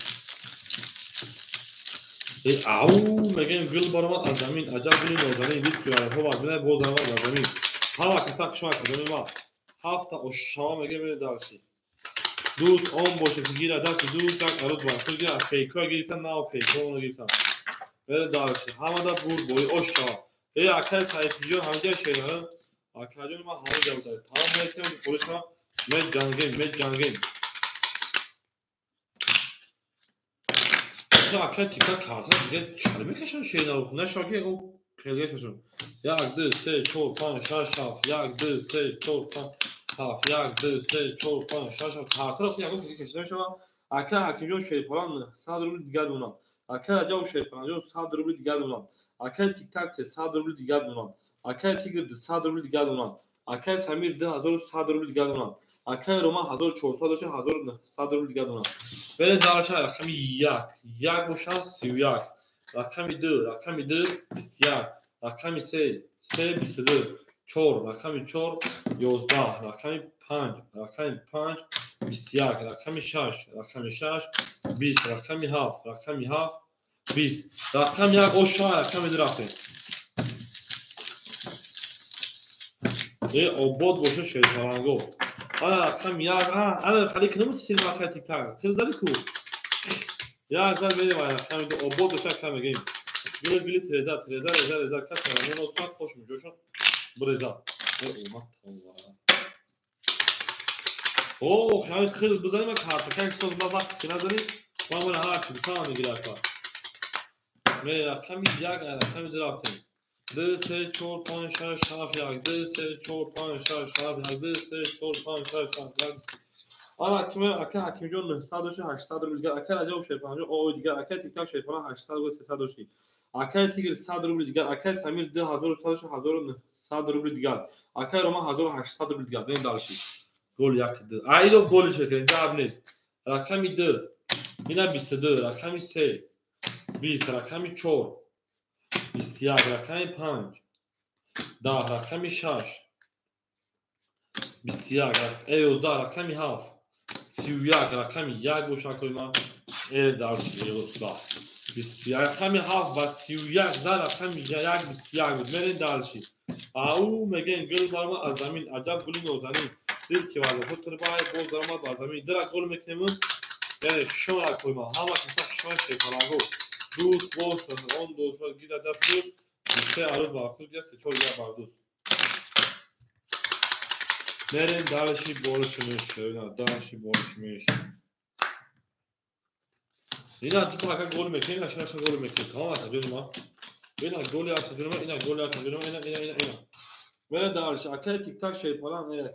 او میگن گل برام از زمین عجب گلی نازنین دید که برای از من باز درآمد از زمین همه کسا شما کدوم ما هفت او شما میگه میره درسی دوست اون باشه که گیره دست دوست یک عروض باید تو گیره فیکا گیرتن نه فیکا اونو گیرتن بره درسی همه دا بور بوی او شما ای اکای سایفی جان همه جای شیرانه اکای جان ما همه جا بودایی همه میستیم که پولیس ما می جنگیم اکای تیکا کارتا دیگه چرا میکشن شیرانه رو خونه شاکی او خیلیشون 1 2 3 4 5 6 7 1 2 3 4 5 7 1 2 3 4 5 6 7 کارتا رو خیلی دیگه کشیده شما اکا حکیمجون شیپالان 100 روبل دیگه دونم اکا راجا شیپالان 100 روبل دیگه دونم اکا تیک تاک 100 روبل دیگه دونم اکا تیگر 100 روبل دیگه دونم اکا سمیر 2100 روبل دیگه دونم اکا روما 1400 داشته 1100 روبل دیگه دونم بره دارشه رقم 1 باشه 31 رقم 2 21 رقم 3 22 4 رقم 4 11 رقم 5 21 رقم 6 20 رقم 7 20 رقم 1 او شما رقم 2 رفتیم ای آباد باشه شیطانگو انا رقم 1 انا خلی کنم سینما که تیک تاک خیلی زدی کو یا از من بریم رقم 2 آباد باشه کم بگیم گلی ترزا کس کنم اون اصلا خوش میجوشن برزا اومد اوه خیلی بزنیم ما کارت که اکسون ما وقت که نداری ما من هرچی بکنم میگیره کار می رقم 1 رقم 2 رفتیم 2 3 4 5 6 7 1 2 3 4 5 6 7 1 2 3 4 5 6 7 آره حکیم جون 900 داشت 800 روبل دیگه اکل عجب شه 50 او دیگه اکل تیک تاک شه 800 و 300 داشتی اکل تیگر 100 روبل دیگه اکل سمیر 2100 داشت 1100 روبل دیگه اکل روما 1800 روبل دیگه بین داشتی گل یک دو ایدو گل شکن جواب نیست رقم 2 اینا 22 رقم 3 20 رقم 4 21 رقم 5 10 رقم 6 21 رقم 7 31 رقم 1 گوشه کنیم درسی روستا 21 رقم 7 و 31 رقم 1 21 بود مرین درسی او میگن گل برام از زمین عجب گلی نازنین دید که واسه خود تو باید باز درآمد از زمین درک گل میکنیم یعنی شما کنیم همه کسا شما شیطانگو دوست باش اون دوست رو گیره دست سه عروض با خود گیره سه چور گیره بر دوست مرین درشی بولش میشه اینا درشی بولش میشه اینا دو تا گل میکنه اینا شش گل میکنه تمام تجربه ما اینا گل یا تجربه اینا گل یا تجربه اینا مرین درش اکل تیک تاک شیپالان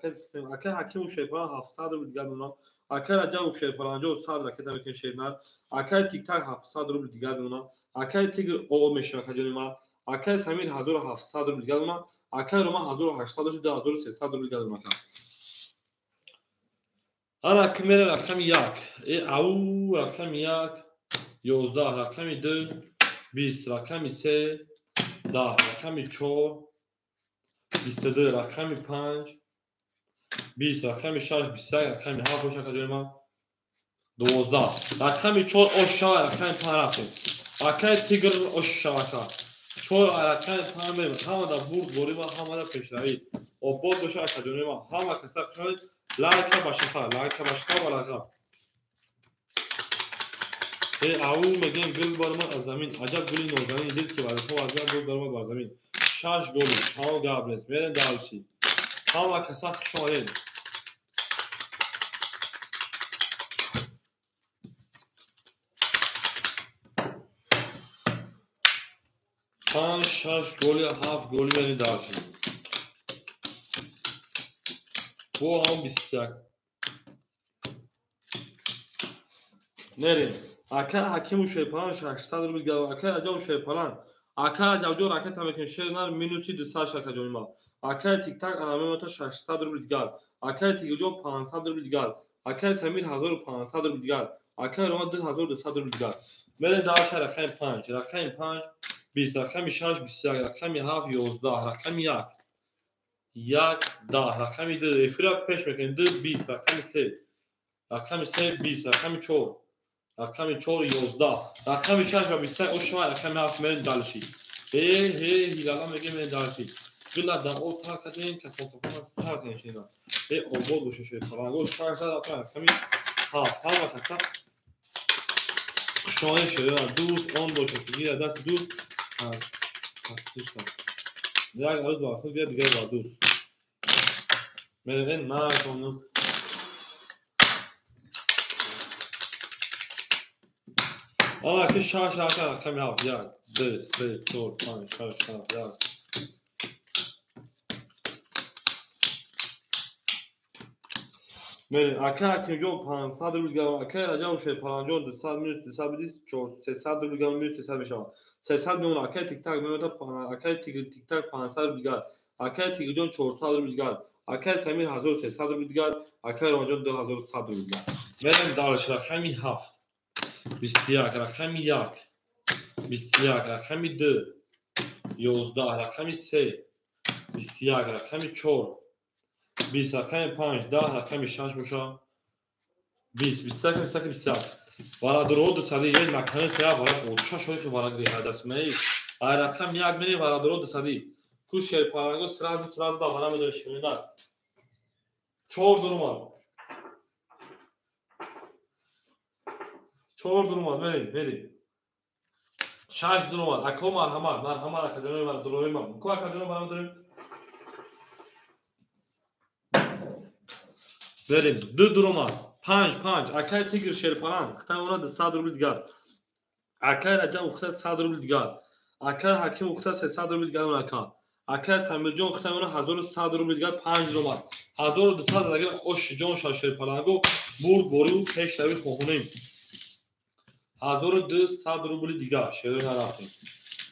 اکل حکیم شیپالان 700 روبل دیگه دونم اکل راجا شیپالان جو 100 رکت میکنه شیرنر اکل تیک تاک 700 روبل دیگه دونم اکل تیگر او میشه تجربه ما اکل سمیر 1700 روبل دیگه دونم اکل روما 1800 داشت 2300 روبل دیگه دونم انا کمیل رقم 1 او رقم 1 11 رقم 2 20 رقم 3 10 رقم 4 22 رقم 5 20 رقم 6 21 رقم 7 باشه که ما 12 رقم 4 اشا رقم 5 رفتیم اکای تیگر اشا 4 رقم 5 بریم همه دا برد بوری ما همه دا پیشروی و بود باشه که ما همه کسا خواهید لایک باشه و لایک او میگن گل برما از زمین عجب گلی نازنین دید که برای تو عجب گل برما با زمین 6 گلی همه گابلز میرن دالشی همه کسا شاید 5 6 گلی 7 گلی میرن دالشی bu هم 21 نریم اکل حکیم و شیپالان 600 روبل دیگه اکل عجب و شیپالان اکل عجب جو راکت هم میکنه شیرنر مینوسی 200 شکل جوی ما Акай тик-так анамета 600 рубли дигар. Акай тигиҷон 500 рубли дигар. Акай Самир 1500 рубли дигар. Акай Рома 2200 рубли дигар. Мерем дар шаҳр рақами 5. Рақами 5 20, рақами 6 21, рақами 7 11, рақами 1 1 10, рақами 2 эфира пеш мекунем 2 20, рақами 3 рақами 3 20, рақами 4 рақами 4 11, рақами 6 ва 21 ошма рақами 7 мерем далши. Ҳилала мегем мерем далши. Гула дар об тар кардем ки фотофона сар кунем. Обод боше шефаланго 600 рақами 7 ҳама каса خشایه شده دوست آن باشه که گیر دست دوست از پستیش کنم یک عروض با خود بیاد دیگه با دوست میرین نه کنم اما که شاش رقم رقمی هفت یک دو سه چهار پنج شش هفت یک میرین اکه جون 500 روبل گرم اکه راجع شه 50 200 minus 220 300 روبل گرم minus 300 میشه 300 میمونه اکه تیک تاک میمونه اکه تیک تاک 500 روبل گرم اکه تیک جون 400 روبل گرم اکه سمیر 1300 روبل گرم اکه رمضان 2100 روبل گرم میریم دارش رقمی 7 21 رقمی 1 21 رقمی 2 11 رقمی 3 21 رقمی 4 20 رقمی 5 10 رقمی 6 میشه 20 21 21 21 وارا درود و صدی یک مکانه سیا وارا اوچا شوی که وارا گری حدث می ای رقم یک میری وارا درود و صدی کو شیر پارانگو سراز دا وارا میداره شمیدن 4 درمان 4 درمان میری 6 درمان اکو مرحمت اکادمی وارا دروی من کو اکادمی وارا داریم بریم 2 درمان 5 اکای تیگر شیرپاران ختم اونا 200 روبل دیگر اکای رجب اخته 100 روبل دیگر اکای حکیم اخته 300 روبل دیگر اون اکای سامیر جون ختم اونا 1100 روبل دیگر 5 درمان 1200 اگر اوش جون شیرپارانگو برد بوریو پیش روی خوونیم 1200 روبل دیگر شیرون رفتیم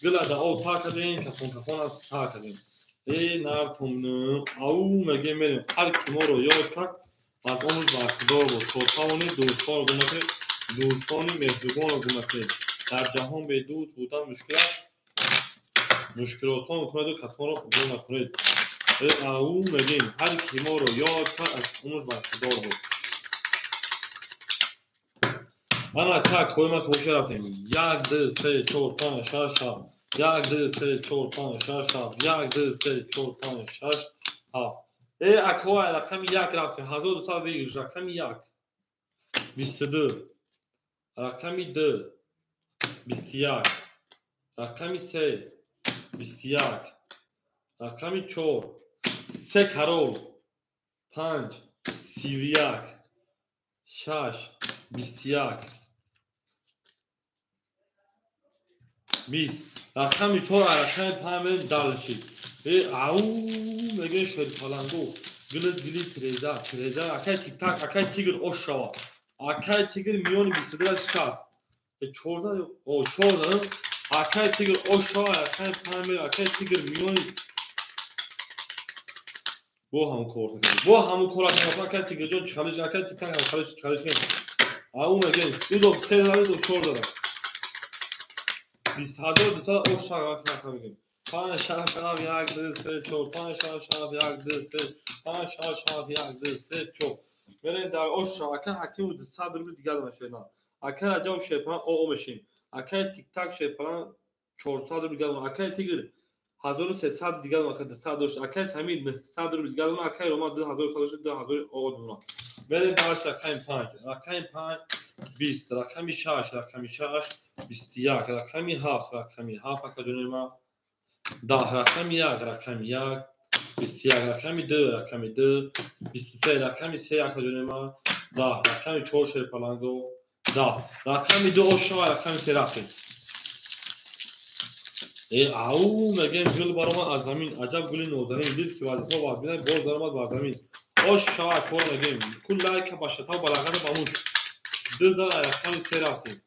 گلا دا او تا کردیم که فون از تا کردیم ای نرتم او مگه میریم هر کی ما رو یاد کرد از آنش برخوردار بود خودخواهانی دوستان دوستانی مهربان و گمکنید در جهان به دوست بودن مشکل آسان میکند و کسان را قبول نکنید او میگیم هر کی ما رو یاد کرد از آنش برخوردار بود انا تک خوی ما کوشش رفتیم 1 2 3 4 5 6 7 1 2 3 4 5 6 7 1 2 3 4 5 6 7 اکو رقم 1 رفتیم 1200 ویژ رقم 1 22 رقم 2 21 رقم 3 21 رقم 4 3 کرول 5 31 6 21 20 رقم 4 رقم 5 دالشید او میگه شیرپالانگو گلی تریزا اکای تیک تاک اکای تیگر اوش شوا اکای تیگر میون 22 شکست 14 او 14 اکای تیگر اوش شوا اکای 5 اکای تیگر میون بو هم کور اکای تیگر جون چالش اکای تیک تاک چالش او میگه دو سه دو 14 20000 اوش شوا میگه 5 6 7 1 2 3 4 5 6 7 1 2 3 5 6 7 1 2 3 4 برین در اوش اکا حکیم 200 روبل دیگر میشن اکا راجع شیپان او میشیم اکا تیک تاک شیپان 400 روبل دیگر اکا تیگر 1300 دیگر اکا 200 داشت اکا سمید 100 روبل دیگر اکا روما 2100 2000 او برین در رقم 5 20 رقم 6 21 رقم 7 اکا جونم 10 رقم 1 رقم 1 21 رقم 2 رقم 2 23 رقم 3 اکادمی 10 رقم 4 شیرپالانگو 10 رقم 2 اوشا رقم 3 رقم او میگم گل برام از زمین عجب گل نوزنین دید که وظیفه واز بینه باز درآمد بر زمین اوشا کور میگم کل لایک باشه تا بلاغت باموش 2000 رقم 3 رفتیم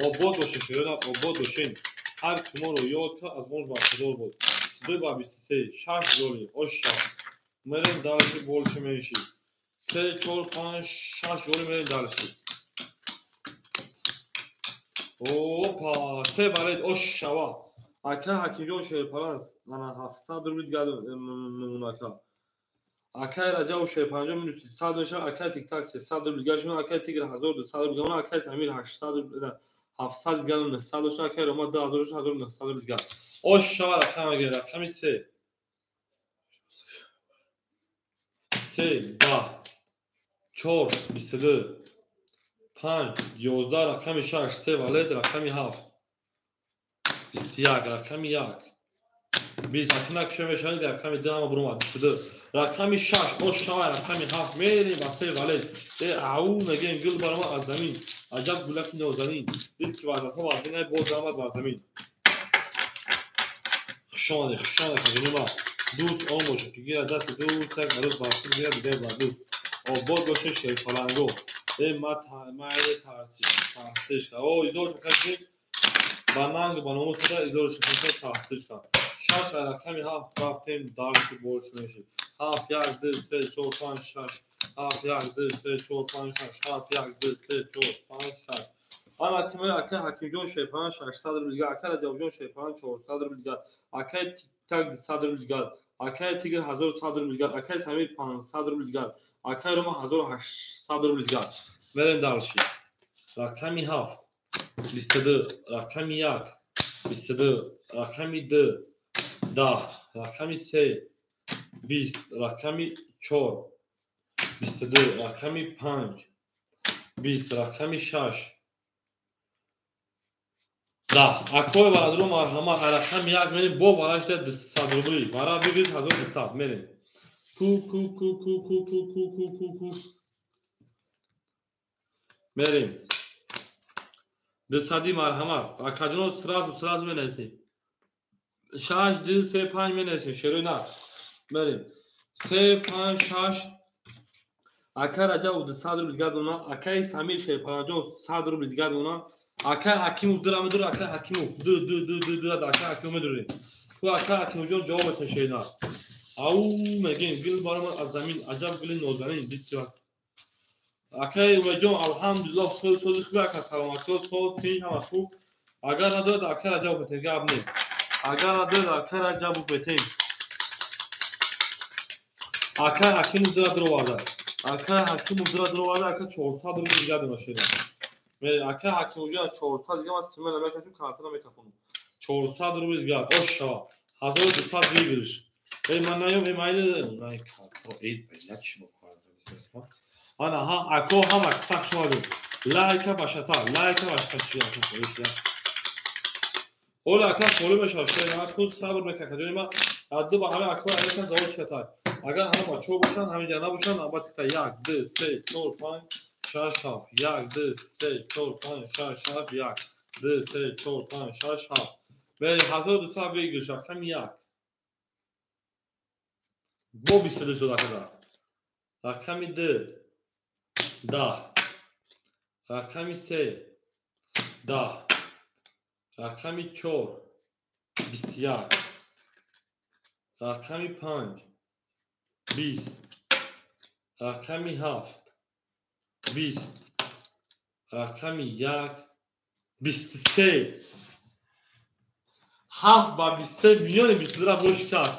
آباد باشه شیران آباد باشین هر کی ما رو یاد کرد از مونج برخوردار بود 22 ба 23 6 жоли ошша мерем далши больше меньше 3 4 5 6 жоли мерем далши опа 3 балет ошшава ака ҳакимҷон шерпаланс ана 700 рубли гадунака акай раҷаву шерпанҷон минути 100 меша акай тиктак 300 рубли гашмон акай тигр 1200 рубли гамон акай самир 800 рубли 700 гадун 900 доша акай рома 1900 рубли гад ошшава рақамаге рақами 3 3 10 4 22 5 11 рақами 6 3 валед рақами 7 21 рақами 1 20 акнак шумешанида рақами 2 ама бурума 22 рақами 6 ошшава рақами 7 мерим ба 3 валед ау мегем гул барма аз замин аҷаб гулаки нозанин дид ки вазатҳо вазинай боз омад ба замин хушоне хазинима дӯст он боша ки гира дасти дӯст як барӯз барфи гира дигаи ба дӯст обод боша шерфаланго майли тарсишка о изор шакаши ба нанг ба номус када изор шакаши тарсишка шаш рақами 7 рафтем дарши больш мешид 7 1 2 3 4 5 6 7 1 2 3 4 5 6 7 1 2 3 4 5 6 ан акимер акай ҳакимҷон шерпалан 600 рубли дига акай раҷавҷон шерпалан 400 рубли дига акай тиктак 200 рубли дига акай тигр 1100 рубли дига акай самир 500 рубли дига акай рома 1800 рубли дига мерем далши рақами 7 22 рақами 1 22 рақами 2 10 рақами 3 20 рақами 4 22 рақами 5 20 рақами 6 да акой барадро марҳамат рақами 1 мерем бо валашда 200 рубли бара бигириш 1200 мерем ку мерем 200 марҳамат акаҷоно сразу менависем 6 2 3 5 менависем шерӯй на мерем 3 5 6 акай раҷаву 200 рубли дига дона акай самир шерпаланҷон 100 рубли дига дона акай ҳакимов дира медуре акай ҳакимов ду акай ҳакимов медуре ту акай ҳакимовҷон ҷавоб месен шена ау мегем гил барома аз замин аҷаб гули нозанин дидтиба акай умедҷон алҳамдулиллоҳ сози хуби ака саломатиҳо соз тинҷ ҳамаст хуб агар надорад акай раҷаб бетем гап нест агар надорад акай раҷаб бетем акай ҳакимов дира дуроварда акай ҳакимов дира дуроварда акай 400 рубли дига дона шена акай ҳакимовҷон 400 дига ман симена мекашум картона мекафонам 400 рубли дига ошшава 1200 бигириш ман наём майли най карто эд беда чи бокардам ана ҳа ако ҳама сах шумаду лайка башата чи ола ака фоло мешава шена ку сабр мекакадони ма адду ба ҳама ако ака завод чата агар ҳама бачаҳо бошанд ҳаминҷа набошанд албатта 1 2 3 4 5 6 7 1 2 3 4 5 6 7 1 2 3 4 5 6 7 мерем 1200 бигириш рақами 1 бо 22 шуда када рақами 2 10 рақами 3 10 рақами 4 21 рақами 5 20 рақами 7 20 рақами 1 23 7 ба 23 миллиони 22 бош кард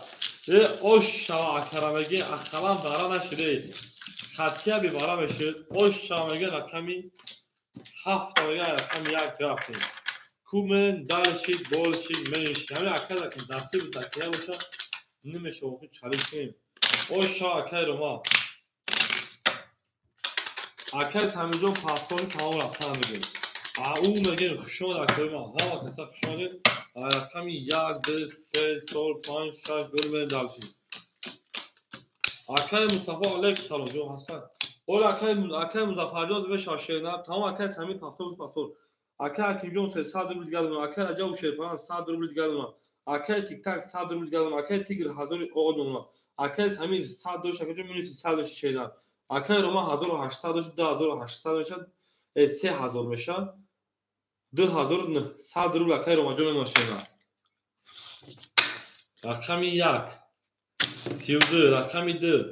ошшава акарамаги ахалам бара нашиде хатия бибара мешуд ошшавамаги рақами 7 тамаги рақами 1 рафтем кумен далши болши менши ҳами акада ки насиб такия боша немеша вохи чалиш кунем ошшава акай рома акай самиҷон пафкони тамом рафтан мегем ау мегем хушомад акоима ҳама каса хушомадед рақами 1 2 3 4 5 6 гӯл мерем далши акай мустафо алайкум салом ҷон ҳастан ола акай музаффарҷон мешава шена тамом акай самин пафтовуш пафтор акай ҳакимҷон 300 рубли дига дона акай раҷаву шерпалан 100 рубли дига дона акай тиктак 100 рубли дига дона акай тигр 1000 дона акай самир 100 дош акаҷон минуси 100 доши шена акай рома 1800 дош 2800 мешад 3000 мешад 2100 рубли акай ромаҷон мешена رقم 1 32 رقم 2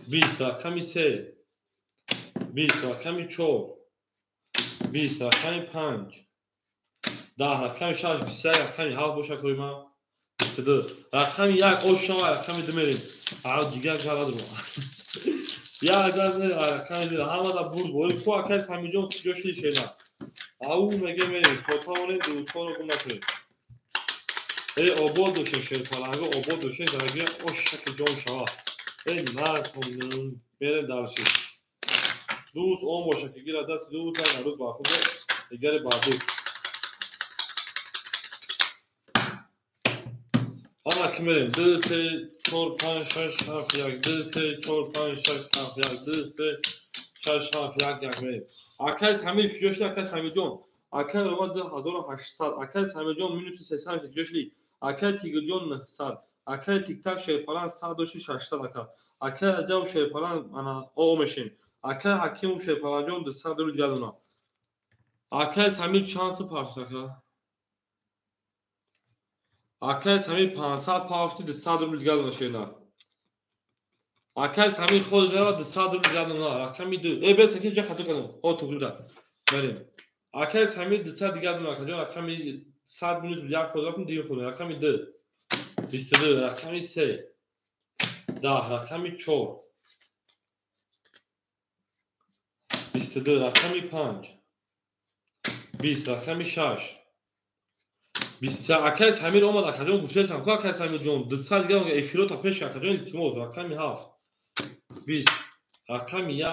20 رقم 3 20 رقم 4 20 رقم 5 10 رقم 6 21 رقم 7 باشه کوی ما 22 رقم 1 اوشا رقم 2 میریم دیگه جواب رو یا اجازه رقم 2 همه دا بود بولی کو اکاس همینجا جوشلی شینا او میگه میریم پاتاونه دوستان رو نکنید آباد دوشه شیر پلنگا آباد دوشه درگیر اوشا که جان شوا مرد کنون بریم درشید دوست اون باشه که گیره دست دوست هم روز با خود دیگری با دوست همه که میریم 2 3 4 5 6 7 1 2 3 4 5 6 7 1 2 3 6 7 1 میریم اکاس همین که جوشلی اکاس همین جان اکاس رو ما 2800 اکاس همین جان مینوس 300 جوشلی اکاس تیگ جان 900 اکاس تیک تاک شیر پلان 106 800 اکاس جاو شیر پلان انا او ماشین اکاس حکیم شیر پلان جان 200 رو دیگه اونا اکاس همین چانس پارسا اکاس همین 500 پاوتی 200 رو دیگه اونا شینا اکاس همین خود داره 200 رو دیگه اونا رقم 2 بس که جا خطا کنم او تو گروه بریم اکاس همین 200 دیگه اونا که رقم 100 مینوس یک خود رفتم دیگه خود رقم 2 22 رقم 3 10 رقم 4 22 رقم 5 20 رقم 6 20 اکاس همین اومد اکاجون گفتم که اکاس همین جون 200 دیگه اون افیرو تا پیش اکاجون التماس رقم 7 20 رقم 1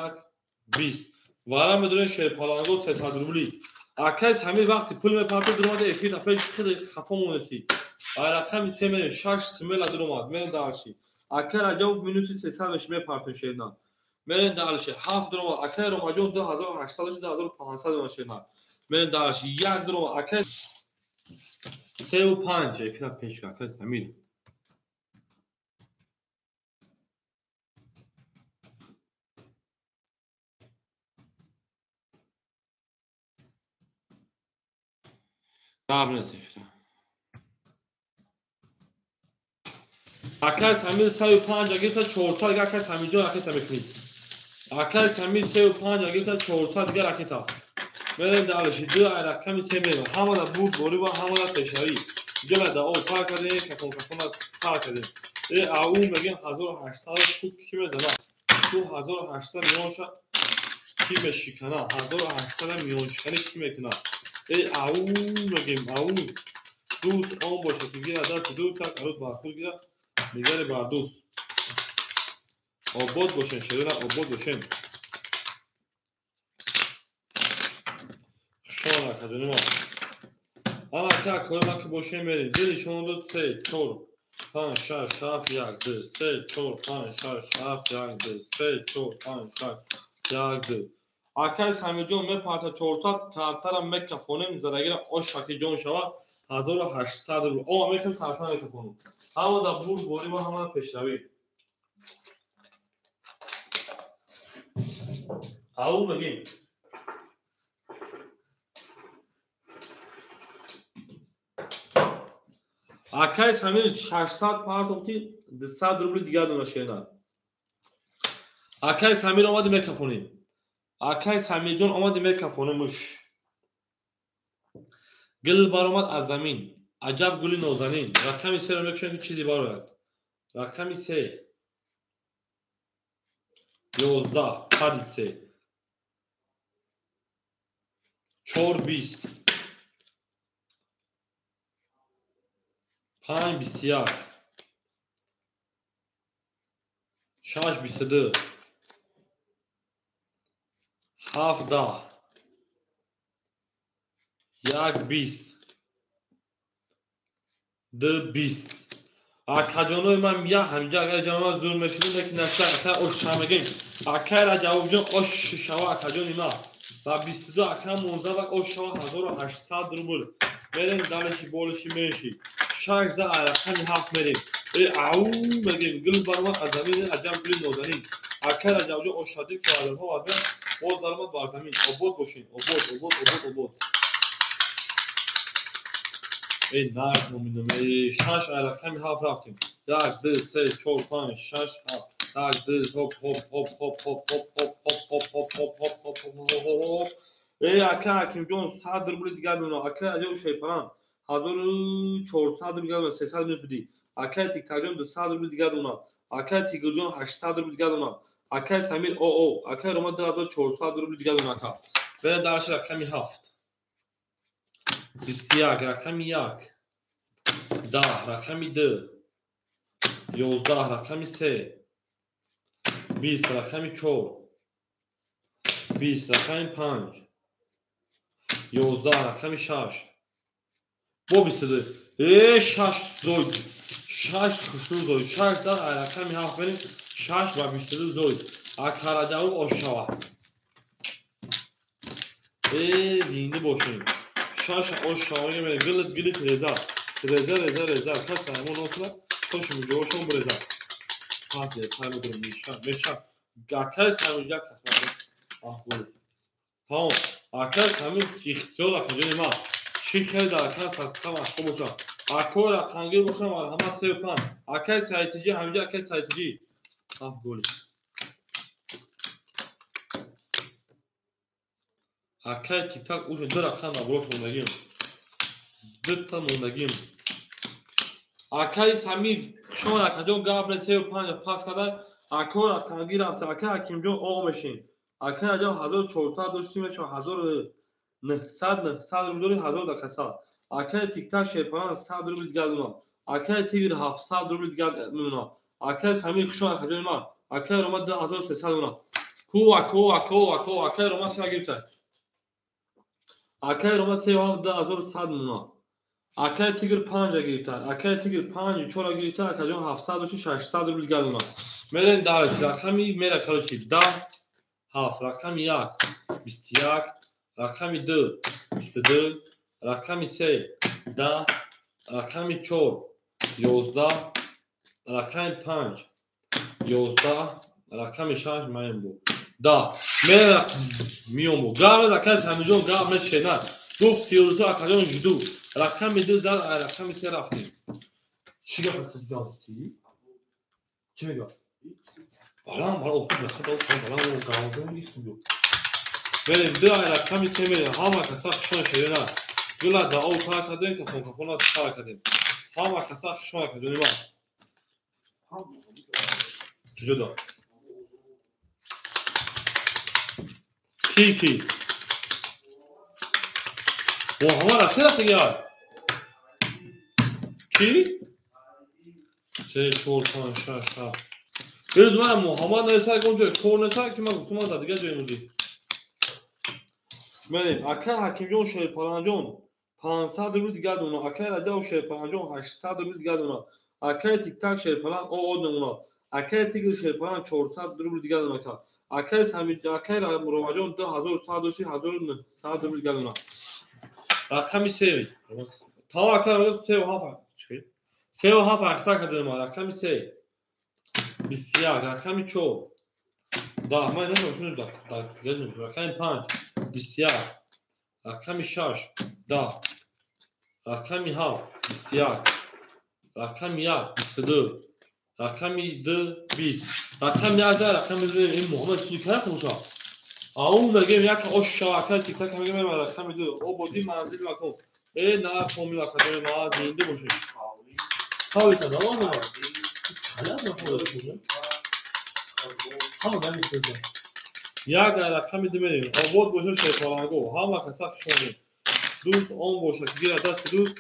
20 وارم بدون شیر پالانگو 300 روبلی اکاس همین وقتی پول میپرته درآمد افیر تا پیش خیلی خفا مونسی رقم 3 میره 6 سمل درآمد میره دارشی اکر اجاو مینوس 300 بهش میپرته شیرنا میره دارشی 7 درآمد اکر رو ماجون 2800 شده 2500 ماشینا میره دارشی 1 درآمد اکر 3 و 5 افیر پیش اکاس همین قبل افیر اکاس همین 105 اگه تا 400 دیگه اکاس همین جا اکاس میکنید اکاس همین 105 اگه تا 400 دیگه اکاس میریم دارشی 2 رقم 3 میریم همه دا بود بولی با همه دا تشاری جلا دا او پار کردیم کفون از سر کردیم او میگیم 1800 تو کی میزنه تو 1800 میون شد کی میشکنه 1800 میون شکنه کی میکنه او میگیم او دوست اون باشه که گیره دست دوست تا کارت با خود گیره نگره بر دوست آباد باشن شده آباد باشن شما نکردونی ما اما که کوی ما که باشن میریم دیدی شما 2 3 4 5 6 7 1 2 3 4 5 6 7 1 2 3 4 5 6 1 2 اکاس همه جون میپرته 400 ترترم میکفونه میزدگیر آش فکی جون شوا 1800 رو او میخوام ترتر میکفونه همه دا بور بوری ما همه پیشروی او میگیم اکاس همین 600 پارتوتی 200 روبل دیگه دونه شینا اکاس همین اومد میکفونیم اکاس همین جون اومد میکفونمش گل بار اومد از زمین عجب گلی نازنین رقم 3 رو میکشن که چیزی بار اومد رقم 3 11 3 4 20 5 21 6 22 7 10 1 20 2 20 اکاجانوی من میگه همینجا اگر جانوار زور میشید که نشه اکا اوش شمگین اکا را جواب جون اوش شوا اکاجانی ما و 22 اکا 19 و اوش شوا 1800 روبل میریم دالشی بولشی میشی 6 رقم 7 میریم او میگیم گل برما از زمین عجب گل نازنین اکا را جواب جون اوش شدی که آدم ها واسه باز درآمد بر زمین آباد باشین آباد نه میدونم 6 رقم 7 رفتیم 1 2 3 4 5 6 7 1 2 هوب هوب هوب هوب هوب هوب هوب هوب هوب هوب هوب اکا حکیم جون 100 روبل دیگر بنا اکا اجا شیپران 1400 روبل دیگر بنا 300 نیست بدی اکا تیک تاک جون 200 روبل دیگر بنا اکا تیگل جون 800 روبل دیگر بنا اکا سمیر او اکا روما 2400 روبل دیگر بنا اکا به درش رقمی 7 21 رقمی 1 10 رقمی 2 11 رقمی 3 20 رقمی 4 20 رقمی 5 11 رقمی 6 با 22 6 زوید 6 خوشون زوید 6 در رقمی 7 بریم 6 و 22 زوید اکراده او آشاوه زینده باشیم 6 آشاوه میره گلت رزا کس همون ناصله خوشم جوشم برزا پاسه تایمو دارم میشه گاکس همون یک کس آخون ها اکس همون اختیار اخجانی ما شیخل در اکس هم اخو باشم اکور اخانگیر باشم همه 35 اکس سایتیجی همینجا اکس سایتیجی آف گل اکای تیک تاک اوش دو رقم نبروش موندگیم دو تا موندگیم اکای سمیر شما اکجون گابر 35 پاس کرده اکور اخانگیر رفته اکای حکیم جون آقا مشین اکای اجا 1400 داشتیم 1900 روبل 1000 دکسا اکای تیک تاک شیپران 100 روبل دیگر دونا اکای تیگر 700 روبل دیگر دونا اکای سمیر شما اکجون ما اکای روما 2300 دونا کو اکای روما سیا گرفته اکای روما 3100 دونا اکای تیگر 5 گرفته اکای تیگر 5 4 گرفته اکای جون 700 و 600 روبل دیگر دونا میرن درس رقمی میره کلوچی 10 7 رقمی 1 21 رقمی 2 22 رقمی 3 10 رقمی 4 11 رقمی 5 11 رقمی 6 مایم بود 10 میره میوم بود گام کس همینجون گام نشه نه گفت یوزو اکجون جدو رقمی 2 زد رقمی 3 رفتیم چیگه پس داستی چی میگه بالام افت بالام گام نیست بود بریم دو رقمی 3 میره همه کسا خشون شده نه گلا دا او کار کردیم که فون از کار کردیم همه کسا خشون کردیم ما جدا کی و همه رسه رفته گیاد کی 3 4 5 6 7 بیرز من محمد نرسه کنجا کور نرسه که من گفتم از دیگه جای موزی بریم اکا حکیم جون شیپران جون 500 روبل دیگر دونا اکای رجا و شیپران جون 800 روبل دیگر دونا اکای تیک تاک شیپران او دونا اکای تیگر شیپران 400 روبل دیگر دونا اکای سمید اکای روما جون 2100 1900 روبل دیگر دونا رقمی 3 تا اکای 3 و 7 چی 3 و 7 اختار کردیم ما رقمی 3 21 رقمی 4 ده ما نمیتونیم داد رقمی 5 21 رقمی 6 10 رقمی 7 21 رقمی 1 22 رقمی 2 20 رقمی 11 رقمی 2 این محمد چی کار خوشا اون میگم یک آشاکا تیک تاک میگم رقمی 2 او بودی منزل مکن نه فهمی وقتی ما زنده باشیم حالی تا دوام چاله نخوره همه نمیشه یک رقمی 2 میریم آباد باشه شیپارانگو همه کسا خشونیم دوست اون باشه که گیر دست دوست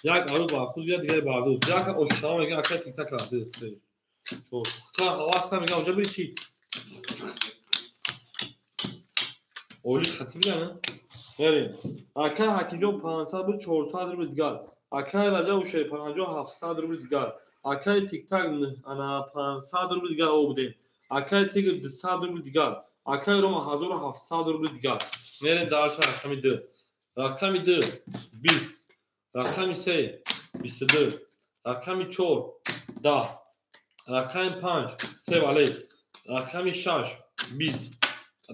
یک عروض با خود بیاد دیگر بردوز یک اشتها میگه اکای تیک تاک رفته سه چور تا حواس کنم میگه اونجا بری چی اولی خطی بیدن بریم اکای حکیم جون 500 بود 400 روبل دیگر اکای رجا و شیپران جون 700 روبل دیگر اکای تیک تاک انا 500 روبل دیگر او بودیم اکای تیک 200 روبل دیگر اکای روما 1700 روبل دیگر میریم درش رقمی 2 رقمی 2 20 رقمی 3 22 رقمی 4 10 رقمی 5 3 ولی رقمی 6 20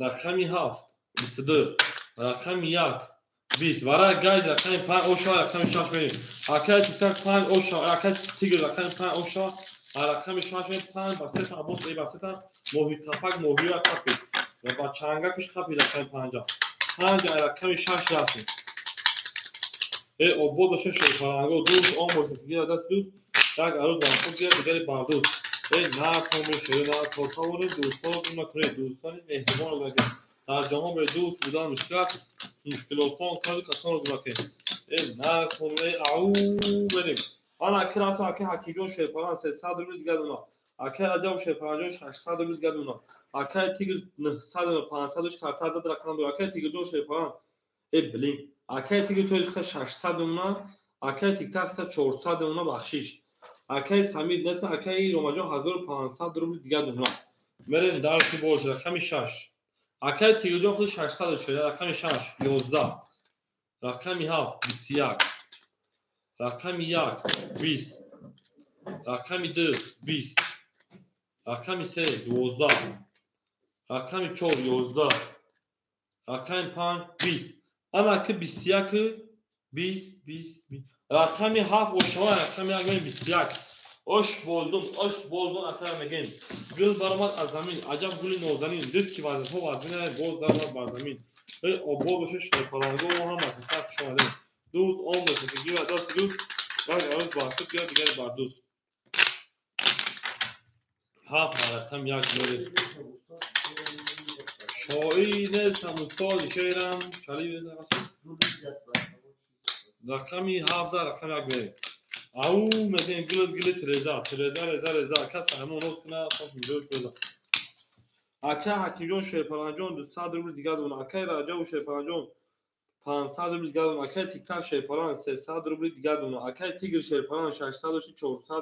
رقمی 7 22 رقمی 1 20 برای گاج رقم 5 اوشا رقم 6 بریم اکای تیک تاک 5 اوشا اکای تیگر رقم 5 اوشا رقم 6 5 با 3 تا ابوس ای با 3 تا محیط کپک محیط کپی و با چنگکش کپی رقم 50 5 رقم 6 رفتیم ای اوبو دوشه شوی پرانگو دوست اون باشه دیگه دست دوست یک عروض با خود دیگه دیگه باردوست ای نه کنم شوی نه توتاور دوستا رو نکنه دوستان مهربان رو بگید در جامعه به دوست بودن مشکلات کاری کسان رو بکنید ای نه کنم او بریم آن اکرات اکه حکیجون شیپاران 300 روبل دیگه دونا اکه عجب شیپاران 600 روبل دیگه دونا اکه تیگر 900 و 500 کارت داد رقم دو اکه تیگر جو شیپاران ای بلین اکه تیگر تو 600 دونا اکه تیک تاک 400 دونا بخشش اکه سمید نس اکه روماجو 1500 روبل دیگه دونا بریم درسی بورس رقم 6 اکه تیگر جو خود 600 شده رقم 6 11 رقم 7 21 رقم 1 20 رقم 2 20 رقم 3 12 رقم 4 11 رقم 5 20 اما که 21 20 20 رقم 7 oşağı رقم 21 oş buldum atar megin gül barmat azamin acab gülü nozanin düt ki vazifo vazine goz darmat barzamin ve o bol boşu şey falan go o hama kısak şu anda dut 15 ki gibi adas dut bak ağız bahset diyor diğer bardus ha raqam 1 böyle şoine samusol şeram çali raqami hafza raqam 1 böyle او مثلا گلت رضا کس همون روز کنه خب میجوش بزن اکه حکیجون شیپرانجون 200 روبل دیگه دون اکه راجا و شیپرانجون 500 روبل دیگه دون اکه تیک تاک شیپران 300 روبل دیگه دون اکه تیگر شیپران 600 و 400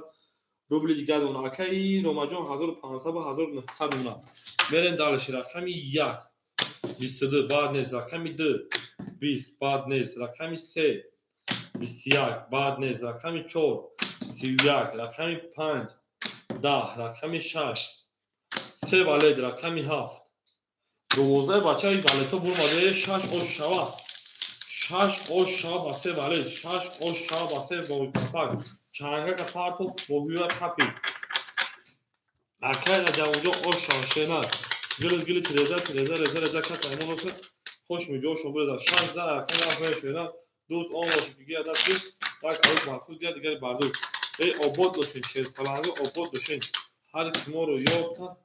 روبل دیگه دون اکه روماجون 1500 و 1900 دون برن دالش رقم 1 22 بعد نیست رقم 2 20 بعد نیست رقم 3 21 بعد نیست رقم 4 31 رقم 5 10 رقم 6 3 ولد رقم 7 12 بچه های ولدتو برماده 6 oşağı 6 oşağı با 3 ولد 6 oşağı با 3 boy kapak çanga kapar to boyuyor kapi akayla cavucu oşağı şener gülü treza kasa hemen olsa hoş mu coş mu burada 6 zar akayla şener دوست آن باشه که گیرد است باید عروض محفوظ گیرد دیگر بردوست ای آباد داشتین شیر پلانگه آباد داشتین هر کی ما رو یاد کن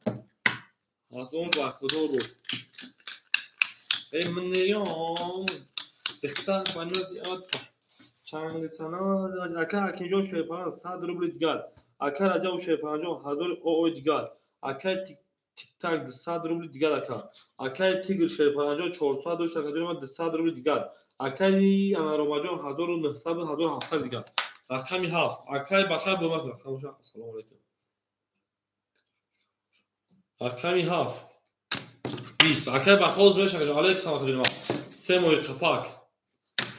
از اون وقتا رو ای من نیام اختار بنا زیاد چند سنا اکر اکنجون شیر پلانگ 100 روبل دیگر اکر اجا و شیر پلانجون 1000 او دیگر اکر تیک تاک 200 روبل دیگر اکر تیگر شیر پلانجون 400 داشت اکر 200 روبل دیگر اکای اناروماجون 1900 و 1700 دیگر رقم 7 اکای بخیر بومت رقم سلام علیکم رقم 7 20 اکای بخوز بشه که علیکم سلام علیکم 3 موی قپاک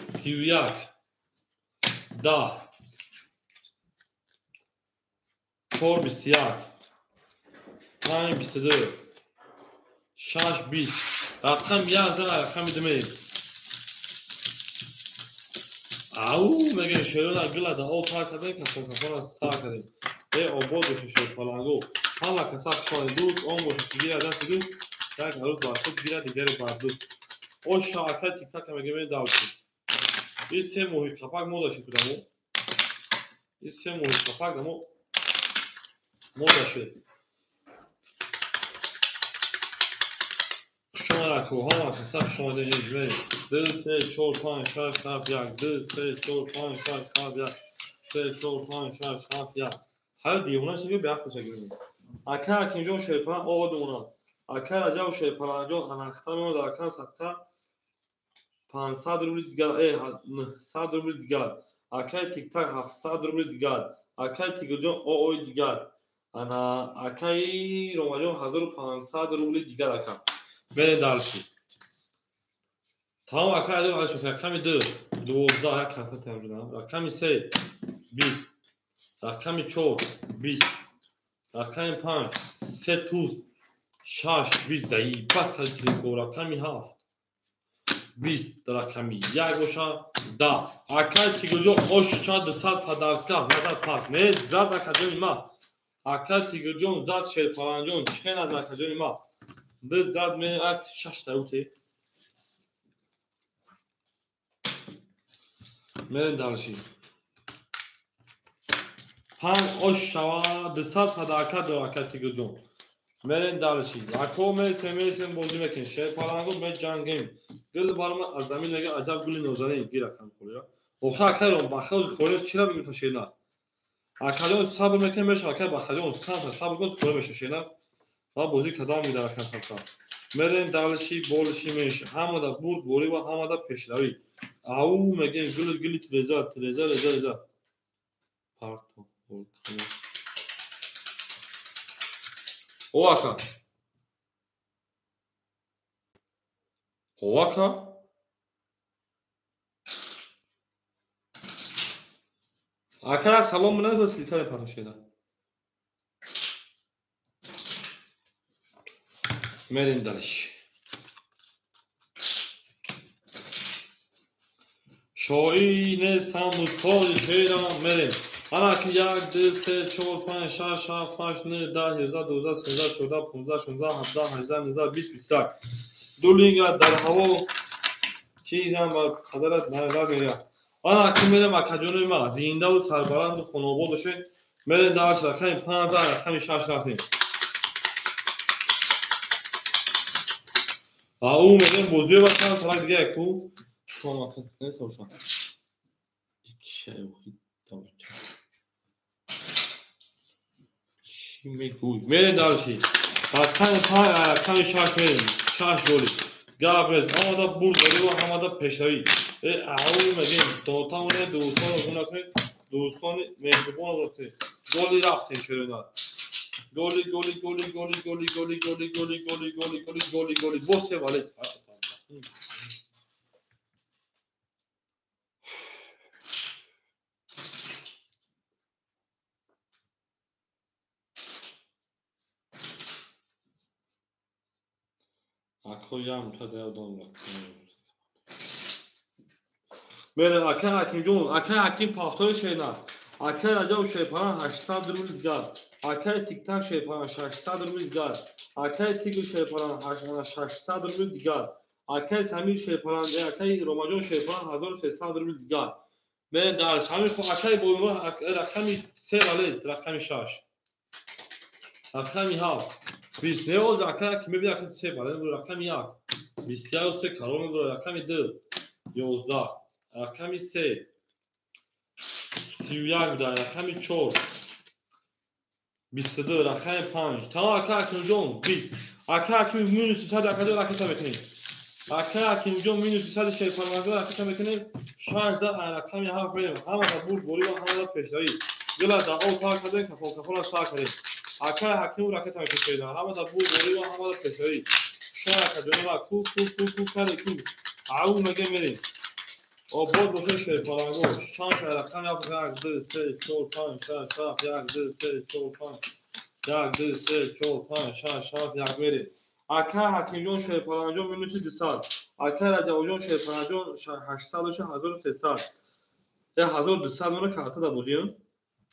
31 10 4 21 5 22 6 20 رقم 11 رقم دمی او مگه شیرون گلا دا او تا کردن که کافون است تا کردن ای آبادش شد پلنگو حالا کسا شون دوست اون باشه که گیره دست دوست یک عروض باشه گیره دیگر بردوست او شاکه تیک تاک مگه می دالشی این سه محیط کپاک موداشی کدامو این سه محیط کپاک دمو موداشی شما راکو ها کسا شون دیگه 2 3 4 5 6 7 1 2 3 4 5 6 7 1 3 4 5 6 7 1 هر دیونه شگه بیاخت شگه اکر اکنجون شیپران او دونا اکر اجا و شیپرانجون اناختا میمون در اکر سکتا 500 روبل دیگر ای 100 روبل دیگر اکر تیک تاک 700 روبل دیگر اکر تیگجون او دیگر انا اکر روماجون 1500 روبل دیگر اکر بره دالشی تمام اکر ادو هاش رقم 2 12 یک کارت تمرین رقم 3 20 رقم 4 20 رقم 5 3 توز 6 20 ضعیفت کلکلی کو رقم 7 20 рақами 1 боша 10 акай тигоҷо ошича 200 падарка назар пас не зад акаҷони ма акай тигоҷон зад шерпаранҷон чен аз акаҷони ма ди зад ме ак 6 тауте мерен далши 5 ош шава 200 падарка до акай тигоҷон мерен далши ако ме семесен бозӣ мекунем шерпаранго ме ҷангем гул барма аз замин ага аҷаб гули нозанин гиракам хӯя охир акайро бахаоз хӯрес чира бигӯ шена акаҷон сабр мекунем меша акай бахаҷон сканса сабр кун хӯре меша шена ва бозӣ кадом мидаракан сабта мерен далши болши меш ҳамада бурд бори ва ҳамада пешравӣ ау мегем гули тиреза парто овака акара салом менависад слитаре парошеда мерин далш шои нестам мустои шера мерин ана ки 1 2 3 4 5 6 7 8 9 10 11 12 13 14 15 16 17 18 19 20 21 дулинга дар ҳаво чизам ба падарат нарад мея ана ки мерам акаҷони ма зиндаву сарбаланду хунобод боше мерен далш рақами 15 рақами 6 рафтем ау мерем бозиё ватан салак дига яку шомакат несоша икшайухи тавача чӣ мегӯй мерен далши рақами 5 рақами 6 мерем 6 доли габрез ҳамада бурд барива ҳамада пешравӣ ау мегем дотамоне дӯстоно гуна кунед дӯстони меҳрубоно кунед голи рафтем шерона голи босе вале акоям тадаёдом мере акай акимҷон акай аким пафтори шена акай раҷаб шерпаран 800 рубли дигар акай тиктак шерпаран 600 рубли дигар акай тигу шерпаран 600 рубли дигар акай самир шерпаран акай ромаҷон шерпаран 1300 рубли дигар мере дар самир хо акай боимо рақами 3 вале рақами 6 рақами 7 20 неоз акай ки мебини акай 3 вале рақами 1 23 каро мебура рақами 2 11 рақами 3 31 буда рақами 4 22 рақами 5 тамом акай акимҷон 20 акай аким минус 300 акаҷо рақита мекунем акай акимҷон минус 300 шерпаранго рақита мекунем 6 рақами 7 мерем ҳамада бурд бори ва ҳамада пешравӣ гила даъо тар кардем кафола сар кардем акай акиму рақита мекушеда ҳамада бурд бори ва ҳамада пешравӣ шоя акаҷонова ку каре ку ау мегем мерем обод боше шерпаранго 6 рақами 1 2 3 4 5 6 7 1 2 3 4 5 1 2 3 4 5 6 7 1 мерем акай ҳакимҷон шерпаранҷон минуси 200 акай раҷабоҷон шерпаранҷон 800 1200 мона картада бузиён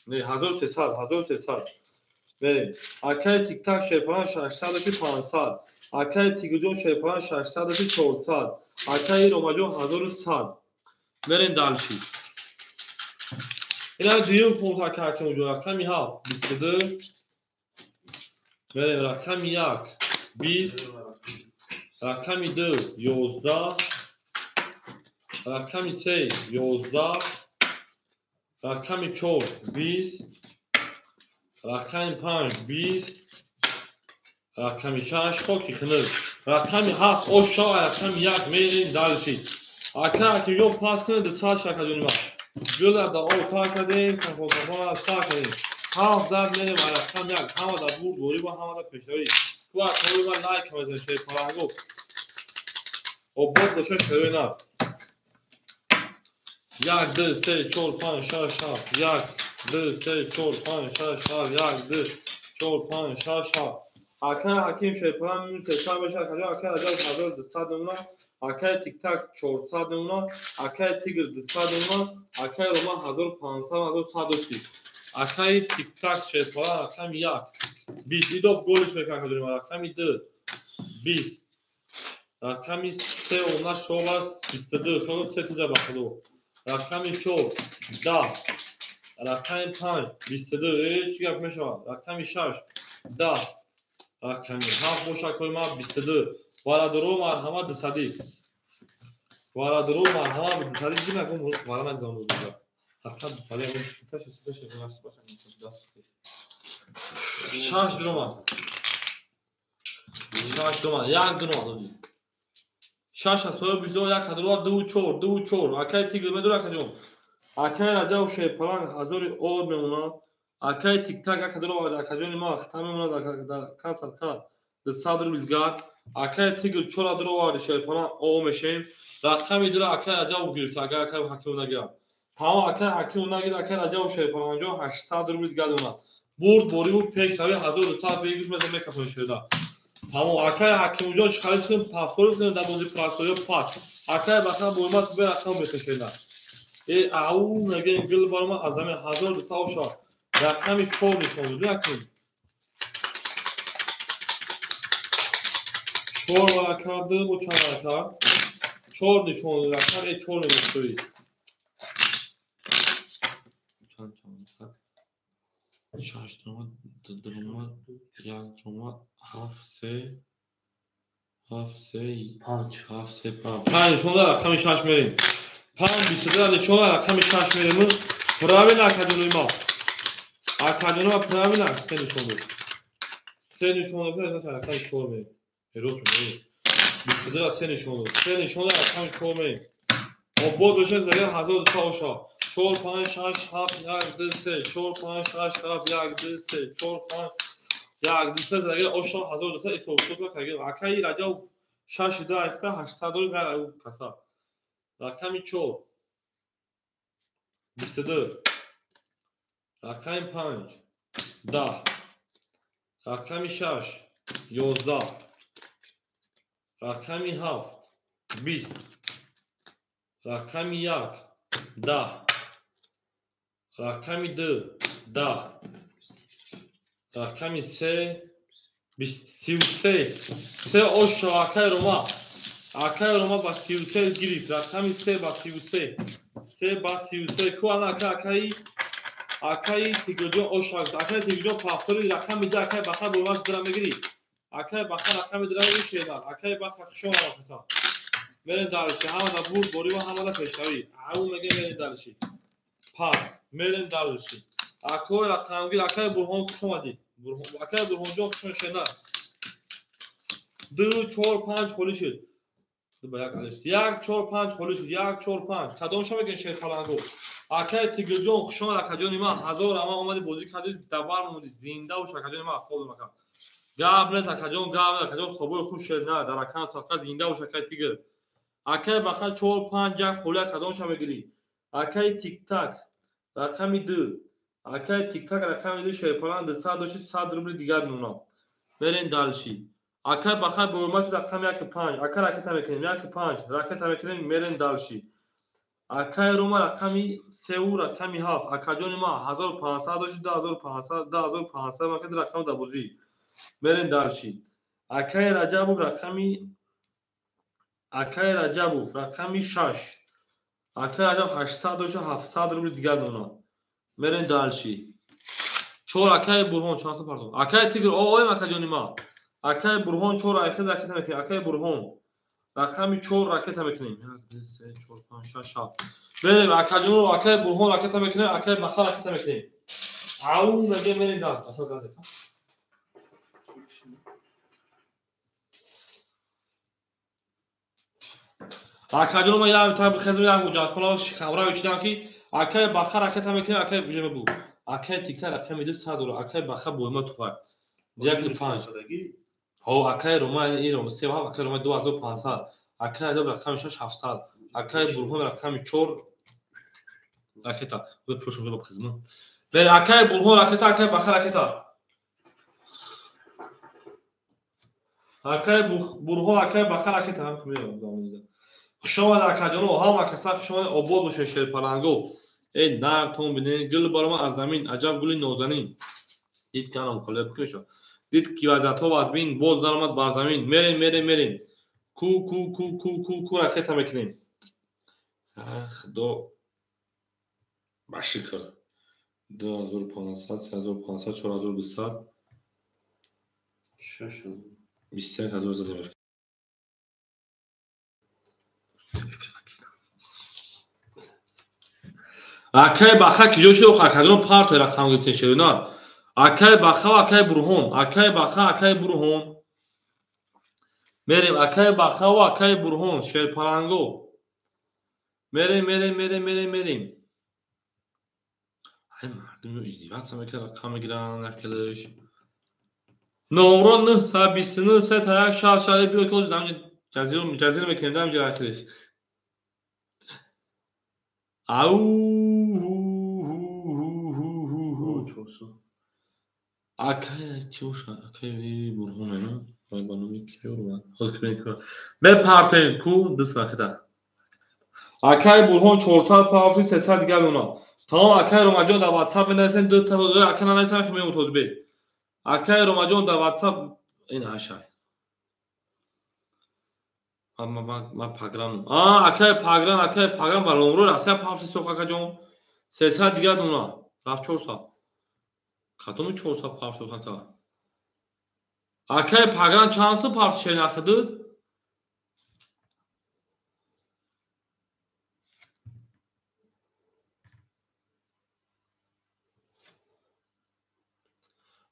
не 1300 мерем акай тиктак шерпаран 600 500 акай тигуҷон шерпаран 600 400 акай ромаҷон 1100 мерен далши ина дуюм пункт акай акимҷон рақами 7 22 мерем рақами 1 20 рақами 2 11 рақами 3 11 рақами 4 20 рақами 5 20 рақами 6 хоки хунук рақами 7 ошшава рақами 1 мерин далши акай акимҷон пас кунед 200 шакаҷони ма гула да отар кардем кафола сар кардем 7 зад мерем рақами 1 ҳамада бурд бори ва ҳамада пешравӣ ку акои ма лайк мезем шерпаранго обод боша шерона 1 2 3 4 5 6 7 1 2 3 4 5 6 7 1 2 4 5 6 7 Akay Hakim Şehpalan Mümkün Seçar Beşer Akay Akay Acayip Hazır Dısad Nuna Akay TikTok Çorsad Nuna Akay Tigr Dısad Nuna Akay Roma Hazır Pansam Hazır Sadoşti Akay TikTok Şehpalan Akam Yak Biz İdof Goliş Mekan Kadırim Akam İdı Biz Rakami se ona şovas istedir sonra setize bakılıyor. Rakami çok da Rakami pan istedir hiç yapmış var. Rakami şaş da Rakami haf boşa koyma istedir. Varaduru marhama dısadi. Varaduru marhama dısadi gibi yapım varana zanlı burada. Hatta dısadi yapım taşı nasıl başa şaş durma. Şaş durma. Yak durma. Şaşa soyu bizde o yak kadar var du çor akay tigre medur akacağım akay raca o şey falan hazır o ne ona akay tiktak kadar var akacağım ama tamam ona da kalsa da sadır bilgar akay tigre çor adır var şey falan o meşem rakam idir akay raca o gürta akay hakim ona gel tamam akay hakim ona gel akay raca o şey falan jo 8 sadır bilgar ona boru bu pek tabi hazır da beygir mesela kapı şöyle Tamam, akay hakim ucan çıkarırsın, pasporu da bozu prasoyu pat. Akay bakan bulmak bir rakam beteşeyler. Avu negen gül barma azami hazır tavşa. Rakamı çoğu nişanlı yakın. Çoğu rakamdı bu çanaklar. Çoğu nişanlı rakam çoğu nişanlı. Çan çanaklar. Şaştırma, dırdırma, yağdırma, hafse, pan şunda rakam şaşmerim. Pan bisiklet şunda rakam şaşmerim. Pravila akademiyma. Akademiyma pravila seni şunda. Seni şunda falan rakam çoğulmayı. Eros mu? Bisiklet seni şunda. Seni şunda rakam çoğulmayı. O bu döşez de hazır savaşa. Çor pan şaş haf yagdıse. Çor pan şaş haf yagdıse. Çor pan yagdıse de o şah hazır olsa isoğutla kagel. Akay raca şaş da ayakta 800 gara kasa. Rakami çor. Bisiklet. Rakam panj. Da. Rakami şaş. 11. Rakami haf. 20. Rakami yak. Da. Rakami da. Rakami se. Se o şu akay Roma. Akay Roma ba sivse girip. Rakami se ba sivse. Se ba sivse. Kuana akay. Akay tigodiyon o şu akay tigodiyon paftörü rakami de akay bakar bulmaz drama giri. Akay bakar rakami drama bir şeyler. Akay bakar şu an kısa. Meren darışı. Hama da vur boruva hama da peştavi. Avu mege meren darışı. Pas. Meren darışı. Akay rakamgir akay burhon kuşamadı. Akay burhoncu kuşun şeyler. Dı çor panç kolişir. Dı bayak alıştı. Yak çor panç kolişir. Yak çor panç. Kadon şama gen şey falan go. Akay tigirjon kuşama akajon ima hazır ama olmadı bozu kadı davar mı zinda o şakajon ima xodu makam. Gabne akajon akajon xobu xuş şeyler dar akan saqa zinda o şakay tigir. Akay bakal çor panç ya xola kadon şama giri. Akay tiktak. Rakami dı. Akay tiktak rakami dı şey falan dı sadoşi sad rubli digar nuna. Verin dalşi. Akay bakal bulmak rakami yak panç. Akay raket amekenim yak panç. Raket amekenim merin dalşi. Akay Roma rakami seu rakami haf. Akajon ma 1500 doşi 1500 maket rakam da buzi. Merin dalşi. Akay Racabov rakami şaş. Akay Racab 800 doşi 700 rubli digar nuna. Merin dalşi. Çor akay burhon şansı pardon. Akay tigir o akajon ma. Akay burhon çor ayxed raket amekenim. Akay burhon. Rakami çor raket amekenim. Ya dese çor pan şaş haf. Benim akademim akay burhon raket amekenim. Akay bakar raket amekenim. Avu mege merin dal. Asıl gazete. Akademim ya tabi xezim ya hoca. Xona kamera içinden ki akay bakar raket amekenim. Akay bijeme bu. Akay tiktar rakami de sadur. Akay bakar boyma tufa. Diğer ki panç. O akay Roma İran. Seva akay Roma 2500. Akay da rakami şaş 700. Akay burhon rakami çor raketa. Bu proşu bu kızım. Ve akay burhon raketa akay bakar raketa. Акай бурҳо акай бахар акай тамам меёбам. Хушованд акаҷоно ҳама каса хушованд обод бошед шерпаланго. Эй нартон бинед гул барома аз замин аҷаб гули нозанин. Дид ки анам холеб кишо. Дид ки вазатҳо аз бин боз даромад бар замин. Мерем. Ку ракета мекунем. Худо ба шукр. 2500, 3500, 4200. ششم 21000 زدیم. Акай баха ки ҷоши охакадро парто рақам гитен ширинар. Акай баха ва акай бурҳон. Акай баха акай бурҳон. Мерем акай баха ва акай бурҳон шерпаланго. Мерем. Ай мардум издиваца мекард рақам мегиранд якелиш. Номро 929 31 60 биё коз дам ҷазира мекунем дам ҷа якелиш. Ау Акай чуша акай бурҳонена ва баноми киёрван ҳозкирен ме партен ку дисвахта акай бурҳон 400 пафи 300 дигар уна тамом акай ромаҷон дар WhatsApp менависен ду та акай нависен шумо мутозбе акай ромаҷон дар WhatsApp ин ашай ма пагран акай пагран бар умро раса пафи сохакаҷон 300 дигар уна раф 400 Катоми 400 парф хака. Акай пагран чансы парф шенахыды?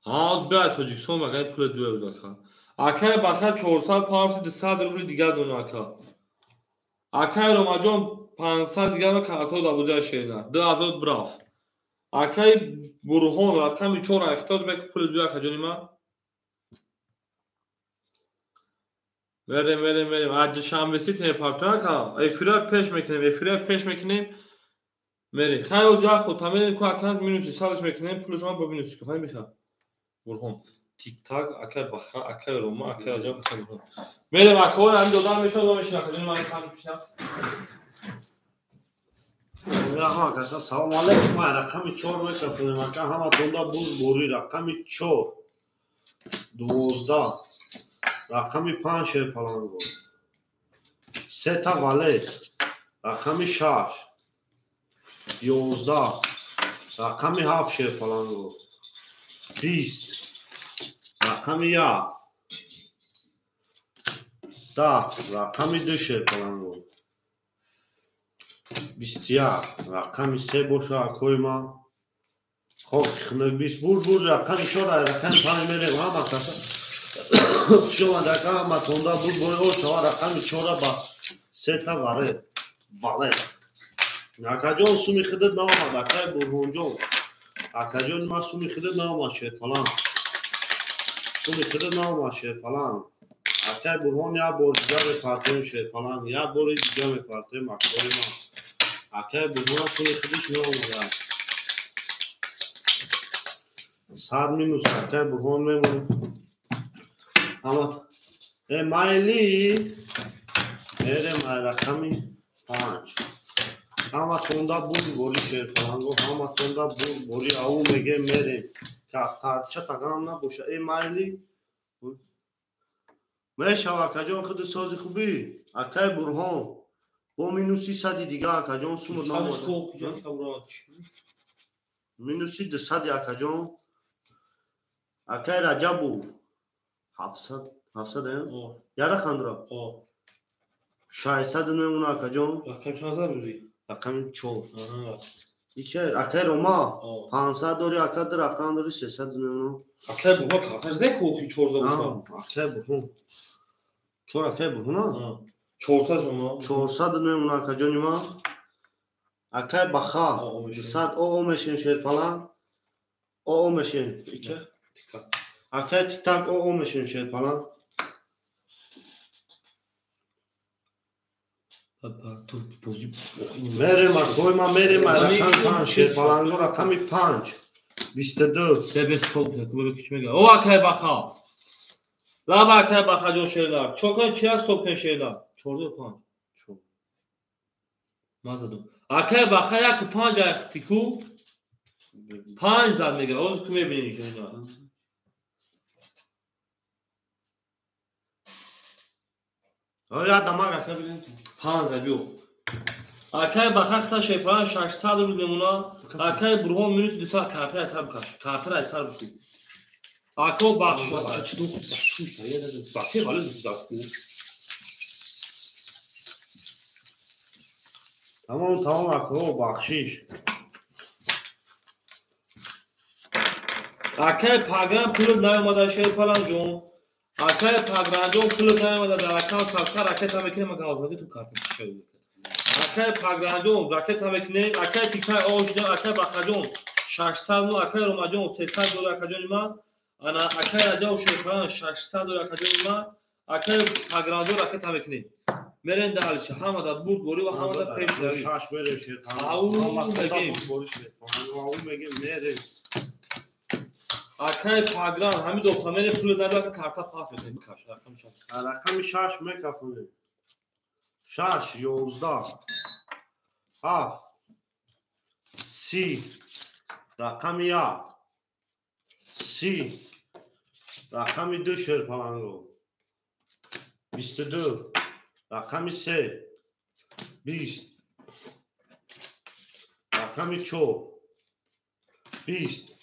Az бай Тоҷикистон магай пули дуя узака. Акай бахар 400 парф 200 рубли дигар дунака. Акай ромаҷон 500 дигар карто да буза шена. 2000 брав. Акай бурҳон рақами 4 ихтиёр мек пули дуя каҷонима. Мерем. Аҷ шамбеси те партояка. Эфира пеш мекунем. Мерем. Хайоз яхо тамин ку акай минус 100 мекунем пули шумо ба минус кафай миха. Бурҳон. Тик-так акай баха акай рома акай аҷаб акай бурҳон. Мерем акой ам додан мешона каҷонима сам пишна. ها کسا سلام علیکم من رقم 4 میکنم مکان همه توندا بوری رقم 4 12 رقم 5 شرپلنگو 3 تا واله رقم 6 11 رقم 7 شرپلنگو 20 رقم 1 10 رقم 2 شرپلنگو 21 رقم 3 باشه اکوی ما خب خنک 20 بور رقم 4 رقم 5 میریم همه کسا شما دکا همه تونده بور او شما رقم 4 با 3 تا واره اکا جان سومی خدت نامد اکای برهون جان اکا جان ما سومی خدت نامد شرپلان سومی خدت نامد شرپلان اکای برهون یا بور دیگه میپرتیم شرپلان یا بور دیگه میپرتیم اکوی ما Акай бурҳона суни худиш наомада. 100 минус акай бурҳон мемонад. Ама майли мерем рақами 5. Ама тонда бур бори шерпаланго, ама тонда бур бори ау меге мерем. Кафтарча тагам набоша. Майли мешава акаҷон худи сози хуби. Акай бурҳон با مینوسی 100 دیگه اکاجان سومو نامد مینوسی 200 اکاجان اکای رجبو 700 یارا خاندرا 600 نمونه اکاجان رقم چند روزی رقم 4 اکای روما 500 داری اکای در رقم داری 300 نمونه اکای بوها کارتاج ده کوخی 14 باشم اکای بوها 4 اکای بوها 400 نمونه اکاجانی ما اکای بخا 200 او میشن شرپلان او میشن اکای تیک تاک او میشن شرپلان میرم اکوی ما میرم رقم 5 شرپلانگو رقمی 5 22 سبس توب او اکای بخا Lava akay bakacağım şeyler. Çok çiğ stopen şeyler. Çordu pan. Çok. Mazadım. Akay bakaya ki panj ayaktiku. Panj zad mege. Oz kume bilin şeyler. Ya damak akabilin. Panj zabiyo. Akay bakakta şey pan 600 rubl muna. Akay burhon minus disa kartı hesap kaç. Kartı hesap şu. Ako bakş. Bakşı halı dizakku. Tamam akro bakşiş. Akay pagran pulu nayamada şey falan jon. Akay pagran jon pulu nayamada da akay kartlar akay tamekine makavazmadı tu kartı şey oldu. Akay pagran jon raket tamekine akay tikay ojda akay bakajon. 600 mu akay romajon 300 dolar akajon ma. Ana akay aja o şey falan 600 dolar akajon ma. Akay pagran jon raket tamekine. Meren dalşı hamada bud bori ve hamada peş davi. Şaş böyle şey tamam. Au mege. Au mege nere? Akay pagran hami dopamene pulu nayamada karta fas metin kaş rakam şaş. Rakami şaş me kafını. Şaş yozda. Ha. Si. Rakami ya. Si. Rakami 2 şerpalango. 22. Rakami 3. 20. Rakami 4. 20.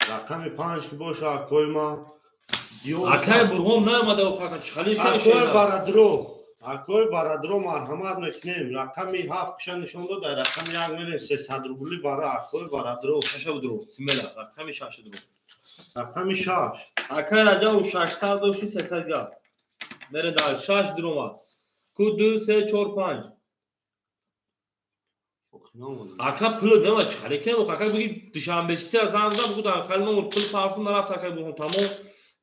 Rakami 5 ki boşa koyma. Akay burhom nayamada o fakat chalish Akoy baradro marhamat meknem. Rakami 7 kişa nishon dod. Rakami 1 mere 300 rubli bara akoy baradro. Şaşa budro simela rakami şaşı dro. Rakami şaş. Akay raja u 600 doshi 300 ga. Mere dal şaş droma. Ku 2 3 4 5. Aka pulu dema chale o kaka bigi dushanbesti az anda bu da khalma ur pul parfum taraf takay bu tamam.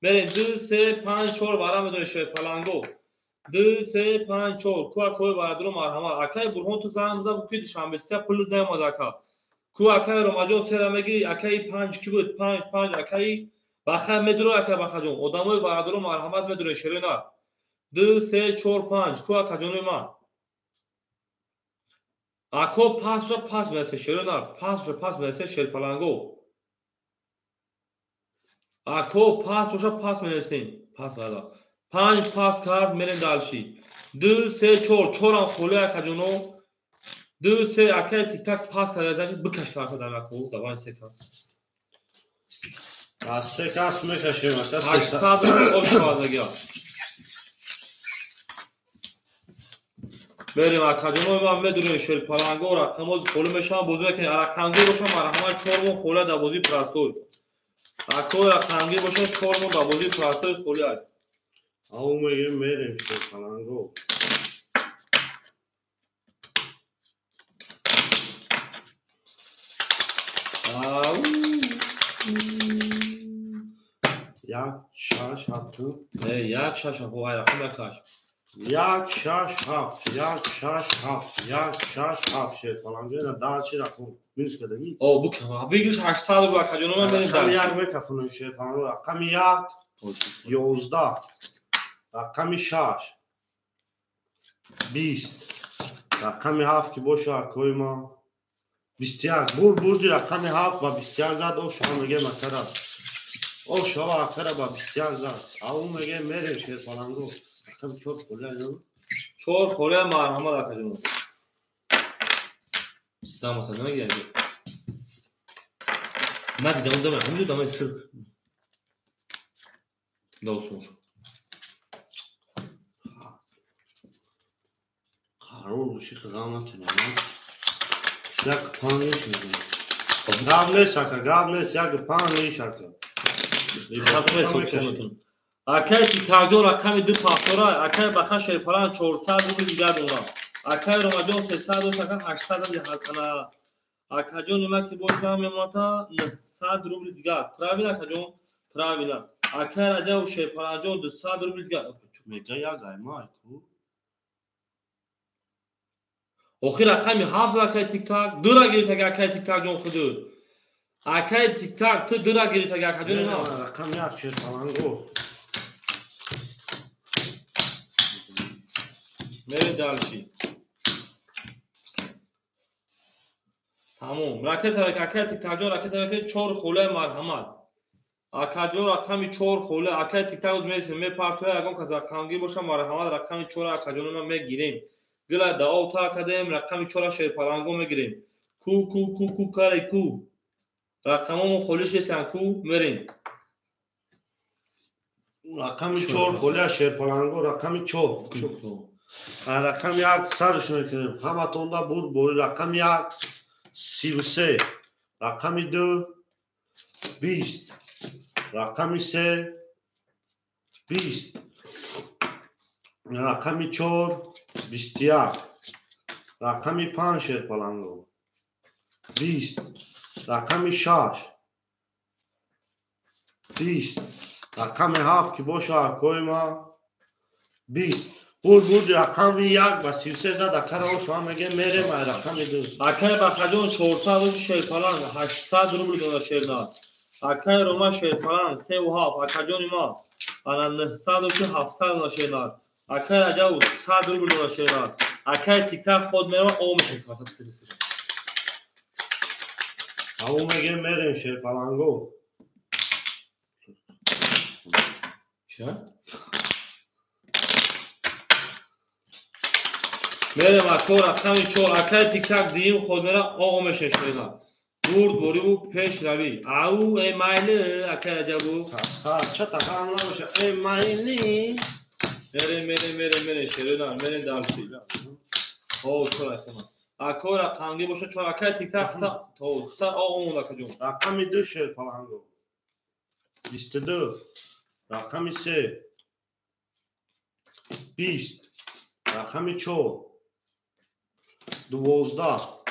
Mere 2 3 5 4 varam do şey palango. 2 3 5 4 ku akoy baradro marhama akay burhon tu zamza bu ki dushanbesti pulu dema daka. Ku akay romajon seramegi akay 5 ki bud 5 akay baxa medro akay baxajon odamoy baradro marhamat medro şerena. 2 3 4 5 ku akajon ma. Ako pas mese şerena pas mese şer palango. Ako pas mesin pas vada. 5 pas kard meren dalshi. 2 3 4 choran khole akajono. 2 3 akay tik tak pas karazashi bikash karta damako davan seka. Sekas me kaşım. 800 o şazaga. Berim akajono man medune şer palango rakamoz kholumeşan bozuyken arakango boşa marhama chormo khola da bozi prastoy. Ako rakangi boşa chormo da bozi prastoy khola. Au mege mere şerpalango. Au. Yak şaş haftı. Yak şaşa bu ayakım yakaş. Yak şaş haft şerpalango. Ne dalçı rakım. Minus kadar. O bu kim? Bilgi 800 bu akajono man benim Rakami dalshi. yak me kafını şerpalango. Rakami yak. Yozda. Rakami şaş. 20. Rakami 7 ki boşa koyma. 21. Burdi rakami 7 ba 21 zad o şama ge makara. O şava akara ba 21 zad. Au mege mere şerpalango. Rakami çok kolay no. Chor khole marhama akajono. Zamata nima geldi? Nadi dama hamju dama sırf. Dostum. Karol bu şey kıyamet ne? Yak panış mı? Gavnes yak panış şaka. Xatme so'tun. Akay ki tajon rakami 2 pastora akay baxa şerpalan 400 rubl digar ona. Akay romajon 300 saka 800 dihatana. Akajon nima ki boshla memata 100 rubl digar. Pravila akajon pravila. Akay raja u şerpalan 200 rubl digar. Mega ya gayma ku. Oxir rakami 7 akay tiktak dura girsa akay tiktak jon xudu. Akay tiktak tu dura girsa akajon nima. Rakam yak şerpalango. میره دلشی تموم رکت رکت تیک تاک رکت رکت 4 خوله مرحمت اکاجو رقمی 4 خوله اکای تیک تاک میسه می پارتوی اگون که زخمگی باشه مرحمت رقمی 4 اکاجو ما میگیریم گلا دعا تا کدیم رقمی 4 شیر پلنگو میگیریم کو کو کو کو کاری کو رقممون خولش هستن کو میریم رقمی 4 خوله شیر پلنگو رقمی 4 رقم 1 سرش میکنیم همه تونده بود بوری رقم 1 33 رقم 2 20 رقم 3 20 رقم 4 21 رقم 5 شیر پلنگو 20 رقم 6 20 رقم 7 که باشه اکوی ما 20 بود رقم 1 و 33 زد اکر رو شما میگه میره ما رقم 2 اکر بخجون 400 شیر پلنگ 800 روبل دونه شیر داد اکر رو ما شیر پلنگ 3 و هاف اکجون ما انا 900 700 دونه شیر داد اکر اجاو 100 روبل دونه شیر داد اکر تیک تاک خود میره او میشه کارت همون میگه میریم شیر پلنگو چه؟ میرم اکور رقمی 4 اکر تیک تاک دیم خود میره او میشه شیر داد برد بوری بو پیش روی او ای مایل اکر اجابو چه تفهم نباشه ای مایلی میره شیر داد میره دلشی او چرا احتمال اکور رقمی باشه 4 اکر تیک تاک تا او اون لکجون رقم 2 شیر پلنگو 22 رقم 3 20 رقم 4 12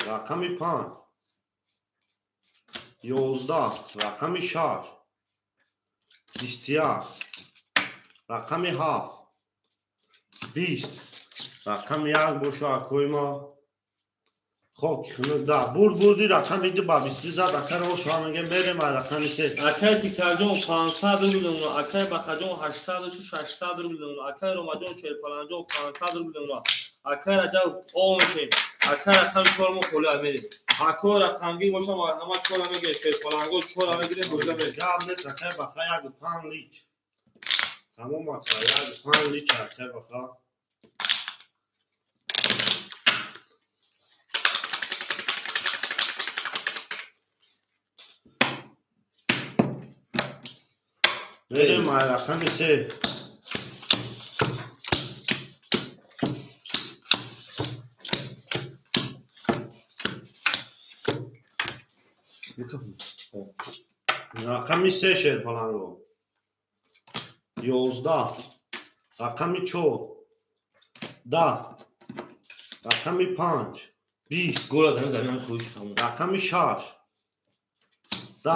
رقم 5 11 رقم 6 21 رقم 7 20 رقم 1 باشه اکوی ما خب ده بردی رقم 2 با 20 زد اکر رو شما میگه میره ما رقم 3 اکر تیک تاک 500 روبل دونه اکر بخجون 800 600 روبل دونه اکر رو ماجون شیر پلنگو 500 روبل دونه اکر اجاو او میشه اکر رقم 4 مو خوله میریم اکر رقمی باشه مرحمت 4 میگه شیر پلنگو 4 میگیریم بوجا میریم گام نیست اکر بخواه 1 لیچ تمام اکر 1 لیچ اکر بخواه میریم ما رقم 3 رقم 3 شیر پلنگو 11 رقم 4 10 رقم 5 20 گل آدم زمین خوش تموم رقم 6 10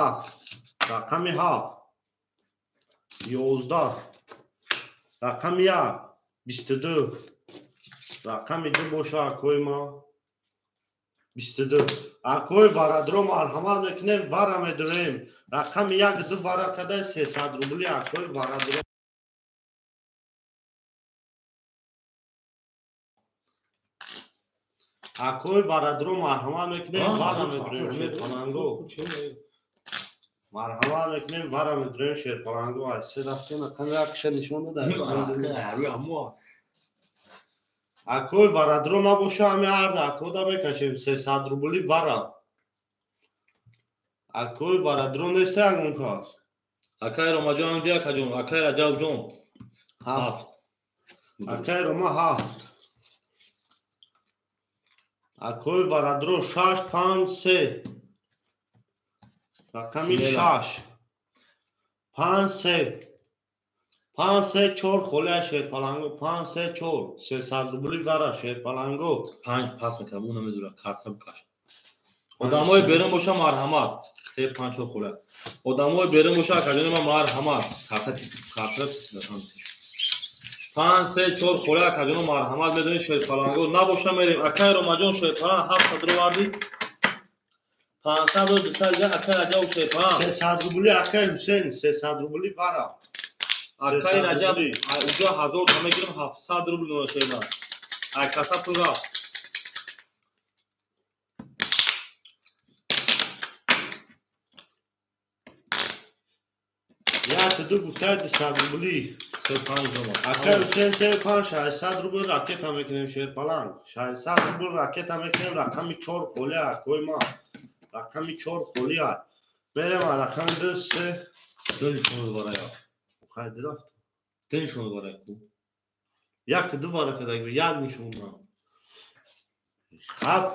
رقم 7 11 رقم 1 22 رقم 2 باشه اکوی ما 22 اکوی وردرو مرحمت میکنیم ورم میدونیم رقم 1 2 ورکده 300 روبلی اکوی وردرو اکوی وردرو مرحمت میکنیم ورم میدونیم شیر پلنگو مرحمت میکنیم ورم میدونیم شیر پلنگو ایسه رفتیم اکن رکش نشون داده اکوی وردرو نباشه همه عرض اکو دا بکشیم 300 روبلی ورم اکوی وردرو نیسته اگون کار اکر رو ماجون جا کجون اکر اجاو جون 7 اکوی رو ما 7 اکوی وردرو 6 5 3 رقمی 6 5 3 5 3 4 خوله شیر پلنگو 5 3 4 300 روبلی وره شیر پلنگو 5 پاس میکنم اونم میدونه کارت بکش آدمای برم باشه مرحمت 3 5 خوله آدمای برم باشه کجون ما مرحمت کارت 5 3 4 خوله کجون مرحمت میدونه شیر پلنگو نباشه میریم اکر رو ماجون شیر پلنگ 700 رو وردی 500 رو بسال جا اکر اجاو شیر پلنگ 300 روبلی اکر حسین 300 روبلی وره اکر اجاو اونجا 1000 تا میگیرم 700 روبل دونه شیر داد عکس‌ها پول رفت. یک دو گفته 200 روبلی 35 تومان. اکای حسین 35 600 روبل راکت هم میکنیم شیر پلنگ 600 روبل راکت هم میکنیم رقمی 4 خولی اکوی ما رقمی 4 خولی های میرم رقم 2 3 دنشون دوباره یا خیلی درفت دنشون دوباره کو یک دو باره که دیگه یک نشون خب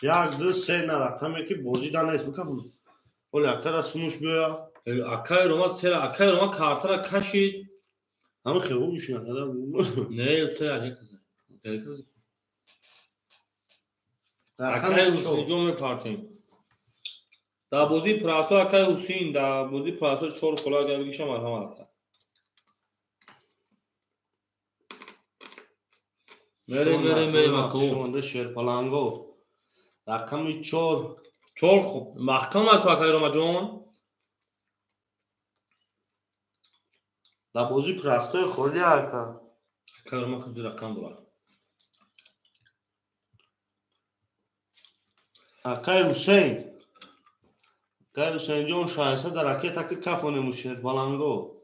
یک دو سه نه رقمی که بازی دانه است بکنم ولی اکر از سموش بیا اکای روما سر اکای روما کارتا را کشید. همه خیلی نکرده نه سر اکای کسی رقم اکای چهار. حسین جون میپارتیم در بازی پراسو اکای حسین در بازی پراسو 4 خولا اگر بگیشم مرحمت اکا میره مکو شونده شیر پلنگو رقمی 4 4 خوب محکم اکو اکای روما جون در بازی پرستوی خوردی اکا اکای روما خیلی رقم برا اکای حسین جون شایسته در رکیت اکی کفونه مو شیر پلنگو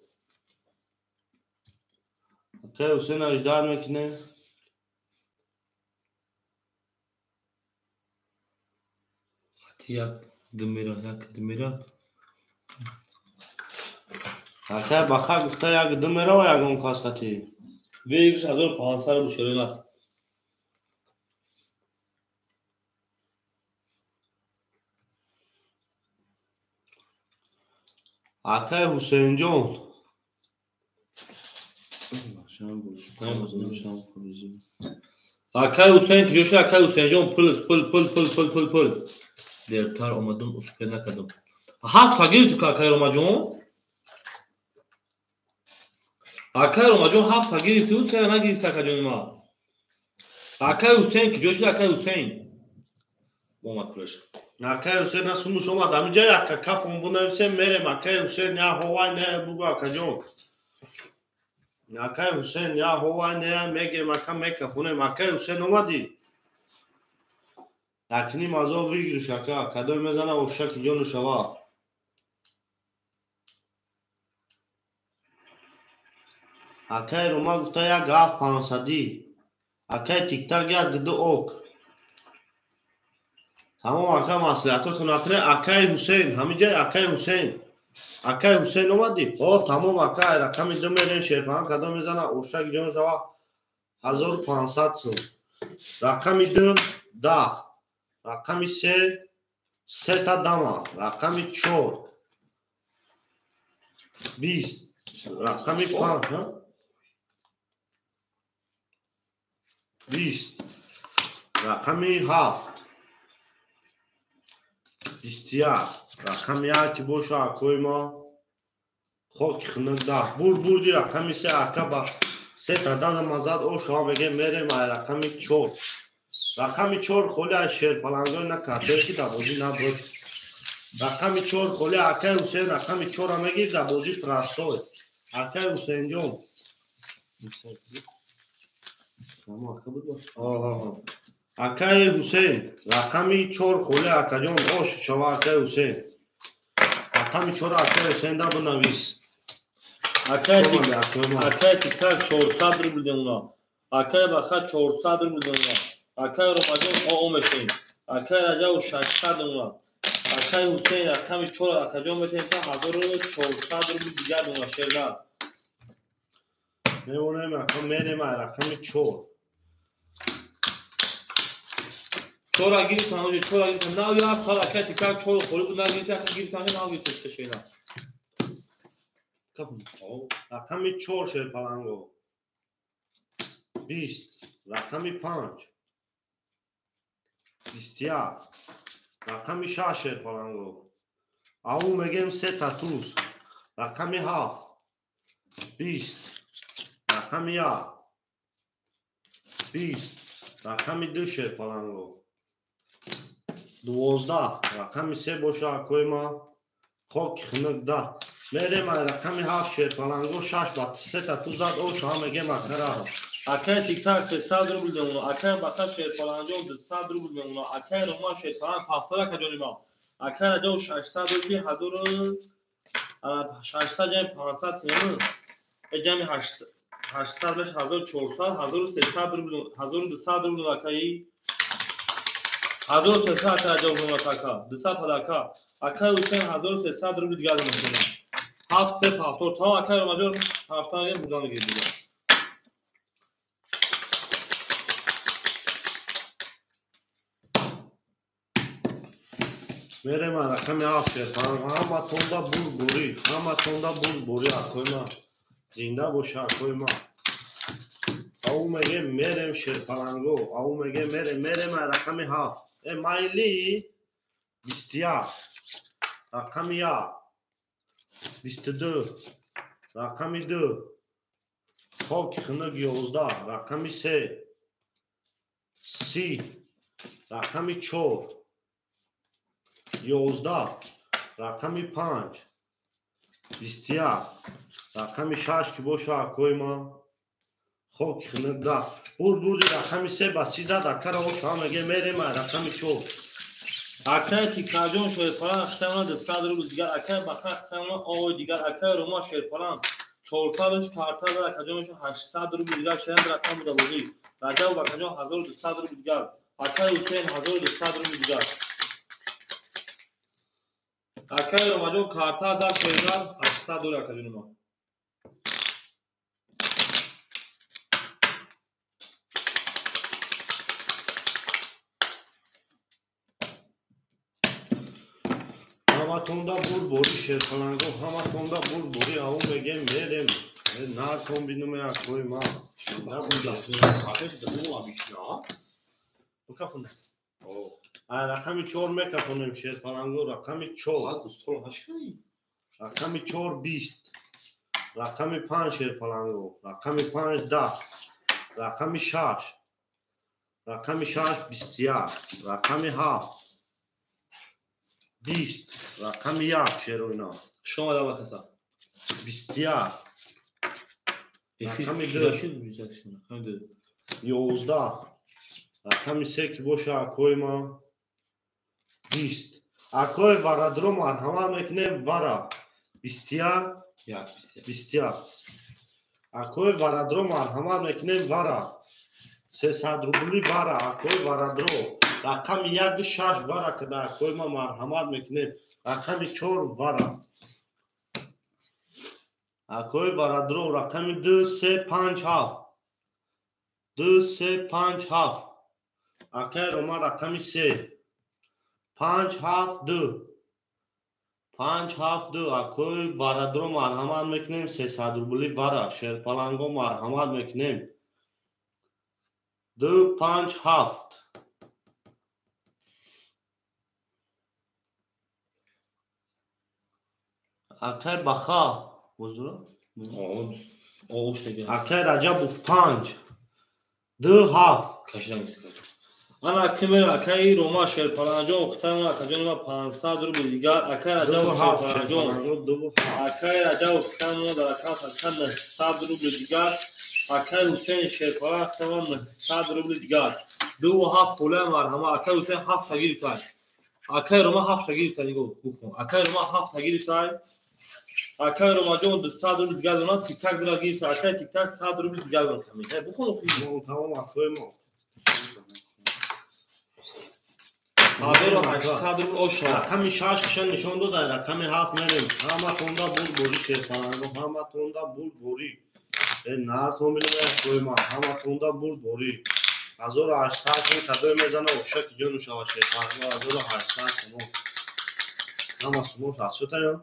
اکای حسین اجداد میکنه یک دمیره اکای بخا گفته یک دو میره و یک اون کاس خطی ویگش 1500 رو بشوره نه اکای حسین جون اکای حسین که جوش اکای حسین جون پل دیرتر اومدم اسپه نکدم 7 تا گیرید که اکای روما جون اکای روما جون 7 تا گیرید تو سر نگیرید اکای جون ما اکای حسین که جوش اکای حسین اومد پلش اکای حسین نسوموش اومد همینجا یک کف اون بنویسه میرم اکای حسین یا هوای نه بگو اکا جون اکای حسین یا هوای نه میگه مکم میکفونه اکای حسین اومدی اکنی مازو ویگری شکا کدوی میزنه او شک جونو شوا اکای روما گفته یک گاف 500 اکای تیک تاک یک دو اوک تمام اکای مسئولیتاتون اکنه اکای حسین همینجا اکای حسین اومدی اوه تمام اکای رقم دو میرین شیرپان کدوم میزنه او شک جونو شوا 1500 سو رقم دو 10 رقم 3 تا دما رقم 4 20 رقم 5 20 رقم 7 21 رقم 1 بوشو اکوی ما خوک خنک 10 بردی رقم 3 اکا با 3 تا دم مزاد او شما بگه میره ما رقم 4 رقم 4 خولی از شیر پلنگای نکرده که در بازی نبود رقم 4 خولی اکای حسین رقم 4 هم میگیر در بازی پرستوی اکای حسین جون اکای حسین رقم 4 خولی اکا جون اوش شما اکای حسین رقم 4 اکای حسین دا بنویس اکای تیک تاک 400 رو بودیم اونا اکای بخا 400 رو بودیم اونا اکای روما جون او میشین اکای رجا و 600 اونا اکای حسین رقم 4 اکا جون میتونیم تا 1400 رو بود دیگر اونا شیرنا میمونیم اکا میریم رقم 4 چور اگیری تو همونجا چور اگیری تو ناو یا سال اکای تیک تاک 4 خوری بود نگیری تو اکا گیری تو همونجا ناو گیری تو شیرنا رقم 4 شیر پلنگو 20 رقم 5 21 رقم 6 شیر پلنگو او میگیم 3 تا توز رقم 7 20 رقم 1 20 رقم 2 شیر پلنگو 12 رقم 3 باشه اکوی ما خوک خنک 10 мерем рақами 7 шерпаланго 6 ба 3 та ту зад ош ҳамаге макара акай тик-так 300 рубл мемона, акай бақа шерпаланҷон 200 рубл мемона, акай рома шерпаланҷ 70 каҷонима, акай раҷо 600 рубли 1600 ҷами 500 мемон, ҷами 800 беш 1400 1300 рубл 1200 рубл акаи 1300 акай раҷо мематака 200 падака акай усен 1300 рубли дигар мемона 7 3 70 та акай ромаҷон 70 ге будан гирдига мерем рақами 7 шерпаланго ҳаматонда бурбурӣ акоима зинда боша акоима ау меге мерем шерпаланго ау меге мерем рақами 7 майли 21 рақами 1 22 рақами 2 хоки хунук 11 рақами 3 30 рақами 4 11 рақами 5 21 рақами 6 ки боша акоима хоки хунук 10 бурбури рақами 3 ба 13 акара ош ҳамаге мерем рақами 4 акай тикаҷон шерпалан хитамона 200 рубл дигар акай бақа хитамона ой дигар акай рома шерпалан 400 карта дар акаҷоншо 800 рубл дигар шеранд рақам буда бозӣ раҷаб бакаҷон 1200 рубл дигар акай усен 1200 рубл дигар акай ромаҷон карта дар шердан 800 дор акаҷонима ҳаматонда бурбурӣ шерпаланго ҳаматонда бурбурӣ ау мегем мерем нартон бинуме акоима рақами 4 мекафонем шерпаланго рақами 4 рақами 4 20 рақами 5 шерпаланго рақами 5 10 рақами 6 рақами 6 21 рақами 7 20 рақами 1 шероина шома дама каса 21 рақами 2 11 рақами 3 ки боша акоима 20 акои варадро марҳамат мекунем вара 21 21 акои варадро марҳамат мекунем вара 300 рубли вара акои варадро рақами 1 6 вара када акоима марҳамат мекунем рақами 4 вара акои варадро рақами 2 3 5 7 2 3 5 7 акай рома рақами 3 5 7 2 5 7 2 акои варадро марҳамат мекунем 300 рубли вара шерпаланго марҳамат мекунем 2 5 7 акай баха акай раҷабов 5 2 7 ана кимер акай рома шерпаланҷон хитамона акаҷонима 500 рубли дигар акай раҷаб шерпаланҷон акай раҷаб хитамона дар акаунт 100 рубли дигар акай усен шерпалан хитамона 100 рубли дигар 2 7 пулай марҳама акай усен 7 тагирифтай акай рома 7 тагирифтай нигоҳ гуфтам акай рома 7 тагирифтай акай ромаҷон 200 рубли дигар дона тик-так дора гирифтай акай тик-так 100 рубли дигар дона камин бухон тамом акоима 800 рубли оша рақами 6 киша нишон додай рақами 7 мерем ҳаматонда бурбурӣ шерпаланго ҳаматонда бурбурӣ нартон бинуме акоима ҳаматонда бурбурӣ 1800 кадой мезана оша ки ҷон шава шерпаланго 1800 тамом ҳама сумош аст шутаё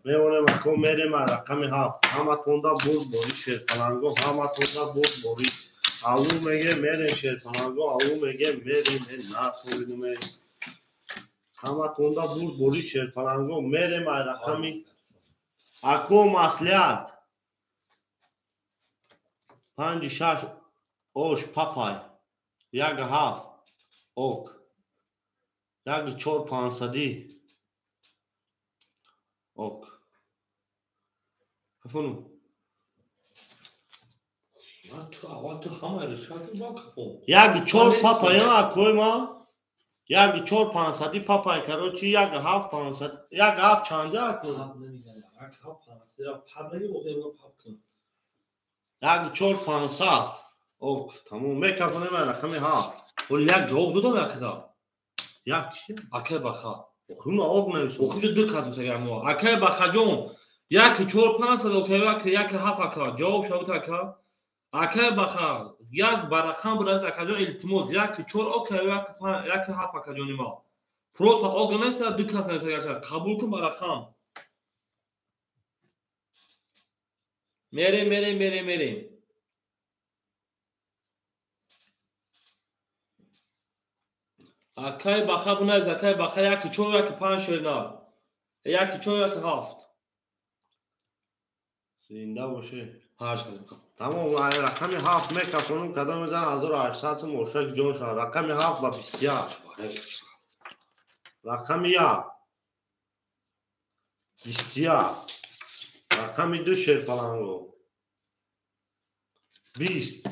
мевонем ако мерем рақами 7 ҳаматонда бурбурӣ шерпаланго ҳаматонда бурбурӣ аву меге мерем шерпаланго аву меге мерем нартон бинуме ҳаматонда бурбурӣ шерпаланго мерем рақами ако маслиҳат 5 6 ош папай 1 7 ок 1 4 500 ок کفونو تو اول تو همه رشاتی با کفون یک 4 پاپایا اکوی ما یک 4 500 پاپای کروچی یک 7 500 یک 7 چانجا اکوی پاپ نمیگن یک ها پانسه یا پاپ نگی بخیر با پاپ کن یک 4 500 او تموم میکفونه من رقمی ها ولی یک جواب دادم یک دا یک اکه بخا خونه آب نویسم اوخی دو کس میتگم مو اکه بخا جون یک 4 500 اوکی یک 7 اکا جواب شد اکا اکه بخا یک برقم بود از اکا جون التماس یک 4 اوکی یک 7 اکا جون ما پروست آگمست دو کس نمیتگم قبول کن برقم میریم اکای بخا بونه از اکای بخا یک 4 یک 5 شیرنا یک 4 یک 7 زنده باشه هاش کن تمام رقمی 7 میکفونم کدام میزن 1800 موشک جون شد رقمی 7 با 21 رقمی 1 21 رقمی 2 شیرپلنگو 20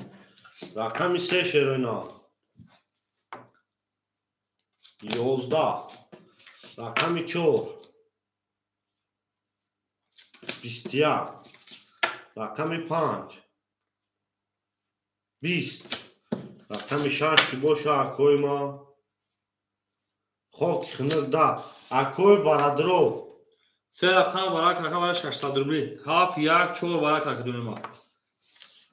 رقمی 3 شیرینا 11 رقمی 4 21 رقمی 5 20 رقمی 6 که باشه اکوی ما خوک خنک ده اکوی برادرو سه رقم برای 600 روبلی هاف یک 4 برای کدوم ما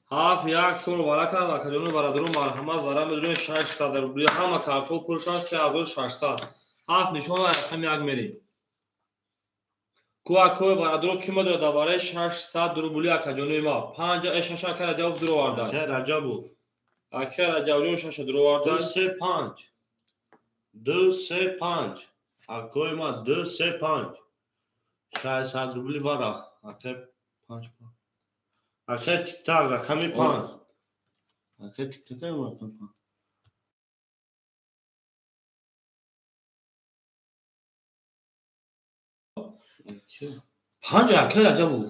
هاف یک 4 برای کدوم برادرو مرحمت برای بدون 600 روبلی همه کارتو پولشان 3600 هاف نشون رقم یک میری کو اکوی برادرو کی مدر دوباره 600 روبلی کدوم ما 5 اشش کرد جواب درو وارد که رجبو اکه رجاوجون 600 درو وارد 2 3 5 2 3 5 اکوی ما 2 3 5 600 روبلی برا اکه 5 اکه تیک تاک رقمی 5 اکه تیک تاک رقمی 5 5 اکه رجبو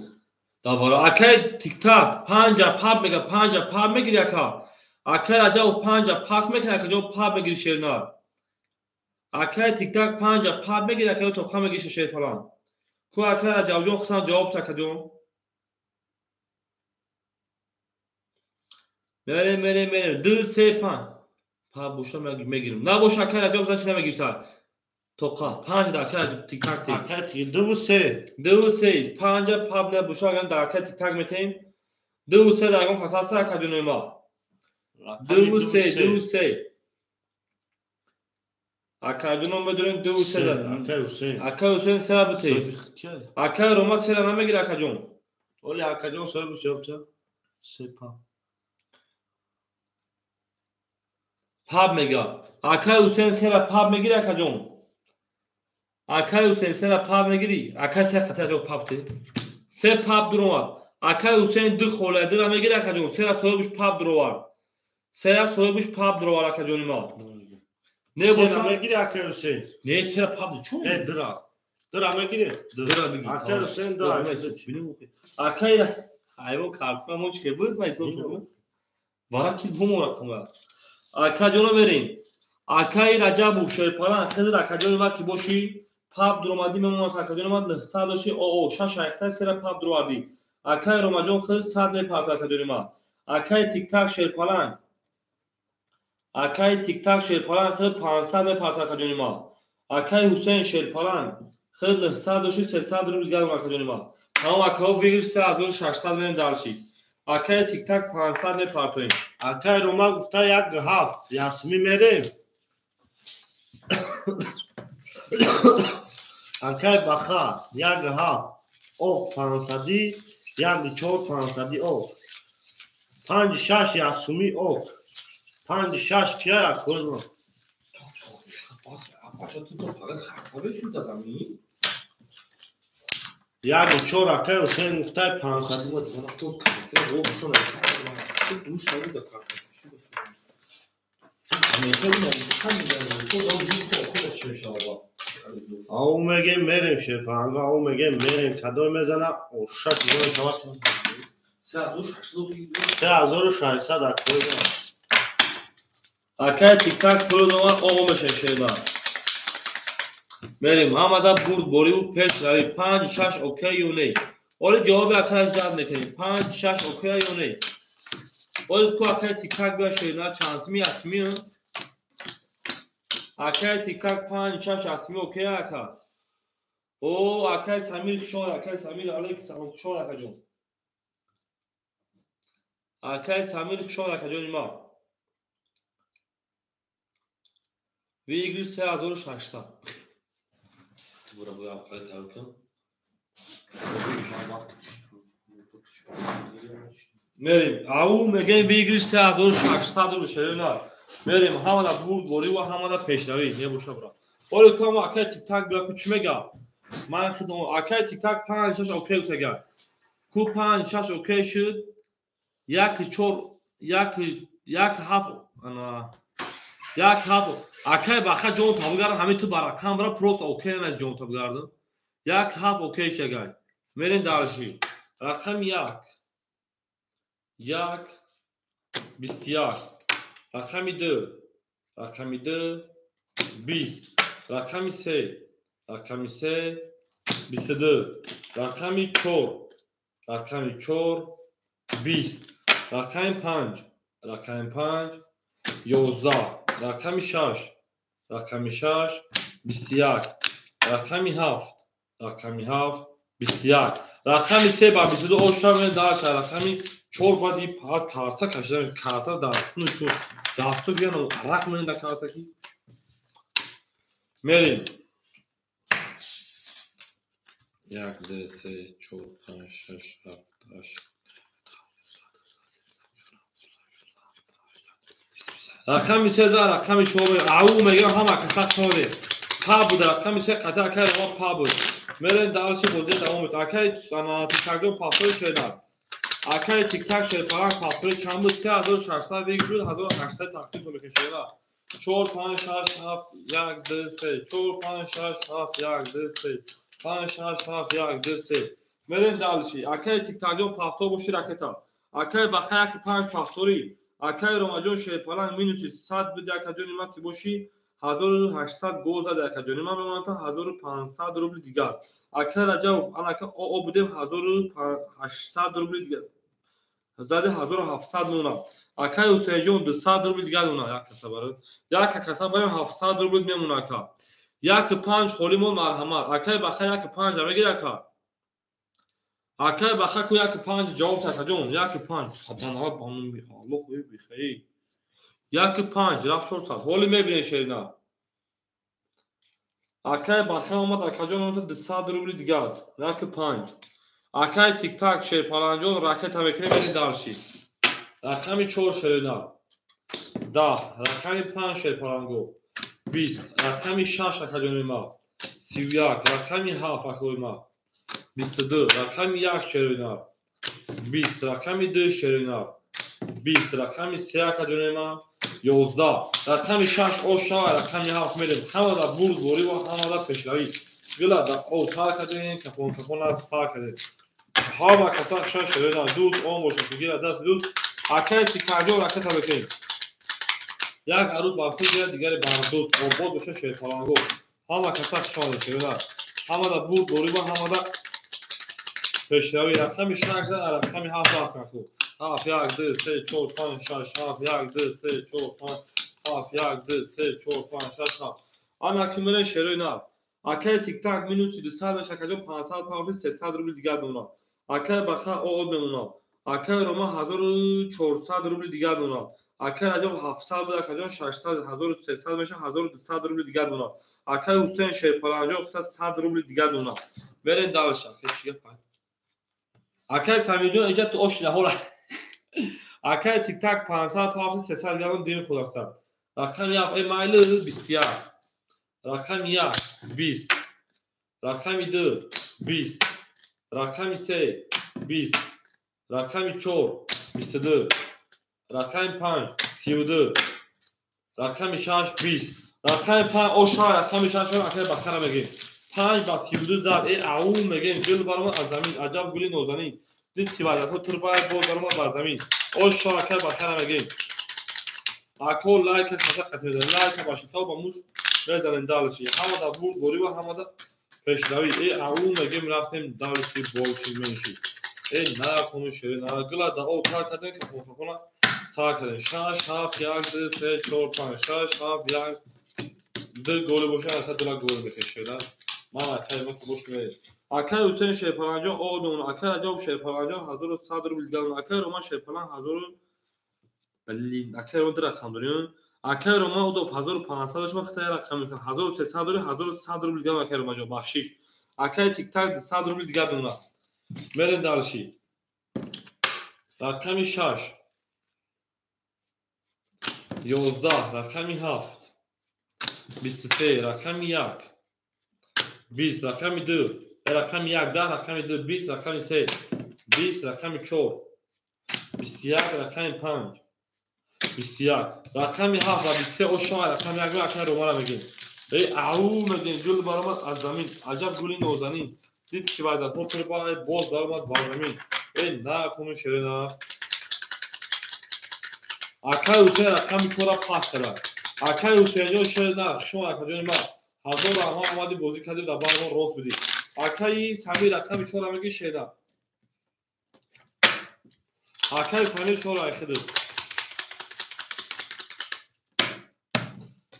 دوباره اکه تیک تاک 5 پاپ میگه 5 پاپ میگیری اکا اکه رجب 5 پاس میکنه که جو پاپ میگیری شیرنار اکه تیک تاک 5 پاپ میگیری که تو خم میگیری شیر پلان کو اکه رجب جو خطا جواب تا که جو میریم 2 3 5 پاپ بوشا میگیرم نه بوشا اکه رجب زن چی نمیگیری سر توقع 5 دکه تیک تاک تیک اکه تیک 2 3 2 3 5 پاپ نه بوشا گن دکه تیک تاک میتیم 2 3 دگم خاصا سر که جو ما 2 3 اکه جونم بدونیم 2 3 اکه حسین اکه حسین سر بوتی اکه روما سر نمیگیره اکه جون اولی اکه جون سر بوش یابتا 3 پا پاپ میگه اکه حسین سر پاپ میگیره اکه جون اکه حسین سر پاپ میگیری اکه سر خطه جو پاپ تی سه پاپ درو اکه حسین دو خوله در میگیره اکه جون سر صاحبش پاپ درو سر صاحبش پاپ درو اکه جون ما نه سر میگیری اکه حسین نه سر پاپ چون ای درا میگیری اکه حسین دا اکه ایو کارتون مون چه بود میسو برای کی بوم رقم اکه جون بریم اکه رجب شیر پلان خیلی اکه جون ما کی باشی پاپ درآمدی میمون اکه جون ما 100 او شش اکه سر پاپ درآمدی اکه روماجون خیلی 100 نه پاپ اکه جون ما اکه تیک تاک شیر پلان اکه تیک تاک شیر پلان خیلی 500 نه پاپ اکه جون ما اکه حسین شیر پلان خیلی 100 300 روبل گرم اکه جون ما تمام اکه ها بگیر 3600 بریم دالشی اکه تیک تاک 500 نه پاپ اکه روما گفته یک 7 یاسمی میریم اکه بخا یک 7 او 500 یک 4 500 او 5 6 یاسمی او 5 6 کیا اکوی ما یک 4 اکه حسین گفته 500 Amerika او میگه میریم شیرپلنگو او میگه میریم کدو میزنه او شک میزنه شما 3600 اکوی Akay tik tak pulu zaman olmamış şeyler. Benim hamada boru peş ravi 5 şaş okey yuni. Ola cevabı akay cevap ne kelim? 5 şaş okey yuni. O yüzden akay tik tak bir şeyler şansımı asmıyor. Akay tik tak 5 şaş asmıyor okey akay. O akay samir şor akay samir alek şor akacım. Akay samir şor akacım ma. Virgül 3600. Buraya akay tavukun. Merim, او میگن ویگریش 3600 رو شرینا. Merim hamada boru و hamada peşravi ne boşa bırak. Ola kama akay tik tak bir kuç mega. Man khidon akay tik tak 5 şaş okey usaga. Ku 5 şaş okey şud. Yak çor yak haf ana yak haf akay baxa jon tabgar hami tu barakam bra pros okey mez jon tabgardım. Yak haf okey şagay. Merin darşi. Rakam yak 20 rakami 2 20 rakami 3 22 rakami 4 20 rakami 5 11 rakami 6 21 rakami 7 21 rakami 3 ba 22 oşan daha çay rakami çorba deyip pat karta kaçırır karta da bunu şu dağıtır yani rakmını da karta ki Merin yak dese çok şaş haftaş rakami 3 rakami çorba au mega hama kasak çorba pa bu da rakami 3 kata kar o pa bu Merin dalşı bozuyor devam et akay sana tikagyo pasoy şeyler Akay tik tak şerparan papri çambı 3600 virgül 1800 taksit olur keşera. Çor pan şaş haf yak dese. Çor pan şaş haf yak dese. Pan şaş haf yak dese. Meren dalşi. Akay tik takjon pafto boşi raketa. Akay bakaya ki pan paftori. Akay romajon şerparan minusi 100 bide akajon imat boşi 1800 goza da akajon imat memanta 1500 rubl digar. Akay rajov anaka o budem 1800 rubl digar. زده 1700 نونا اکای اوسیجون 200 روبل دیگه نونا یک کسباره یک کسباره 700 روبل میمونه کا یک 5 خولمون مرحمت اکای بخا یک 5 میگیره کا اکای بخا کو یک 5 جواب تکجون یک 5 خدانا بانون بی الله بی خیر یک 5 رفت شورت ولی میبینی شیرنا اکای بخا اومد اکجون اون 200 روبل دیگه یک 5 Akay tik tak şey palanjon raket hamekine beni darşi. Rakami 4 şerina. Da rakami 5 şey palango. 20 rakami 6 akajonima. 30 rakami 7 akoyma. 22 rakami 1 şerina. 20 rakami 2 şerina. 20 rakami 3 akajonima. 11 rakami 6 oşa rakami 7 merim. Hamada burz bori va hamada peşravi. Gila da o sarkadın kapon sarkadın. Hava kasak şan şöyle düz 10 boşa girer ders düz akay tikacı raket bakayım. Yak aruz bahsi diğer diğer bardoz o bod boşa şey falan go. Hava kasak şan şöyle. Hava da bu doğru var hava da peşravi rakam işler rakam hafta akako. Haf yakdı se çok fan şaş haf yakdı se çok fan haf yakdı se çok fan şaş haf. Ana kimene şöyle akay tiktak minusi 200 şakajo 500 pavri 300 rubl دیگر دونا akay baxa o بمونا akay roma 1400 rubl دیگر دونا akay rajo 700 bude akajon 600 1300 meşe 1200 rubl دیگر دونا akay Hüseyin şerpalanjo ufta 100 rubl دیگر دونا verin dalşa hiç yapma akay samijon ejat oş lahola akay tiktak 500 pavri 300 digar din khulasta rakam yaf email 20 rakam 1 20 rakam 2 20 rakam 3 20 rakam 4 22 rakam 5 32 rakam 6 20 رقم 5 اوشا رقم 6 اکر بخره میگیم 5 با 32 زد ای او میگیم گل برام از زمین عجب گلی نوزنی دید که بعد تو تربای بود برام بر زمین اوشا اکر بخره میگیم اکو لایک خاطر خاطر لایک باشه تا با موش بزنن دالشی همه دا بود گوری و همه دا پیشروی ای او میگیم رفتیم دالشی بولشی منشی ای نه کنوشه نه گلا دا او کار کردن که فوتبال سا کردن 6 7 1 2 3 4 5 6 7 1 2 گل باشه اصلا دو گل بکشه من اکای ما خوش میاد اکای حسین شیپالانجا اودون اکای عجب شیپالانجا 1100 روبل دیدم اکای روما شیپالان 1000 بلی اکای رو درخم داریم اکای روما اودو 1500 شما خطای رقم 1300 داره 1100 روبل دیدم اکای روما جو بخشش اکای تیک تاک 100 روبل دیگه دونه مرن دالشی رقم 6 11 رقم 7 23 رقم 1 20 رقم 2 رقم 1 10 رقم 2 20 رقم 3 20 رقم 4 21 رقم 5 21 رقم 7 و 23 اوشا رقم 1 رقم روما میگیم ای او میگیم گل برام از زمین عجب گلی نوزنی دید که بعد از تو پای باز دارم باز زمین ای نه کنو شیرنا اکای حسین رقم 4 پاس کرد اکای حسین شیرنا شما اکای ما حاضر ما اومدی بازی کردیم در بار ما راست بدید اکای سمیر رقم 4 میگه شیدا اکای سمیر 4 اخید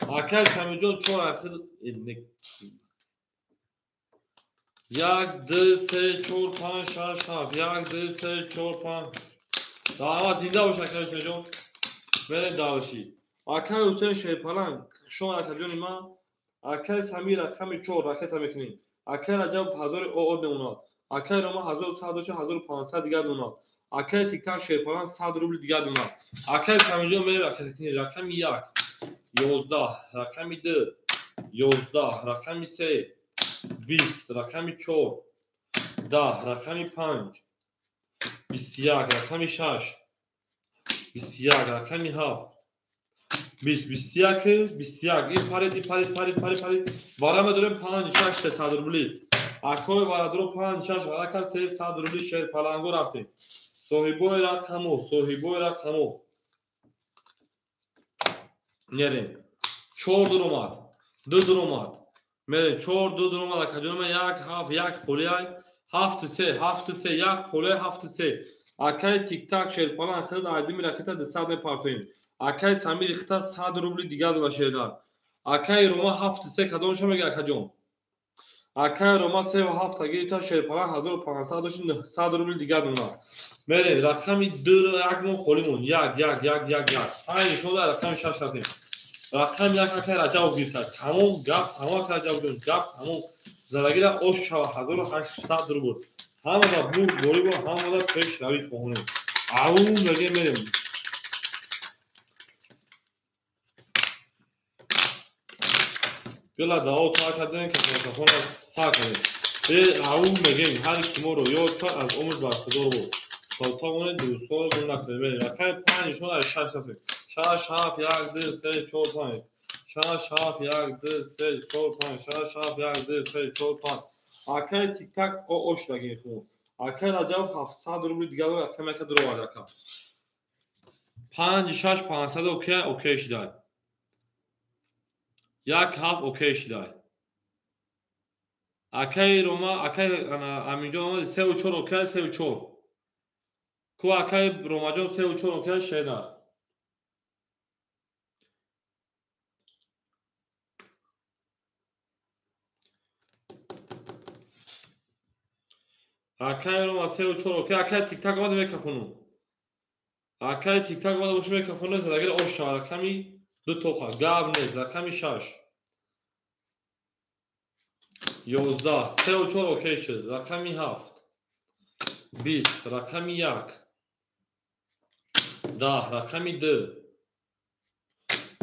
اکای سمیر جون 4 اخید 1 2 3 4 5 6 7 1 2 3 4 5 daha زنده باش اکای حسین جون بره داوشی اکای حسین شیپالان شما اکای جون ما اکای سمیر رقم 4 راکت میکنیم اکای رجب 1000 او اونا اکای روما 1100 1500 دیگه اونا اکای تیک تاک شیپالان 100 روبل دیگه اونا اکای سمیر میره راکت میکنیم رقم 1 11 رقم 2 11 رقم 3 20 رقم 4 10 رقم 5 21 رقم 6 21 رقم 7 20 21 21 این پارید وارم دارم 5 6 300 روبلی اکای وارادرو 5 6 وارکر 300 روبلی شیر پالانگو رفتیم صاحبوی رقمو نریم 4 درآمد 2 درآمد میریم 4 2 درآمد اکجوم 1 7 1 فولیای 7 3 1 فولیای 7 3 اکای تیک تاک شیر پالان خرید عادی میرکت 200 میپارتویم اکای سمیر خطا 100 روبلی دیگه دو شیردار اکای روما 7 3 کدوم شما میگه اکجوم اکای روما 3 و 7 گیری تا شیر پالان 1500 داشتن 100 روبلی دیگه دونا میریم رقمی 2 1 مون خولیمون 1 همین شما رقم 6 رفتیم رقم 1 اکای رجب گیر کرد تمام گپ تمام رجب جون گپ تمام زندگی را اوش شوا 1800 روبل همه دا بود گوری با همه دا پیش روی خواهونیم او میگه میریم گلا دا او تا کردن که میکروفون را سا کنیم او میگیم هر کی ما رو یاد کرد از عمر برخوردار بود سلطان دوستان رو نکنیم رقم 5 شما 6 رفتیم 6 7 1 2 3 4 5 6 7 1 2 3 4 5 6 7 1 2 3 4 5 اکای تیک تاک او اوش بگیم خون اکای رجب 700 روبل دیگه رو رقم که درو آدکا 5 6 500 اوکی شده 1 7 اوکی شده اکای روما اکای امینجا اومد 3 و 4 اوکی 3 و 4 کو اکای روما جون 3 و 4 اوکی شده اکای روما 3 و 4 اوکی اکای تیک تاک اومد میکروفونو اکای تیک تاک اومد باشه میکروفونو زدگیر اوش رقمی 2 توخا گاب نیست رقمی 6 11 3 و 4 اوکی شد رقمی 7 20 رقمی 1 10 رقمی 2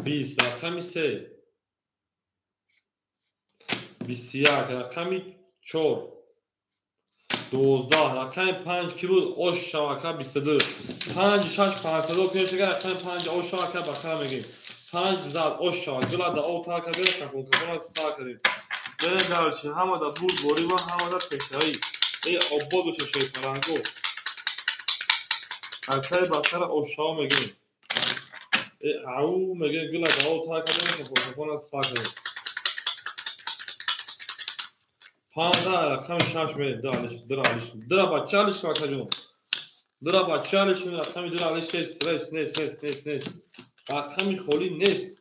20 رقمی 3 21 رقمی 4 12 رقم 5 کی بود اوش شبکه 22 5 6 5 پیش رقم 5 اوش شبکه بخره میگیم 5 زد اشتباه گلا دا او تا کبیر کفون کفون از سا کردیم برای دارشی همه دا بود بوری و همه دا پشایی ای آبا دوشه شوی پرنگو اکای بخیر اشتباه میگیم او میگه گلا دا او تا کبیر کفون از سا کردیم 15 رقم 6 میده درا بچه هلیش وقتا جون درا بچه هلیش رقمی درا هلیش نیست رقمی خولی نیست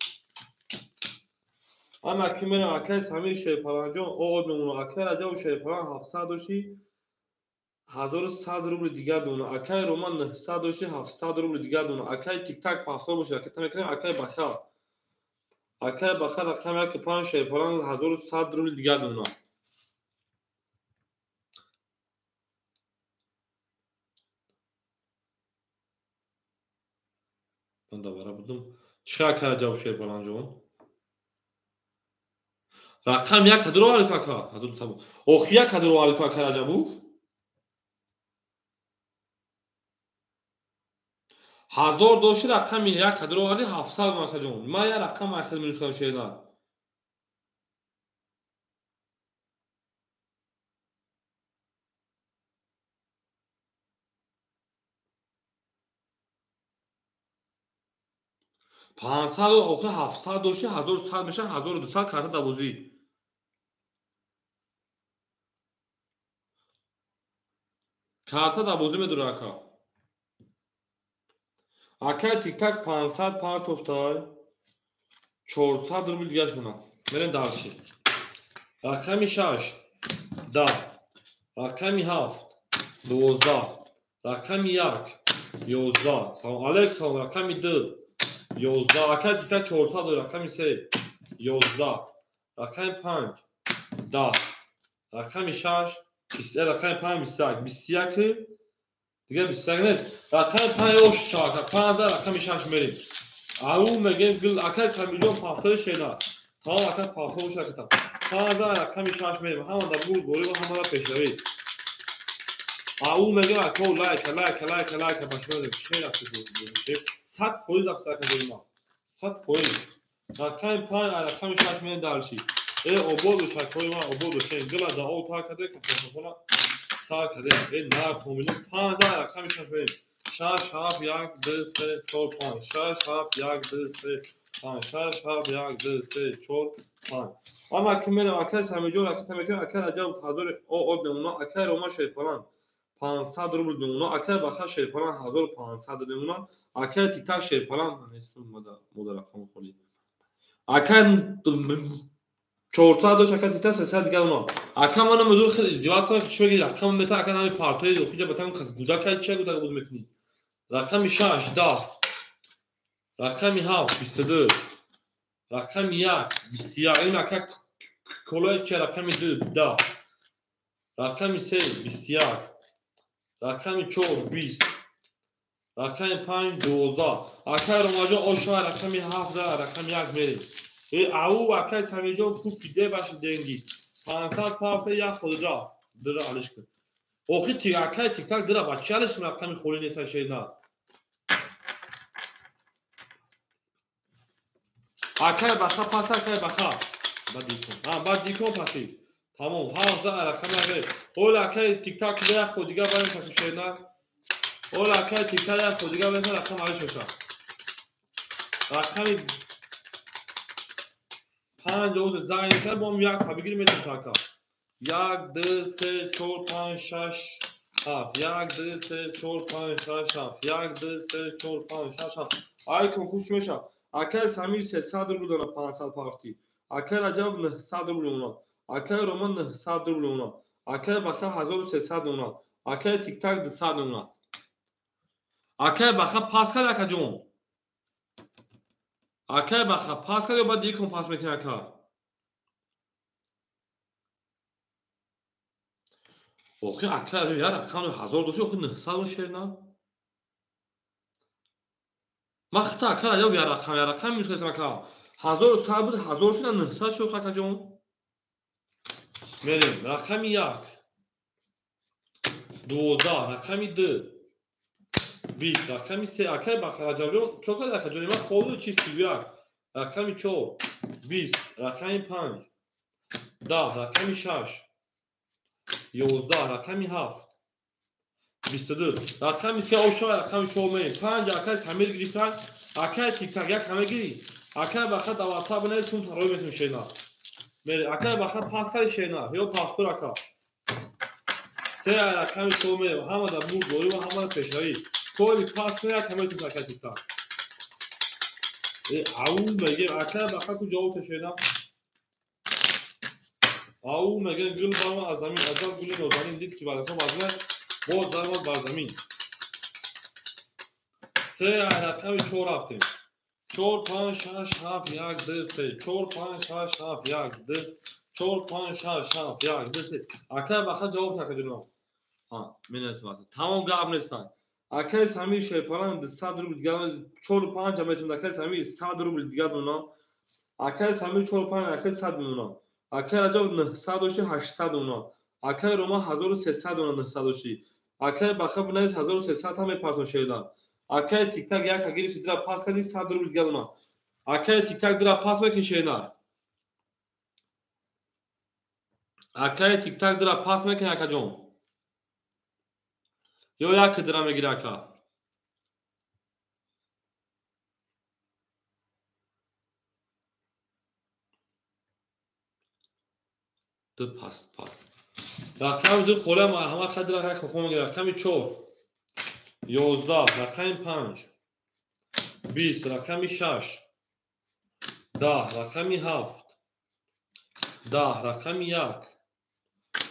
اما که من اکیس همه شیپران جون او نمونه اکی رجا و شیپران 700 داشتی 1100 روبل دیگر دونه اکی رومان 900 داشتی 700 روبل دیگر دونه اکی تیک تاک پاسور باشه که تمام کنیم اکی بخیر رقمی که 5 شیپران 1100 روبل دیگر دونه من دوباره بودم چقدر کار جواب شیر پلان جون رقم یک کدر والی کاکا حدود سبب اوخ یک کدر والی کاکا جابو 1000 داشتی رقم یک کدر والی 700 کاکا جون ما یه رقم اخیر می‌نویسم کنم شیدار پانصد اوخ 700 داشتی 1100 میشه 1200 کارت دوازی کارت دوازی میدونه اکا اکا تیک تاک 500 پارت افتای 400 روبل دیگه شونه بریم دارشی رقمی 6 10 رقمی 7 12 رقمی 1 11 سلام علیک سلام رقمی 2 11 اکا تیک تاک 400 رقمی 3 11 رقمی 5 10 رقمی 6 رقمی 5 21 دیگه 21 نیست رقمی 5 اوش چاکا 15 رقمی 6 میریم او میگیم گل اکا سمیجون پافتای شینا تمام اکا پافتا اوش رکتا 15 رقمی 6 میریم همه دا بود بوری و همه دا پیشروی او میگه اکا لایک باشمه چه رفتی بود 100 فویز رفتی رکتا ما 100 فویز رقمی 5 رقمی 6 میریم دارشی ای اوبو دوش اکوی ما اوبو دوشه گل دا او تا کده که پروفونا سار کده ای نار کومیلو 15 رقمی 6 میریم 6 7 1 2 3 4 5 6 7 1 2 3 5 6 7 1 2 3 4 5 اما که میرم اکس همه جور اکس همه جور اکس عجب حضور او نمونه اکس روما شیپران 500 روبل نمونه اکس بخا شیپران 1500 نمونه اکس تیک تاک شیپران من اسم مدل رقم خولی اکس 400 داشت اکس تیک تاک 300 دیگه اونا اکس من مدل خیلی ازدواج کنم که چوگی رقم میتا اکس همه پارتای دو خیجا بتام کس گودا که چه گودا بود میکنی رقمی 6 10 رقمی 7 22 رقمی 1 21 این اکس کلای چه رقمی 2 10 رقمی 3 21 رقمی 4 20 رقمی 5 12 اکس روماجا اوشا رقمی 7 رقمی 1 میریم ای او اکس همیجا خوب پیده باشه دنگی 500 پافت یک خود را در علش کن اوخی اکس تیک تاک در بچه علش کن رقمی خولی نیست شیدنا اکس بخا پاس اکس بخا بعد دیکن پاسی تمام 15 رقم اگه اول اکس تیک تاک در خود دیگه بریم پاسی شیدنا اول اکس تیک تاک در خود دیگه بریم رقم علش بشه رقمی 5 دوز زنگ کرد با هم یک تبگیر میتونیم تاکا 1 2 3 4 5 6 7 1 2 3 4 5 6 7 1 2 3 4 5 6 7 آی کنکوش میشه اکل سمی 300 روبل دونه 500 پارتی اکل عجب 900 روبل اونا اکل رومان 900 روبل اونا اکل بخا 1300 اونا اکل تیک تاک 200 اونا اکل بخا پاس کرد اکل جون اکل بخا پاس کرد یا بعد دیگه کن پاس میکنه اکل اوخی اکل یا رقم 1000 دوشی اوخی 900 اون شیرنا مختا اکل عجب یا رقم میشه اکل 1000 بود 1000 شد 900 شد اکل جون میریم رقمی 1 12 رقمی 2 20 رقمی 3 اکل بخا عجب جون چوکا اکل جون من خود چیز 31 رقم 4 20 رقم 5 10 رقم 6 11 رقم 7 22 رقم 3 آشنا رقم 4 می 5 اکای سمیر گرفتن اکای تیک تاک یک همه گیری اکای بخط اواتاب نیستون روی میتون شینا میری اکای بخط پاس کردی شینا یا پاسپور اکا 3 رقم 4 می همه دا بود دوری و همه دا پیشروی کلی پاس می یک همه تون اکای تیک تاک او میگه اکای بخط کو جواب شینا او میگه گل باما از زمین عجب گلی نوزمین دید که بعد از بازنه باز زمان بر زمین 3 رقم 4 رفتیم 4 5 6 7 1 2 3 4 5 6 7 1 2 4 5 6 7 1 2 3 اکای بخط جواب تک جناب ها منس واسه تمام گاب نیستن اکای سمی شیپاران 100 روبل دیگه 4 5 میتون اکای سمی 100 روبل دیگه اونا اکای سمی 4 5 اکای 100 اونا اکای راجب 900 و 800 اونا اکای روما 1300 اونا 900 اکای بخط بنز 1300 هم پاتون شیدا اکای تیک تاک یک اگری سیدرا پاس کردی 100 روبل دیگه اونا اکای تیک تاک درا پاس بکن شینا اکای تیک تاک درا پاس میکن اکا جون یا یک درا میگیره اکا دو پاس رقم 2 خوله مرحمه خد را یک خواه میگیره رقم 4 11 رقم 5 20 رقم 6 10 رقم 7 10 رقم 1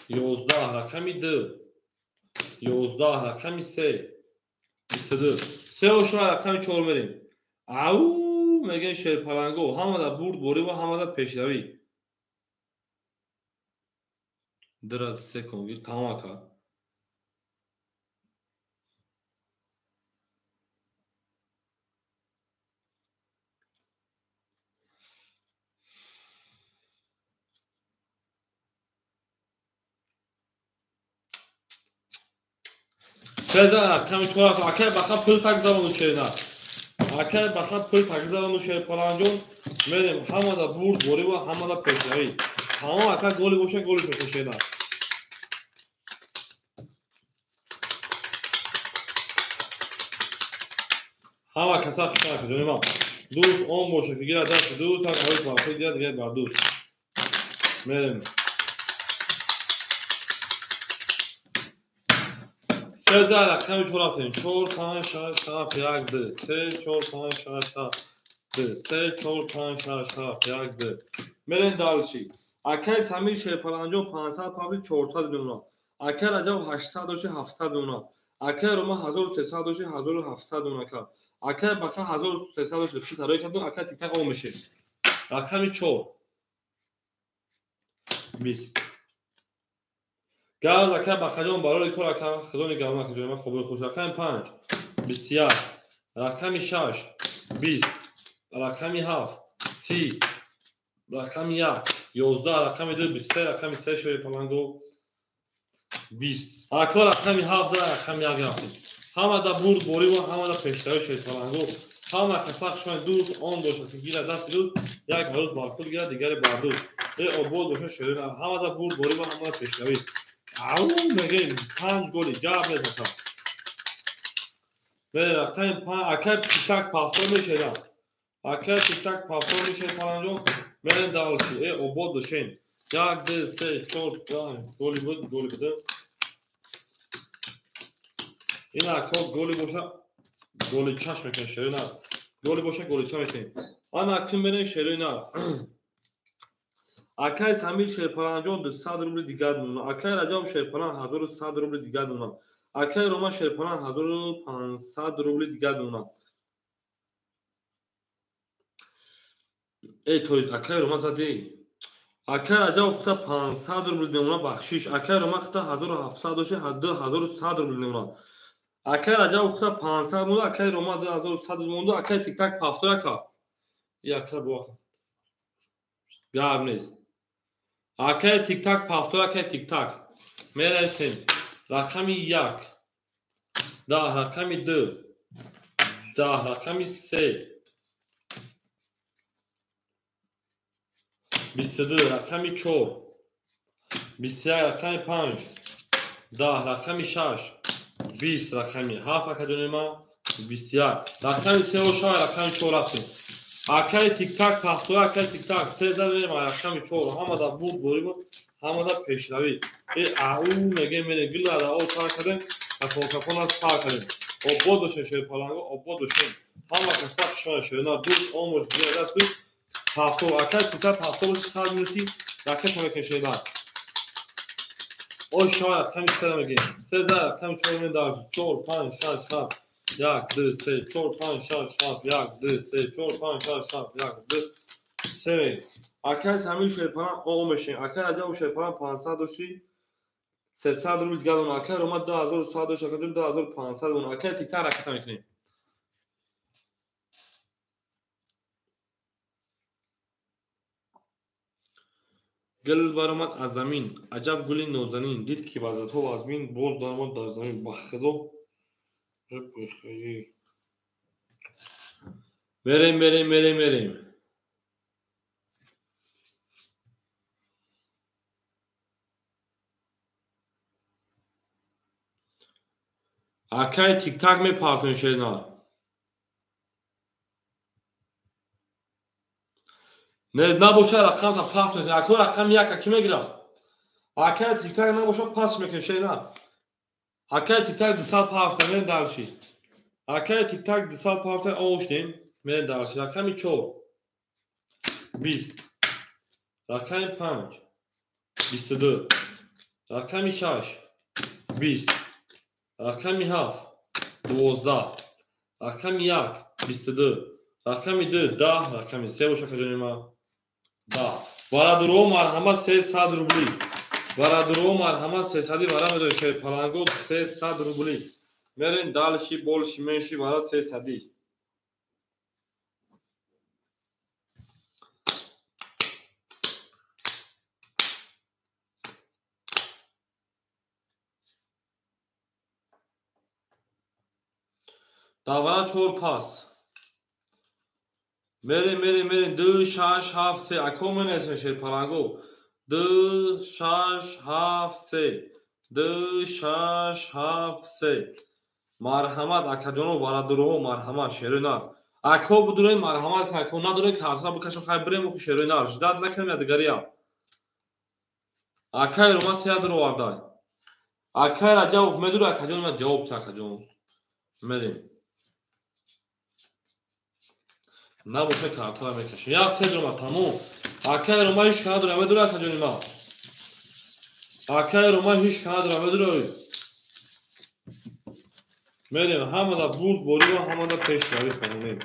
11 رقم 2 11 رقم 3 22 3 و شما رقم 4 میریم او میگه شیرپلنگو همه دا برد بوری و همه دا پیشروی درد 3 کنگی تمام که سزا رقم 4 اکای بخط پل تک زبانو شیرنا اکای بخط پل تک زبانو شیرپلنجون میریم همه دا برد بوری و همه دا پیشروی تمام اکای گولی باشه گولی پیش شیرنا همه کسا خیلی کنه جانب دوست اون باشه که گیره دست دوست هم اوید بار خود دیگه بر دوست میریم 13 رقم 4 رفتیم 4 5 6 7 1 2 3 4 5 6 7 2 3 4 5 6 7 1 2 میریم دالچی اکای سمی شیرپلنجون 500 پاوی 400 میلیون اکای رجب 800 و 700 میلیون اکای روما 1300 و 1700 میلیون اکای بخا 1300 و 700 ترای کردن اکای تیک تاک اون میشه رقم 4 20 گاز اکای بخجون بالای کل اکای خدون گاما که جنما خوب خوش رقم 5 21 رقم 6 20 رقم 7 30 رقم 1 11 رقم 2 23 رقم 3 شوی پلنگو 20 اکا رقم 7 رقم 1 رفتیم همه دا برد بوری و همه دا پیشتری شوی پلنگو همه کساق شما دوست آن باشه که گیره دست دوست یک هروز بار خود گیره دیگری بار دوست بود باشه شوی همه دا برد بوری و همه دا پیشتری او میگیم 5 گولی جاب نیست اکا بله رقم 5 اکا تیک تاک پافتور میشه اکا تیک تاک پافتور میشه پلنجو میرین دالشی بود باشین 1 2 3 4 5 گولی بود گولی بده این اکا گولی باشه گولی چشم میکن شروع نه گولی باشه گولی چشم میکن آن اکیم برین شروع نه اکای سمی شیرپلنجون 200 روبل دیگر دونم اکای رجب شیرپلن 1100 روبل دیگر دونم اکای روما شیرپلن 1500 روبل دیگر دونم ای تو اکای روما زدی اکای رجب افتا 500 روبل دونم بخشیش اکای روما افتا 1700 باشه 2100 روبل دونم اکای رجب افتا 500 مونده اکای روما 2100 مونده اکای تیک تاک پافتور اکا یا اکا بوخ گاب نیست اکای تیک تاک پافتور اکای تیک تاک میرسیم رقم 1 10 رقم 2 10 رقم 3 22 رقمی 4 21 رقمی 5 10 رقمی 6 20 رقمی 7 اکادونیما 21 رقمی 3 و 6 رقمی 4 رفتیم اکای تیک تاک پختو اکای تیک تاک 3 بریم رقمی 4 همه دا بود بود همه دا پیشروی او میگه میره گل دا او کار کردیم کافون از کار کردیم او بود شوی پلنگو او بود شوی همه کسا شوی شوی نه دو عمر دیگه دست بود پختو اکای تیک تاک پختو سال میرسی رقم کمک شوی دار او شوی رقمی 3 میگه 3 رقمی 4 می دار 4 5 6 7 1 2 3 4 5 6 7 1 2 3 4 5 6 7 1 2 3 اکای همین شیپان او میشه اکای اجا شیپان 500 داشتی 300 روبل دیگه اون اکای اومد 2100 داشت اکای 2500 اون اکای تیک تاک رقم میکنیم گل برآمد از زمین عجب گلی نازنین دید که وزد ها از زمین باز درآمد در زمین بخدا بریم اکای تیک تاک می پارتون شدن نباشه رقم تا پاس میکنه اکو رقم یک اکی میگیره اکای تیک تاک نباشه پاس میکنه شدن اکای تیک تاک 200 پافتن من دارشی اکای تیک تاک 200 پافتن اوشتیم من دارشی رقمی 4 20 رقمی 5 22 رقمی 6 20 رقمی 7 12 رقمی 1 22 رقمی 2 10 رقمی 3 باشه کدوم 10 برادرو مرحمت 300 روبلی برادرو مرحمت 300 برا میدونی که پلنگو 300 روبلی میرین دالشی بولشی منشی برا 300 داوران 4 پاس میرین 2 6 7 3 اکو منشه پلنگو 2 6 7 3 2 6 7 3 مرحمت اکاجانو برادرو مرحمت شیرینار اکو بدون مرحمت اکو نداره کارتا بکشم خیلی بریم و شیرینار جداد نکنم یادگاریا اکای رو ما سیاد رو وردای اکای را جواب میدونه اکاجان ما جواب تا اکاجان میریم نباشه کارتا میکشم یا سه رو ما تموم اکای رو ما هیچ کار داره میدونه اکاجان ما اکای رو ما هیچ کار داره میدونه میریم همه دا بود بولی و همه دا پیش روی خانونیم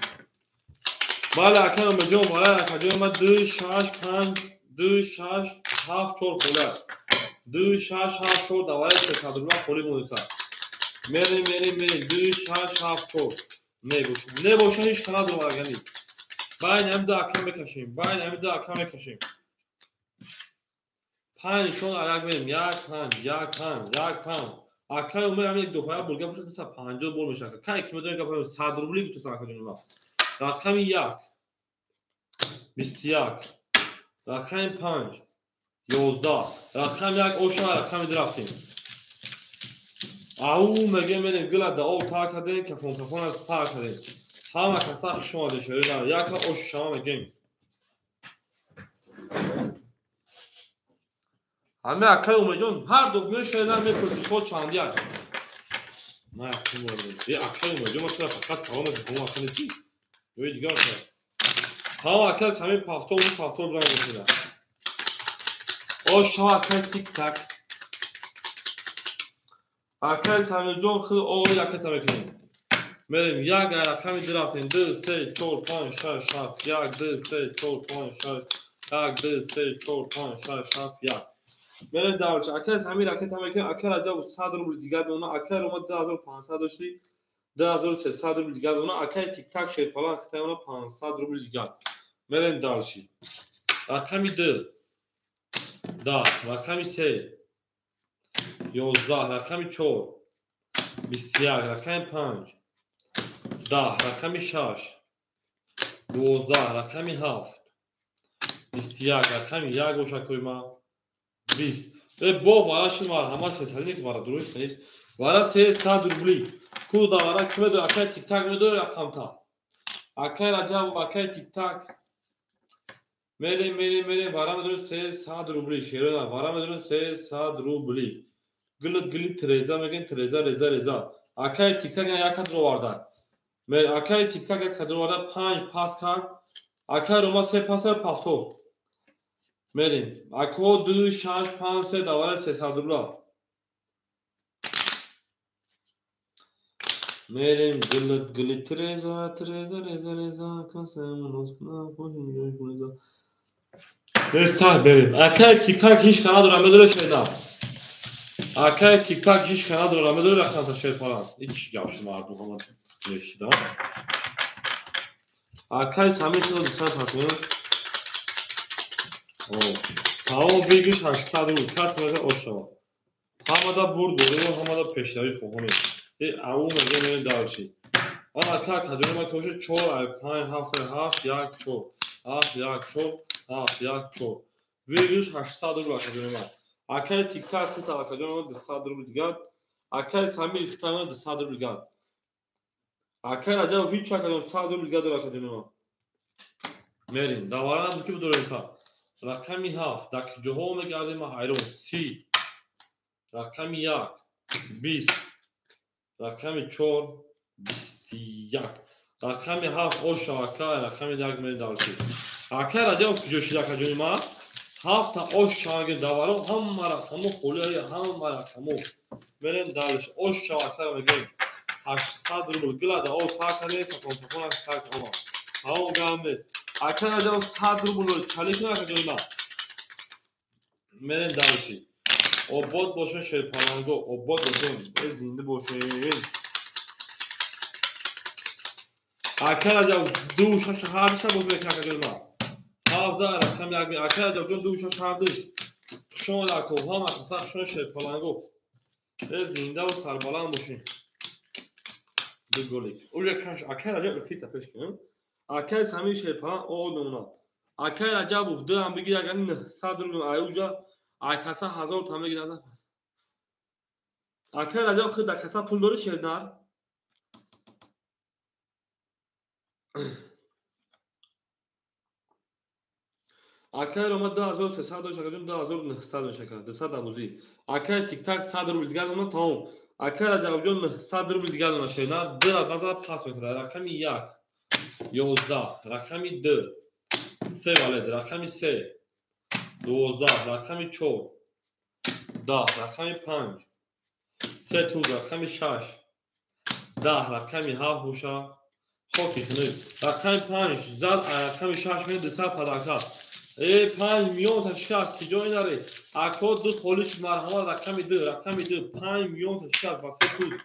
بله اکای رو میجون بله اکاجان ما 2 6 5 2 6 7 4 خوله 2 6 7 4 دوای تصادفی خولی مونسا میریم 2 6 7 4 نباشه هیچ کنار دو واگنی باید هم دو اکم بکشیم باید هم دو اکم بکشیم 5 شون علاق بریم 1 5 1 5 1 5 اکای اومد هم یک دفعه بولگه بشه 250 بول میشه که کی میدونی که 100 روبلی تو ساکا جون رقم 1 21 رقم 5 11 رقم 1 اوشا رقم درفتیم او میگه میریم گل دا او تا کردیم که فون از سر کردیم همه کسا شما دیشه نه یک او شما میگیم همه اکای اومه جون هر دوگمه شایدن میپرسی خود چندی هست نه اکای اومه یه اکای اومه جون ما فقط سلام از همه اکای نیستی یه دیگر کرد همه اکای همه پافتور برای میشیدن او شما اکای تیک تک اکای همه جون خیلی او یکی تا میکنیم میریم یک رقمی درفتیم 2 3 4 5 6 7 1 2 3 4 5 6 1 2 3 4 5 6 7 1 میریم دارچ اکر همین رکت هم که اکر اجا 100 روبل دیگه دونا اکر اومد 2500 داشتی 2300 روبل دیگه دونا اکر تیک تاک شد بالا اکر اونا 500 روبل دیگه میریم دارچی رقمی 2 رقمی 3 11 رقمی 4 21 رقمی 5 10 رقمی 6 12 رقمی 7 21 рақами 1 боша кӯма 20 бо вараши марҳама 300 вара дуруст нест вара 300 рубли ку да вара ки медор акай тик-так медор рақамта акай раҷабов акай тик-так мерем вара медорем 300 рубли шерона вара медорем 300 рубли гилит реза мегӯем реза акай тик-так як кадр оварда акай тик-так як кадр оварда 5 пас кард акай рома 3 пас кард пафтор мерем ако 2 6 5 3 давара 300 рубла мерем гилит реза Nesta berim. Akay tик-так ҳеҷ кана дора медора шайна. Акай тик-так ҳеҷ кана дора медора рахната шайфаран. Ҳеҷ гап шума ҳама нешида. Акай самишро дустан фатмин. Тамом бигиш 800 рубл. Кас мега ошава. Ҳамада бурд дорем, ҳамада пешравӣ хоҳам. Аву мега мега давши. Ана акай кадрома коша 4 5 7 1 4 7 1 4 вигиш 800 рубл академа акай тик-так хита академа 200 рубл дигар акай сами хитама 200 рубл дигар акай раҷабов ҳеҷ академа 100 рубл дигар дора академа мерин даварана ки дорем та рақами 7 дар ҷоҳо мегардем ҳайрон 30 рақами 1 20 рақами 4 21 рақами 7 оша акай рақами 1 медалши акай раҷабов куҷо шуда каҷонима ҳафта ош шаваги даваро ҳама рақамо холияи ҳама рақамо мерем далш ош шавакара мегем 800 рубл гилада о такане таконтаконаш так ома ҳао гамес акай раҷабов 100 рубл чаликна каҷонима мерем далши обод бошен шерпаланго обод бошен зинда бошен акай раҷабов 2 боз мекна каҷонима Havza rakam yakmi akar doktor duşa kardeş. Şon lako ham aksa şon şerpalango. Zinda و سربلند باشین. دو گلیک. اونجا کاش akar acaba fita peşkin. Akar همین şerpalan o olmuna. Akar acaba ufdu هم بگیر اگر صدر ayuca akasa 1000 tam بگیر از. Akar acaba خود akasa pul داره شردار. Акай рома 2300 шакарҷон 2900 шакар 200 амузи акай тик-так 100 рубл дигар дона тамом акай раҷабовҷон 100 рубл дигар дона шайна ду база пас метра рақами 1 11 рақами 2 3 валед рақами 3 12 рақами 4 10 рақами 5 3 туз рақами 6 10 рақами 7 боша хоки хунед рақами 5 зад рақами 6 мин 200 падака 5 میلیون تا شکست که جایی داره اکاد دو خالش مرحمه رقمی 2 5 میلیون تا شکست واسه توز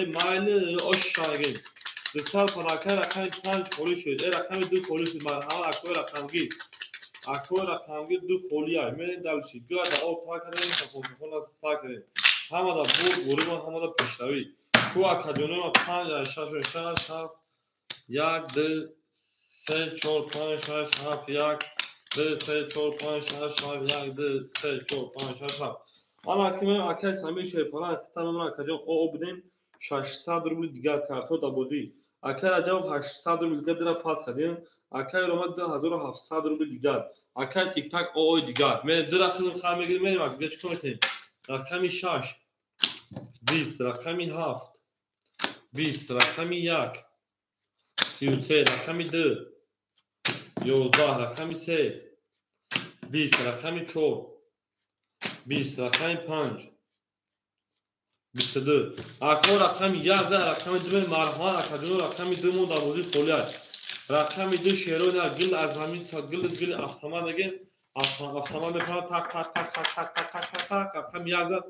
مایل آش شاگین 200 پداکه رقمی 5 خالش شد رقمی 2 خالش مرحمه اکاد رقمگی 2 خالی های میرین دلشید گوه دا آب تا کردیم تا کنترل از ستا کردیم همه دا بوریم و همه دا پیشتوی کو اکادیونیم 5 6 7 1 2 3 4 5 6 7 1 2 3 4 5 6 7 1 2 3 4 5 6 7 Ana kimim akay sami şerpalan xitamamın akacağım o obdem 600 rubl digar karto da bozi akay acaba 800 rubl digar dira pas kadim akay romad 1700 rubl digar akay tik-tak o digar men dira xizm xame girmedim ak geç kometim raqami 6 20 raqami 7 20 raqami 1 33 raqami 2 11 raqami 3 20 raqami 4 20 raqami 5 22 akor raqami 11 raqami 2 marhan akademi raqami 2 mo dabozi foliyat raqami 2 sherona gil az hamin ta gil avtomat degen avtomat mekan tak tak tak tak tak tak tak tak tak raqami 11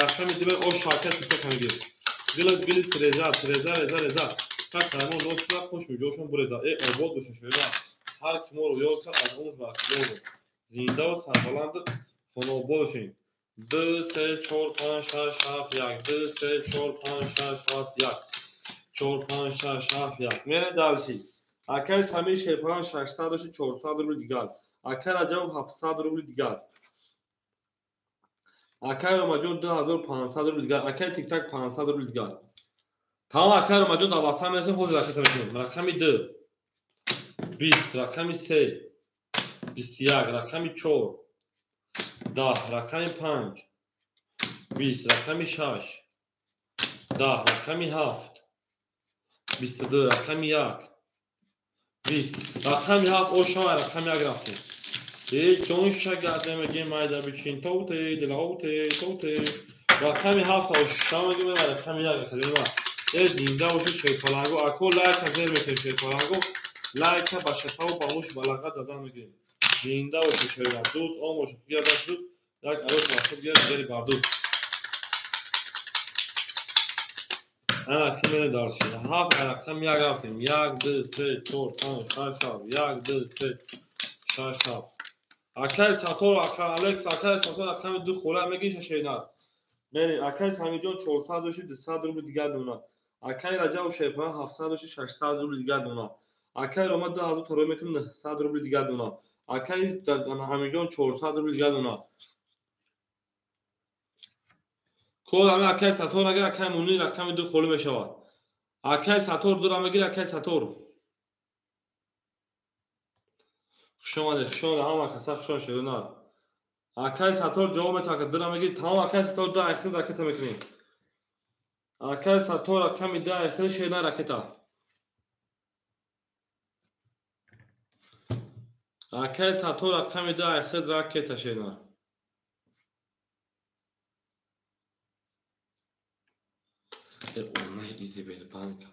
raqami 2 o şarkət tutaq gir gil treza kas hamon dostlar xoş mi joshun burada obod boşun şöyle har kim olur yoksa azmış var doğru zinda و سربلند خوناباد باشین 2 3 4 5 6 7 1 2 3 4 5 6 7 1 4 5 6 7 1 میره دالشی akay sami şerpalan 600 400 rubl digar اکای رجب 700 روبل دیگر. اکای رمضان 2500 روبل دیگر. اکای تیک تاک 500 روبل دیگر. تمام اکای رمضان در واسه میرسه خود رکت میکنیم. رقمی 2 20 رقمی 3 21 رقمی 4 10 رقمی 5 20 رقمی 6 10 رقمی 7 22 رقمی 1 20 رقمی 7 او شما رقمی 1 رفتیم. چون شگرده میگیم مایده بچین توته دلاوته توته رقمی 7 او شما میگیم رقمی 1 کلمه زنده باشه شیطانگو اکو لایک ازر میکنیم شیطانگو لایک با شتاو باوش بلاغه دادن میگیم زنده باشه شیطان دوست آموش بیاد دوست یک عروس واسه بیاد دیگری بردوست کی میره دارشی 7 رقم 1 رفتیم 1 2 3 4 5 6 7 1 2 3 6 7 اکای ساتور اکای الکس اکای ساتور رقم 2 خوله میگیش شیطان بریم اکای سامیجان 400 دوشی 200 روبل دیگر دونا اکای رجب و شیپان 700 دوشی 600 روبل دیگر دونا اکای روما 2000 تورو میکنه 100 روبل دیگر دونا اکای همیجان 400 روبل دیگر دونا کل همه اکای ساتور اگر اکای مونی رقم 2 خوله میشود اکای ساتور دو را میگیره اکای ساتور شما همه کسا خوشان شده نه اکای ساتور جواب میتونه که دو را میگیره تمام اکای ساتور دو اخیر رکت میکنیم اکای ساتور رقم 2 اخیر شده رکت اکای ساتور رقم 2 اخیر رکت شده اونای ایزی بیل بانک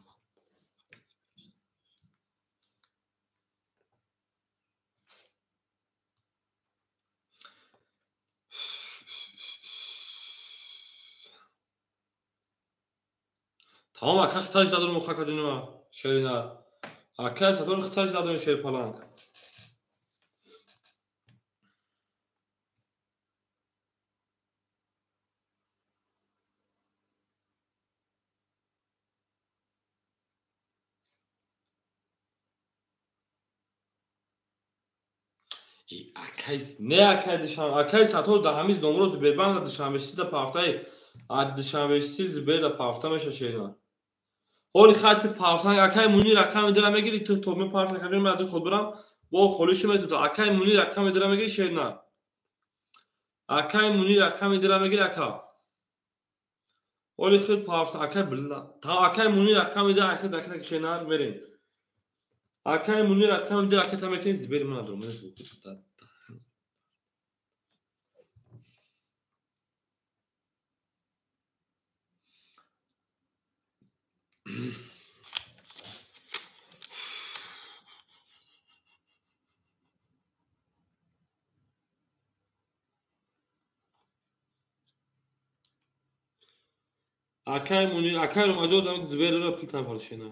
تمام اکای خطاش دادون مخاکا جنوما شده اکای ساتور خطاش دادون شیر پلانک نه اکای دشام اکای ساتور ده همیز نمروز بیربان دشامشتی ده پافتای دشامشتی زبیر ده پافتا میشه شینا اولی خط پافتای اکای مونی رقم دارم میگیری تو تومه پافتا کجا میاد خود برام با خولش میتو اکای مونی رقم دارم میگیری شینا اکای مونی رقم دارم میگیری اکا اولی خط پافتا اکای بلا تا اکای مونی رقم ده اخر دکتر شینا میرین اکای مونی رقم ده اکتا میکنی زبیر من دارم اکای مونی اکای رو ماجو دارم زبیر رو پیتن پارشینا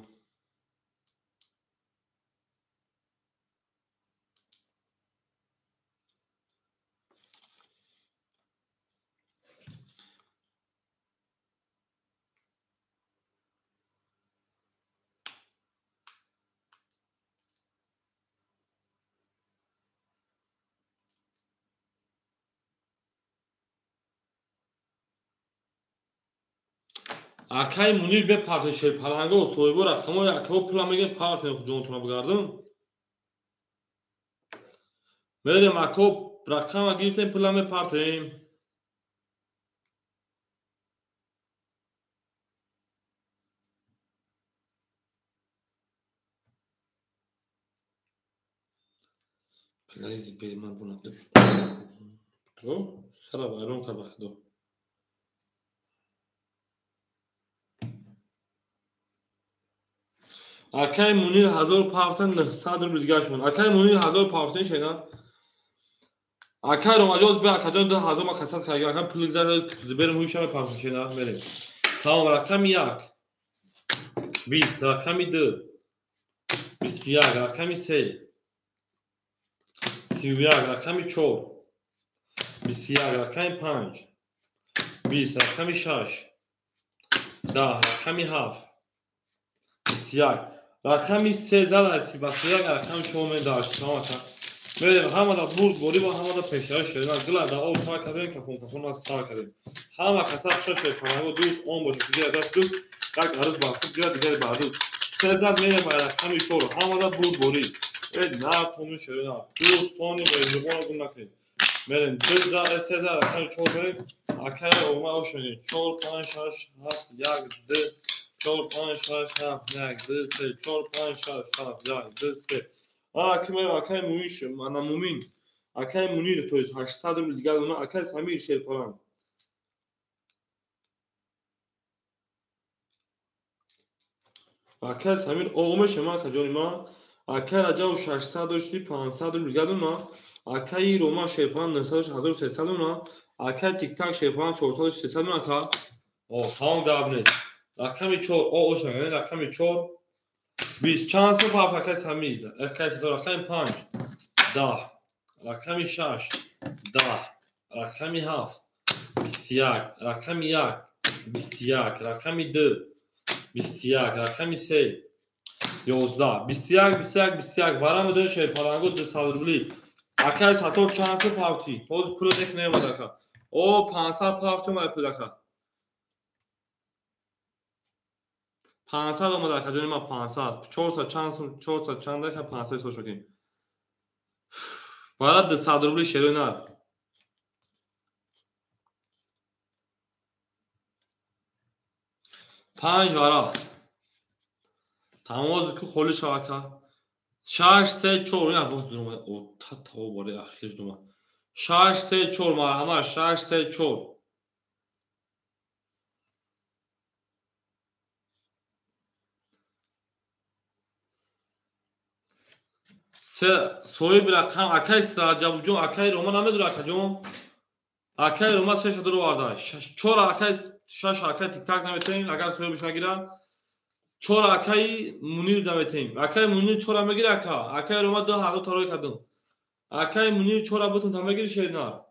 اکای مونی به پارتشر پلنگو سویبو رقمو اکو پلا میگه پارتن جونتونا بگردم میریم اکو رقم گیرتیم پلا می پارتیم پلایزی بیر من بنا تو سرا بایرون کا بخدو اکای مونی 1000 پافتن 100 روبل دیگه شون اکای مونی 1000 پافتن شینا اکای رو ماجوز به اکای 2000 ما کسات کاگی اکای پول زر زبیر مویش هم پافتن شینا میریم تمام رقم 1 20 رقم 2 21 رقم 3 31 رقم 4 21 رقم 5 20 رقم 6 10 رقم 7 21 رقم 3 زد از 31 رقم شما داشت تمام میریم همه دا برد بوری و همه دا پیشتر شدیم گلا دا اول سار کردیم کفون از سار کردیم همه کسا شش فرنگو دوست اون باشه که دیگر دست دوست یک عروس با خود دیگر دیگر با عروس سزد میریم باید کمی چور همه دا برد بوری نه پومی شدیم دوستانی مهربان گم نکنیم میریم دو سزد کمی چور بریم اکای اومه او شدیم چور پنج شش هفت یک دو چور پنج شش هفت یک دو سه چور پنج شش هفت یک دو سه اکای مویش انا مومین اکای منیر توی 800 میل دیگر اونا اکای سمیر شیرپالان اکای سمیر اومه شما کجانی ما اکای رجا و 600 داشتی 500 میل دیگر اونا اکای روما شیرپالان 900 1300 اونا اکای تیک تاک شیرپالان 400 300 اونا کا تمام داب نیست رقمی 4 او شما رقمی 4 20 چانس رو با اکای سمیر اکای رقم 5 10 رقمی 6 10 رقمی 7 21 رقمی 1 21 رقمی 2 21 رقمی 3 11 21 21 21 برام دو شیرپالانگو 200 روبلی اکای ساتور چانس پارتی باز پول دک نیومده که او 500 پارتی اومده پول که 500 اومده که جونی ما 500 400 چانس 400 چند که 500 سو شدیم فقط 200 روبلی شیرونر 5 وارا تماز که خلی شاکه 6 3 4 نه وقت درومه او تا باره اخیر درومه 6 3 4 مرحمه 6 3 4 سه سوی برقم اکای استراجع جو اکای روما نمیدونه که جو اکای روما 6 درو وارده 4 اکای 6 اکای تیک تاک نمیتونیم اگر سوی بشه گیرم 4 اکای منیر نمیتونیم اکای منیر 4 میگیره اکای روما 2 هادو تروی کدوم اکای منیر 4 بوتون تا میگیری شیرنار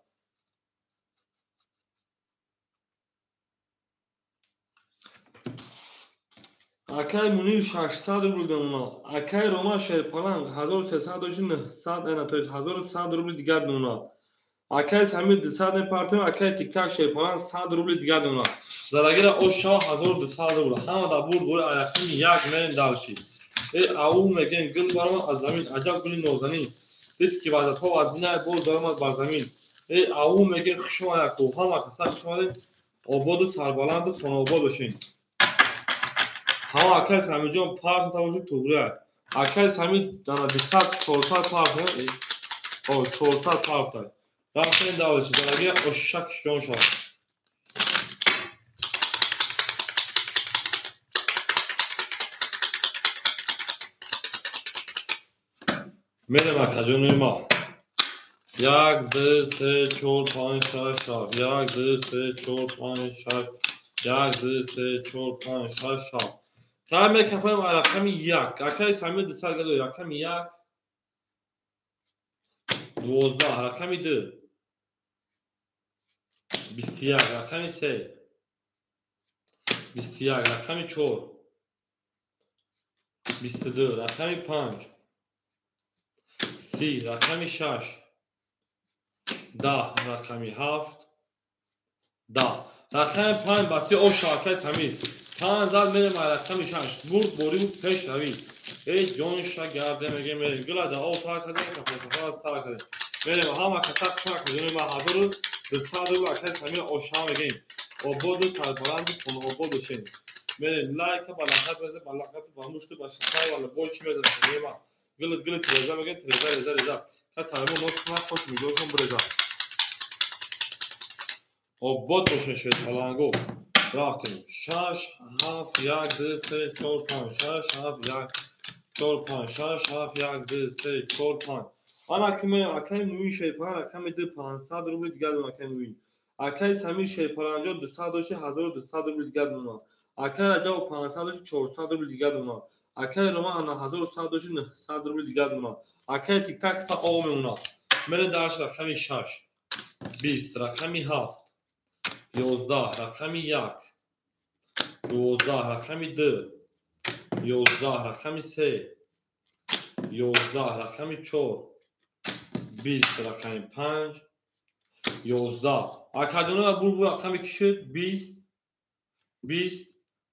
اکای منیر 600 روبل دونه اکای روما شیرپالان 1300 داشت 900 نه تو 1100 روبل دیگر دونه اکای سمیر 200 نپارتیم اکای تیک تاک شیرپالان 100 روبل دیگر دونه زراگیر او شاه 1200 روبل همه دا بود اخیم یک من دالشی ای او میگن گل برام از زمین عجب گلی نوزنی دید که بعد تو از نه بود دارم بر زمین ای او میگن شما یک همه کسا شما آباد و سربلند و خانوباد باشین همه اکای سمیر جان پارت تاوشی توبره اکای سمیر دانا 200 400 پارت او 400 پارت رفتن داوشی زراگیر او شک جان شد میرم اکجانوی ما 1 2 3 4 5 6 7 1 2 3 4 5 6 1 2 3 4 5 6 7 قبل کفایم رقم 1 اکای سمیر 200 گلو رقم 1 12 رقم 2 21 رقم 3 21 رقم 4 22 رقم 5 30 رقم 6 10 رقم 7 10 رقم 5 بسی او شاکه سمیر 5 زد میرم رقم 6 برد بوری بود پیش روی ای جون شا گرده میگه میریم گلا دا او تا کردیم کفا سار کردیم میریم همه کسا شا کردیم ما حضور 200 رو اکای سمیر او شا میگیم او بودو سربلند کنو او بودو شین میریم لایک بالاخت بده بالاخت باموشت باشتای والا بوچ میزنه میریم گلت تریزا میگه تریزا رزا کس همون نوست کنه خوش میگوشون برزا او بود باشن شد پلانگو راه کنیم 6 7 1 2 3 4 5 6 7 1 4 5 6 7 1 2 3 4 5 آن اکای موی شیپان اکای 500 روبل دیگر دون اکای موی اکای سمیر شیپان انجا 200 داشته 1200 روبل دیگر دون اکای رجا و 500 داشته 400 روبل دیگر دون اکای روما انا 1100 داشته 900 روبل دیگر دون اکای تیک تاک تا او میمونه میره داشت رقمی 6 20 رقمی 7 11 رقمی 1 12 رقمی 2 11 رقمی 3 11 رقمی 4 20 رقم 5 11 اکاجونا بول رقم کی شد 20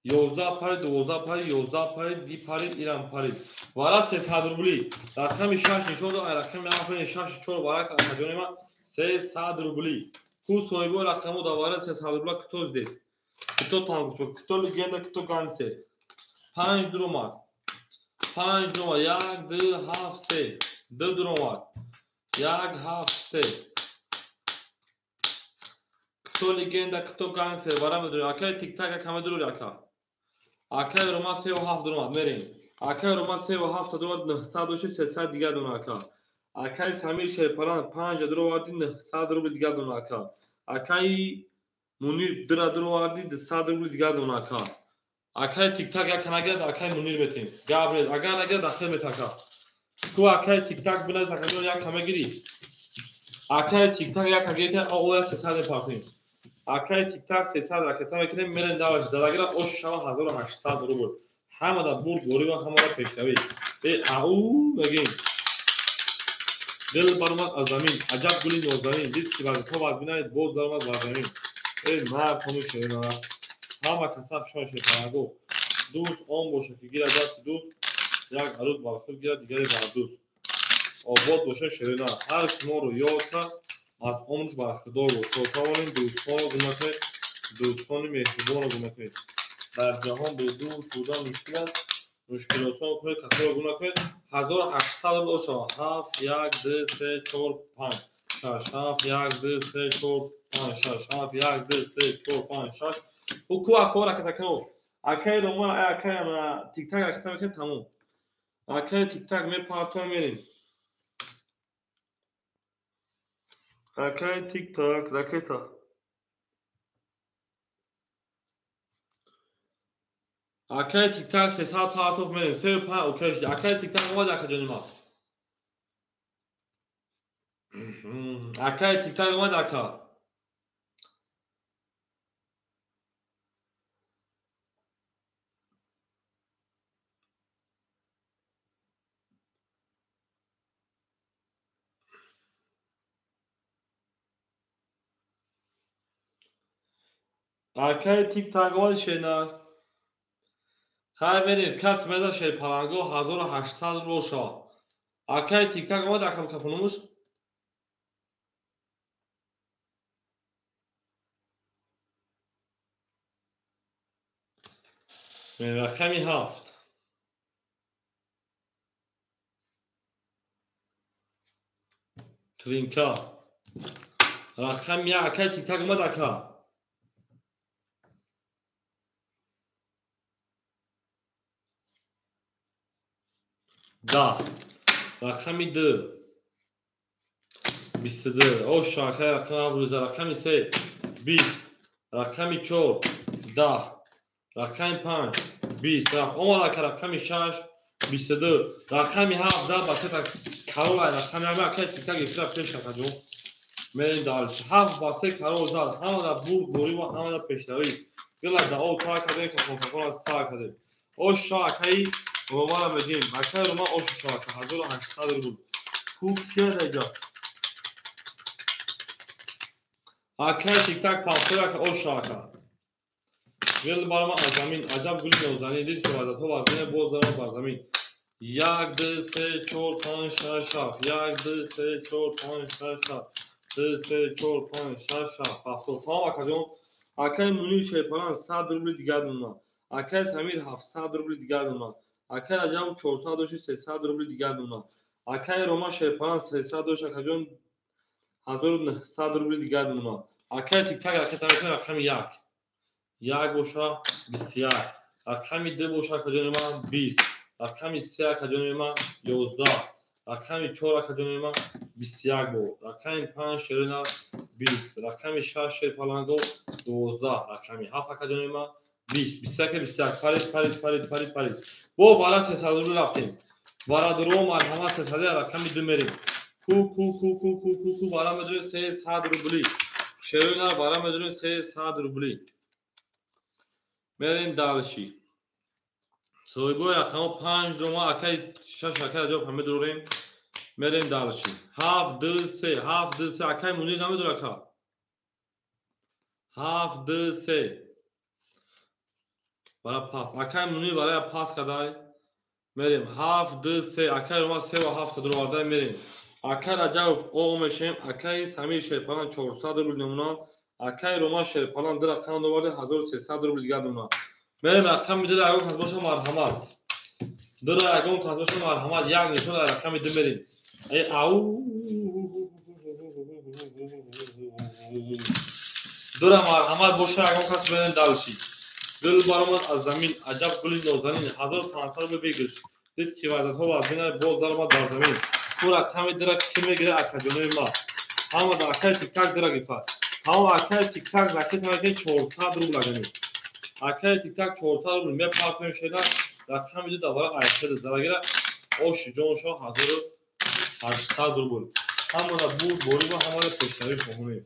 11 پرید 12 پرید 11 پرید دی پرید ایران پرید وارا 300 روبلی رقم 6 نشون داد رقم 6 4 وارا اکاجونا ما 300 روبلی کو سویبو رقمو دوباره 300 روبلا کتوز دیست کتو تانگو کتو لگنده کتو گانسه 5 درومات 5 درومات 1 2 7 3 2 درومات 1 7 3 کتو لگنده کتو گانسه وارا میدونی اکای تیک تاک کم درو اکا اکای روما 3 و 7 درومات میریم اکای روما 3 و 7 درومات 900 300 دیگه دون اکا اکای سمیر شیرپلان 5 درو واردی 900 روبل دیگه دون اکا اکای منیر درو واردی 100 روبل دیگه دون اکا اکای تیک تاک یک نگرد اکای منیر بتیم گابریل اگر نگرد داخل میتاکا تو اکای تیک تاک بنز اکای یک همه گیری اکای تیک تاک یک اگه اول 300 پاپین اکای تیک تاک 300 راکتا میکنیم میرن داوش دلاگرا اوش شما 1800 روبل همه دا بول گوری و همه دا پیشتوی او بگیم دل برمت از زمین عجب گلی نازنین دید که بعد تو باید بینید باز برمت بر زمین مرد همیشه اینا همه کسب شاشه پرگو دوست آن باشه که گیره دست دوست یک عروض بر خود گیره دیگری بر دوست آباد باشه شرینا هر که ما رو یاد کرد از عمرش بر خدا رو توانیم دوستان رو گناه کنید دوستان مهربان رو گناه کنید در جهان به دوست بودن مشکل است مشکل آسان کنید کسی رو گناه کنید 1800 رو شما 7 1 2 3 4 5 6 7 1 2 3 4 5 6 7 1 2 3 4 5 6 او کو اکورا که تکنو اکای دوما اکای انا تیک تاک اکتا میکنه تموم اکای تیک تاک می پارتو میریم اکای تیک تاک راکتا اکای تیک تاک 300 پارتو میریم 3 5 اوکی اکای تیک تاک اومد اکا جنما اکای تیک تاک اومد اکا اکای تیک تاک اومد شینا خیلی بریم کس مزا شیر پلنگو 1800 رو شا اکای تیک تاک اومد اکا کفنوموش رقمی 7 توینکا رقم 1 اکای تیک تاک اومد اکا 10 رقمی 2 22 اوش اکای رقم افروزه رقمی 3 20 رقمی 4 10 رقمی 5 20 اومد اکا رقمی 6 22 رقمی 7 10 بسیطه کرول رقمی همه اکای تیک تاک اکرا پیش اکا جو میرین دارش 7 بسیط کرول زد همه دا بول گوری و همه دا پیشتوی گلا دا او تا کده که کنفکون از سا کده اوش اکای روما را بگیم اکای روما اوش چا اکا 1800 رو بود خوب کیه دیگه اکای تیک تاک پاپتر اکا اوش اکا گل بارما از زمین عجب گلی نوزنی دید که بعد تو بازمین باز دارم بر زمین 1 2 3 4 5 6 7 1 2 3 4 5 6 7 2 3 4 5 6 7 7 تا اکا جون اکای منیر شیپلان 100 روبل دیگر دونا اکای سمیر 700 روبل دیگر دونا اکای عجب 400 و 300 روبل دیگر دونا اکای روما شیپلان 300 و اکا جون 1900 روبل دیگر دونا اکای تیک تاک اکای تاک رقم 1 1 بوشا 21 رقمی 2 بوشا اکا جون ما 20 رقمی 3 اکا جون ما 11 رقمی 4 اکا جون ما 21 بود رقمی 5 شرینا 20 رقمی 6 شیپلانگو 12 رقمی 7 اکا جون ما 20 21 پرید با والا 300 رو رفتیم والا درو مرحمه 300 رقمی 2 میریم کو والا مدرون 300 روبلی شرینا والا مدرون 300 روبلی میریم دالشی سویبوی رقم 5 دوما اکای 6 اکای جو همه دوریم میریم دالشی 7 2 3 7 2 3 اکای مونی نمی داره کا 7 2 3 برای پاس اکای مونی برای پاس کدای میریم 7 2 3 اکای رو ما 3 و 7 در آورده میریم اکای رجب او میشیم اکای سمیر شیرپالان 400 روبل نمونه اکای رو ما شیرپالان در رقم آورده 1300 روبل دیگر نمونه میریم رقم میده در اون باشه مرحمت در اون باشه مرحمت یک نشون در رقم میده میریم ای او در مرحمت باشه اون کس بریم دالشی گل برآمد از زمین عجب گلی نازنین 1500 رو بگیرش دید که وعدت ها از بین باز درآمد در زمین او رقم درک کی میگیره اکادمی ما هم در اکای تیک تاک درک گرفت هم اکای تیک تاک رکت میگه 400 روبل لگنی اکای تیک تاک 400 روبل می پاک شده رقم میده دوباره ایشد درگیره اوش جون شو 1800 روبل هم در بود بوری و هم در پشتری فهمی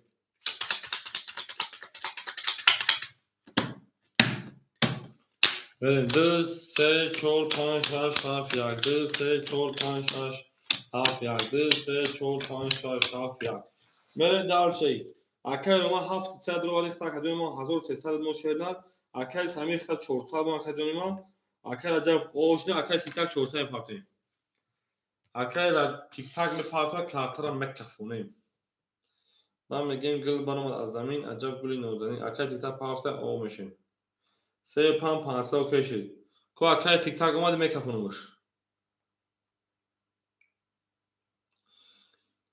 بریم 2 3 4 5 6 7 1 2 3 4 5 6 7 1 2 3 4 5 6 7 1 بریم دالشی اکای رو ما 700 رو ریخت اکادمی ما 1300 مو شدن اکای سمیر خد 400 مو اکادمی ما اکای رجب اوشنه اکای تیک تاک 400 پارتی اکای تیک تاک می پارتا کارتر مکفونه من میگم گل برآمد از زمین عجب گلی نازنین اکای تیک تاک پارتا او میشیم 3 5 500 کشید کو اکای تیک تاک اومد میکفونمش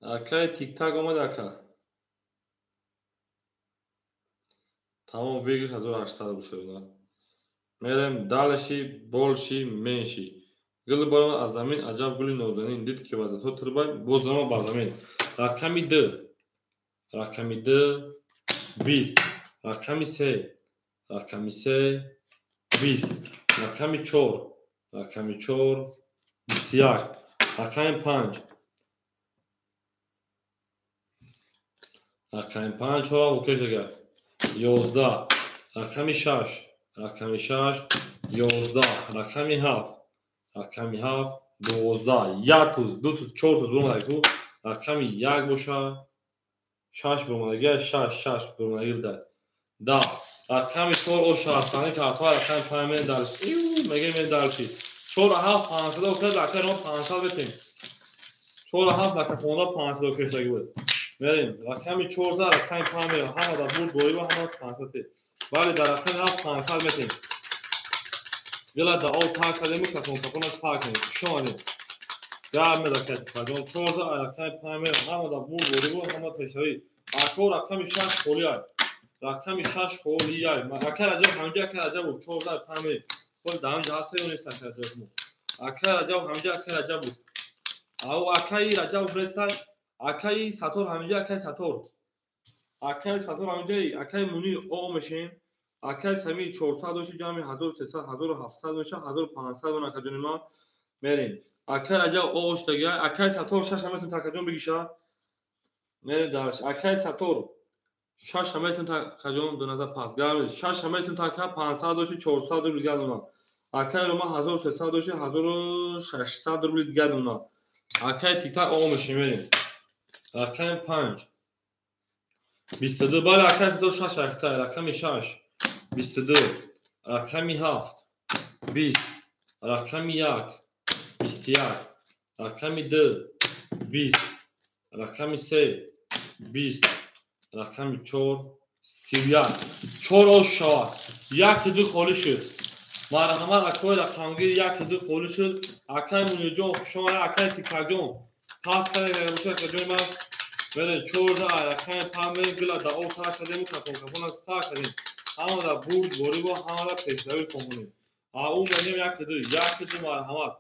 اکای تیک تاک اومد اکا تمام ویگش 1800 بشه میرم دالشی بولشی منشی گل برآمد از زمین عجب گلی نازنین دید که وضعیت ها تربای باز درآمد بر زمین رقمی 2 رقمی 2 20 رقمی 3 رقمی 3 20 رقمی 4 رقمی 4 21 رقمی 5 رقمی 5 چرا اوکی شده 11 رقمی 6 رقمی 6 11 رقمی 7 رقمی 7 12 1 توز 2 توز 4 توز برمالگی رقمی 1 باشه 6 برمالگی 6 برمالگی بده 10 رقمی 4 او شهستانی که اتوار رقمی 5 من دالش میگه من دالشی 4 7 500 اوکی رقمی رو 500 بتیم 4 7 رقمی 500 اوکی شده بود بریم رقمی 14 رقمی 5 میره همه در بود بوری و همه 500 ولی در رقمی 7 500 میتیم گلا در آو تاک کردیم کسون کپونا ساک کنیم شونیم گرم میده کسی پاجون 14 رقمی 5 میره همه در بود بوری و همه پیشوی اکو رقمی 6 خولی های رقمی 6 خولی های اکر عجب همجا اکر عجب بود 14 5 میره خود دهم جاسته و نیست اکر عجب بود اکر عجب همجا اکر عجب بود او اکای رجب برستای اکای ساتور همینجا اکای ساتور همینجا اکای مونی او میشیم اکای سمی 400 باشه جمع 1300 1700 میشه 1500 اون اکاجون ما میریم اکای رجب اوش دیگه اکای ساتور 6 همتون تاکاجون بگیشه میریم درش اکای ساتور 6 همتون تاکاجون دو نظر پاس گرم 6 همتون تاکا 500 باشه 400 رو دیگه اونا اکای رو ما 1300 باشه 1600 رو دیگه اونا اکای تیک تاک او میشیم میریم رقم 5 22 بالا اکای 6 اختار رقم 6 22 رقم 7 20 رقم 1 21 رقم 2 20 رقم 3 20 رقم 4 31 4 او شوا یک دو خالی شد مرحمت اکای رقمگیر یک دو خالی شد اکای مونیجون شما اکای تیک تاک جون پاس کنید باشه که من بریم 14 رقم 5 میریم گلا در او تاک کردیم کپون سا کردیم همه در بود بوری و همه در پیشروی کنیم او میگیم یک دو مرحمت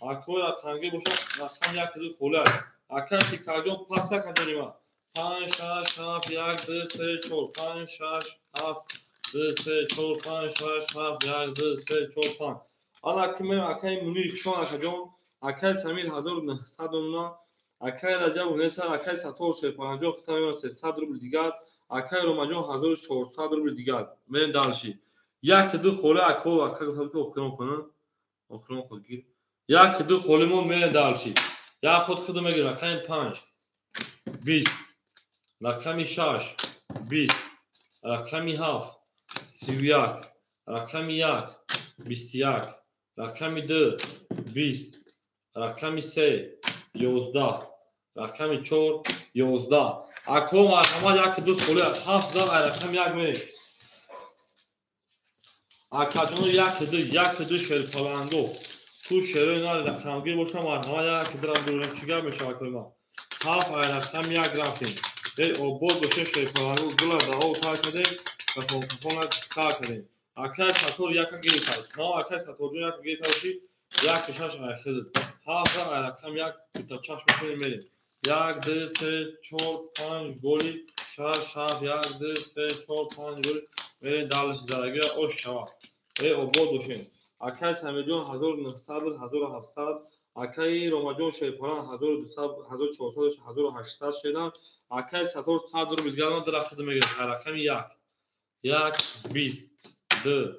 اکوی رقمگیر باشه رقم یک دو خوله اکای تیک تاک جون پاس کنیم 5 6 7 1 2 3 4 5 6 7 2 3 4 5 6 7 1 2 3 4 5 حالا که میریم اکای مونی شون اکاجون اکای سمیر 1900 اونا اکای رجب و نیسان اکای ساتور شد 50 ختمی 300 روبل دیگر اکای روماجون 1400 روبل دیگر میریم دالشی یک دو خوله اکو اکای گفتم که اخرون کنن اخرون خودگیر یک دو خوله مون میریم دالشی یا خود خودم میگیرم رقم 5 20 رقم 6 20 رقم 7 31 رقم 1 21 رقم 2 20 رقم 3 11 رقم 4 11 اکو مرحمت یک دوست خوله 7 رقم 1 میره اکادون یک دو شیر پالانگو تو شیرای نار رقمگیر باشم مرحمت یک درم دورم چیگر میشه اکوی ما 7 رقم 1 رفتیم ای اوبود باشه شیر پالانگو گلا دهو تا کردیم و فون سا کردیم اکای ساتور یک گیری هست ما اکای ساتور جو یک گیری هستی یک کشش اخید 7 رقم 1 تا چشم میکنیم میریم 1 2 3 4 5 گلی 6 7 1 2 3 4 5 گلی میریم دالش زدگی اوش شوا ای اوبود باشین اکای سمیجون 1900 1700 اکای روماجون شیپاران 1200 1400 1800 شدن اکای ساتور 100 رو بیدگران درخت میگیره رقم 1 1 20 2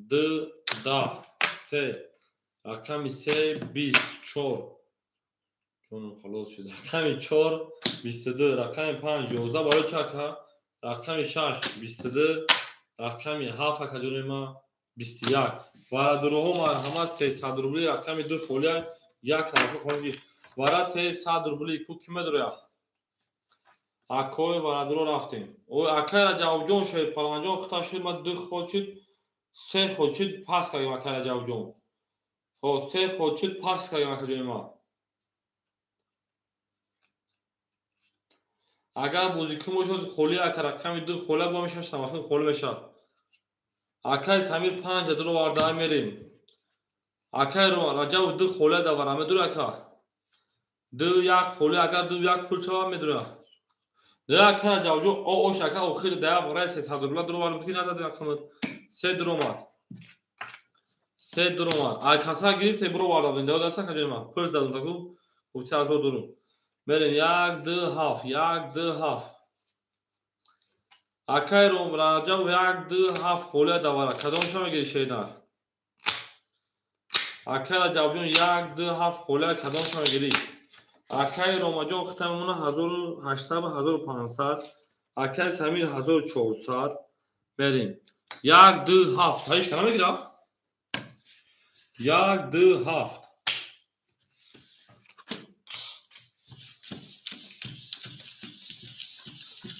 2 10 3 رقم 3 24 چون خلاص شد رقم 4 22 رقم 5 11 برای چکا رقم 6 22 رقم 7 کجوری ما 21 برای دروغ مرحمت 300 روبلی رقم 2 فولیه یک طرف خونگی برای 300 روبلی کو کمه داره اکوی برای درو رفتیم او اکای را جواب جون شد پلانجون خطا شد ما 2 خود شد 3 خود شد پاس کردیم اکای را جواب جون او 3 خود شد پاس کردیم اکای ما اگر بازیکن باشد خولی اکا رقم 2 خوله با میشه تمام خوله میشه اکای سمیر 5 درو وارد میریم اکای رو رجب 2 خوله دا برام دور اکا 2 1 خوله اگر 2 1 پول چوا میدونه نه اکا جوجو او شکا او خیلی دا برای 300 روبل درو وارد بگی نزد رقم 3 درو مات 3 درو مات اکاسا گرفت برو وارد بگین دا دستا کجا پرس دادم تاکو گفت از رو درو میریم 1 2 7 1 2 7 اکای روم راجب 1 2 7 خوله دواره کدام شما میگیری شیدار اکای راجب جون 1 2 7 خوله کدام شما میگیری اکای روم جون ختممون 1800 و 1500 اکای سمیر 1400 بریم 1 2 7 تایش کنم میگیره 1 2 7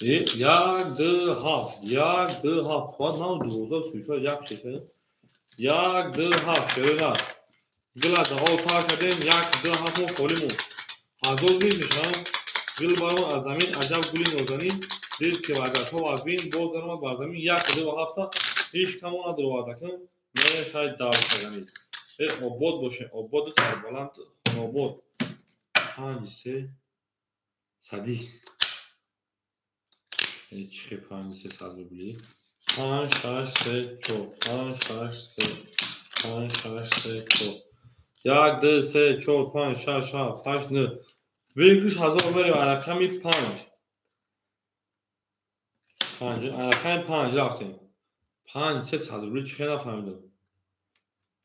1 2 7 1 2 7 فقط نام دوزا سویشا یک شیشه 1 2 7 شروع گل از آو تا کردیم 1 2 7 خولیمون هزار بیل میشن گل برامون از زمین عجب گلی نازنین دید که وعدت ها از بین باز دارم بر زمین 1 2 7 هیچ کمون نداره وعده کن میره شاید دور کردنید آباد باشه آباد سربلند خاناباد 5 3 صدی چی 5 3 صد روبلی 5 6 3 4 5 6 3 5 6 3 4 1 2 3 4 5 6 7 8 9 ویکش هزار بریم رقم 5 رقم 5 رفتیم 5 3 صد روبلی چی نفهمیدم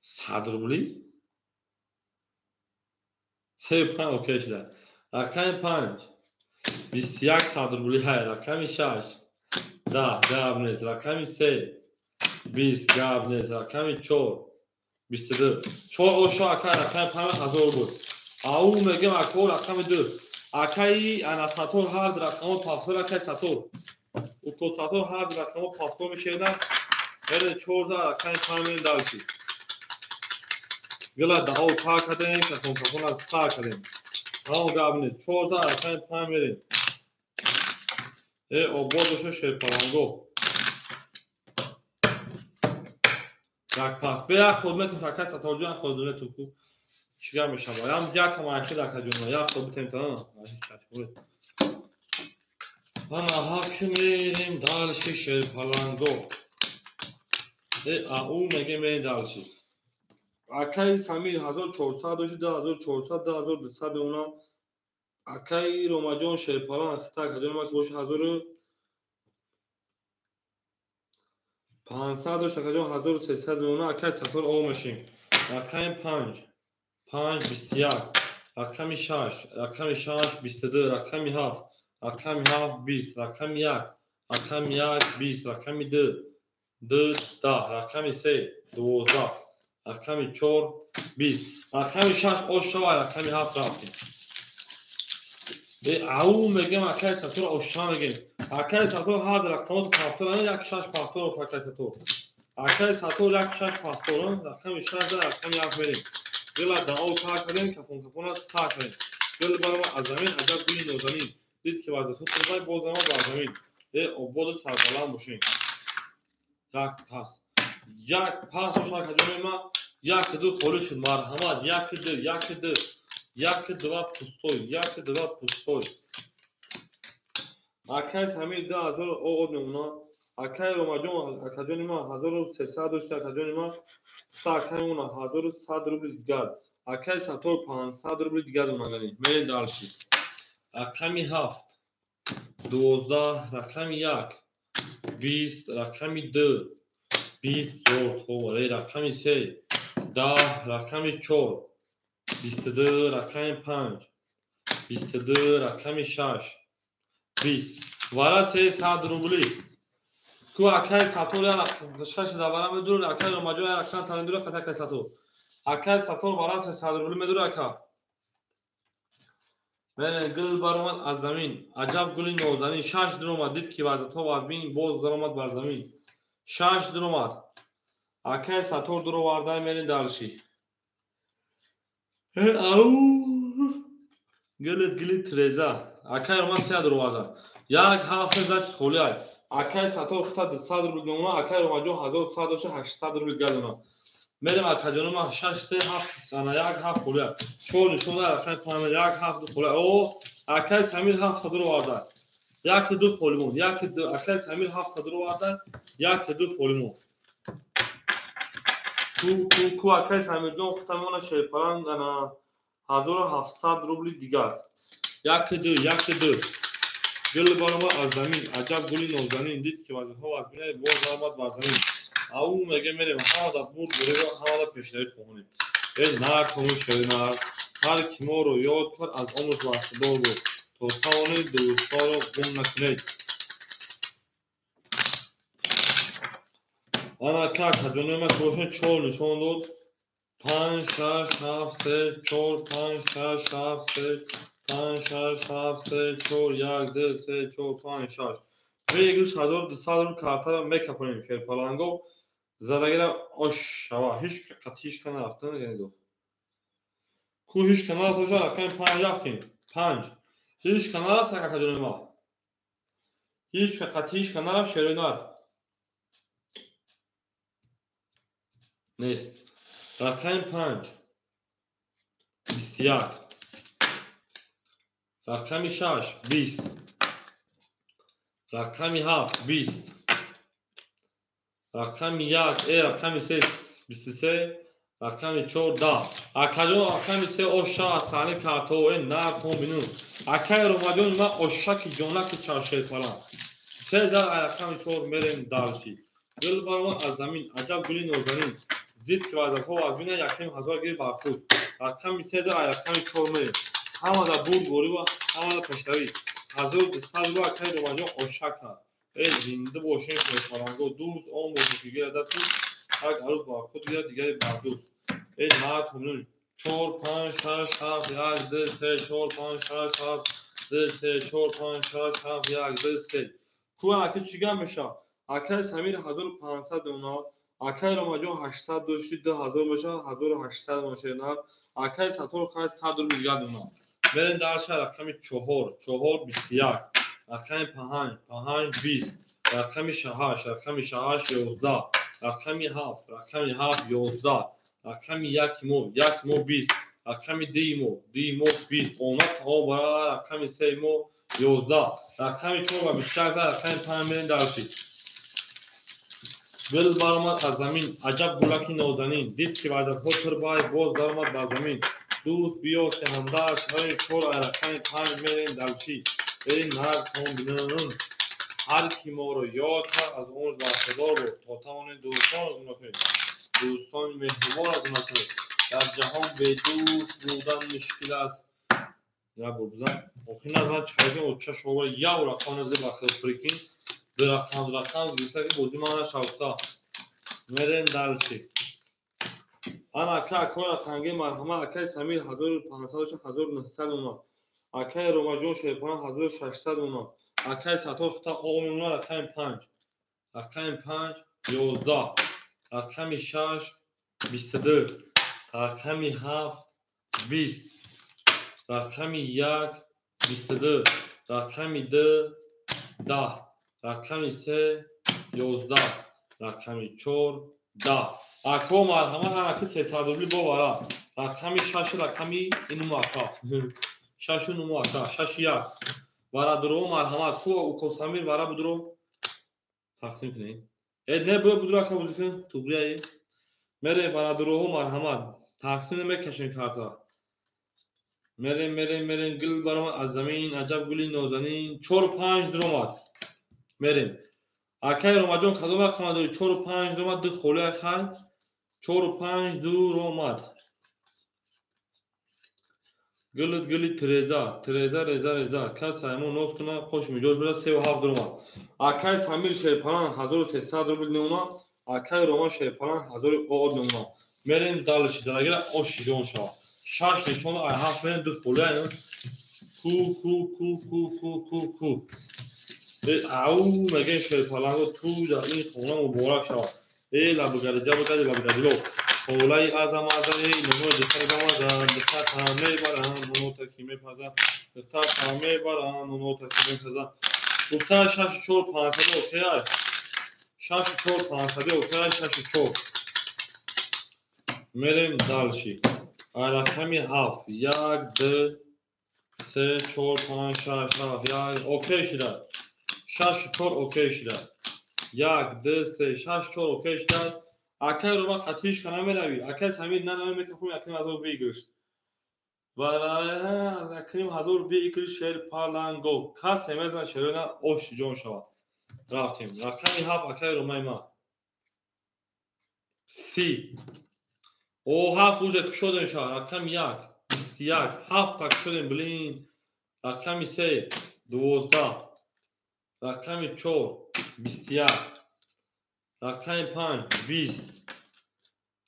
100 روبلی 3 5 اوکی شده رقم 5 21 صد روبلی های رقم 6 10 گاب نیست رقم 3 20 گاب نیست رقم 4 22 4 اوشا اکای رقم 5 هزار بود او میگم اکو رقم 2 اکای انا ساتور هر رقم پاسور اکای ساتور او کو ساتور هر رقم پاسور میشه نه بله 14 رقم 5 من دالشی گلا داو تا کردیم که کنفرانس از سا کردیم او گاب نیست 14 رقم 5 میریم او بودش شیپارانگو یک پاس بیا خدمتتون تاکای ساتور جان خدمتتون کو چیکار میشه بایم یک ماشین در کجا یا خود امتحان انا حاکم میریم دالشی شیر پالانگو او میگه می دالشی اکای سمیر 1400 داشت 1400 1200 اونا اکای روماجون شیر پالان خطا کجا ما که باشه 1500 داشت کجا 1300 اونا اکای سفر او ماشین رقم 5 5 21 رقم 6 رقم 6 22 رقم 7 رقم 7 20 رقم 1 رقم 1 20 رقم 2 2 10 رقم 3 12 رقم 4 20 رقم 6 آشوا رقم 7 رفتیم به او میگم اکای ساتور آشوا میگیم اکای ساتور هر رقمات پافتور یک 6 پافتور اکای ساتور اکای ساتور یک 6 پافتور رقم 6 رقم 1 میریم گل داو کار کردن کفون سا کردن گل برام از زمین عجب گلی نوزنی دید که واسه تو خدای بازم با زمین عبود سربلند باشین یک پاس شما کجوری ما یک دو خورش مرحمت یک دو پستوی اکای همین 2000 او نمونه اکای روماجون اکاجون ما 1300 داشته اکاجون ما تا اکای اون 1100 روبل دیگر اکای ساتور 500 روبل دیگر اومدنی میل دالشی رقم 7 12 رقم 1 20 رقم 2 20 زور خوب رقم 3 10 رقم 4 22 رقم 5 22 رقم 6 20 وارا 300 روبلی کو اکای ساتور یا دشکش داورا میدور اکای روماجو یا رقم تندور خطا اکای ساتور اکای ساتور وارا 300 روبلی میدور اکا من گل برآمد از زمین عجب گلی نوزنی 6 درآمد دید که واسه تو واز بین باز درآمد بر زمین 6 درآمد اکای ساتور درو واردای میرین دالشی او گلی ترزا اکای روما 3 درو واردا یک هفته داشت خولیای اکای ساتور خطا 200 روبل نمونه اکای روماجو 1100 داشت 800 روبل گردونه میرم اکاجون ما 6 3 7 سنا یک هفت خولیای چون نشونه رقم پایین یک هفت خولیای او اکای سمیر 7 درو واردا یک دو خولیمون یک دو اکای سمیر 7 درو واردا یک دو خولیمون کو اکای سمیر جون ختمونه شیپران انا 1700 روبل دیگر یک دو گل بارما از زمین عجب گلی نوزنی دید که واسه ها از بینه باز آمد بر زمین او میگه میریم ها دا بود بره ها دا پیشنهاد خونیم ای نکنون شرینار هر کی ما رو یاد کرد از عمرش وقتدار بود تو توانید دوستا رو گم نکنید انا کجونه ما کوشش چول نشون داد 5 6 7 3 4 5 6 7 3 5 6 7 3 4 1 2 3 4 5 6 بگیرش 1200 رو کارتا میکاپونیم شیر پالانگو زدگیره آش شوا هیچ قطعیش کنه رفتن یعنی کو هیچ کنه رفتن رقم 5 رفتیم 5 هیچ کنه رفت کجونه ما هیچ قطعیش کنه رفت شیرینار نیست رقم 5 21 رقم 6 20 رقم 7 20 رقم 1 رقم 3 23 رقم 4 10 اکاجون رقم 3 اوشا استانی کارتو این نه کومبینو اکای روماجون ما اوشا کی جونا کی چارشه پالا 3000 رقم 4 میریم دالشی گل بارما از زمین عجب گلی نوزنی دید که واسه تو از بینه یکم هزار گیر برخود رقم 3000 رقم 4 میریم همه دا بود گوری و همه دا پشتوی 1200 رو اکای روماجون اوشا کرد ای زنده باشین پرپارانگو دوست آن موسیقی دستی یک عروض با خود بیاد دیگری بردوست ای مرد همون 4 5 6 7 1 2 3 4 5 6 7 2 3 4 5 6 7 1 2 3 کو اکی چیگه میشه اکای سمیر 1500 دونا اکای روماجون 800 داشتی 2000 باشه 1800 باشه نه اکای ساتور خواهد 100 رو بیگه دونا برین درشه رقم 4 21 رقم 5 20 رقم 6 رقم 6 11 رقم 7 رقم 7 11 رقم 1 مو 20 رقم 2 مو 20 اومد تا برای رقم 3 مو 11 رقم 4 و 24 رقم 5 میرین دارشید گل برآمد از زمین عجب گلکی نوزنین دید که بعد از هتر بای باز درآمد بر زمین دوست بیا که همداش های 4 رقم 5 میرین دارشید برین هر کومبینون هر کی ما رو یاد کرد از اونش برخوردار بود تا توانید دوستان رو گناه کنید دوستان مهربان رو گناه کنید در جهان به دوست بودن مشکل است. یا بودن آخه نظر چه فرقی اوچه شما یا و رقم نزده بخیر پریکین به رقم گیرسه که بودی مانه شوکتا مرین دلچی آن اکه اکوی رقمگی مرحمه اکه سمیر 1500 اونا اکه روماجون شیپان 1600 اونا اکه سطور خطا آقا میمونه رقم 5 رقم 5 11 رقم 6 22 رقم 7 20 رقم 1 22 رقم 2 10 رقم 3 11 رقم 4 10 اکو مرحمه اکه 300 روبلی باورا رقم 6 رقمی اینو اکا 6 نمو اکا 6 1 ورا درو مرحمه کو او کوسامیر ورا بدرو تقسیم کنین نه بدرو اکا بزکن توبریای میره ورا درو مرحمه تقسیم میکشین کارتا میریم گل برام از زمین عجب گلی نازنین 4 و 5 درآمد میریم اکای روماجون کدوم رقم داری 4 و 5 درآمد دو خوله خای 4 و 5 درآمد گلی تریزا کس همون نوز کنه خوش میجوش بده 3 و 7 درآمد اکای سمیر شیپان 1300 روبل نونا اکای روما شیپان 1000 اود نونا میریم دالشی درگیر آشیدون شو شش نشون ای هفت من دو خوله اینو کو او مگه شیپالانگو تو در این خونه مبارک شود ای لبگردی خوله از امازه نمو دفتر گمازه دفتر همه برم نمو تکیمه پزم دفتر همه برم نمو تکیمه پزم گفته 6 4 500 اوکی 6 4 500 اوکی 6 4 میریم دالشی رقمی 7 1 2 3 4 5 6 7 اوکی شده 6 4 اوکی شده 1 2 3 6 4 اوکی شده اکای رو ما خطیش کنم میروی اکای سمیر نه میکنم اکای هزار ویگرش و از اکای هزار ویگرش شیر پالانگو کس میزن شیرونه اوش جون شود رفتیم رقمی 7 اکای رو ما سی او 7 اوجه کشودن شد رقم 1 21 7 کشودن بلین رقم 3 12 رقم 4 21 رقم 5 20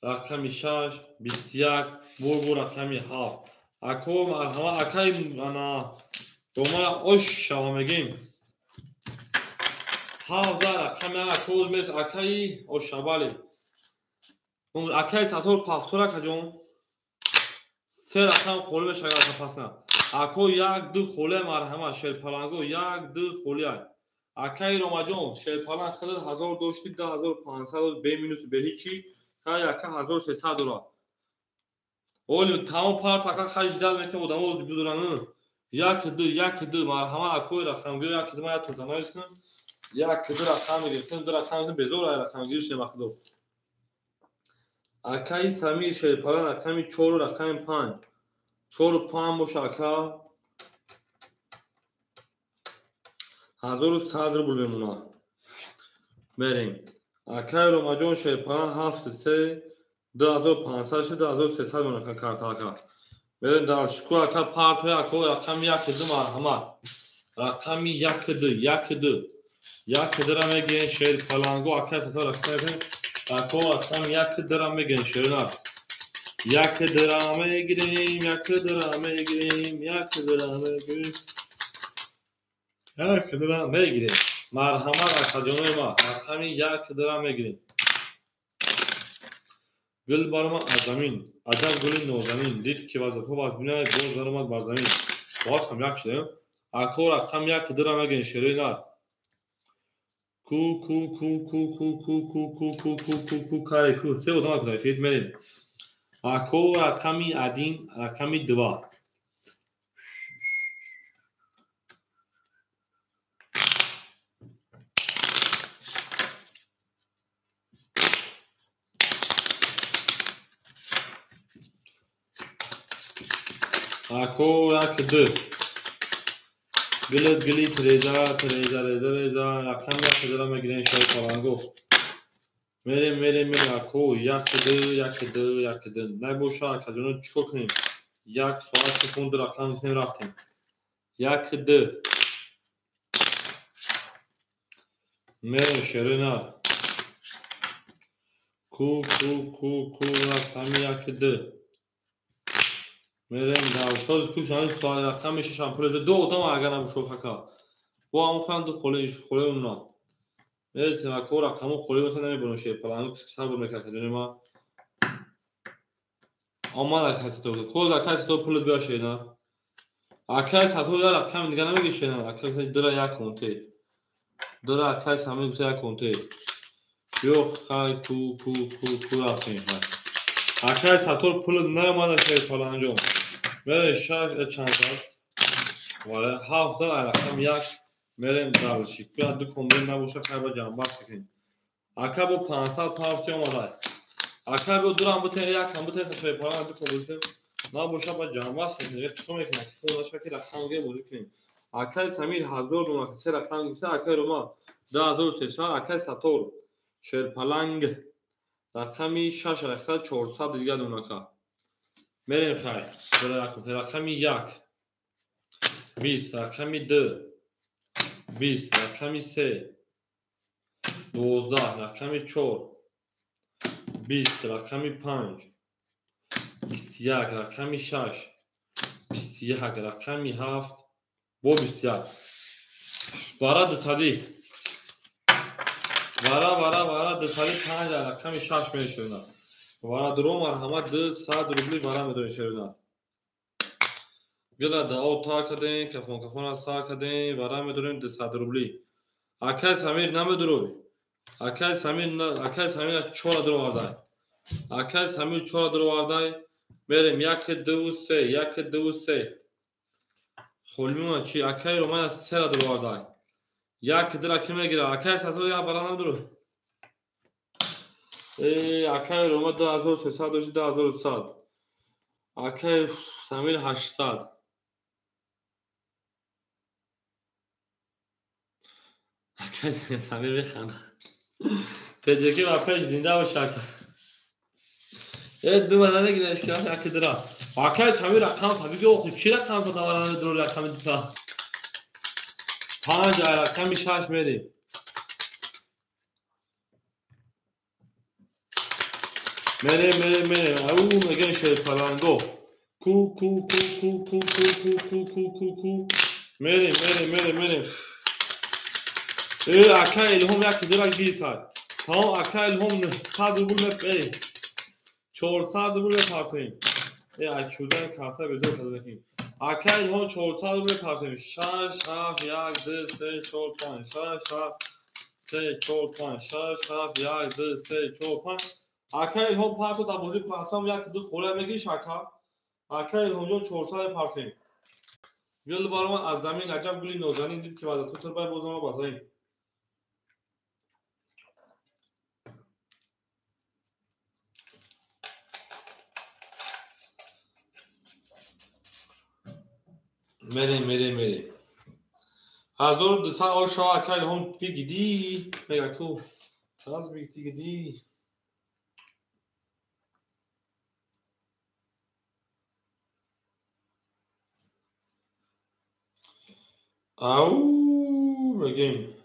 رقم 6 21 بو رقم 7 اکو مرحمه اکای انا روما اوش شما میگیم حافظه رقم اکو میز اکای اوش شبالی اکای سطور پافتورا کجون سه رقم خوله شگر پسنه اکو 1 2 خوله مرحمه شیرپالانگو 1 2 خوله اکای روماجون شیرپالان خدر 1000 دوشتی 10500 به مینوس به هیچی کای اکا 1300 دلار اول تمام پارت اکا خرج داد میکنه بودم اوز بدونن 1 2 مرحمه اکوی رقم گیری 1 2 ما تو تنایس کن 1 2 رقم میگیرن 2 رقم به زور رقم گیرش مخدو اکای سمیر شیرپالان رقم 4 رقم 5 4 و 5 مشاکا 1100 روبل بمونه بریم اکای روماجون شیرپالان 7 3 2500 شد 2300 بمونه کارت اکا بریم در شکو اکا پارت های اکا رقم 1 2 مرحمه رقم 1 2 را میگین شیرپالانگو اکا ستا رقم اکو رقم 1 2 را میگین شیرنا 1 2 را میگیریم 1 2 را میگیریم 1 2 را میگیریم 1 2 را میگیریم مرحمه رقم ما رقم 1 2 را میگیریم گل برام از زمین عجب گلی نازنین دید که وظیفه باز بینه گل درآمد بر زمین ساعت هم 1 شده اکو رقم 1 2 را میگین شیرنا کاری کو سه ادامه کنید فید میریم اکو رقمی عدین رقمی 2 اکو 1 2 گلی تریزا رقم 1 2 را میگیرین شاید پالانگو میریم اکو یک ده نبوشا کجونو چیکار کنیم؟ یک ساعت تکون در رفتن نیستیم رفتیم یک ده میریم شرینار کو رفتم یک ده میریم دوشاز کوشان ساعت رفتم میشه شامپولش دو تا اگر نبوشو فکر با همون فهم دو خوله اونا میرسیم اکو رفتمون خوله مثلا نمیبرنشه پلانو کسی صبر میکرد که ما آمال کسی تو کوز کسی تو پول بیاشه نه اکای ساتو داره رقم دیگه نمیگیشه نه اکای داره یک کنته داره اکای همین گوشه یک کنته یو خای کو رفتیم اکای ساتو پول نمیاد که پول انجام میره شش چند سال ولی 700 رقم یک میریم دالشی بیا دو کمبین نبوشه خیلی جنبه کنیم اکای با 500 پاوتی اومده اکای با دورم بوده یک هم بوده که پول دو کمبین نبوشه با جنبه است دیگه چیکار میکنه که فونش که رقم گه بوده کنیم اکای سمیر هزار دونا که سه رقم گفته اکای روما 10300 اکای ساتور شرپلنگ رقمی 6 رقم 400 دیگه دونا که میریم خیر رقمی یک 20 رقمی 2 20 رقمی 3 12 رقمی 4 20 رقمی 5 21 رقمی 6 21 رقمی 7 با 21 برای دسادی برای دسادی 5 رقمی 6 میشه برای درو مرحمت 200 روبلی برای میدون شروع گلا دا اوتا کردیم کفون سا کردیم برای میدونیم 200 روبلی اکای سمیر نمیدروی اکای سمیر 4 درو وارده اکای سمیر 4 درو وارده بریم 1 2 3 خلمی چی اکای رومای 3 درو وارده یک درا کی میگیره اکای ساتو یا برای نمیدروی اکای روما 2300 و 2100 اکای سمیر 800 اکای سمیر بخند تجربه و پیش زنده و شاکر دو بدنه گیره اشکال اکی درا اکای سمیر رقم طبیقی او خود چی رقم تا دورانه درو رقم دیتا 5 رقمی 6 میریم او میگن شیر پلنگو کو میریم اکای الهام یکی درا گیرتر تا اکای الهام 100 روبل بریم 400 روبل پارتیم اکشودن کارتا به دو کده کنیم اکای الهام 400 روبل پارتیم 6 7 1 2 3 4 5 6 7 3 4 5 6 7 1 2 3 4 5 اکای الهام پارتو تا بازی پاسام یک دو خوره میگی شاکا اکای الهام جون 400 پارتیم گل بارم از زمین عجب گلی نوزنی دید که بعد تو تر بای بازم بازایی میریم 1200 آشا اکای الهام گیدی میگه کو ساز بیتی گیدی او میگیم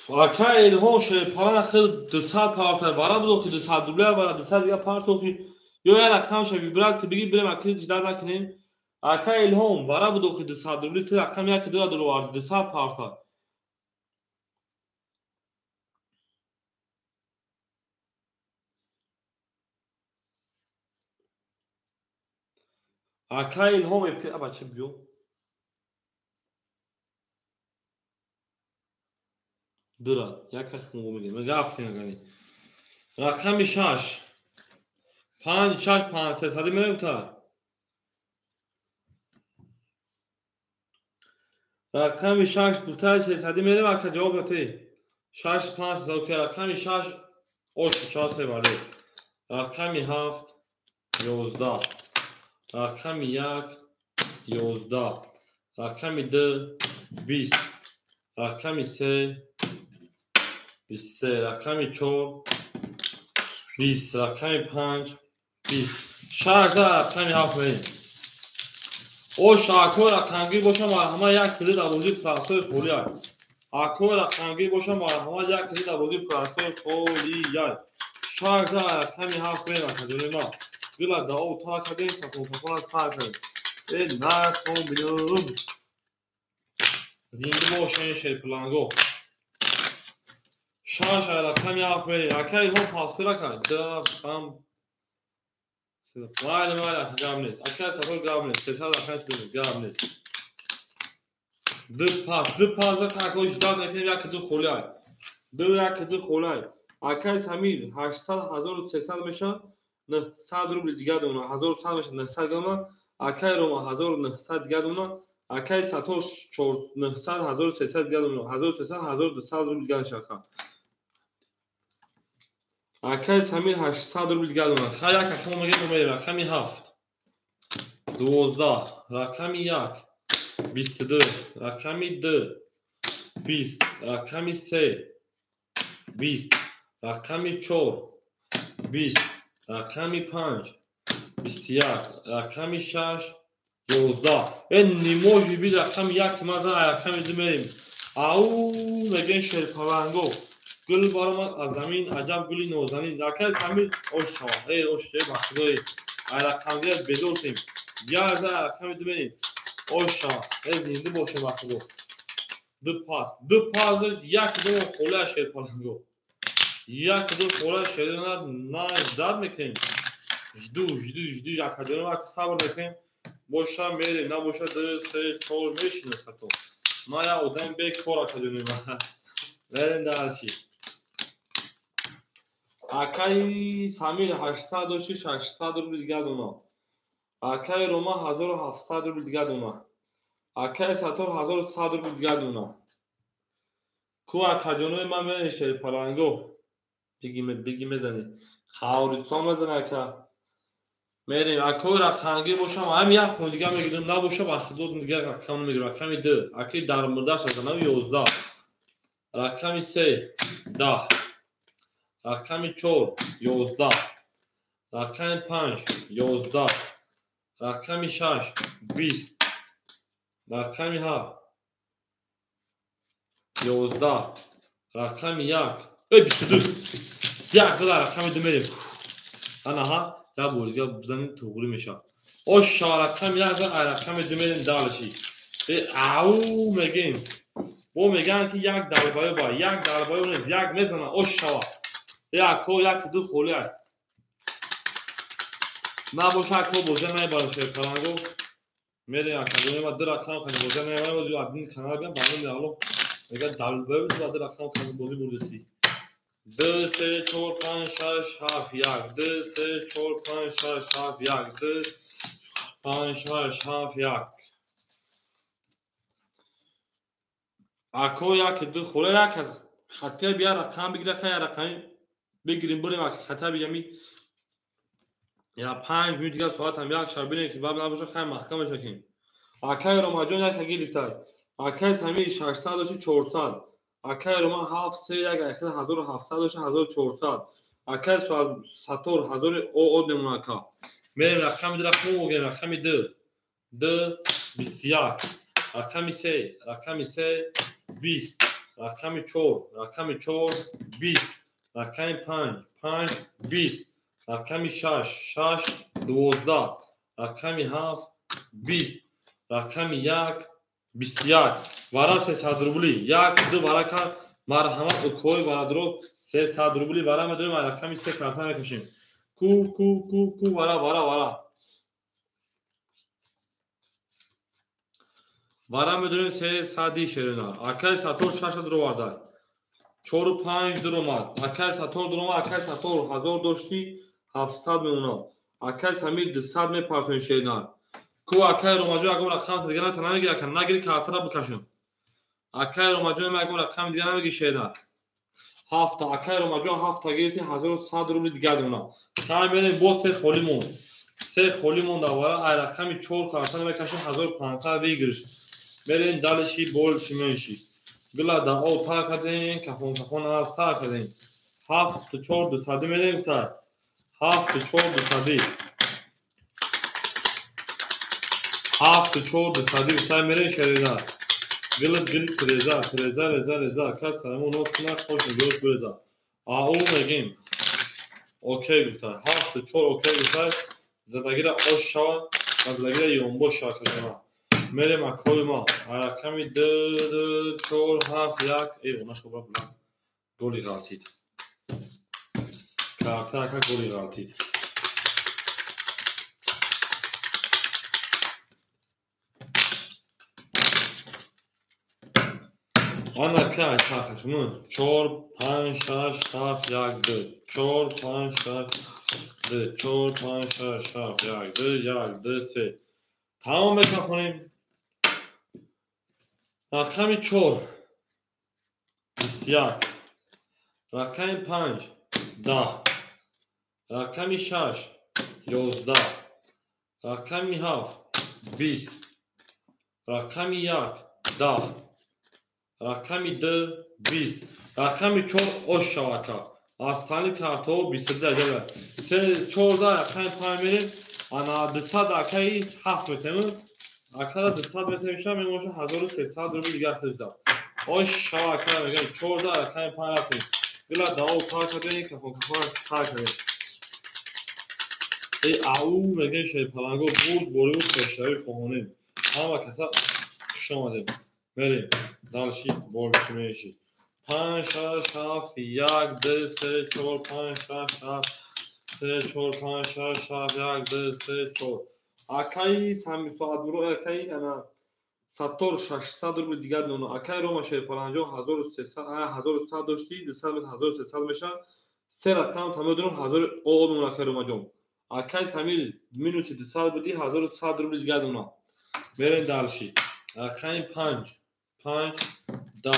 اکای الهام شه پاران خیلی 200 پارتر برای بدوخی 200 دوبله برای 200 دیگه پارت اوخی یا یه رقم شه ویبرات که بگی بریم اکی جدار نکنیم اکای الهام برای بدوخی 200 دوبله تو رقم یکی درو وارد 200 پارتر اکای الهام ابتدا بچه بیو دره یک خون میگه من گفتم نگانی رقم 6 5 6 5 300 میره تا رقم 6 گفته 300 میره و که جواب داده 6 5 300 که رقم 6 اوش 4 سه ولی رقم 7 11 رقم 1 11 رقم 2 20 رقم 3 23 رقم 4 20 رقم 5 20 16 رقم 7 میره او شاکو رقمگیر باشم و همه یک کلی در وجود پرستوی خولی هست اکو رقمگیر باشم و همه یک کلی در وجود پرستوی خولی هست 16 رقم 7 میره کدوم ما گلا دا او تا کدیم تفاوت سر کنیم ای نکن بیرون زنده باشین شیپلانگو 16 رقم 7 میره اکی هم پاس پیدا کرد دفعم مالی گام نیست اکی سفر گام نیست 300 رقم گام نیست دو پاس وقت اکوش داد نکنیم یک دو خولی های یک دو خولی های اکی سمیر 800 1300 میشه 900 روبل دیگه دونا 1100 میشه 900 گام اکی روما 1900 دیگه دونا اکی ساتوش 900 1300 دیگه دونا 1300 1200 روبل دیگه شکا اکی سمیر 800 روبل دیگه دونا خیلی یک اکمو مگه دومه رقمی 7 12 رقمی 1 22 رقمی 2 20 رقمی 3 20 رقمی 4 20 رقمی 5 21 رقمی 6 11 این نیموجی بی رقم 1 مزن رقمی 2 میریم او میگن شیرپلنگو گل بارم از زمین عجب گلی نوزنی رقم سمیر اوش شما ای اوش چه بخشگوی رقم دیت بدوشیم 11 رقمی 2 میریم اوش شما ای زنده باشه بخشگو دو پاس یک دو خوله شیرپلنگو یک دو خوله شیرپلنگو زد میکنیم جدو یک هجانه وقت صبر میکنیم باشم میریم نه باشه 2 3 4 میشینه خطو ما یا آدم به کار هجانه بریم درشی اکی سمیر 806 800 روبل دیگه دونا اکی روما 1700 روبل دیگه دونا اکی ساتور 1100 روبل دیگه دونا کو هجانه من میریم شیرپلنگو بگی میزنی خاورستان میزنه که میریم اکو رقمگیر باشم هم یک خون دیگه میگیریم نباشه وقت دو دیگه رقم میگیرم رقمی 2 اکی در مردش هستم 11 رقمی 3 10 رقمی 4 11 رقمی 5 11 رقمی 6 20 رقمی 7 11 رقمی 1 22 یک دلار رقمی 2 میریم ها یا بولگا بزنیم توغلی میشه او شارکم یک رقم 2 میریم دالشی او میگیم بو میگن که یک دلبایو با یک دلبایو نیست یک میزنه او شوا یک دو خولی های نباشه که بوزه میبارم شیرپلنگو میریم اکادمی و 2 رقم کنیم بوزه میبارم و جو ادمین کانال بیام برنامه میالو میگه دلبایو و 2 رقم کنیم بوزی بودسی 2 3 4 5 6 7 1 2 3 4 5 6 7 1 2 5 6 7 1 اکو یک دو خوره یک از خطه بیا رقم بگیره خیلی رقمی بگیریم بریم اکی خطه بیمی یا 5 منوت دیگه ساعت هم یک شب بینیم که باب نباشه خیلی محکم شکیم اکی روما جون یک اگه لیفتر اکی سمی 600 باشه 400 اکی روما 7 3 یک 1700 باشه 1400 اکی ساتور 1000 او نمونه اکا میریم رقم دی رقم بگیریم رقم 2 21 رقم 3 20 رقم 4 20 رقم 5 20 رقم 6 12 رقم 7 20 رقم 1 21 ورا 300 روبلی یک دو ورا کار مرحمت و کوی ورا درو 300 روبلی ورا میدونیم رقم 3 کارت میکشیم کو ورا ورا میدونیم 300 شیرنا اکای ساتور 6 درو ورده 4 و 5 در اومد. اکای ساتور در اومد. اکای ساتور 1000 داشتی 700 میمونه. اکای سمیر 200 میپرتون شیدن. کو اکای روماجو اگه رقم دیگه نمیگیره که نگیری کارت را بکشون. اکای روماجو اگه رقم دیگه نمیگی شیدن. 7 تا اکای روماجو 7 تا گرفتی 1100 روبل دیگه دونه. سعی می‌کنیم باز خالی مون. سه خالی مون دوباره ای رقمی 4 کارت میکشیم 1500 بگیرش. برین دالشی بولش میشی. گلا دا او تا کردین کفون ها سا کردین 7 تا 4 200 میریم تا 7 تا 4 200 7 تا 4 200 سعی میرین شریدا گلت رضا کس همون نوت کنه خوش نگوش برزا او میگیم اوکی گفته 7 تا 4 اوکی گفته زدگیر آش شود و زدگیر یونبو شاکر میریم اکوی ما رقمی 2 4 7 1 ای اونا خوبه بلند گولی غلطید کارته اکا گولی غلطید آن اکا اتاقش من 4 5 6 7 1 2 4 5 6 2 4 5 6 7 1 2 1 2 3 تمام بکنیم رقمی 4 21 رقمی 5 10 رقمی 6 11 رقمی 7 20 رقمی 1 10 رقمی 2 20 رقمی 4 oş şavaka astani karto 20 derece se 4 da raqami 5 میریم انا 200 اکای 7 میتونم اکا 200 میتونم میمونه 1300 روبل دیگه خریدم oş şavaka میگم 4 da raqami 5 رفتیم گلا داو تا کردین کفون سا کردین ای او میگه شی پلنگو بود کشتاری فهونیم اما کسا شماده بریم دالشی بولش میشی 5 6 7 1 2 3 4 5 6 7 3 4 5 6 7 1 2 3 4 اکای سامی ساعت برو اکای انا ساتور 600 روبل دیگر نونو اکای روما شی پلنجو 1300 1100 داشتی 200 1300 میشه سه رقم تمام دونم 1000 او نون اکای روما جون اکای سامی مینوسی 200 بودی 1100 روبل دیگر نونو برین دالشی رقم 5 5 10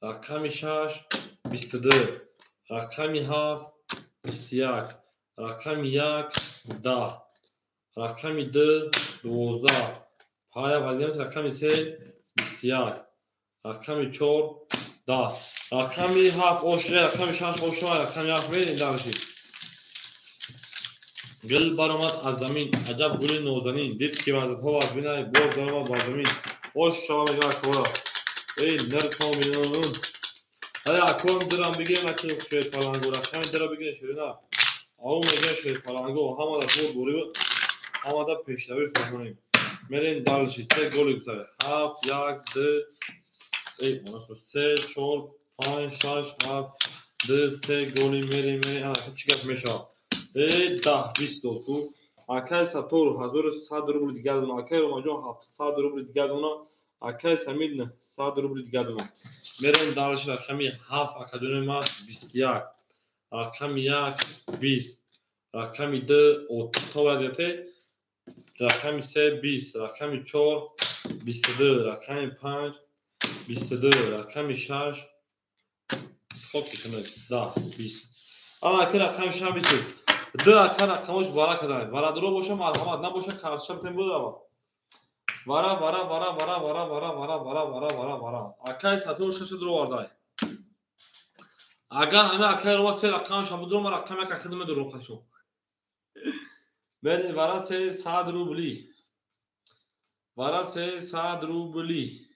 رقم 6 22 رقم 7 21 رقم 1 10 رقم 2 12 پای ولیمت رقم 3 21 رقم 4 10 رقم 7 اوشره رقم 6 اوشره رقم 1 برین دالشی گل برآمد از زمین عجب گل نازنین دید که وعدت‌ها از بینای باز درآمد بر زمین خوش شما میگه کورا ای نرکام میلیون ای اکوم درام بگیرم اکی شیر پلنگو رقم درا بگیرم شیرنا او میگه شیر پلنگو همه در بور بوری همه در پیشتوی فهمونیم میرین دالشی سه گلی گذاره 7 1 2 ای مناسب 3 4 5 6 7 2 3 گلی میریم انا چیکار میشه ای 10 20 تو اکای ساتور 1100 روبل دیگه دونه اکای روماجو 700 روبل دیگه دونه اکای سمیر 100 روبل دیگه دونه میریم دالش رقمی 7 اکادون ما 21 رقم 1 20 رقم 2 اوتو ودیته رقم 3 20 رقم 4 22 رقم 5 22 رقم 6 خب کنید 10 20 اما اکای رقم 6 20 دو اکای رقمش بارا کدای بارا درو باشه مرحمت نباشه کارشم تیم بود وارا اکای ساتور شش درو واردای اگر همه اکای رو سه رقم شما درو رقم یک خدمت درو خشو من وارا سه 100 روبلی وارا سه 100 روبلی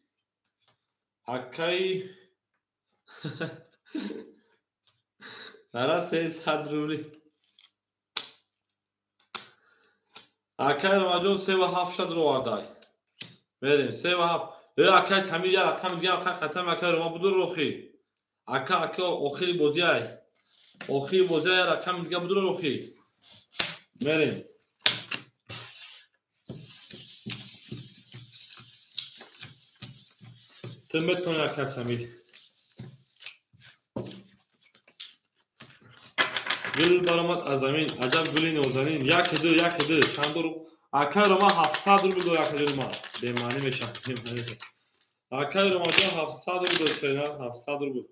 اکای وارا سه 100 روبلی اکای رو سه و 7 درو واردای بریم 3 و 7 اکای همین یا رقم دیگه ختم اکای رو ما بدون روخی اکا آخری بازی رقم دیگه بدون روخی بریم تمت کنی اکا همین گل برآمد از زمین عجب گلی نازنین یک دو چند رو اکای روما 700 روبل دو یک روما به معنی میشه اکای روما جا 700 روبل سینا 700 روبل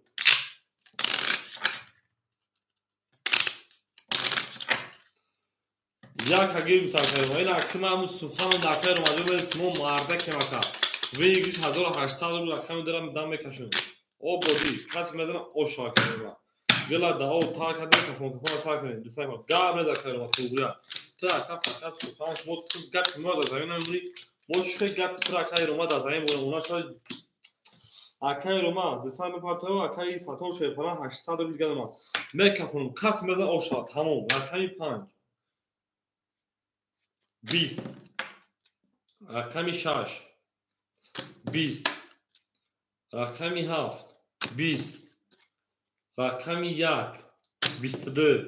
یک هگیر بود اکای روما این اکمه همون سوخان و اکای روما جا به اسمو مرده که مکا وی یکیش 1800 روبل اکای دارم دم میکشون او بودی کسی میدونه او شاکر روما گلا دا او تا کدی کفون تا کنید دوستای ما گابر اکای روما تو بیا تا کفا سوخان موت گپ ما دا زمین امری مشکل گپ تو اکای روما دا زمین بود اونا شاید اکای روما دسان پارتو اکای ساتور شپنا 800 روبل دیگه ما میکفون کسی میدونه او شاد تمام اکای 5 20 رقمی 6 20 رقمی 7 20 رقمی 1 22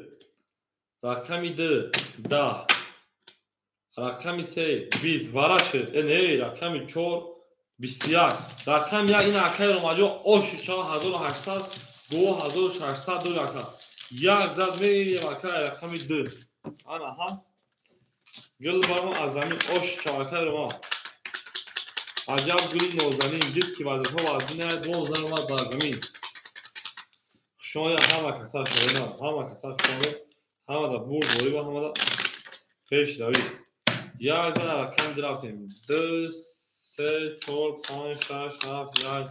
رقمی 2 10 رقمی 3 20 وارا شد نه رقمی 4 21 رقم 1 این اکای روماجو اوش 4800 2600 دلار یک زد می اکای رقمی 2 انا ها گل برام از زمین اوش چاکای روما عجب گلی نازنین دید که وظیفه وزنی دو زن اومد بر زمین شما همه کسا شده همه کسا شده همه دا برد بوری و همه دا پیش دوید یک زن رقم درفتیم 2 3 4 5 6 7 1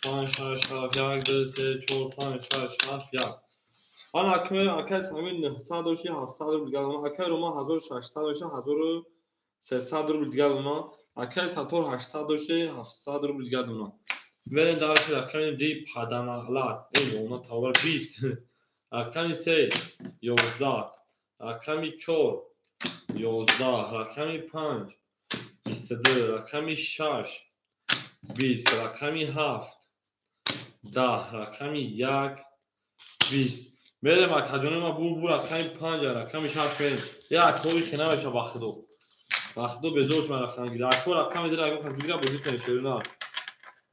5 6 7 1 2 3 4 5 6 7 1 آن اکای سامین 900 دوشی 700 رو دیگر اونا اکای روما 1600 دوشی 1300 رو دیگر اونا اکای ساتور 800 دوشی 700 رو دیگر اونا برین دارش رقم دی پادانالات این اونا تاور 20 رقم 3 11 رقم 4 11 رقم 5 22 رقم 6 20 رقم 7 10 رقم 1 20 میرم اکاجون ما بور رقم 5 رقم 6 بریم یا اکوی خینا بشه وقتو به زورش من رقم گیره اکو رقم دیره اگه خواست بگیره بازی کنه شروع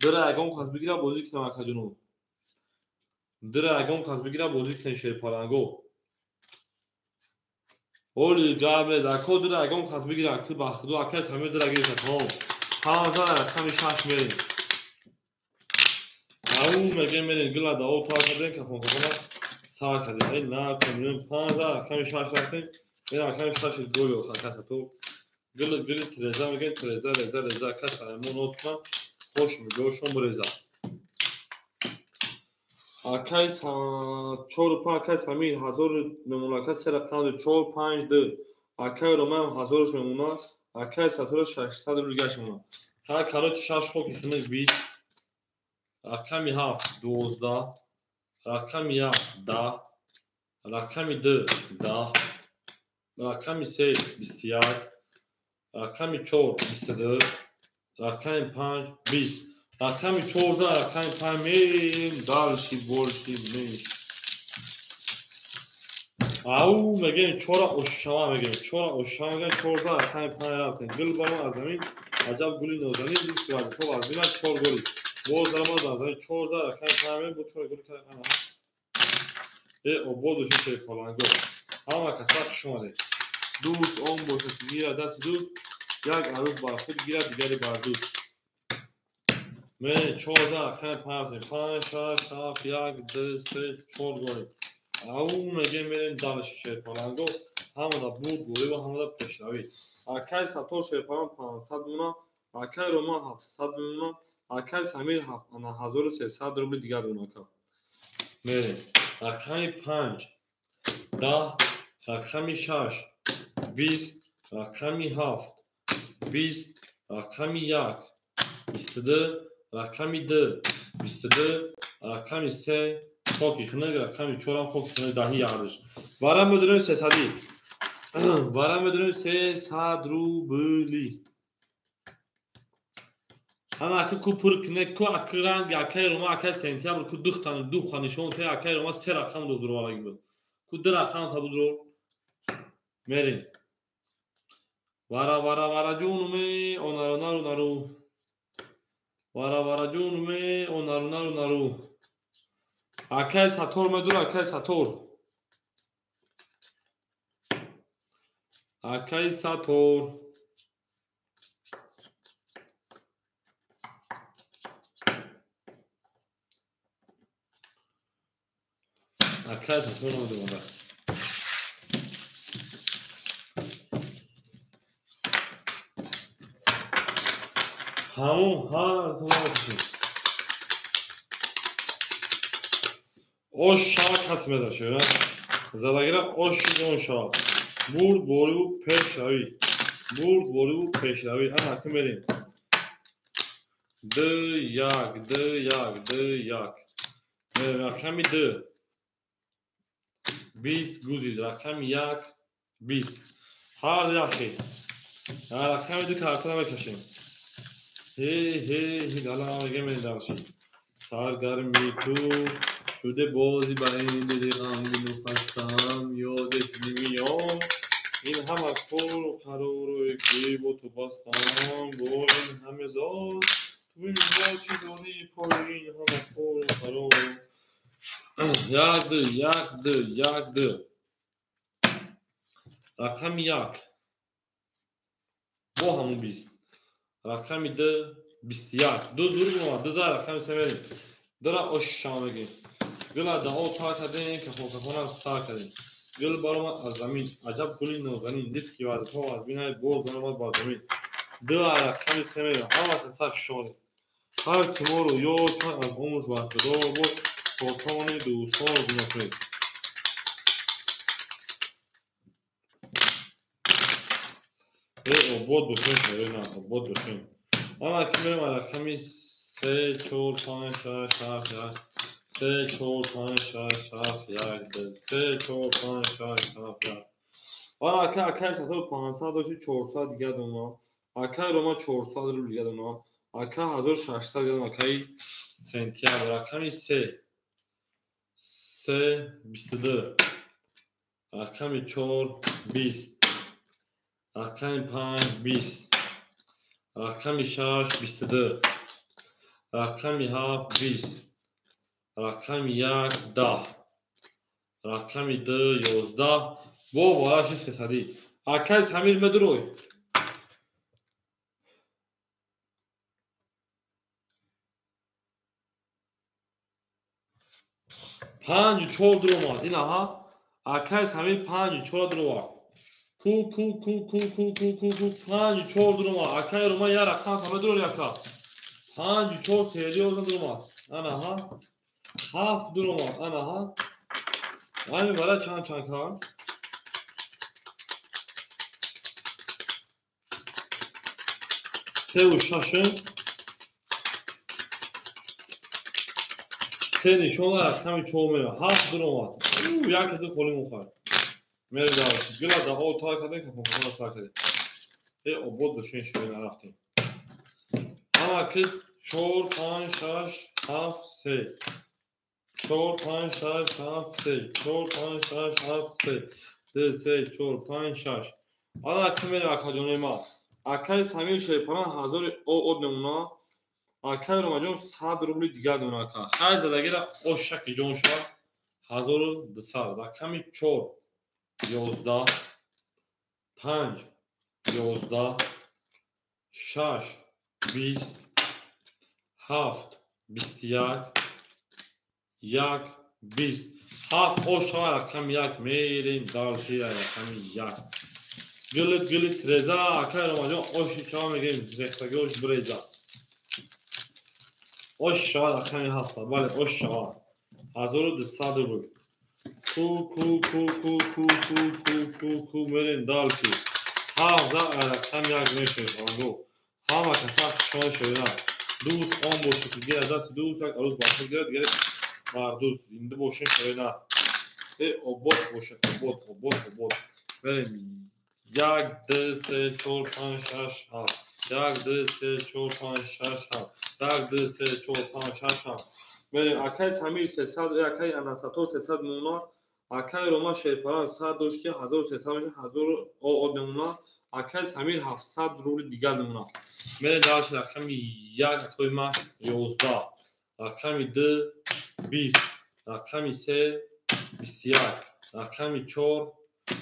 دره اگه خواست بگیره بازی کنه اکاجونو دره اگه خواست بگیره بازی کنه شروع پارانگو اولی گابل اکو دره اگه خواست بگیره اکو بخدو اکای سمی دره اگه تمام 15 رقم 6 میریم او میگه میرین گلا دا او تا کردن کفون کفون سار کردن این نه کمیون 15 رقم 6 رفتیم این رقم 6 گل خاطر تو گل ترزا میگه ترزا کس همون اسما خوش میگه شون برزا اکای 4 5 کس همین 1000 نمونه کس رقم 4 5 2 اکای روما 1000 نمونه اکای ساتور 600 رو گشت نمونه تا کارو 6 خوک خنه 20 رقمی 7 12 رقمی 1 10 رقمی 2 10 رقمی 3 21 رقمی 4 22 رقمی 5 20 رقمی 14 رقمی 5 میریم دالشی بولشی میش او میگن چورا اوشما میگن چورا اوشما میگن 14 رقمی 5 رفتن گل برام از زمین عجب گلی نازنین دید که تو از زمین 4 گلی باز دارم از زمین 14 رقمی 5 بود 4 گلی کردن او بودو چه پالانگو همه کسات شماره دوست اون باشه گیره دست دوست یک عروض بر خود گیره دیگری بر دوست من 14 رقم 5 5 6 7 1 2 3 4 گلی او میگه میرین دالش شیرپالنگو همه دا بود گوری و همه دا پشتوی اکای ساتور شیرپالن 500 مونا اکای روما 700 مونا اکای سمیر 1300 روبل دیگر اونا که میرین رقمی 5 10 رقمی 6 20 رقمی 7 20 رقمی 1 22 رقمی 2 22 رقمی 3 خوکی خنه رقمی 4 خوکی خنه دهی یادش وارم بدونیم 300 وارم بدونیم 300 روبلی اما که کوپر کنه کو اکران اکای روما اکای سنتیامبر کو دو خانشون ته اکای روما 3 رقم دو درو والا بود کو در رقم تا درو میرین وارا جونم اونارو وارا جونم اونارو اکای ساتور مدور اکای ساتور Акаи Сатур. Акаи Сатур намуд. Ҳамон ҳар томон ош шава кас медошед задагира оши он шава бурд бориву пешравӣ бурд бориву пешравӣ ана ки мерем д як д як д як рақами д 20 гузид рақами як 20 ҳар яхе рақами ду картона мекашем ҳала мегем дарши саргарми ту шуде бози ба ин диди ғамгину ҳастам ёдет намеёд ин ҳама кору қароре ки бо ту бастам бо ин ҳаме зод ту ин зод чӣ донӣ пои ин ҳама кору қарор як д рақами як бо ҳамун 20 рақами д 21 ду зур омад ду за рақами се мерем дура оши шама мегем гула даҳо тар кардем кафокафона сар кардем гул баромад аз замин аҷаб гули нозанин дид ки вазҳо аз бинаи боз баромад бар замин ду рақами се мерем ҳама каса хушолем ҳар ки моро ёд кар аз умрш баҳрдор бод хотони дӯстонро бино кунед обод бошем шавена обод бошем ана ки мерем аз рақами 3 4 5 6 7 8 3 4 5 6 7 1 3 4 5 6 7 1 ана ки акаи Сатур 500 дошти 400 дига дона акаи Рома 400 рубл дига дона ака 1600 дига дона акаи сентябр рақами 3 22 рақами 4 20 рақами 5 20 рақами 6 22 рақами 7 20 рақами 1 10 рақами 2 11 бо бараши сесадӣ акаи Самир медурой 54 дуромад инаҳа акаи Самир 54 дуромад ку 54 дуромад акаи Рома я рақам медурой ака 54 сериоза дуромад анаҳа 7 дуромад анаҳа ами бара чанд кард севу шашм се нишона рақами 4 мера 7 дуромад яке ду холи мухар мерем дарш гила даҳо тар кардем кафокафона сар кардем обод бошем шавена рафтем ама ки 4 5 6 7 3 4 5 6 7 3 4 5 6 7 3 2 3 4 5 6 ана ки мерем акаҷонои ман акаи Самир шерпанан 1000 од намуна акаи Ромаҷон 100 рубли дига дона ака хай задагира ошаки ҷон шавад 1200 рақами 4 11 5 11 6 20 7 21 1 20 7 ош шавад рақами 1 мерем дарши рақами 1 гилит реза акаи Ромаҷон оши чава мегем рехтаги ош буреза ош шавад рақами 7 бале ош шавад 1200 рубл ку мерем дарши ҳавза рақами 1 мешаванд ҳама каса хушон шавена дӯст он бошед ки гир аз дасти дӯст як арӯз бахшид гирад дигаре бар дӯст зинда бошем шавена обод бошед обод мерем 1 2 3 4 5 6 7 1 2 3 4 5 6 7 1 2 3 4 5 6 7 мерем акаи Самир 300 акаи Анасатур 300 муна акаи Рома шерпаран 100 дошти 1300 меша 1000 од намуна акаи Самир 700 рубли дига намуна мерем дарши рақами 1 акои ман 11 рақами 2 20 рақами 3 21 рақами 4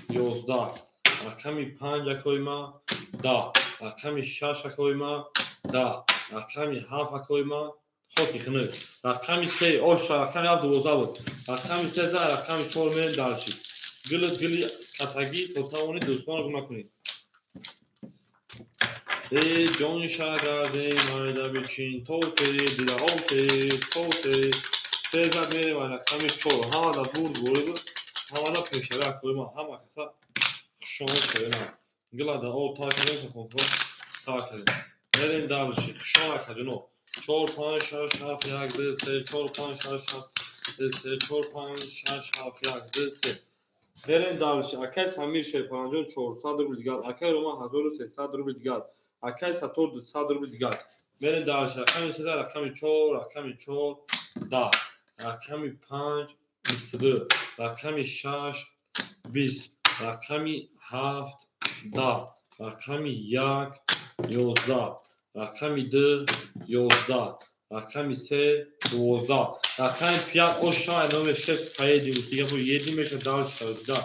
11 рақами 5 акоима 10, рақами 6 акоима 10, рақами 7 акоима хоки хунук, рақами 3 оша, рақами 7 12 буд, рақами 13, рақами 4 мерем далши. гили қатагӣ то тавонед дӯстонро гуна кунед. ҷони шагарде майда бичин тоте дила оте тоте 13 мерем рақами 4 ҳамада бурд бурду ҳамада пешави акоима ҳама каса хушонид шавена гилада о такадем тафонко сар кардем мерем далши хушон акаҷуно 4 5 6 7 1 2 3 4 5 6 7 2 3 4 5 6 7 1 2 3 мерем далши акай самир шерпаранҷон 400 рубли дигар акай рома 1300 рубли дигар акай сатор 200 рубли дигар мерем далши рақами 13 рақами 4 рақами 4 10 рақами 5 22 рақами 6 20 рақами 7 10 рақами 1 11 рақами 2 11 рақами 3 12 рақами 5 ошай номер 6 поедем дига бу едим меша далши да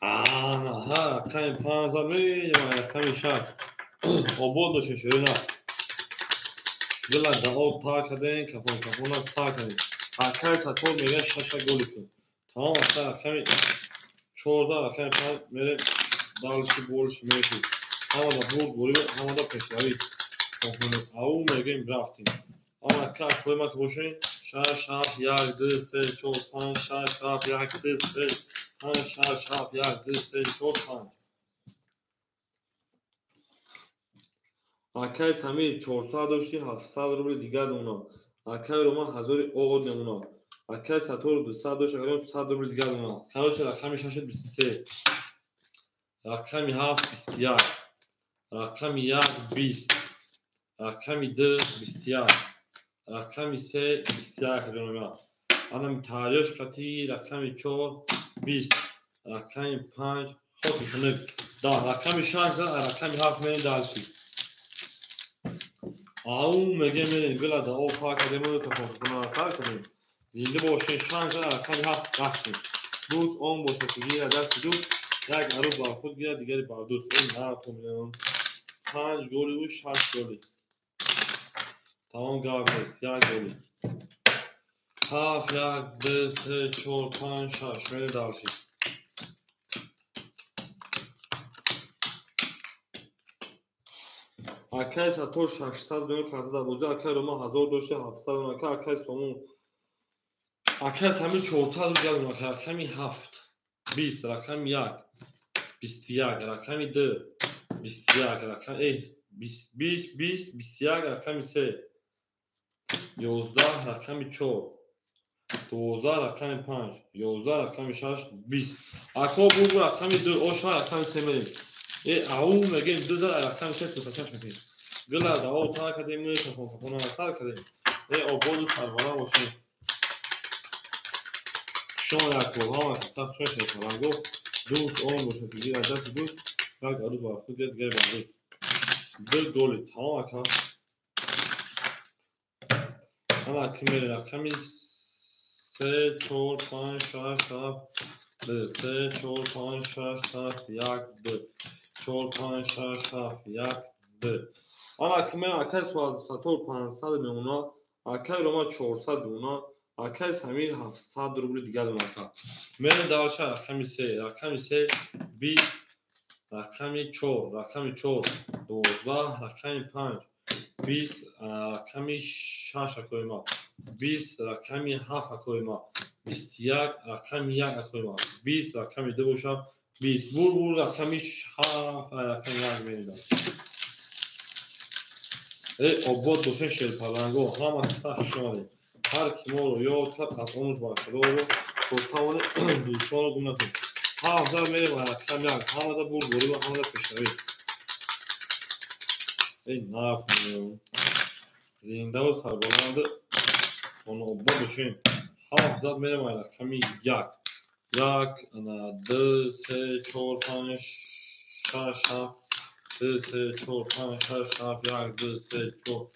анаҳа рақами 15 медем рақами 6 обод бошед шӯна гилада о такадем кафона сар кардем акай сатор мерем 6 голи кун тамом акай рақами 14 рақами 5 мерем далши болши мешуд ҳамада бурд бурид ҳамада пешравӣ ау мегем рафтем ама акай акоима ки бошем 6 7 1 2 3 4 5 6 7 1 2 3 5 6 7 1 2 3 4 5 акай самир 400 дошти 700 рубли дигар муно акай рома 1000 огод муно акай сатор 200 дошти 100 рубли дигар муно кароче рақами 6 23 рақами 7 21 рақами 1 20 рақами 2 21 рақами 3 21 ҷоноба анам таъёш қати рақами 4 20 рақами 5 хоки хунук да рақами 6 рақами 7 мерем далши ау мегем мерем гилада о такадем тафонкуна сар кардем зинда бошем 6 рақами 7 рафтем дӯст он бошад ки гира дасти дӯст як арӯз бар худ гирад дигари бар дӯст ин наратон 5 голи у 6 голи тамом гап нест як голи 7 1 2 3 4 5 6 мерем далши акай сатор 600 миллион карда бозӣ акай рома 1000 дошти 700 акай акай сомон акай самир 400 дигар акай рақами 7 20 рақами 1 21 рақами 2 21 рақами 20 20 21 рақами 3 11 рақами 4 12 рақами 5 11 рақами 6 20 ако бу рақами 2 оша рақами 3 мерем ау мегем 2 рақами 3 туташаш мекунем гилада о такадем тафонкуна сар кардем ободу сарвара бошем хушон якбор ҳама каса хушон шерпаранго дӯст он бошад ки гира дасти дӯст як арӯз бар худ гирад дигари бар дӯст 2 голи тамом ака ана ки мерем рақами 3 4 5 6 7 3 4 5 6 7 1 2 4 5 6 7 1 2 ана ки мерем акай сатор 500 мемона акай рома 400 мемона акай самир 700 рубли дигар меока мерем далша рақами 3 рақами 3 20 рақами 4 рақами 4 12 рақами 5 20 рақами 6 акоима 20 рақами 7 акоима 21 рақами 1 акоима 20 рақами 2 бошад 20 бур рақами 7 рақами 1 мерем обод бошен шерпаранго ҳама каса хушонем ҳар ки моро ёд кард аз онуш баршадоро то тавоне дӯстонро гум накунем 7 мерем рақами 1 ҳамада бур борива ҳамада пешравӣ наф зиндаву сарбаланд он обод бошем 7 мерем рақами 1 1 2 3 4 5 6 7 2 3 4 5 6 7 1 2 3 4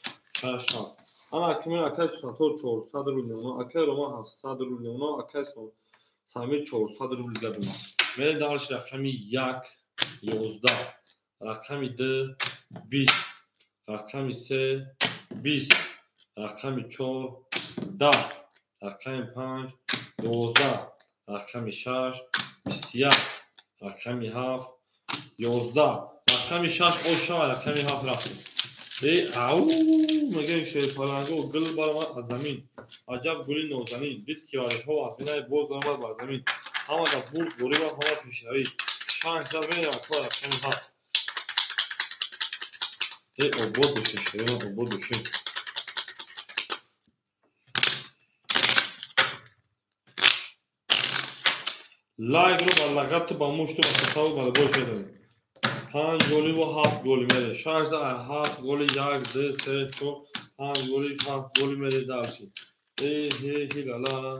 5 6 ана ки мерем акай сатор 400 рубли мемона акай рома 700 рубли мемона акай самир 400 рубли дигар мемона میره دارش رقمی 1 11 رقمی 2 20 رقمی 3 20 رقمی 4 10 رقمی 5 12 رقمی 6 21 رقمی 7 11 رقمی 6 اوشا رقمی 7 رفت او میگه شیطانگو گل برآمد از زمین عجب گلی نازنین دید که ها از بینای باز آمد بر زمین همه در برد گلی و همه پیشروی شانش زد میره کار رقمی 7 عبور دوشین شیرین عبور دوشین لایک رو بر لگت با مشت و با تصاوی بر گوش بدهید 5 گلی و 7 گلی میره شانش زد 7 گلی 1 2 3 4 5 گلی 7 گلی میره دارشی هیلالا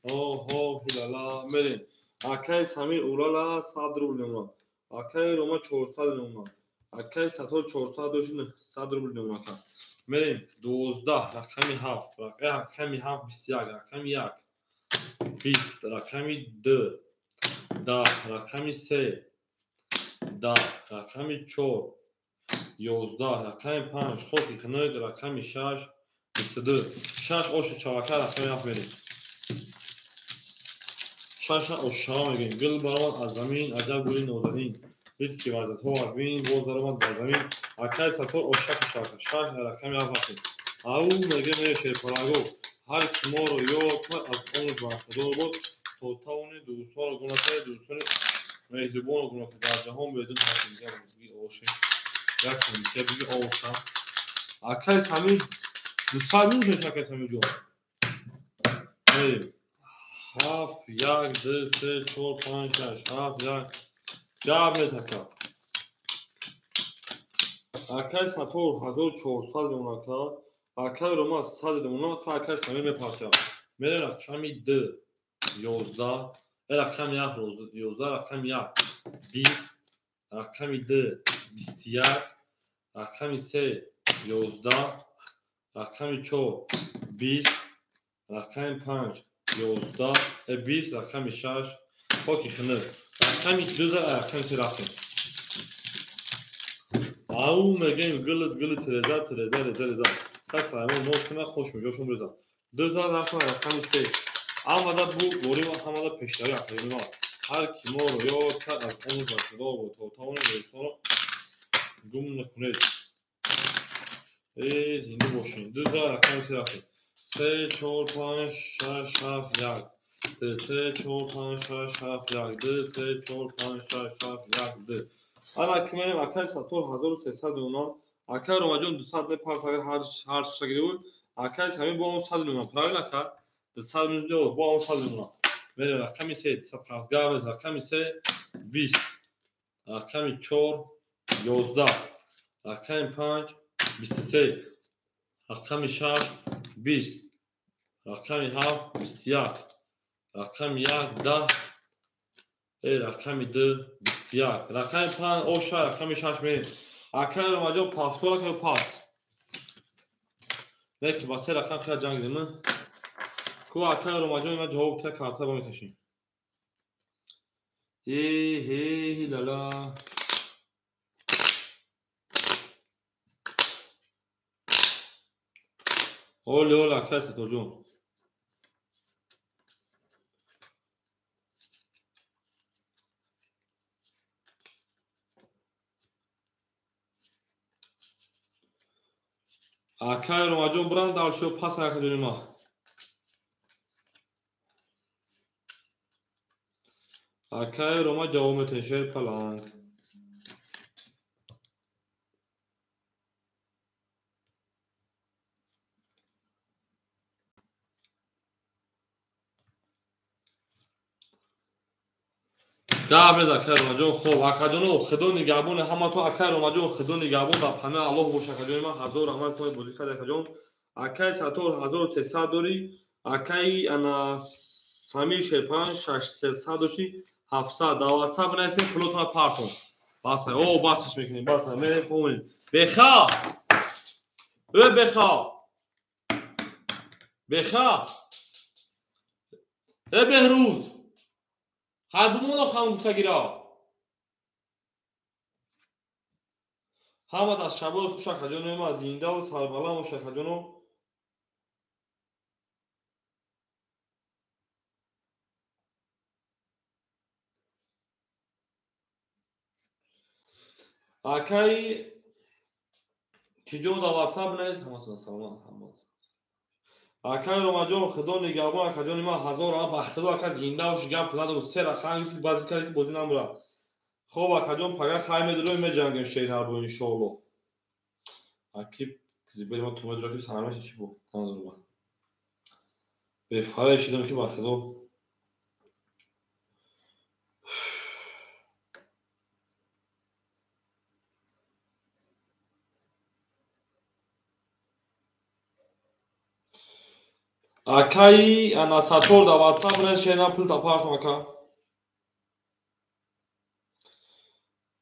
اوه هیلالا میره اکای سمیر اولالا 100 روبل نمونه اکای روما 400 نمونه اکای سطور 400 دوشین 100 روبل نمونه که میریم 12 رقمی 7 رقمی 7 21 رقمی 1 20 رقمی 2 10 رقمی 3 10 رقمی 4 11 رقمی 5 خود کنید رقمی 6 22 6 اوش چاوکه رقمی 7 میریم 6 اوشا میگیم گل برآمد از زمین عجب گلی نازنین دید که وزد ها از بین باز برآمد بر زمین اکای سطور اوشک شاکه 6 رقمی 7 رفتیم او میگه میره شیطانگو هر کی ما رو یاد کرد از اونش برخوردار بود تا تاون دوستان و گناهکار دوستان مهربان و گناهکار در جهان بدون حقیقت بگی اوشه یک سمیکه بگی اوشا اکای سمیر دوستان میشه اکای سمیر جو میریم 7 1 2 3 4 5 6 7 1 جاب میتکه اکای سطور 1400 نمونه اکای روما 100 نمونه اکای سمیر میپاکه میره رقمی 2 11 رقمی 11 رقمی 20 رقمی 2 21 رقمی 3 11 رقمی 4 20 رقمی 5 11 20 رقمی 6 پاکی خنه رقمی 2 رقمی 3 رقمی او میگیم گل ترزا کس همون موز کنه خوش میگوشون برزا 2000 رقمی 3 آمده بود گوری و همه پیشتری اخیری ما هر کی ما رو یاد کرد از اون برخوردار بود تا تاون دوستان رو گم نکنید زنده باشین 2000 رقمی 3 رقمی 3 4 5 6 7 1 3 4 5 6 7 1 2 3 4 5 6 7 1 2 انا که میریم اکای سطور 1300 نمونه اکای رومجون 200 نپر هر شکلی بود اکای همین با اون 100 نمونه پرای نکرد 100 نمونه با اون 100 نمونه میره رقمی 3 سفرازگاه رقمی 3 20 رقمی 4 11 رقمی 5 23 رقمی 6 20 رقمی 7 21 رقمی 1 10 رقمی 2 21 رقمی 5 اوشا رقمی 6 میریم اکای رومجون پافتور که پاس نه که با 3 رقم خیلی جنگ دیدیم کو اکای رومجون ما جواب که کارتا با میکشیم هی لالا اولی اکای سطور جون اکای رومجون بران دارشو پاس اکای جونی ما اکای روما جواب میتنشیر پلانگ قبل اکای رومجون خوب اکای جونو خدو نگابون همه تو اکای رومجون خدو نگابون در پناه الله باشه اکای جونی ما هزار رحمت کنید بودی کرد اکای جون اکای سطور 1300 دوری اکای انا سمی شیپان 600 دوشی 700 دواتسا بنایسیم پلوتون پارتون باسه او باسش میکنیم باسه میره فهمونیم بخوا بخوا بهروز خب بمونو خانم گفتگیرا همت از شبای خوش خجانو ما زنده و سربلند و خجانو اکی کی جو دا واتساپ نیست همتون سلامت همت اکی رو ماجو خدا نگهبان خجانو ما هزار ها بخدا اکی زنده و شگفت پدر و سه رقم بازی کردی بازی نمورا خب خجان پگه خیمه درو می جنگم شیر هر بو انشالله اکی زیبر ما تو مدرک سلامش چی بود ندارم به فاره شدم که بخدا اکی انا ساتور دا واتساپ نیست شینا پول تا پارت مکا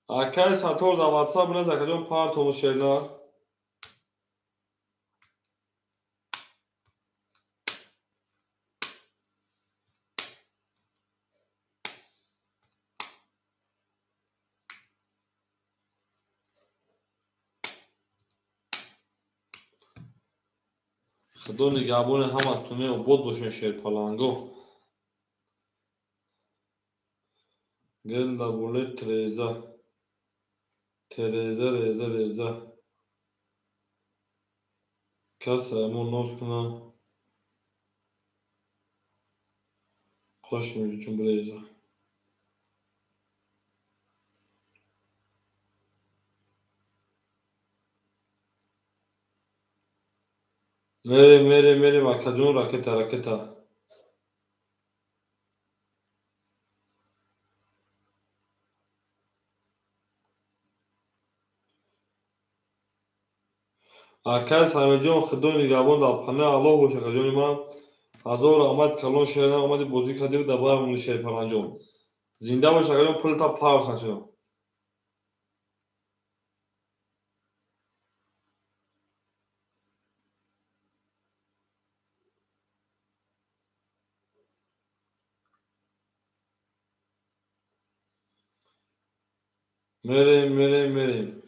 اکی ساتور دا واتساپ نیست اکجان پارت همو شینا خدا نگهبان همتونه و بود باشین شیر پلنگو گنده بوله تریزه کس همون نوز کنه خوش میشه چون بریزه میری مکجون رکتا اکس همه جون خدا نگهبان دا پنه الله باشه کجانی من هزار آمد کلان شیرنا آمد بازی کردی و دبار مونی شیر پلنجون زنده باشه کجان پل تا پارس نشون میریم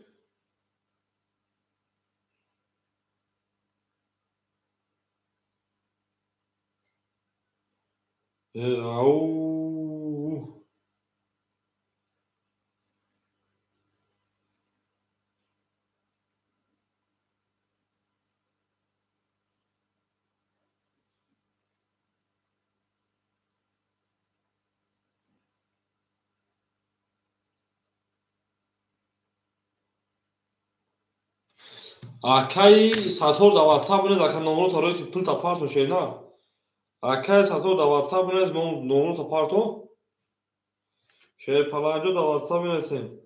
او اکی ساتور دا واتساپ نیست اکا نمرو تا روی که پل تا پارت میشه نه اکی ساتور دا واتساپ نیست نمرو تا پارتو شیر پلنجو دا واتساپ نیستیم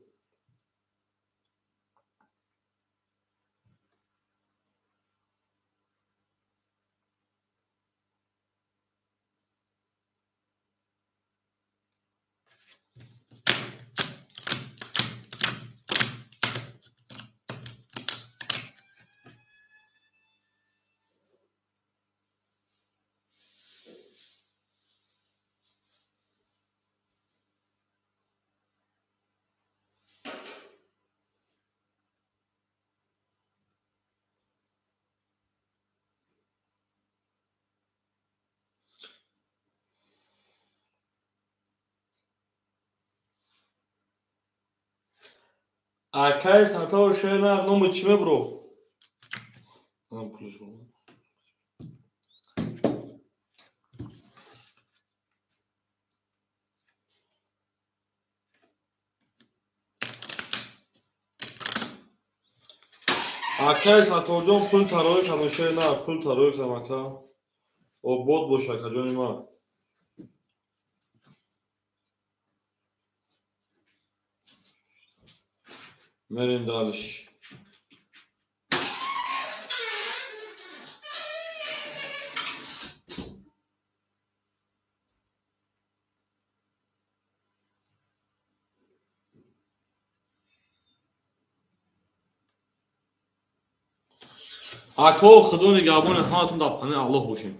اکی ساتور شیر نه نمو چیمه برو پولش کنم اکی ساتور جون پل تا روی که میشه نه پل تا روی که مکا و بود باشه کجانی ما میریم دالش اکو خدا نگهبان همتون دا پنه الله باشین